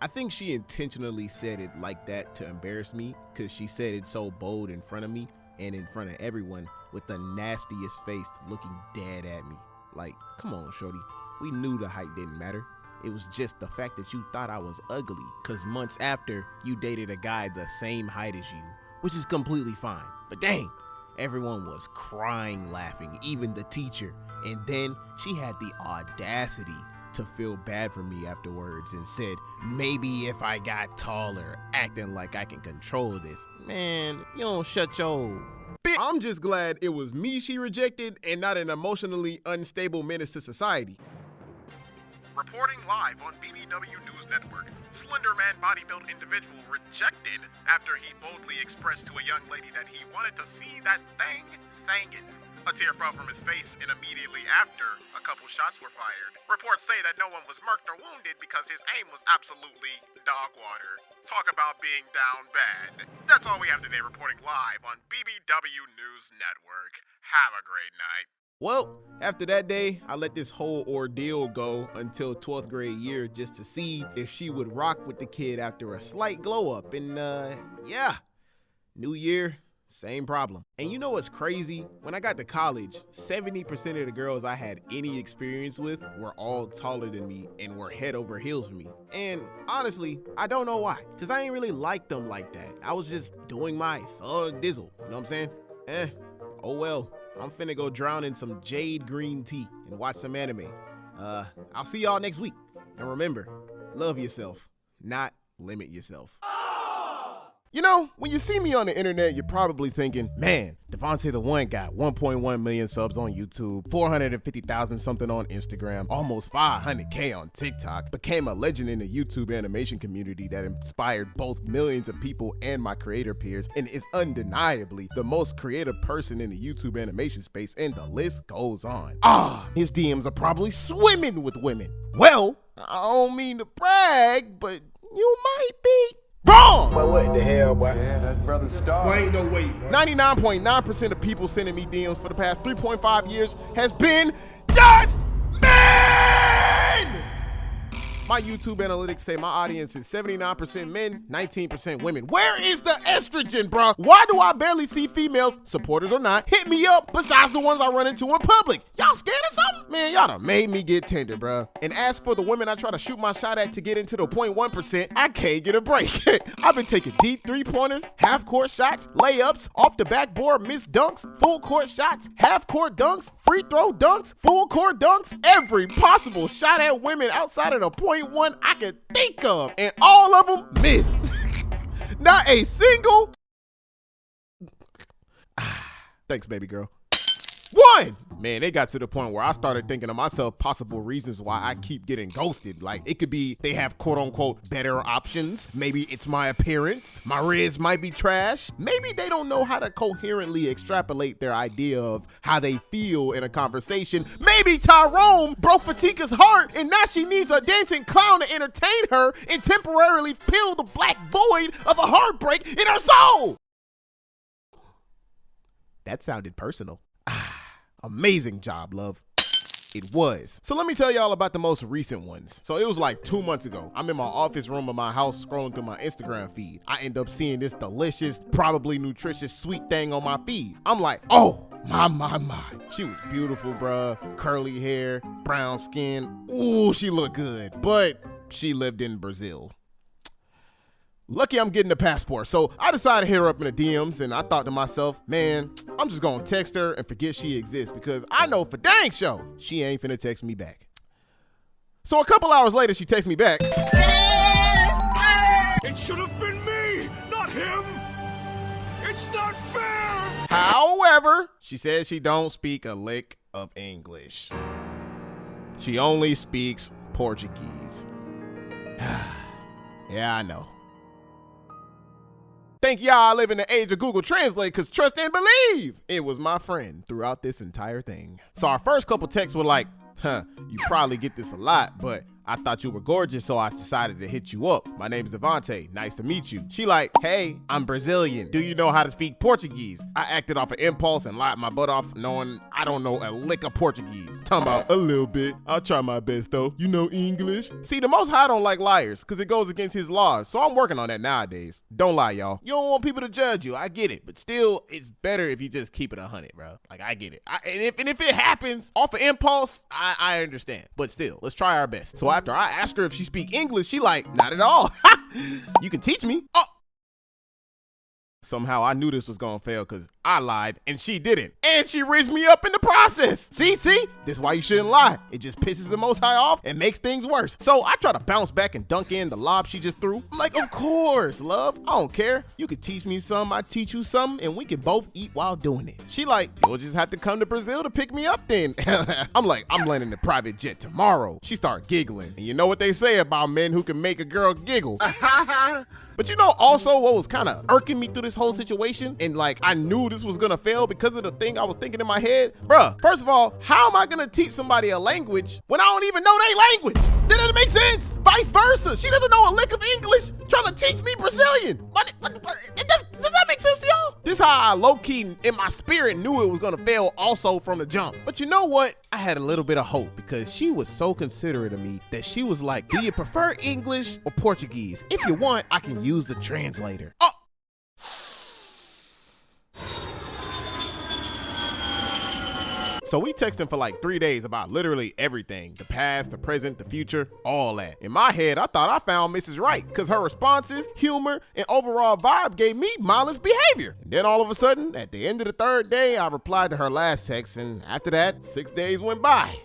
I think she intentionally said it like that to embarrass me, because she said it so bold in front of me. and in front of everyone with the nastiest face looking dead at me. Like, come on, shorty. We knew the height didn't matter. It was just the fact that you thought I was ugly, cause months after, you dated a guy the same height as you, which is completely fine. But dang, everyone was crying laughing, even the teacher. And then she had the audacity to feel bad for me afterwards and said, maybe if I got taller, acting like I can control this. Man, if you don't shut your bitch. I'm just glad it was me she rejected and not an emotionally unstable menace to society. Reporting live on BBW News Network, Slenderman bodybuilt individual rejected after he boldly expressed to a young lady that he wanted to see that thing thangin'. A tear fell from his face, and immediately after, a couple shots were fired. Reports say that no one was murked or wounded because his aim was absolutely dog water. Talk about being down bad. That's all we have today, reporting live on BBW News Network. Have a great night. Well, after that day, I let this whole ordeal go until 12th grade year just to see if she would rock with the kid after a slight glow up. And yeah, new year, same problem. And you know what's crazy? When I got to college, 70% of the girls I had any experience with were all taller than me and were head over heels for me. And honestly, I don't know why, because I ain't really like them like that. I was just doing my thug dizzle, you know what I'm saying? Oh well. I'm finna go drown in some jade green tea and watch some anime. I'll see y'all next week. And remember, love yourself, not limit yourself. You know, when you see me on the internet, you're probably thinking, man, Devonte The One got 1.1 million subs on YouTube, 450,000 something on Instagram, almost 500K on TikTok, became a legend in the YouTube animation community that inspired both millions of people and my creator peers, and is undeniably the most creative person in the YouTube animation space, and the list goes on. His DMs are probably swimming with women. Well, I don't mean to brag, but you might be wrong! But what the hell, boy? Yeah, that's brother Star. Boy, ain't no way, boy. 99.9% of people sending me DMs for the past 3.5 years has been just men! My YouTube analytics say my audience is 79% men, 19% women. Where is the estrogen, bro? Why do I barely see females, supporters or not, hit me up besides the ones I run into in public? Y'all scared of something? Man, y'all done made me get tender, bro. And as for the women I try to shoot my shot at to get into the 0.1%, I can't get a break. I've been taking deep three-pointers, half-court shots, layups, off the backboard missed dunks, full-court shots, half-court dunks, free-throw dunks, full-court dunks, every possible shot at women outside of the 0.1 I could think of, and all of them missed. Not a single. Thanks, baby girl. One! Man, they got to the point where I started thinking to myself possible reasons why I keep getting ghosted. Like, it could be they have quote-unquote better options. Maybe it's my appearance. My riz might be trash. Maybe they don't know how to coherently extrapolate their idea of how they feel in a conversation. Maybe Tyrone broke Fatika's heart and now she needs a dancing clown to entertain her and temporarily fill the black void of a heartbreak in her soul. That sounded personal. Amazing job, love. It was. So let me tell y'all about the most recent ones. So it was like 2 months ago. I'm in my office room of my house scrolling through my Instagram feed. I end up seeing this delicious, probably nutritious, sweet thing on my feed. I'm like, oh, my. She was beautiful, bruh. Curly hair, brown skin. Ooh, she looked good. But she lived in Brazil. Lucky I'm getting a passport, so I decided to hit her up in the DMs, and I thought to myself, man, I'm just gonna text her and forget she exists because I know for dang sure she ain't finna text me back. So a couple hours later, she texts me back. It should have been me, not him. It's not fair. However, she says she don't speak a lick of English. She only speaks Portuguese. Yeah, I know. Thank y'all I live in the age of Google Translate because trust and believe it was my friend throughout this entire thing. So our first couple texts were like, you probably get this a lot, but I thought you were gorgeous, so I decided to hit you up. My name is Devonte. Nice to meet you. She like, hey, I'm Brazilian. Do you know how to speak Portuguese? I acted off an impulse and lied my butt off knowing I don't know a lick of Portuguese. Talking about a little bit. I'll try my best though. You know English? See, the Most High don't like liars because it goes against his laws. So I'm working on that nowadays. Don't lie, y'all. You don't want people to judge you. I get it. But still, it's better if you just keep it 100, bro. Like, I get it. And if it happens off of impulse, I understand. But still, let's try our best. So after I ask her if she speak English, she like, not at all. You can teach me. Oh. Somehow I knew this was gonna fail because I lied and she didn't. And she rizzed me up in the process. See? This is why you shouldn't lie. It just pisses the Most High off and makes things worse. So I try to bounce back and dunk in the lob she just threw. I'm like, of course, love. I don't care. You can teach me some, I teach you some, and we can both eat while doing it. She like, you'll just have to come to Brazil to pick me up then. I'm like, I'm landing the private jet tomorrow. She started giggling. And you know what they say about men who can make a girl giggle. But you know also what was kind of irking me through this whole situation? And like, I knew this was gonna fail because of the thing I was thinking in my head. Bruh, first of all, how am I gonna teach somebody a language when I don't even know their language? That doesn't make sense. Vice versa. She doesn't know a lick of English trying to teach me Brazilian. Does that make sense to y'all? This is how I low-key in my spirit knew it was gonna fail also from the jump. But you know what? I had a little bit of hope because she was so considerate of me that she was like, do you prefer English or Portuguese? If you want, I can use the translator. Oh. So we texting for like 3 days about literally everything. The past, the present, the future, all that. In my head, I thought I found Mrs. Right because her responses, humor, and overall vibe gave me mindless behavior. And then all of a sudden, at the end of the 3rd day, I replied to her last text, and after that, 6 days went by.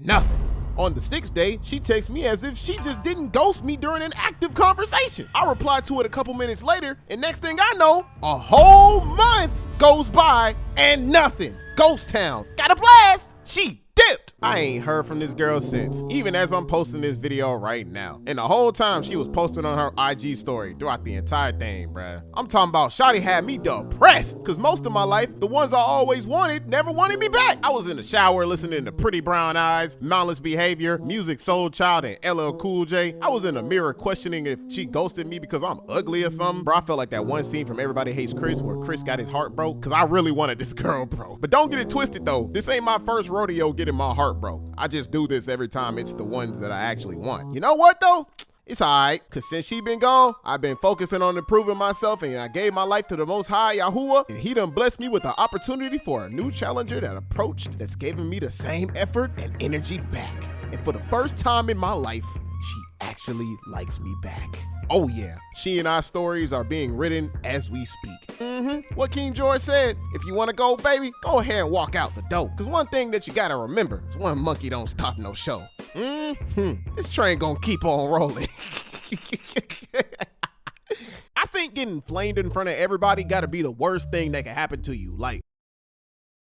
Nothing. On the 6th day, she texts me as if she just didn't ghost me during an active conversation. I replied to it a couple minutes later, and next thing I know, a whole month goes by and nothing. Ghost town. Got a blast. She dipped. I ain't heard from this girl since, even as I'm posting this video right now. And the whole time she was posting on her IG story throughout the entire thing, bruh. I'm talking about shawty had me depressed, cause most of my life, the ones I always wanted never wanted me back. I was in the shower listening to Pretty Brown Eyes, Mindless Behavior, Music Soul Child, and LL Cool J. I was in the mirror questioning if she ghosted me because I'm ugly or something. Bro, I felt like that one scene from Everybody Hates Chris where Chris got his heart broke, cause I really wanted this girl, bro. But don't get it twisted though. This ain't my first rodeo getting my heart broke. I just do this every time it's the ones that I actually want. You know what though? It's alright, cause since she been gone, I've been focusing on improving myself, and I gave my life to the Most High Yahuwah, and he done blessed me with the opportunity for a new challenger that approached that's giving me the same effort and energy back. And for the first time in my life, she actually likes me back. Oh yeah, she and I stories are being written as we speak. What King George said, if you want to go, baby, go ahead and walk out the door. Cause one thing that you gotta remember is one monkey don't stop no show. This train gonna keep on rolling. I think getting flamed in front of everybody gotta be the worst thing that can happen to you. Like,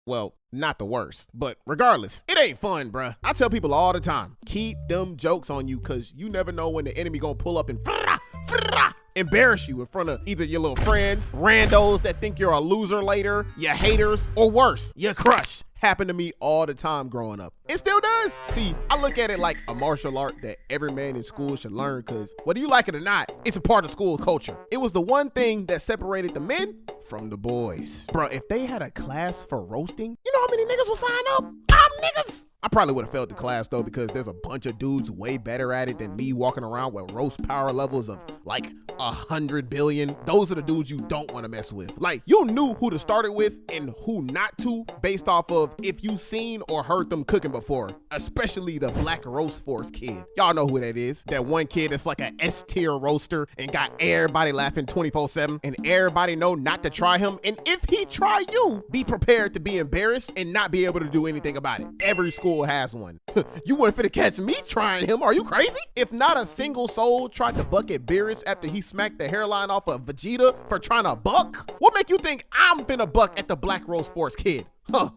well, not the worst, but regardless, it ain't fun, bruh. I tell people all the time, keep them jokes on you cause you never know when the enemy gonna pull up and embarrass you in front of either your little friends, randos that think you're a loser later, your haters, or worse, your crush. Happened to me all the time growing up. It still does. See, I look at it like a martial art that every man in school should learn because whether you like it or not, it's a part of school culture. It was the one thing that separated the men from the boys. Bro, if they had a class for roasting, you know how many niggas would sign up? Niggas. I probably would have failed the class though because there's a bunch of dudes way better at it than me walking around with roast power levels of like 100 billion. Those are the dudes you don't want to mess with. Like, you knew who to start it with and who not to based off of if you seen or heard them cooking before, especially the Black Roast Force kid. Y'all know who that is. That one kid that's like an S-tier roaster and got everybody laughing 24/7 and everybody know not to try him. And if he try you, be prepared to be embarrassed and not be able to do anything about it. Every school has one. You weren't finna catch me trying him. Are you crazy? If not a single soul tried to buck at Beerus after he smacked the hairline off of Vegeta for trying to buck, what make you think I'm finna buck at the Black Roast Force kid?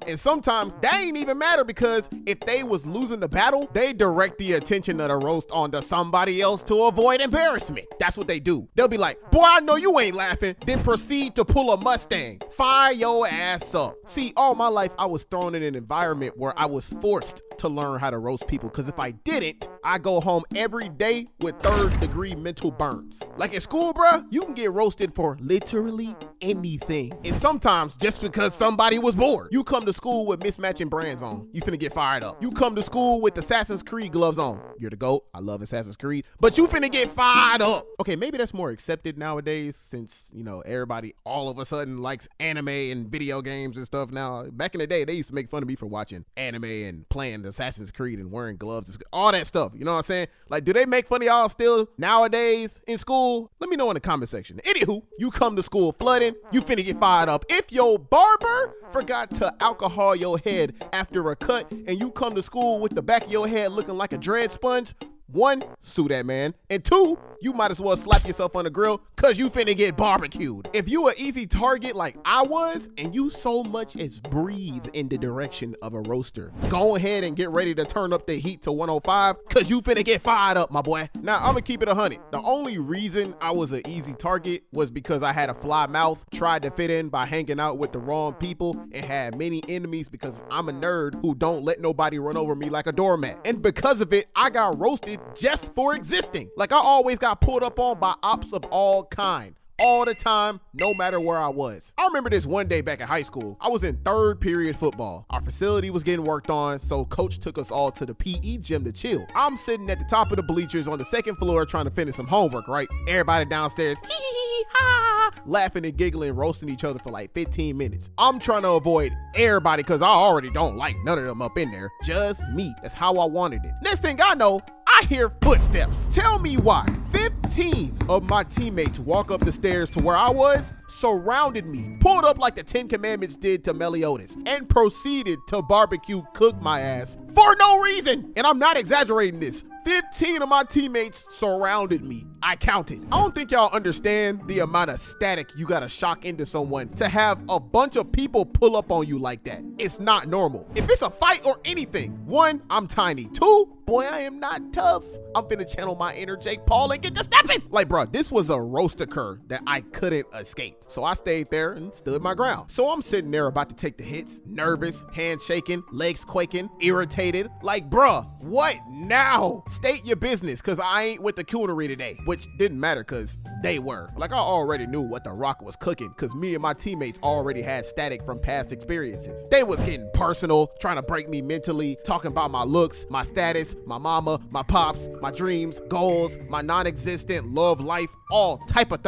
And sometimes that ain't even matter because if they was losing the battle, they direct the attention of the roast onto somebody else to avoid embarrassment. That's what they do. They'll be like, boy, I know you ain't laughing, then proceed to pull a Mustang. Fire your ass up. See, all my life I was thrown in an environment where I was forced to learn how to roast people because if I didn't, I go home every day with 3rd-degree mental burns. Like at school, bruh, you can get roasted for literally anything. And sometimes just because somebody was bored. You come to school with mismatching brands on, you finna get fired up. You come to school with Assassin's Creed gloves on. You're the GOAT. I love Assassin's Creed. But you finna get fired up. Okay, maybe that's more accepted nowadays since, you know, everybody all of a sudden likes anime and video games and stuff now. Back in the day, they used to make fun of me for watching anime and playing Assassin's Creed and wearing gloves, all that stuff. You know what I'm saying? Like, do they make fun of y'all still nowadays in school? Let me know in the comment section. Anywho, you come to school flooding, you finna get fired up. If your barber forgot to alcohol your head after a cut and you come to school with the back of your head looking like a dread sponge, 1, sue that man. And 2, you might as well slap yourself on the grill cause you finna get barbecued. If you an easy target like I was and you so much as breathe in the direction of a roaster, go ahead and get ready to turn up the heat to 105 cause you finna get fired up, my boy. Now I'ma keep it 100. The only reason I was an easy target was because I had a fly mouth, tried to fit in by hanging out with the wrong people, and had many enemies because I'm a nerd who don't let nobody run over me like a doormat. And because of it, I got roasted just for existing. Like I always got pulled up on by ops of all kind. All the time, no matter where I was. I remember this one day back in high school. I was in 3rd period football. Our facility was getting worked on, so coach took us all to the PE gym to chill. I'm sitting at the top of the bleachers on the 2nd floor trying to finish some homework, right? Everybody downstairs, hee hee hee ha, laughing and giggling, roasting each other for like 15 minutes. I'm trying to avoid everybody because I already don't like none of them up in there. Just me. That's how I wanted it. Next thing I know, I hear footsteps. Tell me why. 15 of my teammates walk up the stairs to where I was, surrounded me, pulled up like the 10 Commandments did to Meliodas, and proceeded to barbecue cook my ass for no reason. And I'm not exaggerating this. 15 of my teammates surrounded me. I counted. I don't think y'all understand the amount of static you gotta shock into someone to have a bunch of people pull up on you like that. It's not normal. If it's a fight or anything, 1, I'm tiny. 2, boy, I am not tough. I'm finna channel my inner Jake Paul and get to stepping. Like, bro, this was a roast occur that I couldn't escape. So I stayed there and stood my ground. So I'm sitting there about to take the hits, nervous, hands shaking, legs quaking, irritated. Like, bruh, what now? State your business, cause I ain't with the coonery today, which didn't matter cause they were. Like, I already knew what the rock was cooking cause me and my teammates already had static from past experiences. They was getting personal, trying to break me mentally, talking about my looks, my status, my mama, my pops, my dreams, goals, my non-existent love life, all type of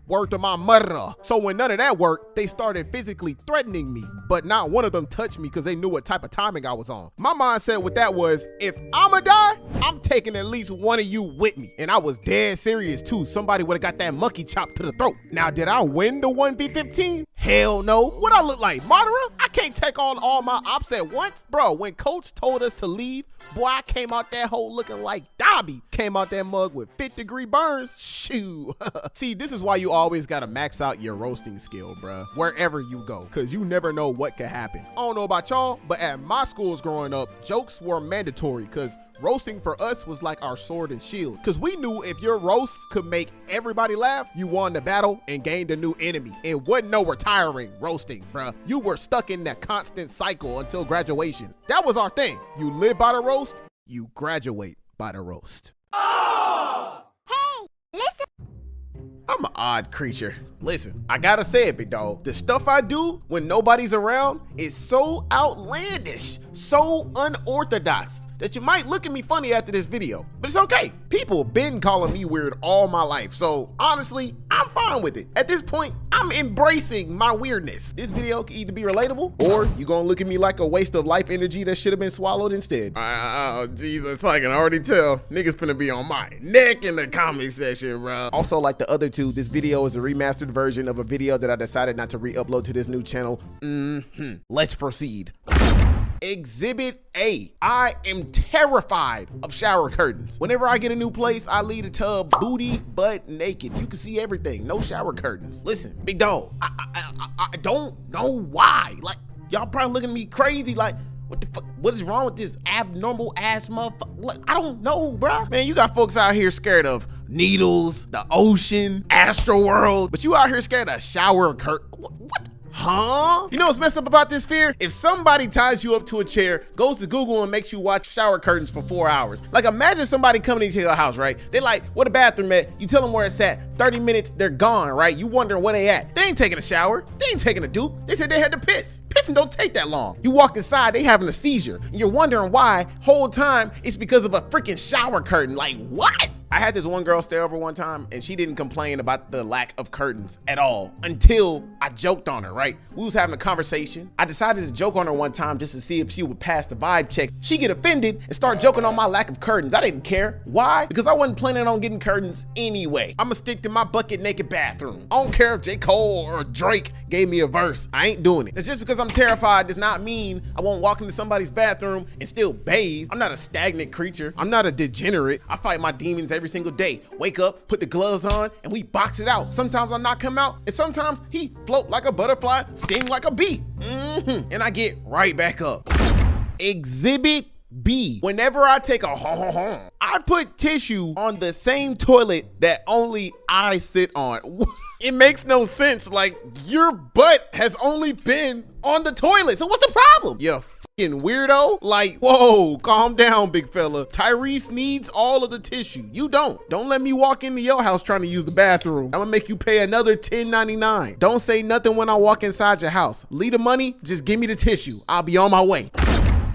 word to my mother. So when none of that worked, they started physically threatening me, but not one of them touched me because they knew what type of timing I was on. My mindset with that was, if I'ma die, I'm taking at least one of you with me. And I was dead serious too. Somebody would have got that monkey chop to the throat. Now, did I win the 1v15? Hell no. What I look like, Madara? I can't take on all my ops at once. Bro, when coach told us to leave, boy, I came out that hole looking like Dobby. Came out that mug with 5th-degree burns. Shoo. See, this is why you always gotta max out your roasting skill, bruh, wherever you go, cause you never know what could happen. I don't know about y'all, but at my schools growing up, jokes were mandatory cause roasting for us was like our sword and shield, because we knew if your roasts could make everybody laugh, you won the battle and gained a new enemy. It wasn't no retiring roasting, bruh. You were stuck in that constant cycle until graduation. That was our thing. You live by the roast, you graduate by the roast. Hey, listen. I'm an odd creature. Listen, I gotta say it, big dog. The stuff I do when nobody's around is so outlandish, so unorthodox, that you might look at me funny after this video, but it's okay. People been calling me weird all my life, so honestly, I'm fine with it. At this point, I'm embracing my weirdness. This video can either be relatable, or you gonna look at me like a waste of life energy that should have been swallowed instead. Oh, Jesus, I can already tell. Niggas finna be on my neck in the comment section, bro. Also, like the other two, this video is a remastered version of a video that I decided not to re-upload to this new channel. Let's proceed. Exhibit A. I am terrified of shower curtains. Whenever I get a new place, I leave the tub booty butt naked. You can see everything, no shower curtains. Listen, big dog, I don't know why. Like, y'all probably looking at me crazy like, what the fuck? What is wrong with this abnormal ass motherfucker? Like, I don't know, bruh. Man, you got folks out here scared of needles, the ocean, Astroworld, but you out here scared of shower curtain. What? Huh? You know what's messed up about this fear? If somebody ties you up to a chair, goes to Google and makes you watch shower curtains for 4 hours. Like imagine somebody coming into your house, right? They like, where the bathroom at? You tell them where it's at. 30 minutes, they're gone, right? You wondering where they at. They ain't taking a shower. They ain't taking a duke. They said they had to piss. Pissing don't take that long. You walk inside, they having a seizure. And you're wondering why. Whole time, it's because of a freaking shower curtain. Like what? I had this one girl stay over one time and she didn't complain about the lack of curtains at all until I joked on her, right? We was having a conversation. I decided to joke on her one time just to see if she would pass the vibe check. She get offended and start joking on my lack of curtains. I didn't care. Why? Because I wasn't planning on getting curtains anyway. I'ma stick to my bucket naked bathroom. I don't care if J. Cole or Drake gave me a verse. I ain't doing it. It's just because I'm terrified does not mean I won't walk into somebody's bathroom and still bathe. I'm not a stagnant creature. I'm not a degenerate. I fight my demons every single day. Wake up, put the gloves on, and we box it out. Sometimes I knock him out, and sometimes he float like a butterfly, sting like a bee. And I get right back up. Exhibit B. Whenever I take a I put tissue on the same toilet that only I sit on. It makes no sense. Like, your butt has only been on the toilet. So what's the problem? You fucking weirdo. Like, whoa, calm down, big fella. Tyrese needs all of the tissue. You don't. Don't let me walk into your house trying to use the bathroom. I'm gonna make you pay another $10.99. Don't say nothing when I walk inside your house. Leave the money, just give me the tissue. I'll be on my way.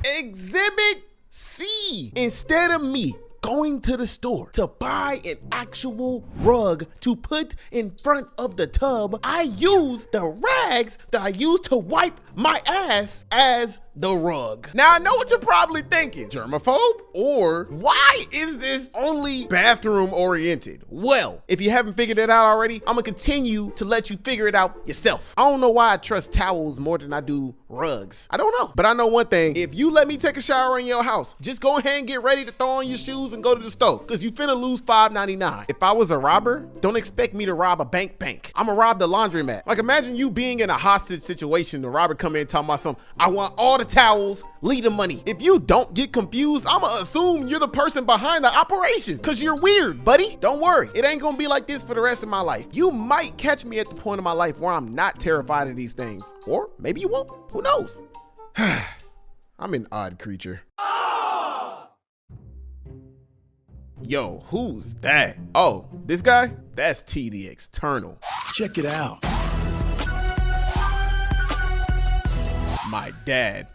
Exhibit C. Instead of me going to the store to buy an actual rug to put in front of the tub, I use the rags that I use to wipe my ass as the rug. Now I know what you're probably thinking, germaphobe, or why is this only bathroom oriented? Well, if you haven't figured it out already, I'm gonna continue to let you figure it out yourself. I don't know why I trust towels more than I do rugs. I don't know, but I know one thing. If you let me take a shower in your house, just go ahead and get ready to throw on your shoes and go to the store, because you finna lose $5.99. If I was a robber, don't expect me to rob a bank. I'ma rob the laundromat. Like imagine you being in a hostage situation, the robber come in and talking about something, I want all the towels, leave the money. If you don't get confused, I'ma assume you're the person behind the operation, because you're weird, buddy. Don't worry, it ain't gonna be like this for the rest of my life. You might catch me at the point of my life where I'm not terrified of these things, or maybe you won't, who knows? I'm an odd creature. Yo, who's that? Oh, this guy? That's T the External. Check it out. My dad.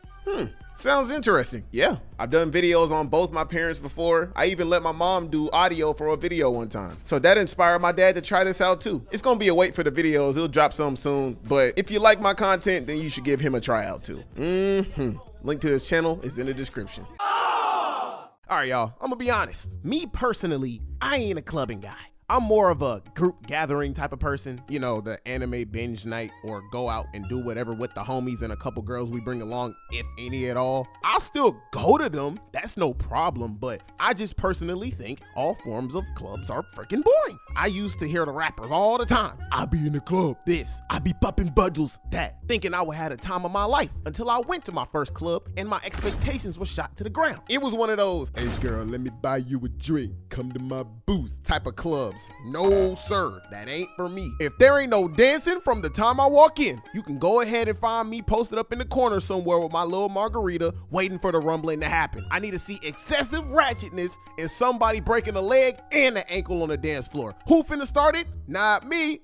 Sounds interesting. Yeah, I've done videos on both my parents before. I even let my mom do audio for a video one time. So that inspired my dad to try this out too. It's gonna be a wait for the videos. He'll drop some soon. But if you like my content, then you should give him a tryout too. Link to his channel is in the description. All right, y'all, I'm gonna be honest. Me personally, I ain't a clubbing guy. I'm more of a group gathering type of person, you know, the anime binge night or go out and do whatever with the homies and a couple girls we bring along, if any at all. I'll still go to them, that's no problem, but I just personally think all forms of clubs are freaking boring. I used to hear the rappers all the time. I be in the club, this, I be popping bundles, that, thinking I would have the time of my life until I went to my first club and my expectations were shot to the ground. It was one of those, hey girl, let me buy you a drink, come to my booth type of clubs. No sir, that ain't for me. If there ain't no dancing from the time I walk in, you can go ahead and find me posted up in the corner somewhere with my little margarita waiting for the rumbling to happen. I need to see excessive ratchetness and somebody breaking a leg and an ankle on the dance floor. Who finna start it? Not me.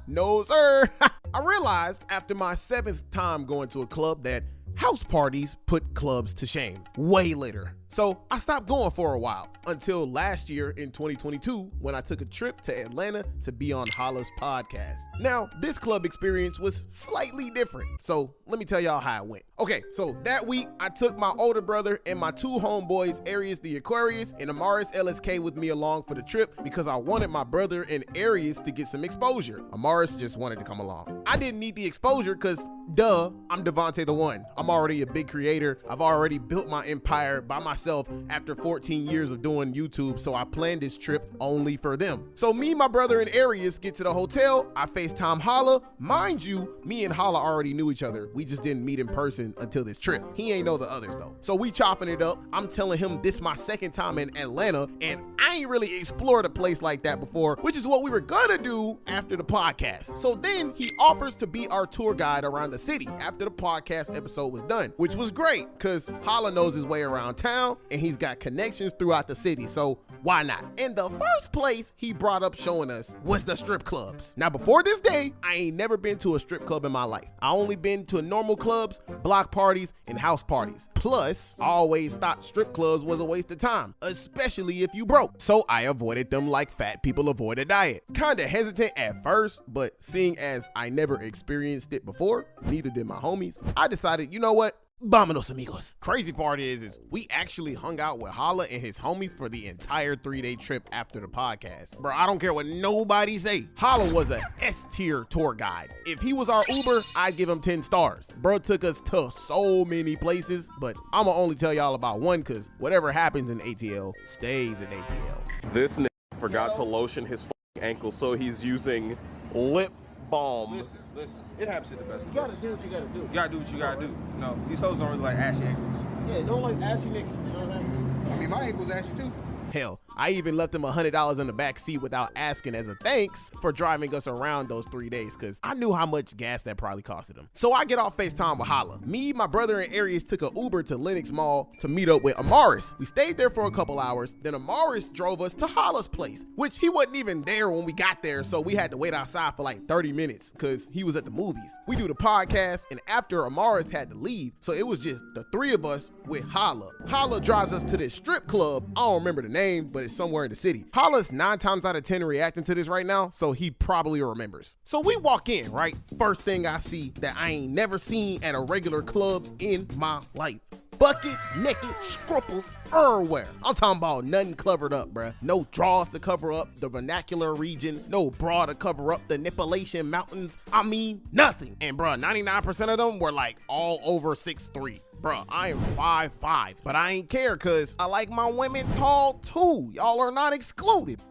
No sir. I realized after my 7th time going to a club that house parties put clubs to shame way later. So I stopped going for a while until last year in 2022 when I took a trip to Atlanta to be on Holla's podcast. Now, this club experience was slightly different. So let me tell y'all how it went. Okay, so that week I took my older brother and my 2 homeboys, Arius the Aquarius and Amaris LSK with me along for the trip because I wanted my brother and Arius to get some exposure. Amaris just wanted to come along. I didn't need the exposure because duh, I'm Devonte The One. I'm already a big creator. I've already built my empire by myself after 14 years of doing YouTube, so I planned this trip only for them. So me, my brother, and Arius get to the hotel. I FaceTime Holla. Mind you, me and Holla already knew each other. We just didn't meet in person until this trip. He ain't know the others though. So we chopping it up. I'm telling him this my 2nd time in Atlanta, and I ain't really explored a place like that before, which is what we were gonna do after the podcast. So then he offers to be our tour guide around the city after the podcast episode was done, which was great because Holla knows his way around town and he's got connections throughout the city, so why not? And the first place he brought up showing us was the strip clubs. Now, before this day, I ain't never been to a strip club in my life. I only been to normal clubs, block parties, and house parties. Plus, I always thought strip clubs was a waste of time, especially if you broke. So I avoided them like fat people avoid a diet. Kinda hesitant at first, but seeing as I never experienced it before, neither did my homies, I decided, you know what? Vámonos, amigos. Crazy part is we actually hung out with Holla and his homies for the entire 3-day trip after the podcast. Bro, I don't care what nobody say. Holla was a S-tier tour guide. If he was our Uber, I'd give him 10 stars. Bro took us to so many places, but I'ma only tell y'all about one because whatever happens in ATL stays in ATL. This nigga forgot to lotion his ankle, so he's using lip balm. Listen. It happens to the best of us. You gotta do what you gotta do. You gotta do what you gotta do. No, these hoes don't really like ashy ankles. Yeah, don't like ashy niggas. You know what I mean? I mean, my ankle's ashy too. Hell, I even left him $100 in the back seat without asking as a thanks for driving us around those 3 days because I knew how much gas that probably costed him. So I get off FaceTime with Holla. Me, my brother, and Aries took an Uber to Lenox Mall to meet up with Amaris. We stayed there for a couple hours, then Amaris drove us to Holla's place, which he wasn't even there when we got there, so we had to wait outside for like 30 minutes because he was at the movies. We do the podcast, and after Amaris had to leave, so it was just the three of us with Holla. Holla drives us to this strip club. I don't remember the name, but it's somewhere in the city. Holla's 9 times out of 10 reacting to this right now, so he probably remembers. So we walk in, right? First thing I see that I ain't never seen at a regular club in my life. Bucket naked scruples everywhere. I'm talking about nothing covered up, bruh. No drawers to cover up the vernacular region, no bra to cover up the Nipolation mountains. I mean, nothing. And bruh, 99% of them were like all over 6'3". Bruh, I am 5'5", but I ain't care cause I like my women tall too. Y'all are not excluded.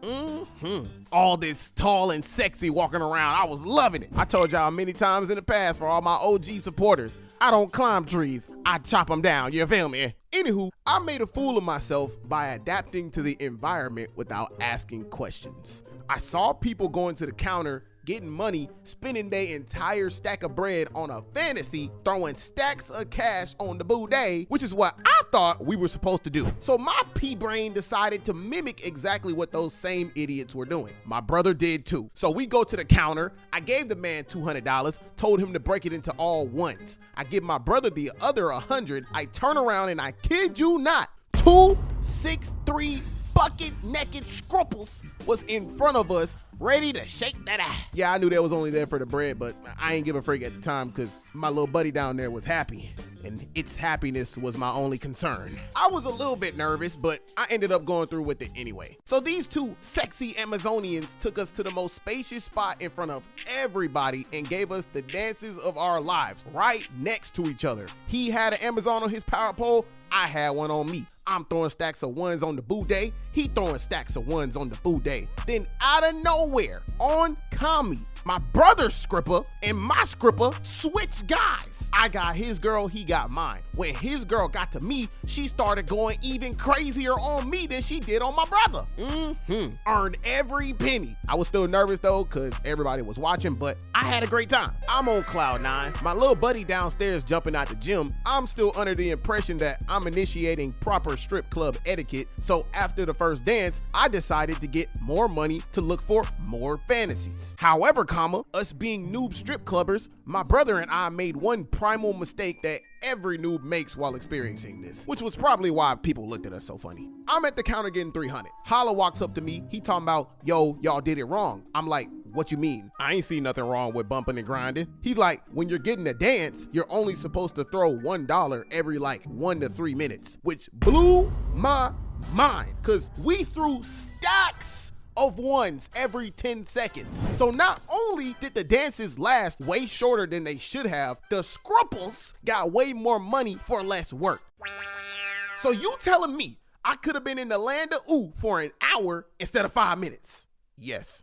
All this tall and sexy walking around, I was loving it. I told y'all many times in the past for all my OG supporters, I don't climb trees, I chop them down, you feel me? Anywho, I made a fool of myself by adapting to the environment without asking questions. I saw people going to the counter, getting money, spending their entire stack of bread on a fantasy, throwing stacks of cash on the boudet, which is what I thought we were supposed to do. So my pea-brain decided to mimic exactly what those same idiots were doing. My brother did too. So we go to the counter, I gave the man $200, told him to break it into all ones. I give my brother the other 100, I turn around and I kid you not, 2 6'3" bucket naked scruples was in front of us, ready to shake that ass. Yeah, I knew they was only there for the bread, but I ain't give a freak at the time because my little buddy down there was happy, and its happiness was my only concern. I was a little bit nervous, but I ended up going through with it anyway. So these two sexy Amazonians took us to the most spacious spot in front of everybody and gave us the dances of our lives right next to each other. He had an Amazon on his power pole, I had one on me. I'm throwing stacks of ones on the boudet, he throwing stacks of ones on the boudet. Then out of nowhere, on Kami, my brother's scripper and my scripper switched guys. I got his girl, he got mine. When his girl got to me, she started going even crazier on me than she did on my brother. Earned every penny. I was still nervous though, cause everybody was watching, but I had a great time. I'm on cloud 9. My little buddy downstairs jumping out the gym. I'm still under the impression that I'm initiating proper strip club etiquette. So after the first dance, I decided to get more money to look for more fantasies. However, us being noob strip clubbers, my brother and I made one primal mistake that every noob makes while experiencing this, which was probably why people looked at us so funny. I'm at the counter getting 300. Holla walks up to me. He talking about, yo, y'all did it wrong. I'm like, what you mean? I ain't see nothing wrong with bumping and grinding. He's like, when you're getting a dance, you're only supposed to throw $1 every like 1 to 3 minutes, which blew my mind because we threw stacks of ones every 10 seconds. So not only did the dances last way shorter than they should have, the scruples got way more money for less work. So you telling me I could have been in the land of ooh for an hour instead of 5 minutes? Yes.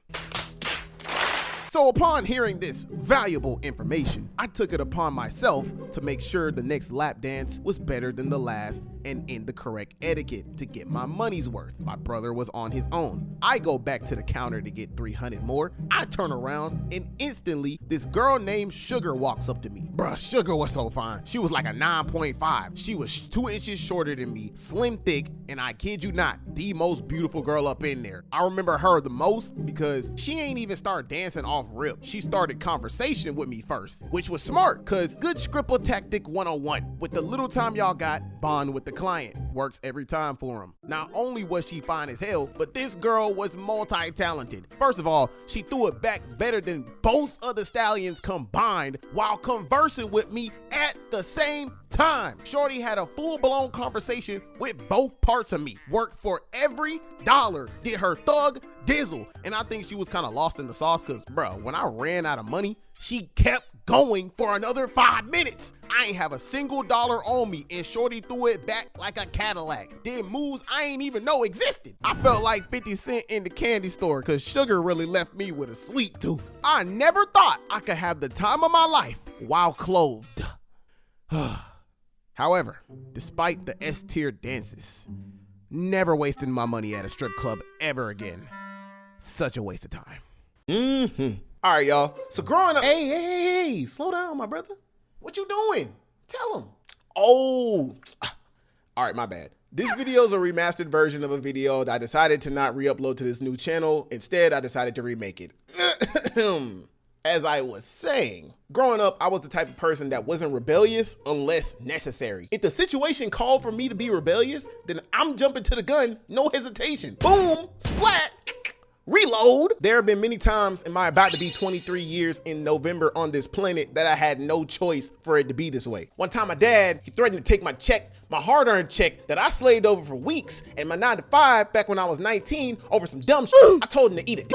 So upon hearing this valuable information, I took it upon myself to make sure the next lap dance was better than the last and in the correct etiquette to get my money's worth. My brother was on his own. I go back to the counter to get 300 more. I turn around and instantly this girl named Sugar walks up to me. Bruh, Sugar was so fine. She was like a 9.5. She was 2 inches shorter than me, slim thick, and I kid you not, the most beautiful girl up in there. I remember her the most because she ain't even start dancing off rip. She started conversation with me first, which was smart, cause good scribble tactic 101. With the little time y'all got, bond with the client. Works every time for him. Not only was she fine as hell, but this girl was multi-talented. First of all, she threw it back better than both of the stallions combined while conversing with me at the same time. Shorty had a full-blown conversation with both parts of me. Worked for every dollar. Did her thug dizzle. And I think she was kind of lost in the sauce because, bro, when I ran out of money, she kept going for another 5 minutes. I ain't have a single dollar on me, and Shorty threw it back like a Cadillac. Did moves I ain't even know existed. I felt like 50 Cent in the candy store because Sugar really left me with a sweet tooth. I never thought I could have the time of my life while clothed. However, despite the S-tier dances, never wasting my money at a strip club ever again. Such a waste of time. All right, y'all. So growing up, hey, slow down, my brother. What you doing? Tell him. Oh, all right, my bad. This video is a remastered version of a video that I decided to not re-upload to this new channel. Instead, I decided to remake it. As I was saying, growing up, I was the type of person that wasn't rebellious unless necessary. If the situation called for me to be rebellious, then I'm jumping to the gun, no hesitation. Boom, splat. Reload. There have been many times in my about to be 23 years in November on this planet that I had no choice for it to be this way. One time my dad, he threatened to take my check, my hard-earned check that I slaved over for weeks, and my 9 to 5 back when I was 19 over some dumb shit. I told him to eat it.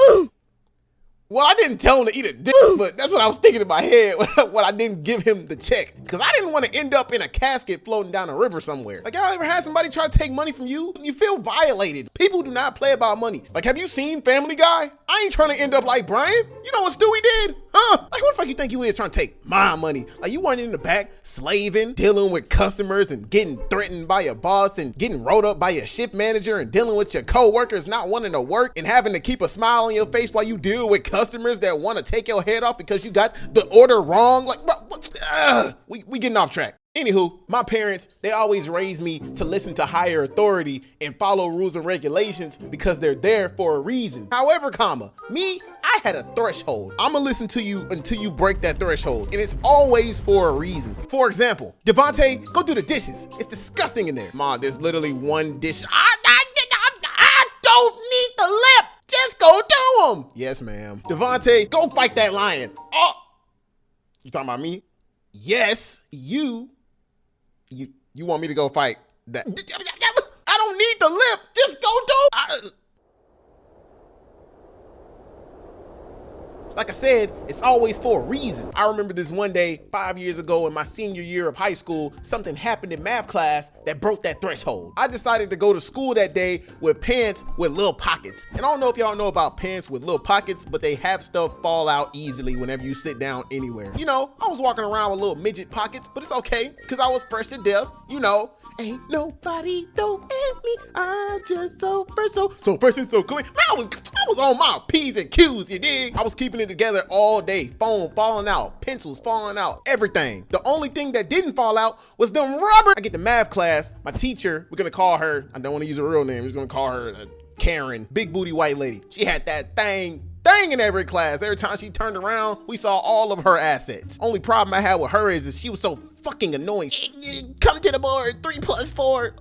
Well, I didn't tell him to eat a dick, but that's what I was thinking in my head when I didn't give him the check. Because I didn't want to end up in a casket floating down a river somewhere. Like, y'all ever had somebody try to take money from you? You feel violated. People do not play about money. Like, have you seen Family Guy? I ain't trying to end up like Brian. You know what Stewie did? Huh? Like, who the fuck you think you is trying to take my money? Like, you weren't in the back slaving, dealing with customers and getting threatened by your boss and getting rolled up by your shift manager and dealing with your co-workers not wanting to work and having to keep a smile on your face while you deal with customers that want to take your head off because you got the order wrong. Like, we getting off track. Anywho, my parents, they always raised me to listen to higher authority and follow rules and regulations because they're there for a reason. However, me, I had a threshold. I'ma listen to you until you break that threshold, and it's always for a reason. For example, Devonte, go do the dishes. It's disgusting in there. Mom, there's literally one dish. I don't need the lip. Just go do them. Yes, ma'am. Devonte, go fight that lion. Oh, you talking about me? Yes, you want me to go fight that? I don't need the lip. Just go do. Like I said, it's always for a reason. I remember this one day 5 years ago in my senior year of high school, something happened in math class that broke that threshold. I decided to go to school that day with pants with little pockets. And I don't know if y'all know about pants with little pockets, but they have stuff fall out easily whenever you sit down anywhere. You know, I was walking around with little midget pockets, but it's okay, because I was fresh to death, you know. Ain't nobody don't at me. I'm just so fresh and so clean. Man, I was on my P's and Q's, you dig? I was keeping it together all day. Phone falling out, pencils falling out, everything. The only thing that didn't fall out was them rubber. I get to math class. My teacher, we're gonna call her, I don't want to use her real name. We're just gonna call her Karen, big booty white lady. She had that thing in every class. Every time she turned around, we saw all of her assets. Only problem I had with her is she was so fucking annoying. Come to the board, 3 + 4.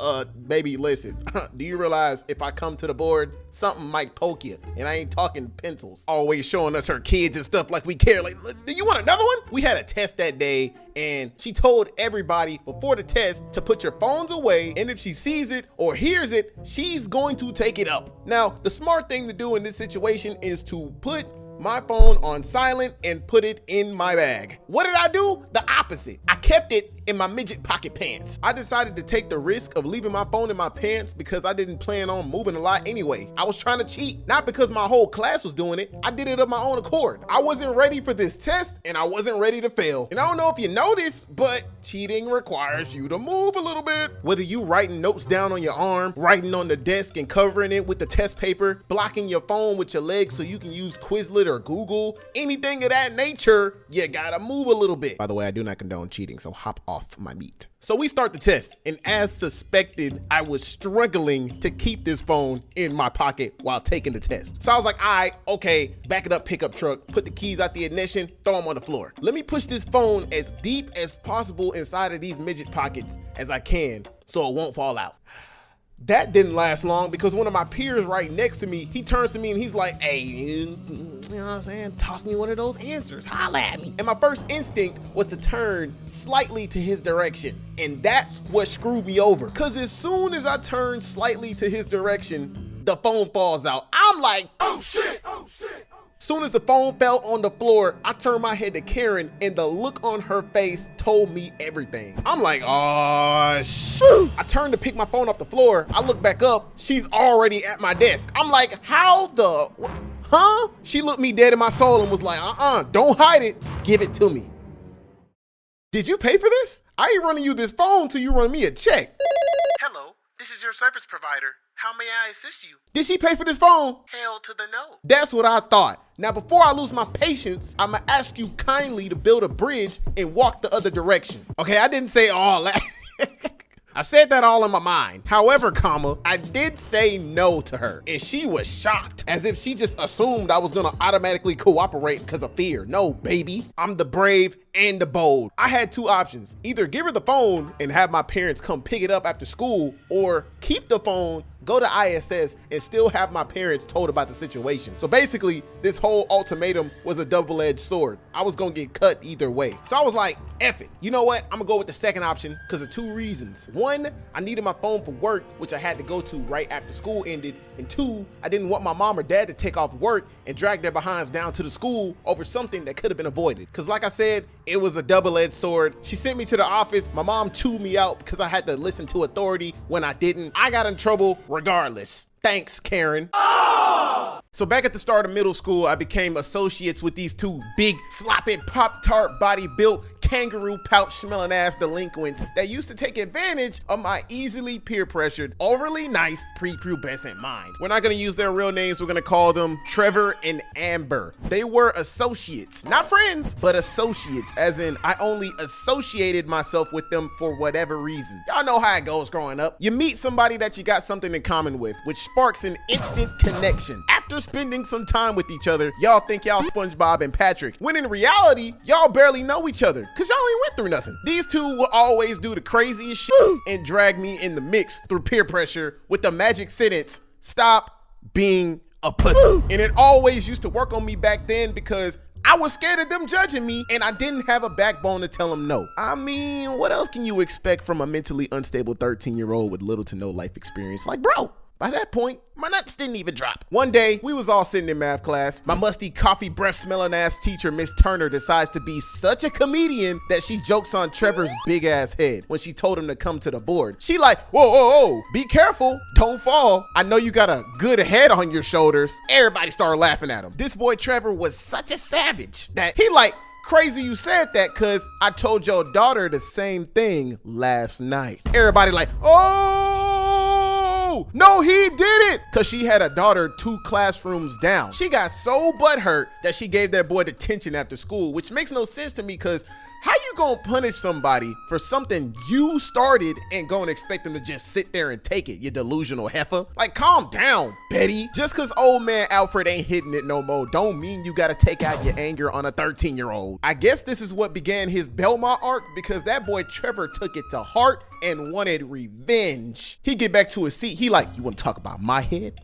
Baby, listen, do you realize if I come to the board, something might poke you? And I ain't talking pencils. Always showing us her kids and stuff like we care. Like, do you want another one? We had a test that day, and she told everybody before the test to put your phones away, and if she sees it or hears it, she's going to take it up. Now, the smart thing to do in this situation is to put my phone on silent and put it in my bag. What did I do? The opposite. I kept it in my midget pocket pants. I decided to take the risk of leaving my phone in my pants because I didn't plan on moving a lot anyway. I was trying to cheat, not because my whole class was doing it. I did it of my own accord. I wasn't ready for this test and I wasn't ready to fail. And I don't know if you know this, but cheating requires you to move a little bit. Whether you writing notes down on your arm, writing on the desk and covering it with the test paper, blocking your phone with your legs so you can use Quizlet or Google, anything of that nature, you gotta move a little bit. By the way, I do not condone cheating, so hop off my meat. So we start the test, and as suspected, I was struggling to keep this phone in my pocket while taking the test. So I was like, all right, okay, back it up, pickup truck, put the keys out the ignition, throw them on the floor. Let me push this phone as deep as possible inside of these midget pockets as I can so it won't fall out. That didn't last long because one of my peers right next to me, he turns to me and he's like, hey, you know what I'm saying? Toss me one of those answers, holla at me. And my first instinct was to turn slightly to his direction. And that's what screwed me over. Cause as soon as I turn slightly to his direction, the phone falls out. I'm like, oh shit, oh shit. Soon as the phone fell on the floor, I turned my head to Karen and the look on her face told me everything. I'm like, oh, shoot. I turned to pick my phone off the floor. I look back up, she's already at my desk. I'm like, how the, huh? She looked me dead in my soul and was like, don't hide it, give it to me. Did you pay for this? I ain't running you this phone till you run me a check. Hello, this is your service provider. How may I assist you? Did she pay for this phone? Hell to the no. That's what I thought. Now, before I lose my patience, I'ma ask you kindly to build a bridge and walk the other direction. Okay, I didn't say all that. I said that all in my mind. However, I did say no to her and she was shocked as if she just assumed I was gonna automatically cooperate because of fear. No, baby, I'm the brave and the bold. I had two options, either give her the phone and have my parents come pick it up after school or keep the phone, go to ISS and still have my parents told about the situation. So basically this whole ultimatum was a double-edged sword. I was gonna get cut either way. So I was like, F it. You know what? I'm gonna go with the second option because of two reasons. One, I needed my phone for work, which I had to go to right after school ended. And two, I didn't want my mom or dad to take off work and drag their behinds down to the school over something that could have been avoided. Cause like I said, it was a double-edged sword. She sent me to the office. My mom chewed me out because I had to listen to authority when I didn't. I got in trouble regardless. Thanks, Karen. So back at the start of middle school, I became associates with these two big, sloppy, Pop-Tart body-built, kangaroo pouch smelling ass delinquents that used to take advantage of my easily peer-pressured, overly nice prepubescent mind. We're not gonna use their real names. We're gonna call them Trevor and Amber. They were associates, not friends, but associates, as in I only associated myself with them for whatever reason. Y'all know how it goes growing up. You meet somebody that you got something in common with, which sparks an instant connection. After spending some time with each other, y'all think y'all SpongeBob and Patrick, when in reality, y'all barely know each other because y'all ain't went through nothing. These two will always do the craziest shit and drag me in the mix through peer pressure with the magic sentence, stop being a pussy. And it always used to work on me back then because I was scared of them judging me and I didn't have a backbone to tell them no. I mean, what else can you expect from a mentally unstable 13-year-old with little to no life experience? Like, bro, by that point, my nuts didn't even drop. One day, we was all sitting in math class. My musty coffee breath smelling ass teacher, Miss Turner, decides to be such a comedian that she jokes on Trevor's big ass head when she told him to come to the board. She like, whoa, whoa, whoa, be careful, don't fall. I know you got a good head on your shoulders. Everybody started laughing at him. This boy Trevor was such a savage that he like, crazy you said that cause I told your daughter the same thing last night. Everybody like, oh, no, he didn't, cause she had a daughter 2 classrooms down. She got so butthurt that she gave that boy detention after school, which makes no sense to me cause how you gonna punish somebody for something you started and gonna expect them to just sit there and take it, you delusional heifer? Like, calm down, Betty. Just cause old man Alfred ain't hitting it no more don't mean you gotta take out your anger on a 13-year-old. I guess this is what began his Belmont arc because that boy Trevor took it to heart and wanted revenge. He get back to his seat, he like, you wanna talk about my head?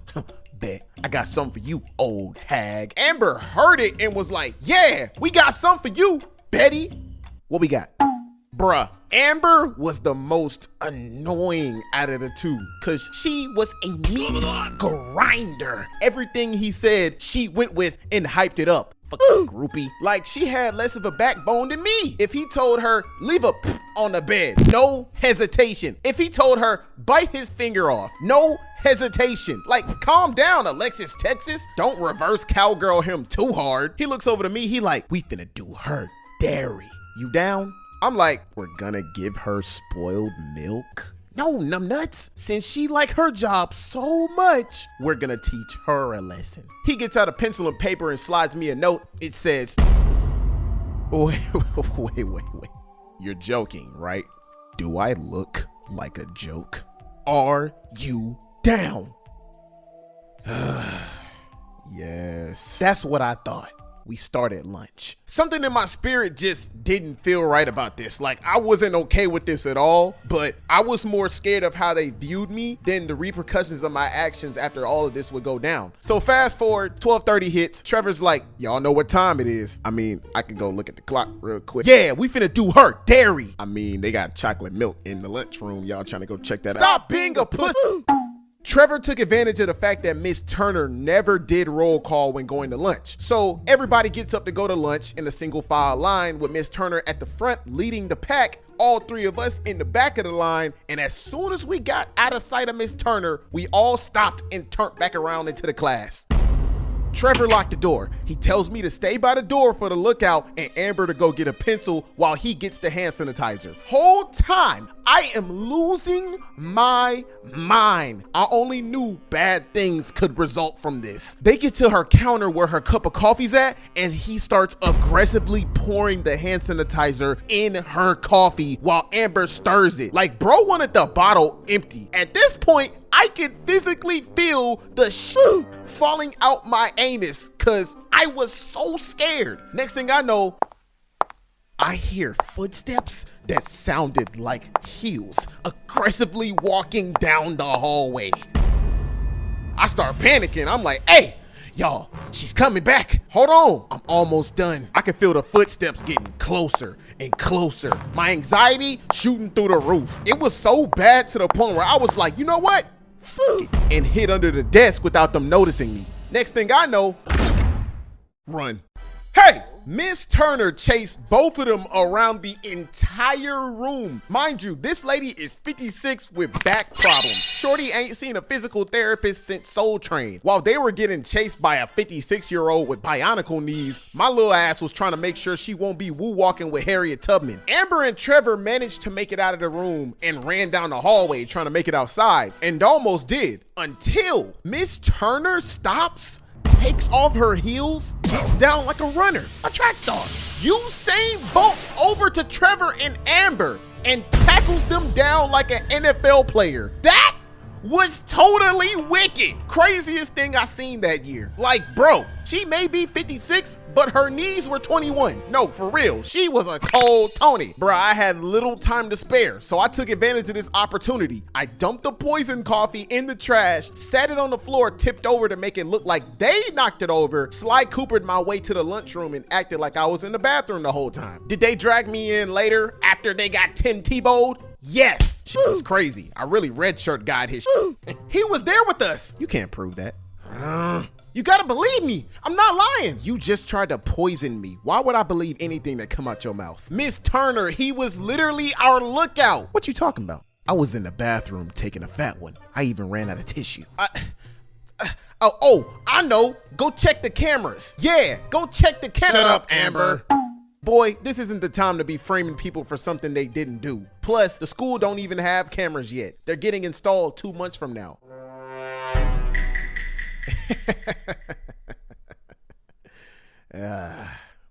Bet. I got something for you, old hag. Amber heard it and was like, yeah, we got something for you, Betty. What we got? Bruh, Amber was the most annoying out of the two because she was a meat grinder. Everything he said, she went with and hyped it up. Fucking groupie. Like, she had less of a backbone than me. If he told her, leave a on the bed, no hesitation. If he told her, bite his finger off, no hesitation. Like, calm down, Alexis, Texas. Don't reverse cowgirl him too hard. He looks over to me, he like, we finna do her dairy. You down? I'm like, we're gonna give her spoiled milk? No, numbnuts. Since she like her job so much, we're gonna teach her a lesson. He gets out a pencil and paper and slides me a note. It says, wait. You're joking, right? Do I look like a joke? Are you down? Yes. That's what I thought. We started lunch. Something in my spirit just didn't feel right about this. Like, I wasn't okay with this at all, but I was more scared of how they viewed me than the repercussions of my actions after all of this would go down. So fast forward, 12:30 hits. Trevor's like, y'all know what time it is. I mean, I could go look at the clock real quick. Yeah, we finna do her dairy. I mean, they got chocolate milk in the lunchroom. Y'all trying to go check that out? Stop being a pussy. Trevor took advantage of the fact that Miss Turner never did roll call when going to lunch. So everybody gets up to go to lunch in a single file line with Miss Turner at the front leading the pack, all three of us in the back of the line. And as soon as we got out of sight of Miss Turner, we all stopped and turned back around into the class. Trevor locked the door. He tells me to stay by the door for the lookout and Amber to go get a pencil while he gets the hand sanitizer. Whole time, I am losing my mind. I only knew bad things could result from this. They get to her counter where her cup of coffee's at, and he starts aggressively pouring the hand sanitizer in her coffee while Amber stirs it. Like, bro wanted the bottle empty. At this point, I could physically feel the shit falling out my anus because I was so scared. Next thing I know, I hear footsteps that sounded like heels aggressively walking down the hallway. I start panicking. I'm like, hey, y'all, she's coming back. Hold on, I'm almost done. I can feel the footsteps getting closer and closer. My anxiety shooting through the roof. It was so bad to the point where I was like, you know what? Fuck it, and hid under the desk without them noticing me. Next thing I know, run. Hey! Miss Turner chased both of them around the entire room. Mind you, this lady is 56 with back problems. Shorty ain't seen a physical therapist since Soul Train. While they were getting chased by a 56-year-old with bionicle knees, my little ass was trying to make sure she won't be woo-walking with Harriet Tubman. Amber and Trevor managed to make it out of the room and ran down the hallway trying to make it outside, and almost did, until Miss Turner stops, takes off her heels, gets down like a runner, a track star. Usain bolts over to Trevor and Amber and tackles them down like an NFL player. That was totally wicked. Craziest thing I seen that year. Like, bro, she may be 56, but her knees were 21. No, for real, she was a cold Tony. Bro, I had little time to spare, so I took advantage of this opportunity. I dumped the poison coffee in the trash, sat it on the floor, tipped over to make it look like they knocked it over, Sly Coopered my way to the lunchroom and acted like I was in the bathroom the whole time. Did they drag me in later after they got 10 T-bowed? Yes, shit was crazy. I really red shirt guyed his shit. He was there with us. You can't prove that. You gotta believe me. I'm not lying. You just tried to poison me. Why would I believe anything that come out your mouth? Miss Turner, he was literally our lookout. What you talking about? I was in the bathroom taking a fat one. I even ran out of tissue. I know. Go check the cameras. Yeah, go check the cameras. Shut up, Amber. Boy, this isn't the time to be framing people for something they didn't do. Plus, the school don't even have cameras yet. They're getting installed 2 months from now.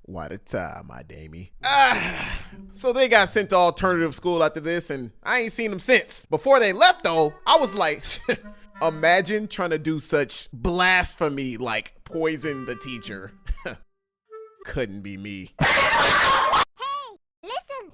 What a time, my Damie. So they got sent to alternative school after this, and I ain't seen them since. Before they left, though, I was like, imagine trying to do such blasphemy like poison the teacher. Couldn't be me.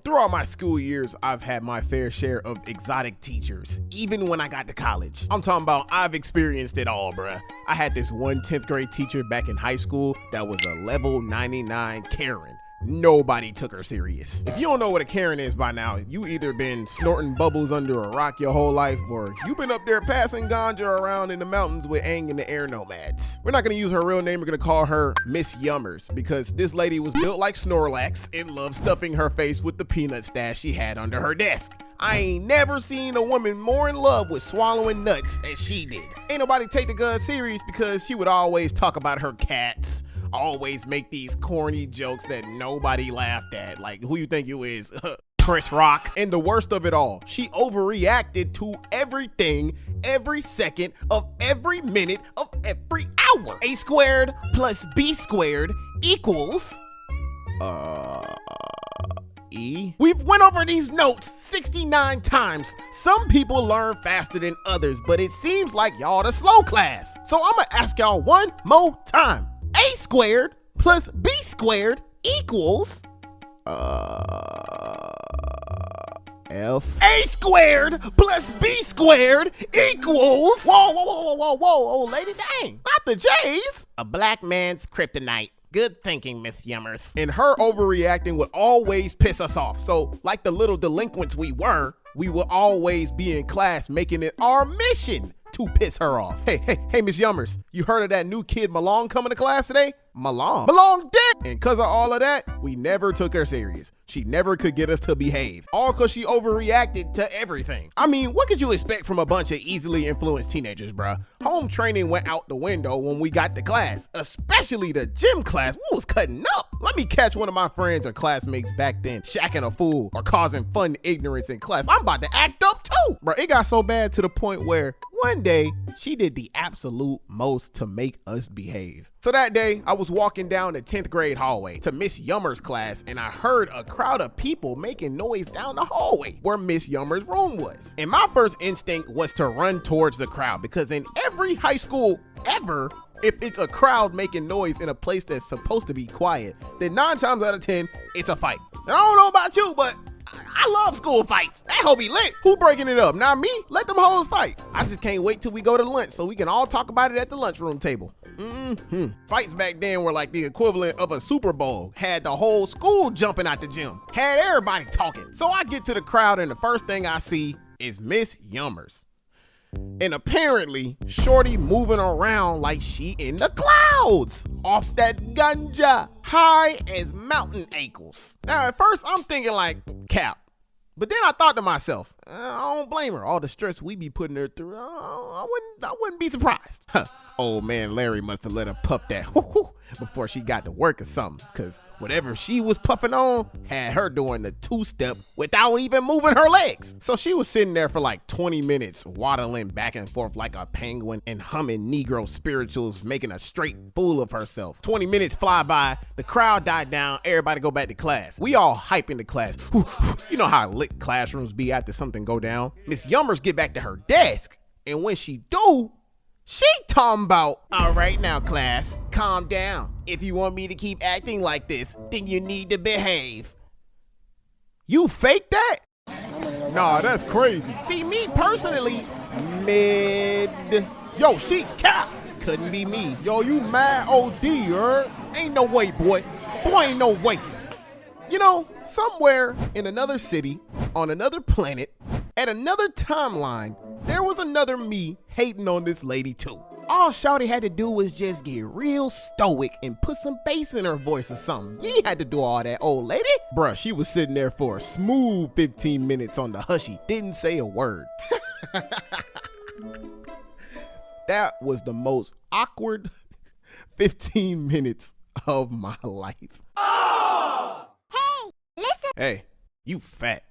Throughout my school years, I've had my fair share of exotic teachers, even when I got to college. I'm talking about I've experienced it all, bruh. I had this one 10th grade teacher back in high school that was a level 99 Karen. nobody took her serious. If you don't know what a Karen is by now, you either been snorting bubbles under a rock your whole life, or you've been up there passing ganja around in the mountains with Aang and the air nomads. We're not gonna use her real name, we're gonna call her Miss Yummers, because this lady was built like Snorlax and loved stuffing her face with the peanut stash she had under her desk. I ain't never seen a woman more in love with swallowing nuts as she did. Ain't nobody take the gun serious because she would always talk about her cats, always make these corny jokes that nobody laughed at, like who you think you is, Chris Rock. And the worst of it all, she overreacted to everything, every second of every minute of every hour. A squared plus B squared equals, E? We've went over these notes 69 times. Some people learn faster than others, but it seems like y'all the slow class. So I'm gonna ask y'all one more time. A squared plus B squared equals, F. A squared plus B squared equals, whoa, old lady, dang, not the J's. A black man's kryptonite. Good thinking, Miss Yummers. And her overreacting would always piss us off. So, like the little delinquents we were, we will always be in class making it our mission to piss her off. Hey, Miss Yummers, you heard of that new kid Malong coming to class today? Malong dick! And cause of all of that, we never took her serious. She never could get us to behave. All cause she overreacted to everything. I mean, what could you expect from a bunch of easily influenced teenagers, bruh? Home training went out the window when we got to class, especially the gym class. We was cutting up. Let me catch one of my friends or classmates back then shacking a fool or causing fun ignorance in class. I'm about to act up too. Bruh, it got so bad to the point where one day she did the absolute most to make us behave. So that day, I was walking down the 10th grade hallway to Miss Yummers' class, and I heard a crowd of people making noise down the hallway where Miss Yummers' room was. And my first instinct was to run towards the crowd, because in every high school ever, if it's a crowd making noise in a place that's supposed to be quiet, then 9 times out of 10, it's a fight. And I don't know about you, but I love school fights. That hoe be lit. Who breaking it up? Not me. Let them hoes fight. I just can't wait till we go to lunch so we can all talk about it at the lunchroom table. Fights back then were like the equivalent of a Super Bowl. Had the whole school jumping out the gym. Had everybody talking. So I get to the crowd and the first thing I see is Miss Yummers. And apparently, shorty moving around like she in the clouds, off that ganja, high as mountain ankles. Now, at first, I'm thinking like, cap. But then I thought to myself, I don't blame her. All the stress we be putting her through, I wouldn't be surprised. Old man Larry must have let her puff that before she got to work or something, because whatever she was puffing on had her doing the 2-step without even moving her legs. So she was sitting there for like 20 minutes waddling back and forth like a penguin and humming Negro spirituals, making a straight fool of herself. 20 minutes fly by, the crowd died down, everybody go back to class. We all hype into class. You know how lit classrooms be after something go down. Miss Yummers get back to her desk, and when she do, she talking about, all right now class, calm down. If you want me to keep acting like this, then you need to behave. You fake that? Nah, that's crazy. See, me personally, mid. Yo, she cap. Couldn't be me. Yo, you mad OD, er? Ain't no way, boy. Boy, ain't no way. You know, somewhere in another city, on another planet, at another timeline, there was another me hating on this lady too. All shawty had to do was just get real stoic and put some bass in her voice or something. You ain't had to do all that, old lady. Bruh, she was sitting there for a smooth 15 minutes on the hushy, didn't say a word. That was the most awkward 15 minutes of my life. Hey, listen. Hey, you fat.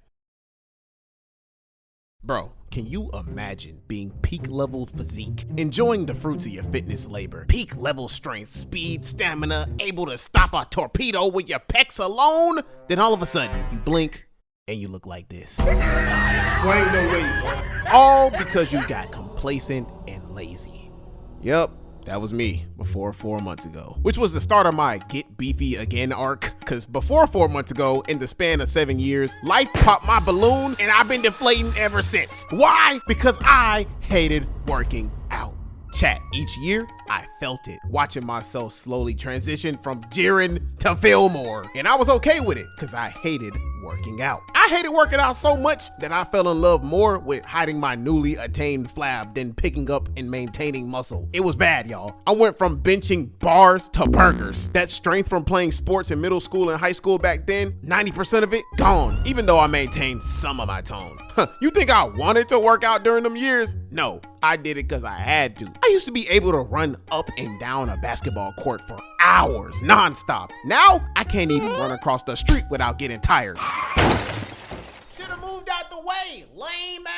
Bro, can you imagine being peak level physique, enjoying the fruits of your fitness labor, peak level strength, speed, stamina, able to stop a torpedo with your pecs alone? Then all of a sudden, you blink and you look like this. Wait, no way. All because you got complacent and lazy. Yep, that was me before 4 months ago, which was the start of my get beefy again arc. Cause before 4 months ago, in the span of 7 years, life popped my balloon and I've been deflating ever since. Why? Because I hated working out. Chat, each year, I felt it, watching myself slowly transition from jeering to Fillmore. And I was okay with it, because I hated working out. I hated working out so much that I fell in love more with hiding my newly attained flab than picking up and maintaining muscle. It was bad, y'all. I went from benching bars to burgers. That strength from playing sports in middle school and high school back then, 90% of it gone, even though I maintained some of my tone. You think I wanted to work out during them years? No, I did it because I had to. I used to be able to run up and down a basketball court for hours, nonstop. Now, I can't even run across the street without getting tired. Should've moved out the way, lame man.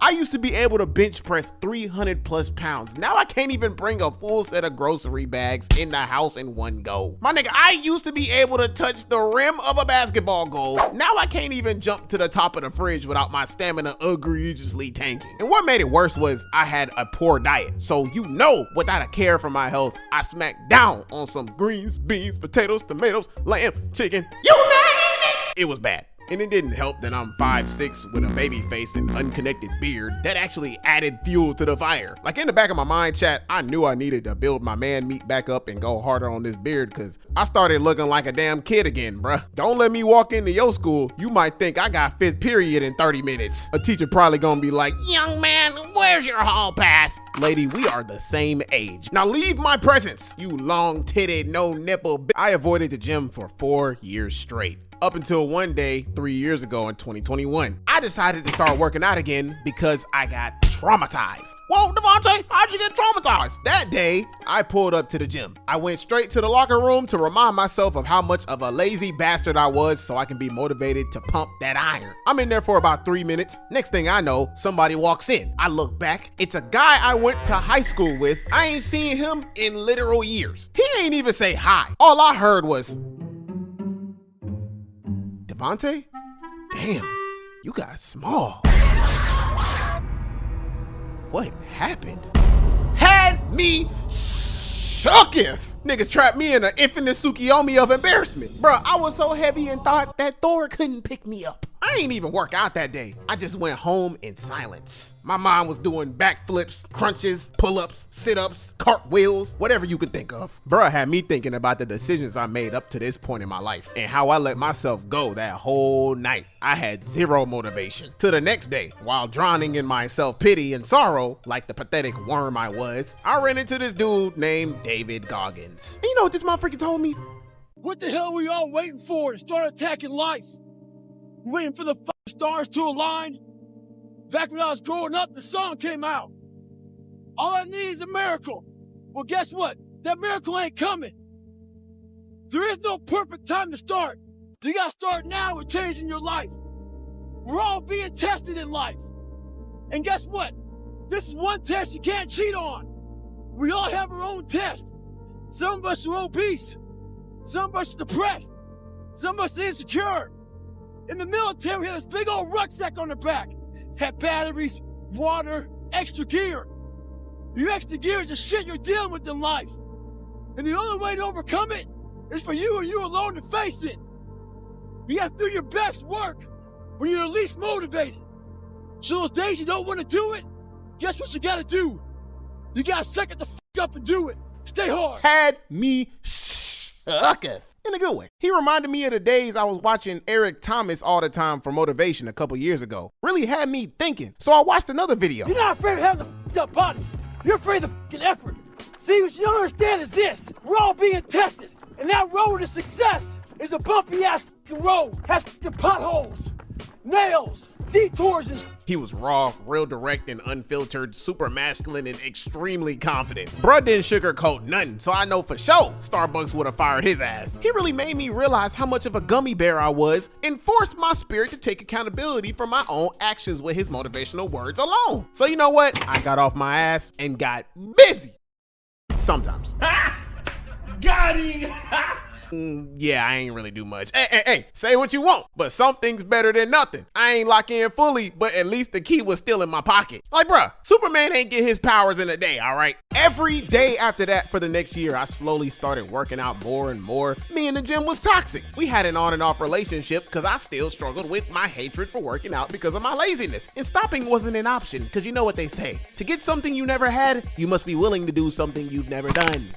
I used to be able to bench press 300 plus pounds. Now I can't even bring a full set of grocery bags in the house in one go. My nigga, I used to be able to touch the rim of a basketball goal. Now I can't even jump to the top of the fridge without my stamina egregiously tanking. And what made it worse was I had a poor diet. So you know, without a care for my health, I smacked down on some greens, beans, potatoes, tomatoes, lamb, chicken, you name it. It was bad. And it didn't help that I'm 5'6" with a baby face and unconnected beard. That actually added fuel to the fire. Like in the back of my mind, chat, I knew I needed to build my man meat back up and go harder on this beard because I started looking like a damn kid again, bruh. Don't let me walk into your school. You might think I got 5th period in 30 minutes. A teacher probably gonna be like, young man, where's your hall pass? Lady, we are the same age. Now leave my presence, you long-titted, no-nipple. I avoided the gym for 4 years straight. Up until one day, 3 years ago in 2021, I decided to start working out again because I got traumatized. Whoa, Devonte, how'd you get traumatized? That day, I pulled up to the gym. I went straight to the locker room to remind myself of how much of a lazy bastard I was so I can be motivated to pump that iron. I'm in there for about 3 minutes. Next thing I know, somebody walks in. I look back. It's a guy I went to high school with. I ain't seen him in literal years. He ain't even say hi. All I heard was, Devonte? Damn, you got small. What happened? Had me shooketh. Nigga trapped me in an infinite Tsukiyomi of embarrassment. Bruh, I was so heavy in thought that Thor couldn't pick me up. I ain't even work out that day. I just went home in silence. My mom was doing backflips, crunches, pull-ups, sit-ups, cartwheels, whatever you could think of. Bruh had me thinking about the decisions I made up to this point in my life and how I let myself go that whole night. I had zero motivation. To the next day, while drowning in my self-pity and sorrow, like the pathetic worm I was, I ran into this dude named David Goggins. And you know what this motherfucker told me? What the hell were you all waiting for to start attacking life? Waiting for the stars to align? Back when I was growing up, the song came out. All I need is a miracle. Well, guess what? That miracle ain't coming. There is no perfect time to start. You gotta start now with changing your life. We're all being tested in life. And guess what? This is one test you can't cheat on. We all have our own test. Some of us are obese. Some of us are depressed. Some of us are insecure. In the military, we had this big old rucksack on the back. Had batteries, water, extra gear. Your extra gear is the shit you're dealing with in life. And the only way to overcome it is for you and you alone to face it. You gotta do your best work when you're least motivated. So those days you don't want to do it, guess what you gotta do? You gotta suck it the f up and do it. Stay hard. Had me shooketh. In a good way. He reminded me of the days I was watching Eric Thomas all the time for motivation a couple years ago. Really had me thinking. So I watched another video. You're not afraid of having a f***ed up body. You're afraid of f***ing effort. See, what you don't understand is this. We're all being tested. And that road to success is a bumpy ass f***ing road. Has f***ing potholes, nails, detours and He was raw, real direct and unfiltered, super masculine and extremely confident. Bruh didn't sugarcoat nothing, so I know for sure Starbucks would have fired his ass. He really made me realize how much of a gummy bear I was and forced my spirit to take accountability for my own actions with his motivational words alone. So you know what? I got off my ass and got busy. Sometimes. Got him! Yeah, I ain't really do much. Hey, say what you want, but something's better than nothing. I ain't lock in fully, but at least the key was still in my pocket. Like, bruh, Superman ain't get his powers in a day, all right? Every day after that for the next year, I slowly started working out more and more. Me and the gym was toxic. We had an on and off relationship because I still struggled with my hatred for working out because of my laziness. And stopping wasn't an option because you know what they say. To get something you never had, you must be willing to do something you've never done.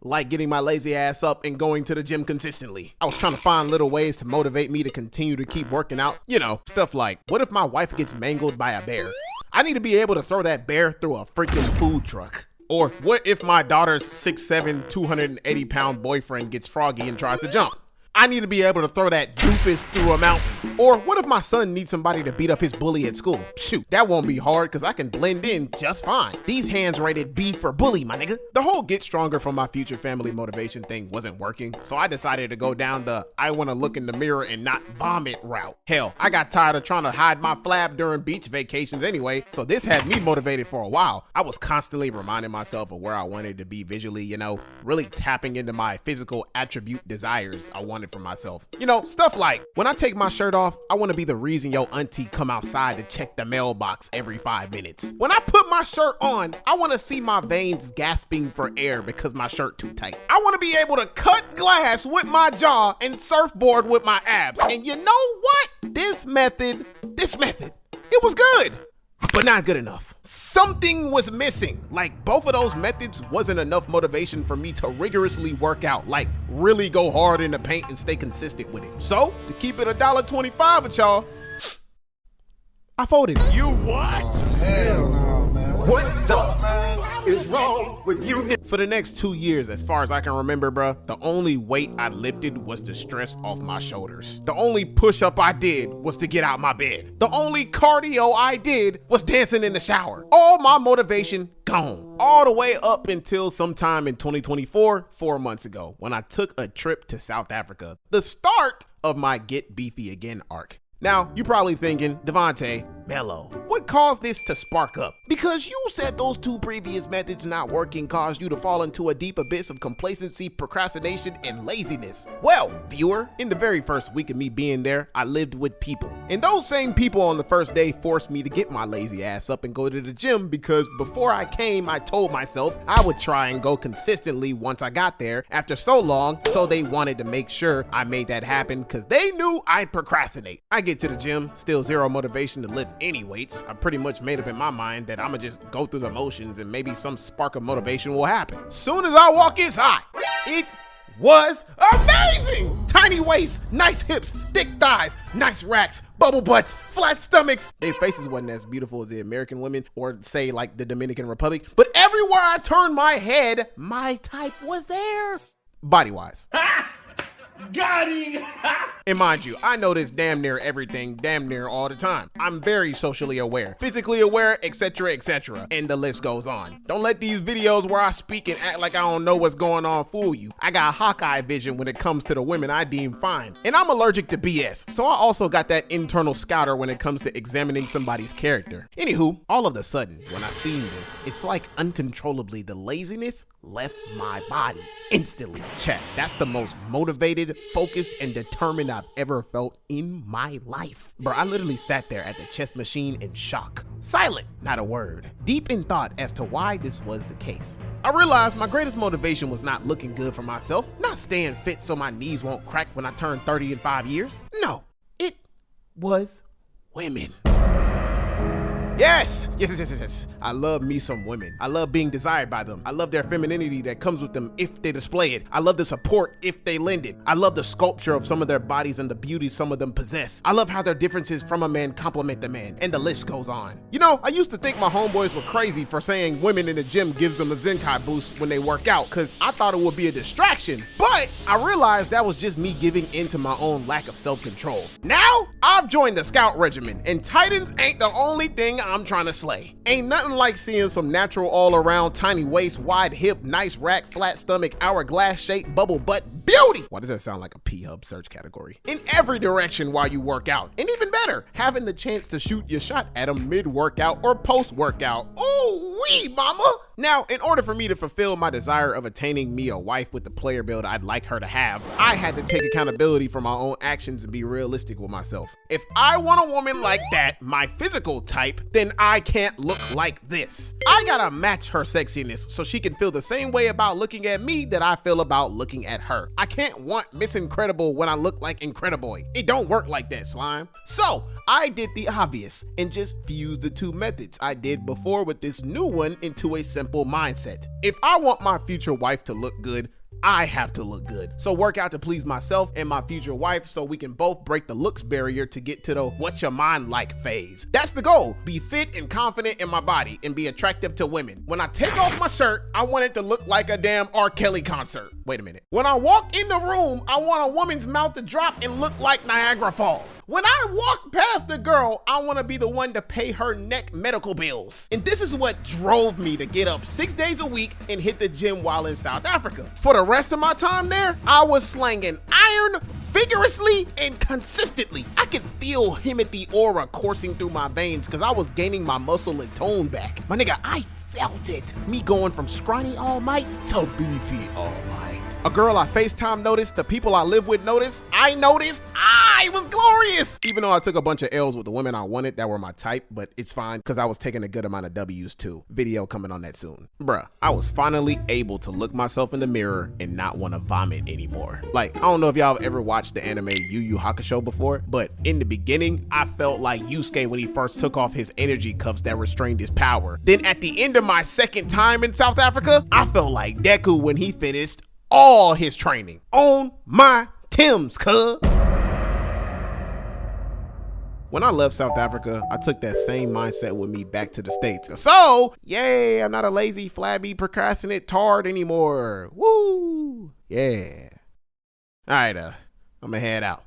Like getting my lazy ass up and going to the gym consistently. I was trying to find little ways to motivate me to continue to keep working out. You know, stuff like, what if my wife gets mangled by a bear? I need to be able to throw that bear through a freaking food truck. Or what if my daughter's 6'7", 280-pound boyfriend gets froggy and tries to jump? I need to be able to throw that doofus through a mountain. Or what if my son needs somebody to beat up his bully at school? Shoot, that won't be hard because I can blend in just fine. These hands rated B for bully, my nigga. The whole get stronger from my future family motivation thing wasn't working, so I decided to go down the I want to look in the mirror and not vomit route. Hell, I got tired of trying to hide my flab during beach vacations anyway, so this had me motivated for a while. I was constantly reminding myself of where I wanted to be visually, you know, really tapping into my physical attribute desires I wanted for myself. You know, stuff like, when I take my shirt off, I want to be the reason your auntie come outside to check the mailbox every 5 minutes. When I put my shirt on, I want to see my veins gasping for air because my shirt too tight. I want to be able to cut glass with my jaw and surfboard with my abs. And you know what? This method, it was good, but not good enough. Something was missing. Like, both of those methods wasn't enough motivation for me to rigorously work out, like really go hard in the paint and stay consistent with it. So, to keep it $1.25 with y'all, I folded. You what? Hell no, man. What the is wrong with you? For the next 2 years, as far as I can remember, bruh, the only weight I lifted was the stress off my shoulders. The only push-up I did was to get out my bed. The only cardio I did was dancing in the shower. All my motivation gone. All the way up until sometime in 2024, 4 months ago, when I took a trip to South Africa. The start of my Get Beefy Again arc. Now, you're probably thinking, Devonte, Mello, what caused this to spark up? Because you said those 2 previous methods not working caused you to fall into a deep abyss of complacency, procrastination, and laziness. Well, viewer, in the very first week of me being there, I lived with people. And those same people on the first day forced me to get my lazy ass up and go to the gym because before I came, I told myself I would try and go consistently once I got there after so long, so they wanted to make sure I made that happen because they knew I'd procrastinate. I get to the gym, still zero motivation to lift any weights. I pretty much made up in my mind that I'ma just go through the motions and maybe some spark of motivation will happen. Soon as I walk inside, it was amazing! Tiny waist, nice hips, thick thighs, nice racks, bubble butts, flat stomachs. Their faces wasn't as beautiful as the American women or say like the Dominican Republic, but everywhere I turned my head, my type was there. Body-wise. Got him! And mind you, I notice damn near everything, damn near all the time. I'm very socially aware, physically aware, etc., etc., and the list goes on. Don't let these videos where I speak and act like I don't know what's going on fool you. I got Hawkeye vision when it comes to the women I deem fine. And I'm allergic to BS, so I also got that internal scouter when it comes to examining somebody's character. Anywho, all of a sudden, when I seen this, it's like uncontrollably the laziness left my body instantly. Chat, that's the most motivated, focused, and determined I've ever felt in my life. Bro, I literally sat there at the chess machine in shock. Silent, not a word. Deep in thought as to why this was the case. I realized my greatest motivation was not looking good for myself, not staying fit so my knees won't crack when I turn 30 in 5 years. No, it was women. Yes. I love me some women. I love being desired by them. I love their femininity that comes with them if they display it. I love the support if they lend it. I love the sculpture of some of their bodies and the beauty some of them possess. I love how their differences from a man complement the man, and the list goes on. You know, I used to think my homeboys were crazy for saying women in the gym gives them a Zenkai boost when they work out, because I thought it would be a distraction. But I realized that was just me giving into my own lack of self-control. Now, I've joined the Scout Regiment, and Titans ain't the only thing I'm trying to slay. Ain't nothing like seeing some natural all-around tiny waist, wide hip, nice rack, flat stomach, hourglass shape, bubble butt beauty. Why does that sound like a P-Hub search category? In every direction while you work out. And even better, having the chance to shoot your shot at them mid-workout or post-workout. Ooh wee, mama. Now, in order for me to fulfill my desire of attaining me a wife with the player build I'd like her to have, I had to take accountability for my own actions and be realistic with myself. If I want a woman like that, my physical type, then I can't look like this. I gotta match her sexiness so she can feel the same way about looking at me that I feel about looking at her. I can't want Miss Incredible when I look like Incrediboy. It don't work like that, slime. So I did the obvious and just fused the two methods I did before with this new one into a simple mindset. If I want my future wife to look good, I have to look good. So work out to please myself and my future wife so we can both break the looks barrier to get to the what's your mind like phase. That's the goal. Be fit and confident in my body and be attractive to women. When I take off my shirt, I want it to look like a damn R. Kelly concert. Wait a minute. When I walk in the room, I want a woman's mouth to drop and look like Niagara Falls. When I walk past the girl, I want to be the one to pay her neck medical bills. And this is what drove me to get up 6 days a week and hit the gym while in South Africa. For the rest of my time there, I was slanging iron vigorously and consistently. I could feel Himothy aura coursing through my veins because I was gaining my muscle and tone back. My nigga, I felt it. Me going from scrawny all might to beefy all might. A girl I FaceTime noticed, the people I live with noticed, I noticed, it was glorious. Even though I took a bunch of L's with the women I wanted that were my type, but it's fine because I was taking a good amount of W's too. Video coming on that soon. Bruh, I was finally able to look myself in the mirror and not want to vomit anymore. Like, I don't know if y'all have ever watched the anime Yu Yu Hakusho before, but in the beginning, I felt like Yusuke when he first took off his energy cuffs that restrained his power. Then at the end of my second time in South Africa, I felt like Deku when he finished all his training. On my Timbs, cuz. When I left South Africa, I took that same mindset with me back to the States. So, yay, I'm not a lazy, flabby, procrastinate tard anymore. Woo, yeah. All right, I'm gonna head out.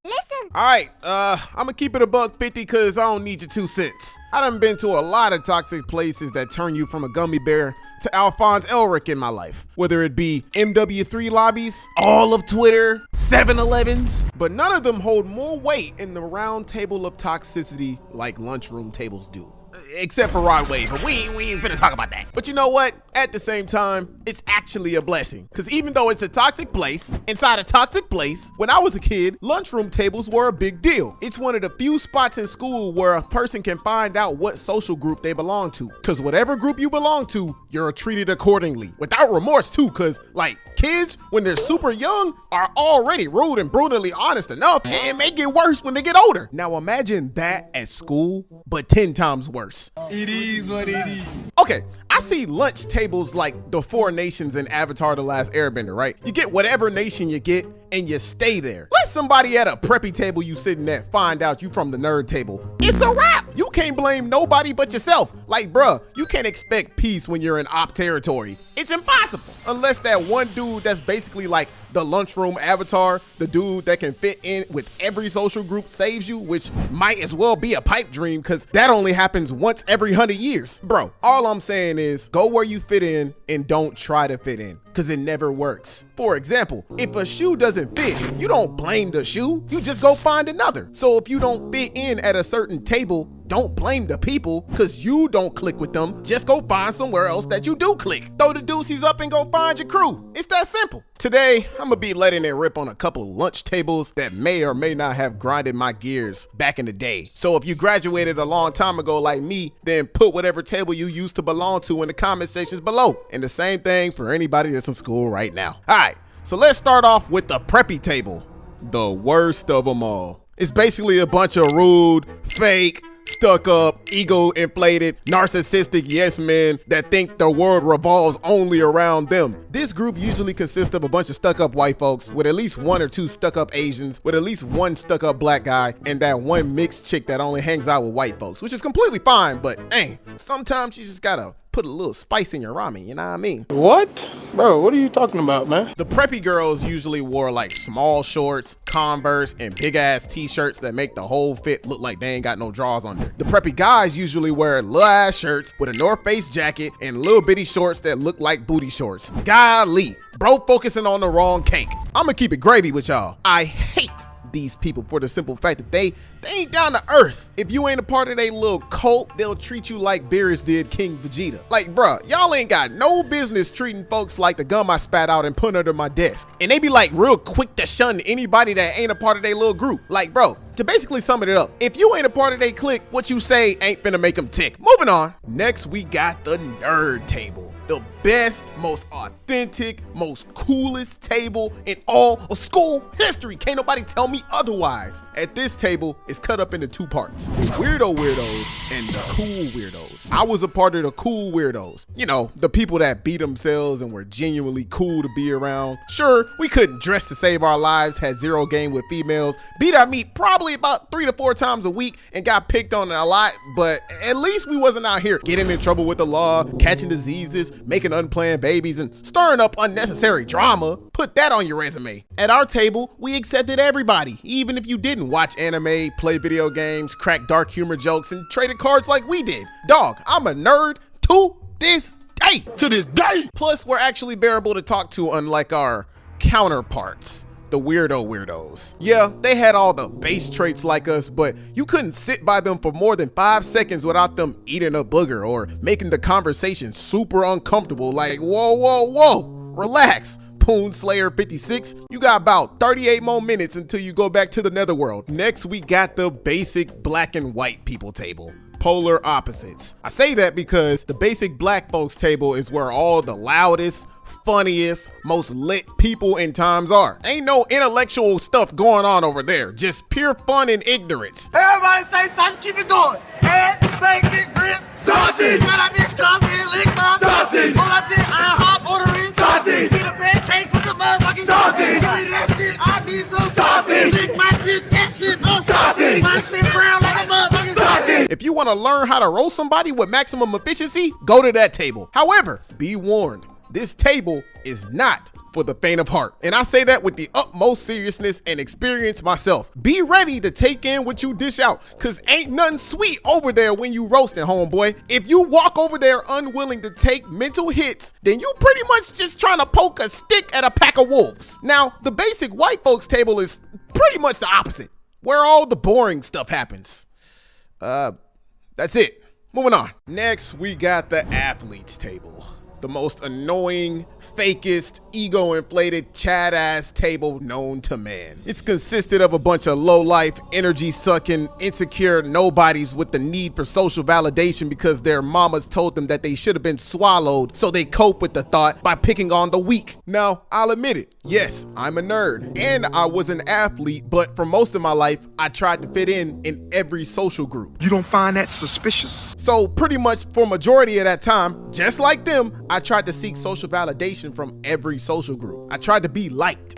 Listen. All right, I'm gonna keep it a $1.50 because I don't need your 2 cents. I done been to a lot of toxic places that turn you from a gummy bear to Alphonse Elric in my life. Whether it be MW3 lobbies, all of Twitter, 7-Elevens, but none of them hold more weight in the round table of toxicity like lunchroom tables do. Except for Rod Wave, but we ain't finna talk about that. But you know what? At the same time, it's actually a blessing. Because even though it's a toxic place, inside a toxic place, when I was a kid, lunchroom tables were a big deal. It's one of the few spots in school where a person can find out what social group they belong to. Because whatever group you belong to, you're treated accordingly. Without remorse too, because like kids, when they're super young, are already rude and brutally honest enough, and make it worse when they get older. Now imagine that at school, but 10 times worse. It is what it is. Okay, I see lunch tables like the 4 nations in Avatar: The Last Airbender, right? You get whatever nation you get and you stay there. Let somebody at a preppy table you sitting at find out you from the nerd table. It's a wrap. You can't blame nobody but yourself. Like, bruh, you can't expect peace when you're in op territory. It's impossible. Unless that one dude that's basically like the lunchroom avatar, the dude that can fit in with every social group saves you, which might as well be a pipe dream because that only happens once every 100 years. Bro, all I'm saying is go where you fit in and don't try to fit in because it never works. For example, if a shoe doesn't fit, you don't blame the shoe, you just go find another. So if you don't fit in at a certain table, don't blame the people because you don't click with them. Just go find somewhere else that you do click. Throw the deuces up and go find your crew. It's that simple. Today, I'm gonna be letting it rip on a couple lunch tables that may or may not have grinded my gears back in the day. So if you graduated a long time ago like me, then put whatever table you used to belong to in the comment sections below. And the same thing for anybody that's in school right now. All right, so let's start off with the preppy table. The worst of them all. It's basically a bunch of rude, fake, stuck up, ego inflated, narcissistic yes men that think the world revolves only around them. This group usually consists of a bunch of stuck up white folks with at least 1 or 2 stuck up Asians, with at least 1 stuck up black guy, and that 1 mixed chick that only hangs out with white folks, which is completely fine, but hey, sometimes you just gotta put a little spice in your ramen, you know what I mean? What? Bro, what are you talking about, man? The preppy girls usually wore like small shorts, Converse, and big ass t-shirts that make the whole fit look like they ain't got no drawers under. The preppy guys usually wear little ass shirts with a North Face jacket and little bitty shorts that look like booty shorts. Golly, bro focusing on the wrong cake. I'ma keep it gravy with y'all. I hate these people for the simple fact that they They ain't down to earth. If you ain't a part of their little cult, they'll treat you like Beerus did King Vegeta. Like, bruh, y'all ain't got no business treating folks like the gum I spat out and put under my desk. And they be like real quick to shun anybody that ain't a part of their little group. Like, bro, to basically sum it up, if you ain't a part of their clique, what you say ain't finna make them tick. Moving on. Next, we got the nerd table. The best, most authentic, most coolest table in all of school history. Can't nobody tell me otherwise. At this table, it's cut up into two parts. The weirdo weirdos and the cool weirdos. I was a part of the cool weirdos. You know, the people that beat themselves and were genuinely cool to be around. Sure, we couldn't dress to save our lives, had zero game with females, beat our meat probably about 3 to 4 times a week and got picked on a lot, but at least we wasn't out here getting in trouble with the law, catching diseases, making unplanned babies, and stirring up unnecessary drama. Put that on your resume. At our table, we accepted everybody, even if you didn't watch anime, play video games, crack dark humor jokes, and traded cards like we did. Dog, I'm a nerd to this day. To this day. Plus, we're actually bearable to talk to, unlike our counterparts, the weirdos. Yeah, they had all the base traits like us, but you couldn't sit by them for more than 5 seconds without them eating a booger or making the conversation super uncomfortable. Like, whoa, relax. Poon Slayer 56, you got about 38 more minutes until you go back to the netherworld. Next, we got the basic black and white people table. Polar opposites. I say that because the basic black folks table is where all the loudest, funniest, most lit people in times are. Ain't no intellectual stuff going on over there, just pure fun and ignorance. Everybody say sausage, keep it going. Egg, bacon, grits, sausage. When I bitch come in, lick my sausage. When I bitch, I hop ordering sausage. Get a pancakes with the motherfucking sausage. Give me that shit, I need some sausage. Lick my bitch, that shit, no sausage. My shit brown like a motherfucking sausage. If you want to learn how to roast somebody with maximum efficiency, go to that table. However, be warned, this table is not for the faint of heart. And I say that with the utmost seriousness and experience myself. Be ready to take in what you dish out, cause ain't nothing sweet over there when you roasting, homeboy. If you walk over there unwilling to take mental hits, then you pretty much just trying to poke a stick at a pack of wolves. Now, the basic white folks table is pretty much the opposite, where all the boring stuff happens. That's it. Moving on. Next, we got the athletes table. The most annoying, fakest, ego-inflated, Chad-ass table known to man. It's consisted of a bunch of low-life, energy-sucking, insecure nobodies with the need for social validation because their mamas told them that they should have been swallowed, so they cope with the thought by picking on the weak. Now, I'll admit it. Yes, I'm a nerd, and I was an athlete, but for most of my life, I tried to fit in every social group. You don't find that suspicious? So pretty much for majority of that time, just like them, I tried to seek social validation from every social group. I tried to be liked.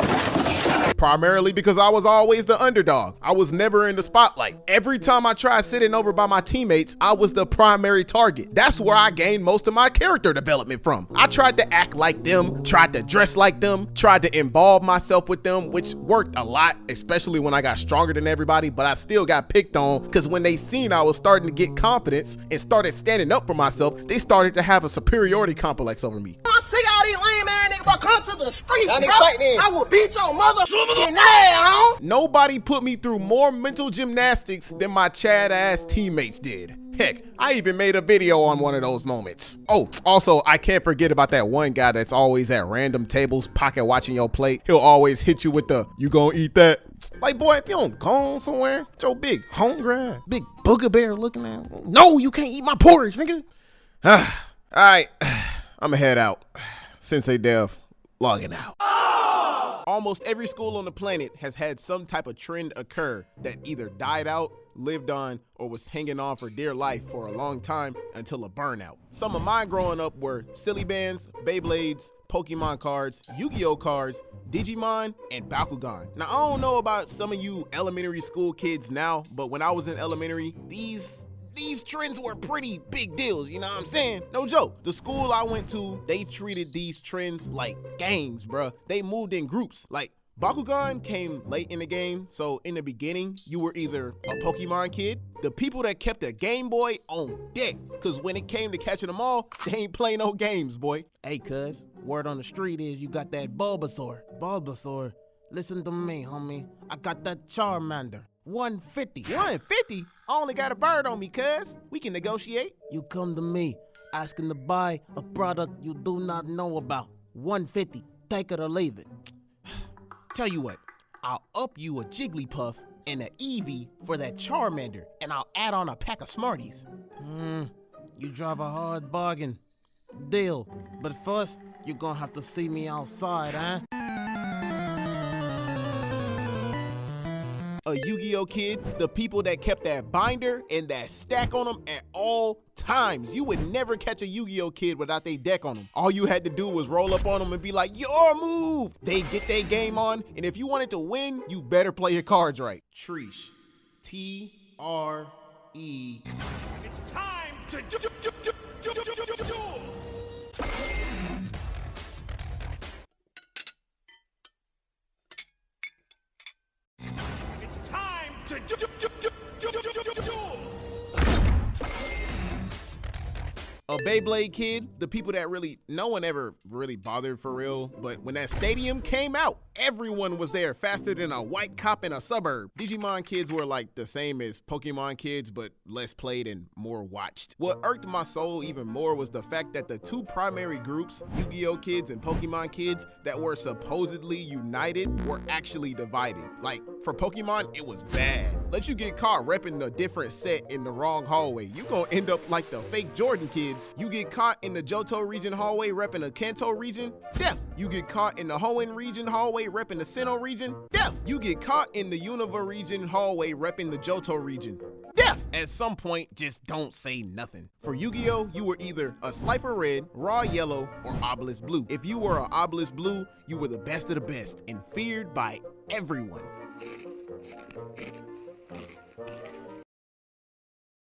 Primarily because I was always the underdog. I was never in the spotlight. Every time I tried sitting over by my teammates, I was the primary target. That's where I gained most of my character development from. I tried to act like them, tried to dress like them, tried to involve myself with them, which worked a lot, especially when I got stronger than everybody, but I still got picked on because when they seen I was starting to get confidence and started standing up for myself, they started to have a superiority complex over me. See all these lame ass niggas, bro, come to the street, bro. I will beat your mother in ass, Nobody put me through more mental gymnastics than my Chad ass teammates did. Heck, I even made a video on one of those moments. Oh, also, I can't forget about that one guy that's always at random tables pocket watching your plate. He'll always hit you with the, you gonna eat that? Like, boy, if you don't go on somewhere, it's your big hungry, big booger bear looking at. No, you can't eat my porridge, nigga. All right, I'ma head out. Sensei Dev, logging out. Almost every school on the planet has had some type of trend occur that either died out, lived on, or was hanging on for dear life for a long time until a burnout. Some of mine growing up were Silly Bands, Beyblades, Pokemon cards, Yu-Gi-Oh cards, Digimon, and Bakugan. Now, I don't know about some of you elementary school kids now, but when I was in elementary, these trends were pretty big deals, you know what I'm saying? No joke. The school I went to, they treated these trends like gangs, bruh. They moved in groups. Like, Bakugan came late in the game, so in the beginning, you were either a Pokemon kid, the people that kept a Game Boy on deck, cause when it came to catching them all, they ain't play no games, boy. Hey, cuz, word on the street is you got that Bulbasaur. Bulbasaur, listen to me, homie. I got that Charmander. 150. 150? I only got a bird on me, cuz. We can negotiate. You come to me asking to buy a product you do not know about. 150. Take it or leave it. Tell you what, I'll up you a Jigglypuff and an Eevee for that Charmander, and I'll add on a pack of Smarties. You drive a hard bargain. Deal. But first, you're gonna have to see me outside, huh? A Yu-Gi-Oh kid, the people that kept that binder and that stack on them at all times. You would never catch a Yu-Gi-Oh kid without their deck on them. All you had to do was roll up on them and be like, your move. They get their game on, and if you wanted to win, you better play your cards right. Treesh. T-R-E. It's time to duel. It's time to duel. A Beyblade kid, the people that no one ever really bothered for real, but when that stadium came out, everyone was there faster than a white cop in a suburb. Digimon kids were like the same as Pokemon kids, but less played and more watched. What irked my soul even more was the fact that the two primary groups, Yu-Gi-Oh kids and Pokemon kids, that were supposedly united were actually divided. Like, for Pokemon, it was bad. Let you get caught repping a different set in the wrong hallway. You gonna end up like the fake Jordan kids. You get caught in the Johto region hallway repping the Kanto region, death. You get caught in the Hoenn region hallway repping the Sinnoh region, death. You get caught in the Unova region hallway repping the Johto region, death. At some point, just don't say nothing. For Yu-Gi-Oh, you were either a Slifer Red, Raw Yellow, or Obelisk Blue. If you were an Obelisk Blue, you were the best of the best and feared by everyone.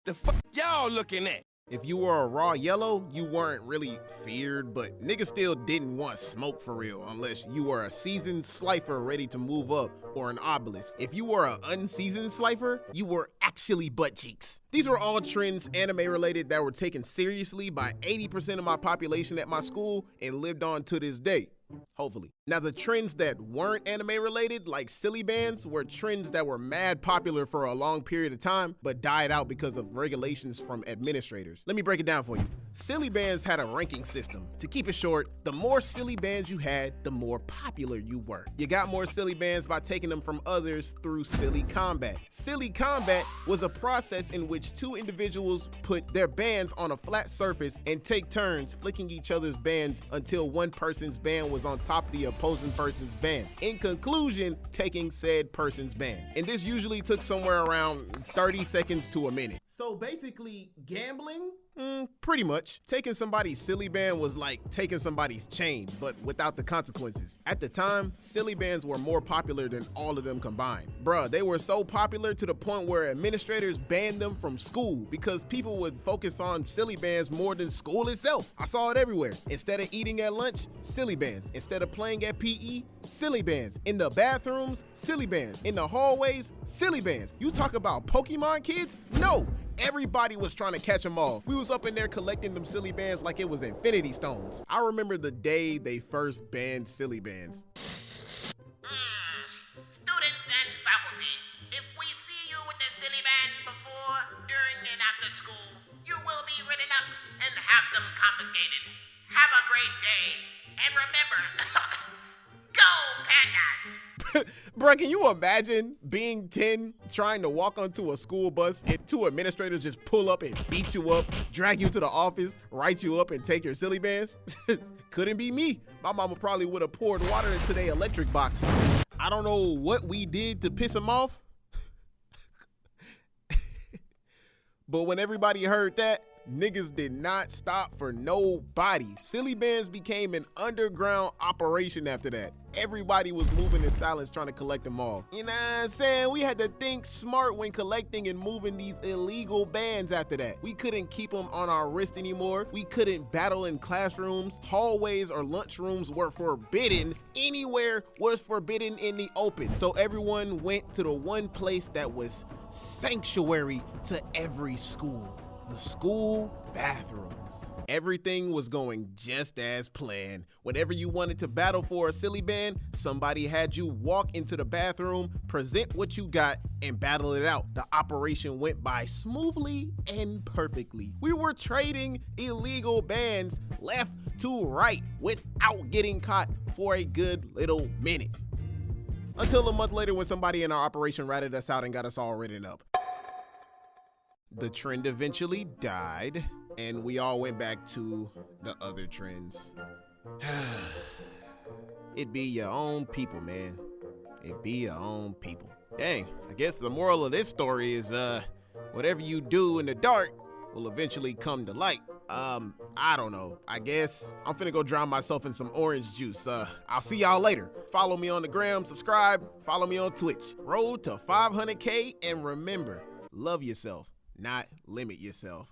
The fuck y'all looking at? If you were a Raw Yellow, you weren't really feared, but niggas still didn't want smoke for real unless you were a seasoned Slifer ready to move up or an Obelisk. If you were an unseasoned Slifer, you were actually butt cheeks. These were all trends anime related that were taken seriously by 80% of my population at my school and lived on to this day. Hopefully. Now, the trends that weren't anime related, like silly bands, were trends that were mad popular for a long period of time, but died out because of regulations from administrators. Let me break it down for you. Silly bands had a ranking system. To keep it short, the more silly bands you had, the more popular you were. You got more silly bands by taking them from others through silly combat. Silly combat was a process in which two individuals put their bands on a flat surface and take turns flicking each other's bands until one person's band was on top of the opposing person's band. In conclusion, taking said person's band. And this usually took somewhere around 30 seconds to a minute. So basically, gambling? Pretty much. Taking somebody's silly band was like taking somebody's chain, but without the consequences. At the time, silly bands were more popular than all of them combined. Bruh, they were so popular to the point where administrators banned them from school because people would focus on silly bands more than school itself. I saw it everywhere. Instead of eating at lunch, silly bands. Instead of playing at PE, silly bands. In the bathrooms, silly bands. In the hallways, silly bands. You talk about Pokemon kids? No. Everybody was trying to catch them all. We was up in there collecting them silly bands like it was Infinity Stones. I remember the day they first banned silly bands. Students and faculty, if we see you with the silly band before, during, and after school, you will be written up and have them confiscated. Have a great day, and remember, go Pandas! Bruh, can you imagine being 10, trying to walk onto a school bus and two administrators just pull up and beat you up, drag you to the office, write you up, and take your silly bands? Couldn't be me. My mama probably would have poured water into their electric box. I don't know what we did to piss them off, but when everybody heard that, niggas did not stop for nobody. Silly bands became an underground operation after that. Everybody was moving in silence trying to collect them all. You know what I'm saying? We had to think smart when collecting and moving these illegal bands after that. We couldn't keep them on our wrist anymore. We couldn't battle in classrooms. Hallways or lunchrooms were forbidden. Anywhere was forbidden in the open. So everyone went to the one place that was sanctuary to every school. the school bathrooms. Everything was going just as planned. Whenever you wanted to battle for a silly band, somebody had you walk into the bathroom, present what you got, and battle it out. The operation went by smoothly and perfectly. We were trading illegal bands left to right without getting caught for a good little minute. Until a month later when somebody in our operation ratted us out and got us all written up. The trend eventually died, and we all went back to the other trends. It be your own people, man. It be your own people. Dang, I guess the moral of this story is, whatever you do in the dark will eventually come to light. I don't know. I guess I'm finna go drown myself in some orange juice. I'll see y'all later. Follow me on the gram, subscribe, follow me on Twitch. Road to 500K, and remember, love yourself, not limit yourself.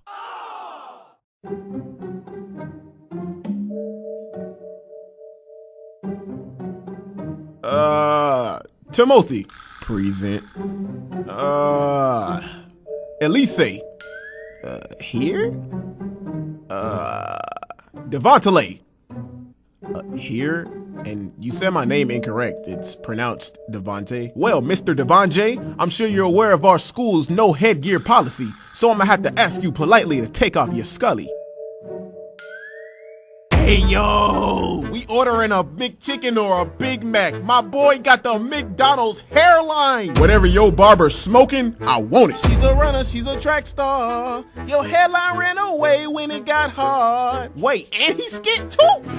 Timothy, present. Elise, here? Devonte, here? And you said my name incorrect. It's pronounced Devonte. Well, Mr. Devonte, I'm sure you're aware of our school's no headgear policy, so I'm gonna have to ask you politely to take off your scully. Hey, yo, we ordering a McChicken or a Big Mac. My boy got the McDonald's hairline. Whatever your barber's smoking, I want it. She's a runner, she's a track star. Your hairline ran away when it got hard. Wait, and he skint too?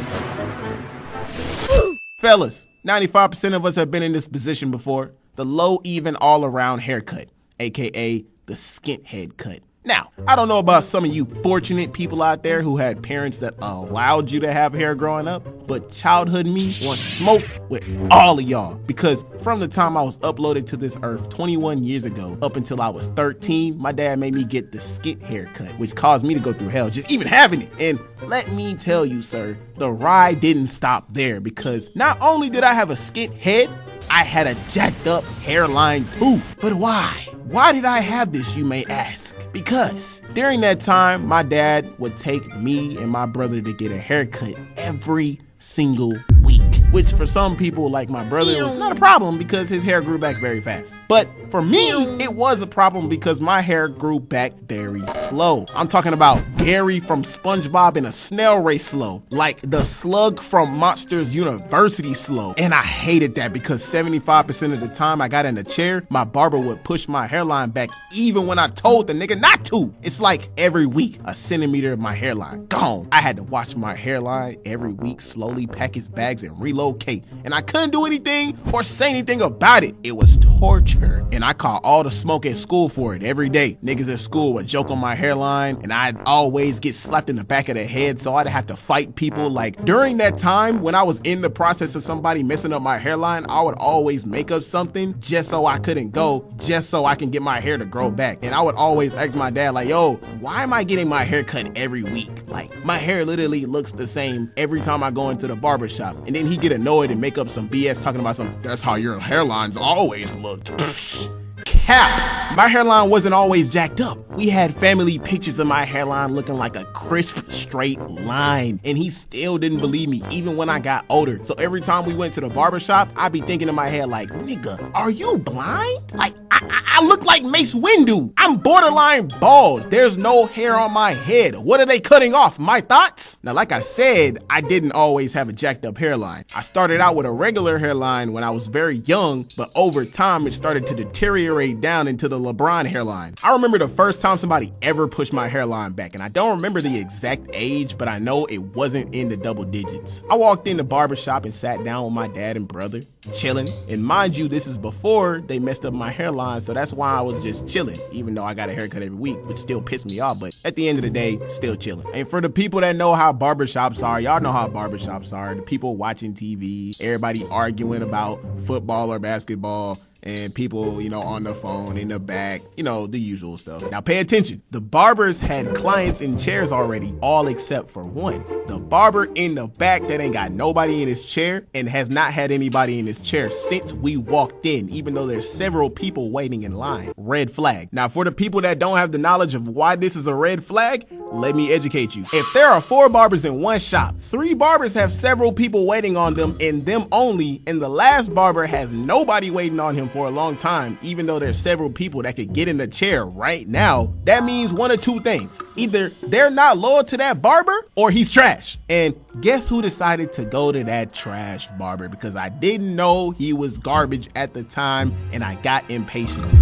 Fellas, 95% of us have been in this position before. The low, even, all-around haircut, aka the skint head cut. Now, I don't know about some of you fortunate people out there who had parents that allowed you to have hair growing up, but childhood me wants smoke with all of y'all, because from the time I was uploaded to this earth 21 years ago up until I was 13, my dad made me get the skint haircut, which caused me to go through hell just even having it. And let me tell you, sir, the ride didn't stop there, because not only did I have a skint head, I had a jacked up hairline too. But why? Why did I have this, you may ask? Because during that time, my dad would take me and my brother to get a haircut every single week, which for some people like my brother was not a problem because his hair grew back very fast. But for me, it was a problem because my hair grew back very slow. I'm talking about Gary from SpongeBob in a snail race slow, like the slug from Monsters University slow. And I hated that because 75% of the time I got in a chair, my barber would push my hairline back even when I told the nigga not to. It's like every week, a centimeter of my hairline gone. I had to watch my hairline every week slowly pack his bags and relocate. And I couldn't do anything or say anything about it. It was torture. And I caught all the smoke at school for it every day. Niggas at school would joke on my hairline and I'd always get slapped in the back of the head, so I'd have to fight people. Like during that time when I was in the process of somebody messing up my hairline, I would always make up something just so I couldn't go, just so I can get my hair to grow back. And I would always ask my dad like, yo, why am I getting my hair cut every week? Like my hair literally looks the same every time I go into the barber shop. And then he'd get annoyed and make up some BS talking about that's how your hairlines always looked. Pfft. Cap. My hairline wasn't always jacked up. We had family pictures of my hairline looking like a crisp, straight line. And he still didn't believe me, even when I got older. So every time we went to the barbershop, I'd be thinking in my head like, nigga, are you blind? Like, I look like Mace Windu. I'm borderline bald. There's no hair on my head. What are they cutting off? My thoughts? Now, like I said, I didn't always have a jacked up hairline. I started out with a regular hairline when I was very young, but over time, it started to deteriorate down into the LeBron hairline. I remember the first time somebody ever pushed my hairline back, and I don't remember the exact age, but I know it wasn't in the double digits. I walked in the barbershop and sat down with my dad and brother, chilling. And mind you, this is before they messed up my hairline, so that's why I was just chilling, even though I got a haircut every week, which still pissed me off, but at the end of the day, still chilling. And for the people that know how barbershops are, y'all know how barbershops are. The people watching TV, everybody arguing about football or basketball. and people, you know, on the phone, in the back, you know, the usual stuff. Now pay attention. The barbers had clients in chairs already, all except for one. The barber in the back that ain't got nobody in his chair and has not had anybody in his chair since we walked in, even though there's several people waiting in line. Red flag. Now for the people that don't have the knowledge of why this is a red flag, let me educate you. If there are 4 barbers in one shop, 3 barbers have several people waiting on them and them only, and the last barber has nobody waiting on him for a long time, even though there's several people that could get in the chair right now, that means one of 2 things. Either they're not loyal to that barber or he's trash. And guess who decided to go to that trash barber? Because I didn't know he was garbage at the time and I got impatient.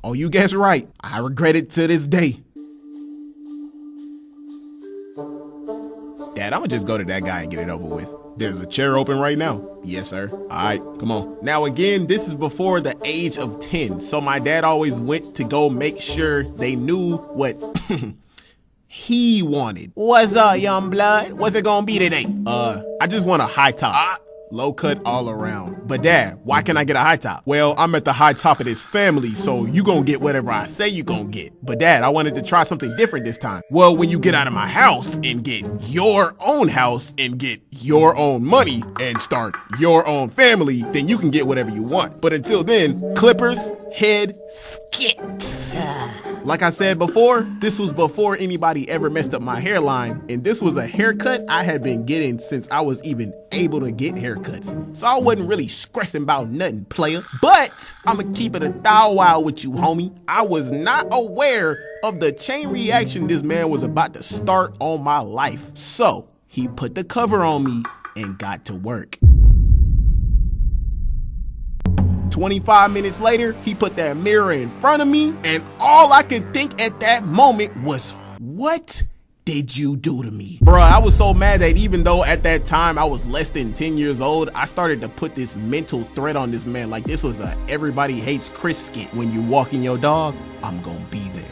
Oh, you guessed right. I regret it to this day. Dad, I'ma just go to that guy and get it over with. There's a chair open right now. Yes, sir. All right, come on. Now again, this is before the age of 10. So my dad always went to go make sure they knew what he wanted. What's up, young blood? What's it gonna be today? I just want a high top. Low cut all around. But Dad, why can't I get a high top? Well, I'm at the high top of this family, so you gonna get whatever I say you gonna get. But Dad, I wanted to try something different this time. Well, when you get out of my house and get your own house and get your own money and start your own family, then you can get whatever you want. But until then, clippers, head, skits. Like I said before, this was before anybody ever messed up my hairline, and this was a haircut I had been getting since I was even able to get haircuts. So I wasn't really stressing about nothing, player. But I'ma keep it a thou wow with you, homie. I was not aware of the chain reaction this man was about to start on my life. So he put the cover on me and got to work. 25 minutes later, he put that mirror in front of me, and all I could think at that moment was, what did you do to me? Bruh, I was so mad that even though at that time I was less than 10 years old, I started to put this mental threat on this man like this was a everybody hates Chris skit. When you walking your dog, I'm gonna be there.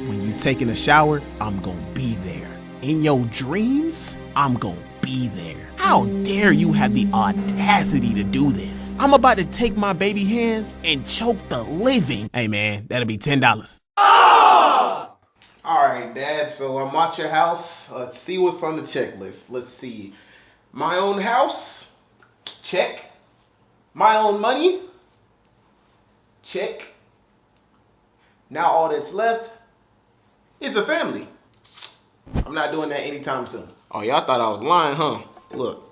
When you taking a shower, I'm gonna be there. In your dreams, I'm gonna be there. How dare you have the audacity to do this? I'm about to take my baby hands and choke the living. Hey man, that'll be $10. Oh! All right, Dad, so I'm at your house. Let's see what's on the checklist. Let's see. My own house, check. My own money, check. Now all that's left is a family. I'm not doing that anytime soon. Oh, y'all thought I was lying, huh? Look.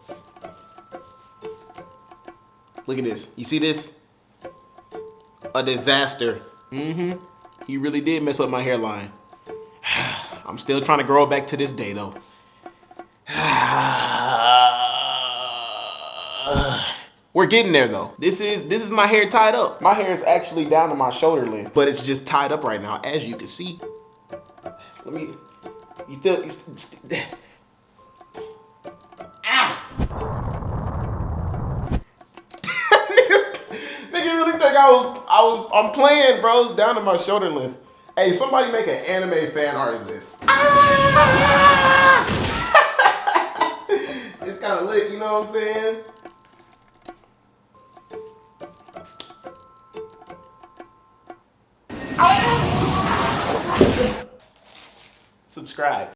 Look at this. You see this? A disaster. He really did mess up my hairline. I'm still trying to grow it back to this day, though. We're getting there, though. This is my hair tied up. My hair is actually down to my shoulder length, but it's just tied up right now, as you can see. Let me. You feel? Nigga really think I'm playing, bro. It's down to my shoulder length. Hey, somebody make an anime fan art of this. It's kind of lit, you know what I'm saying? Subscribe.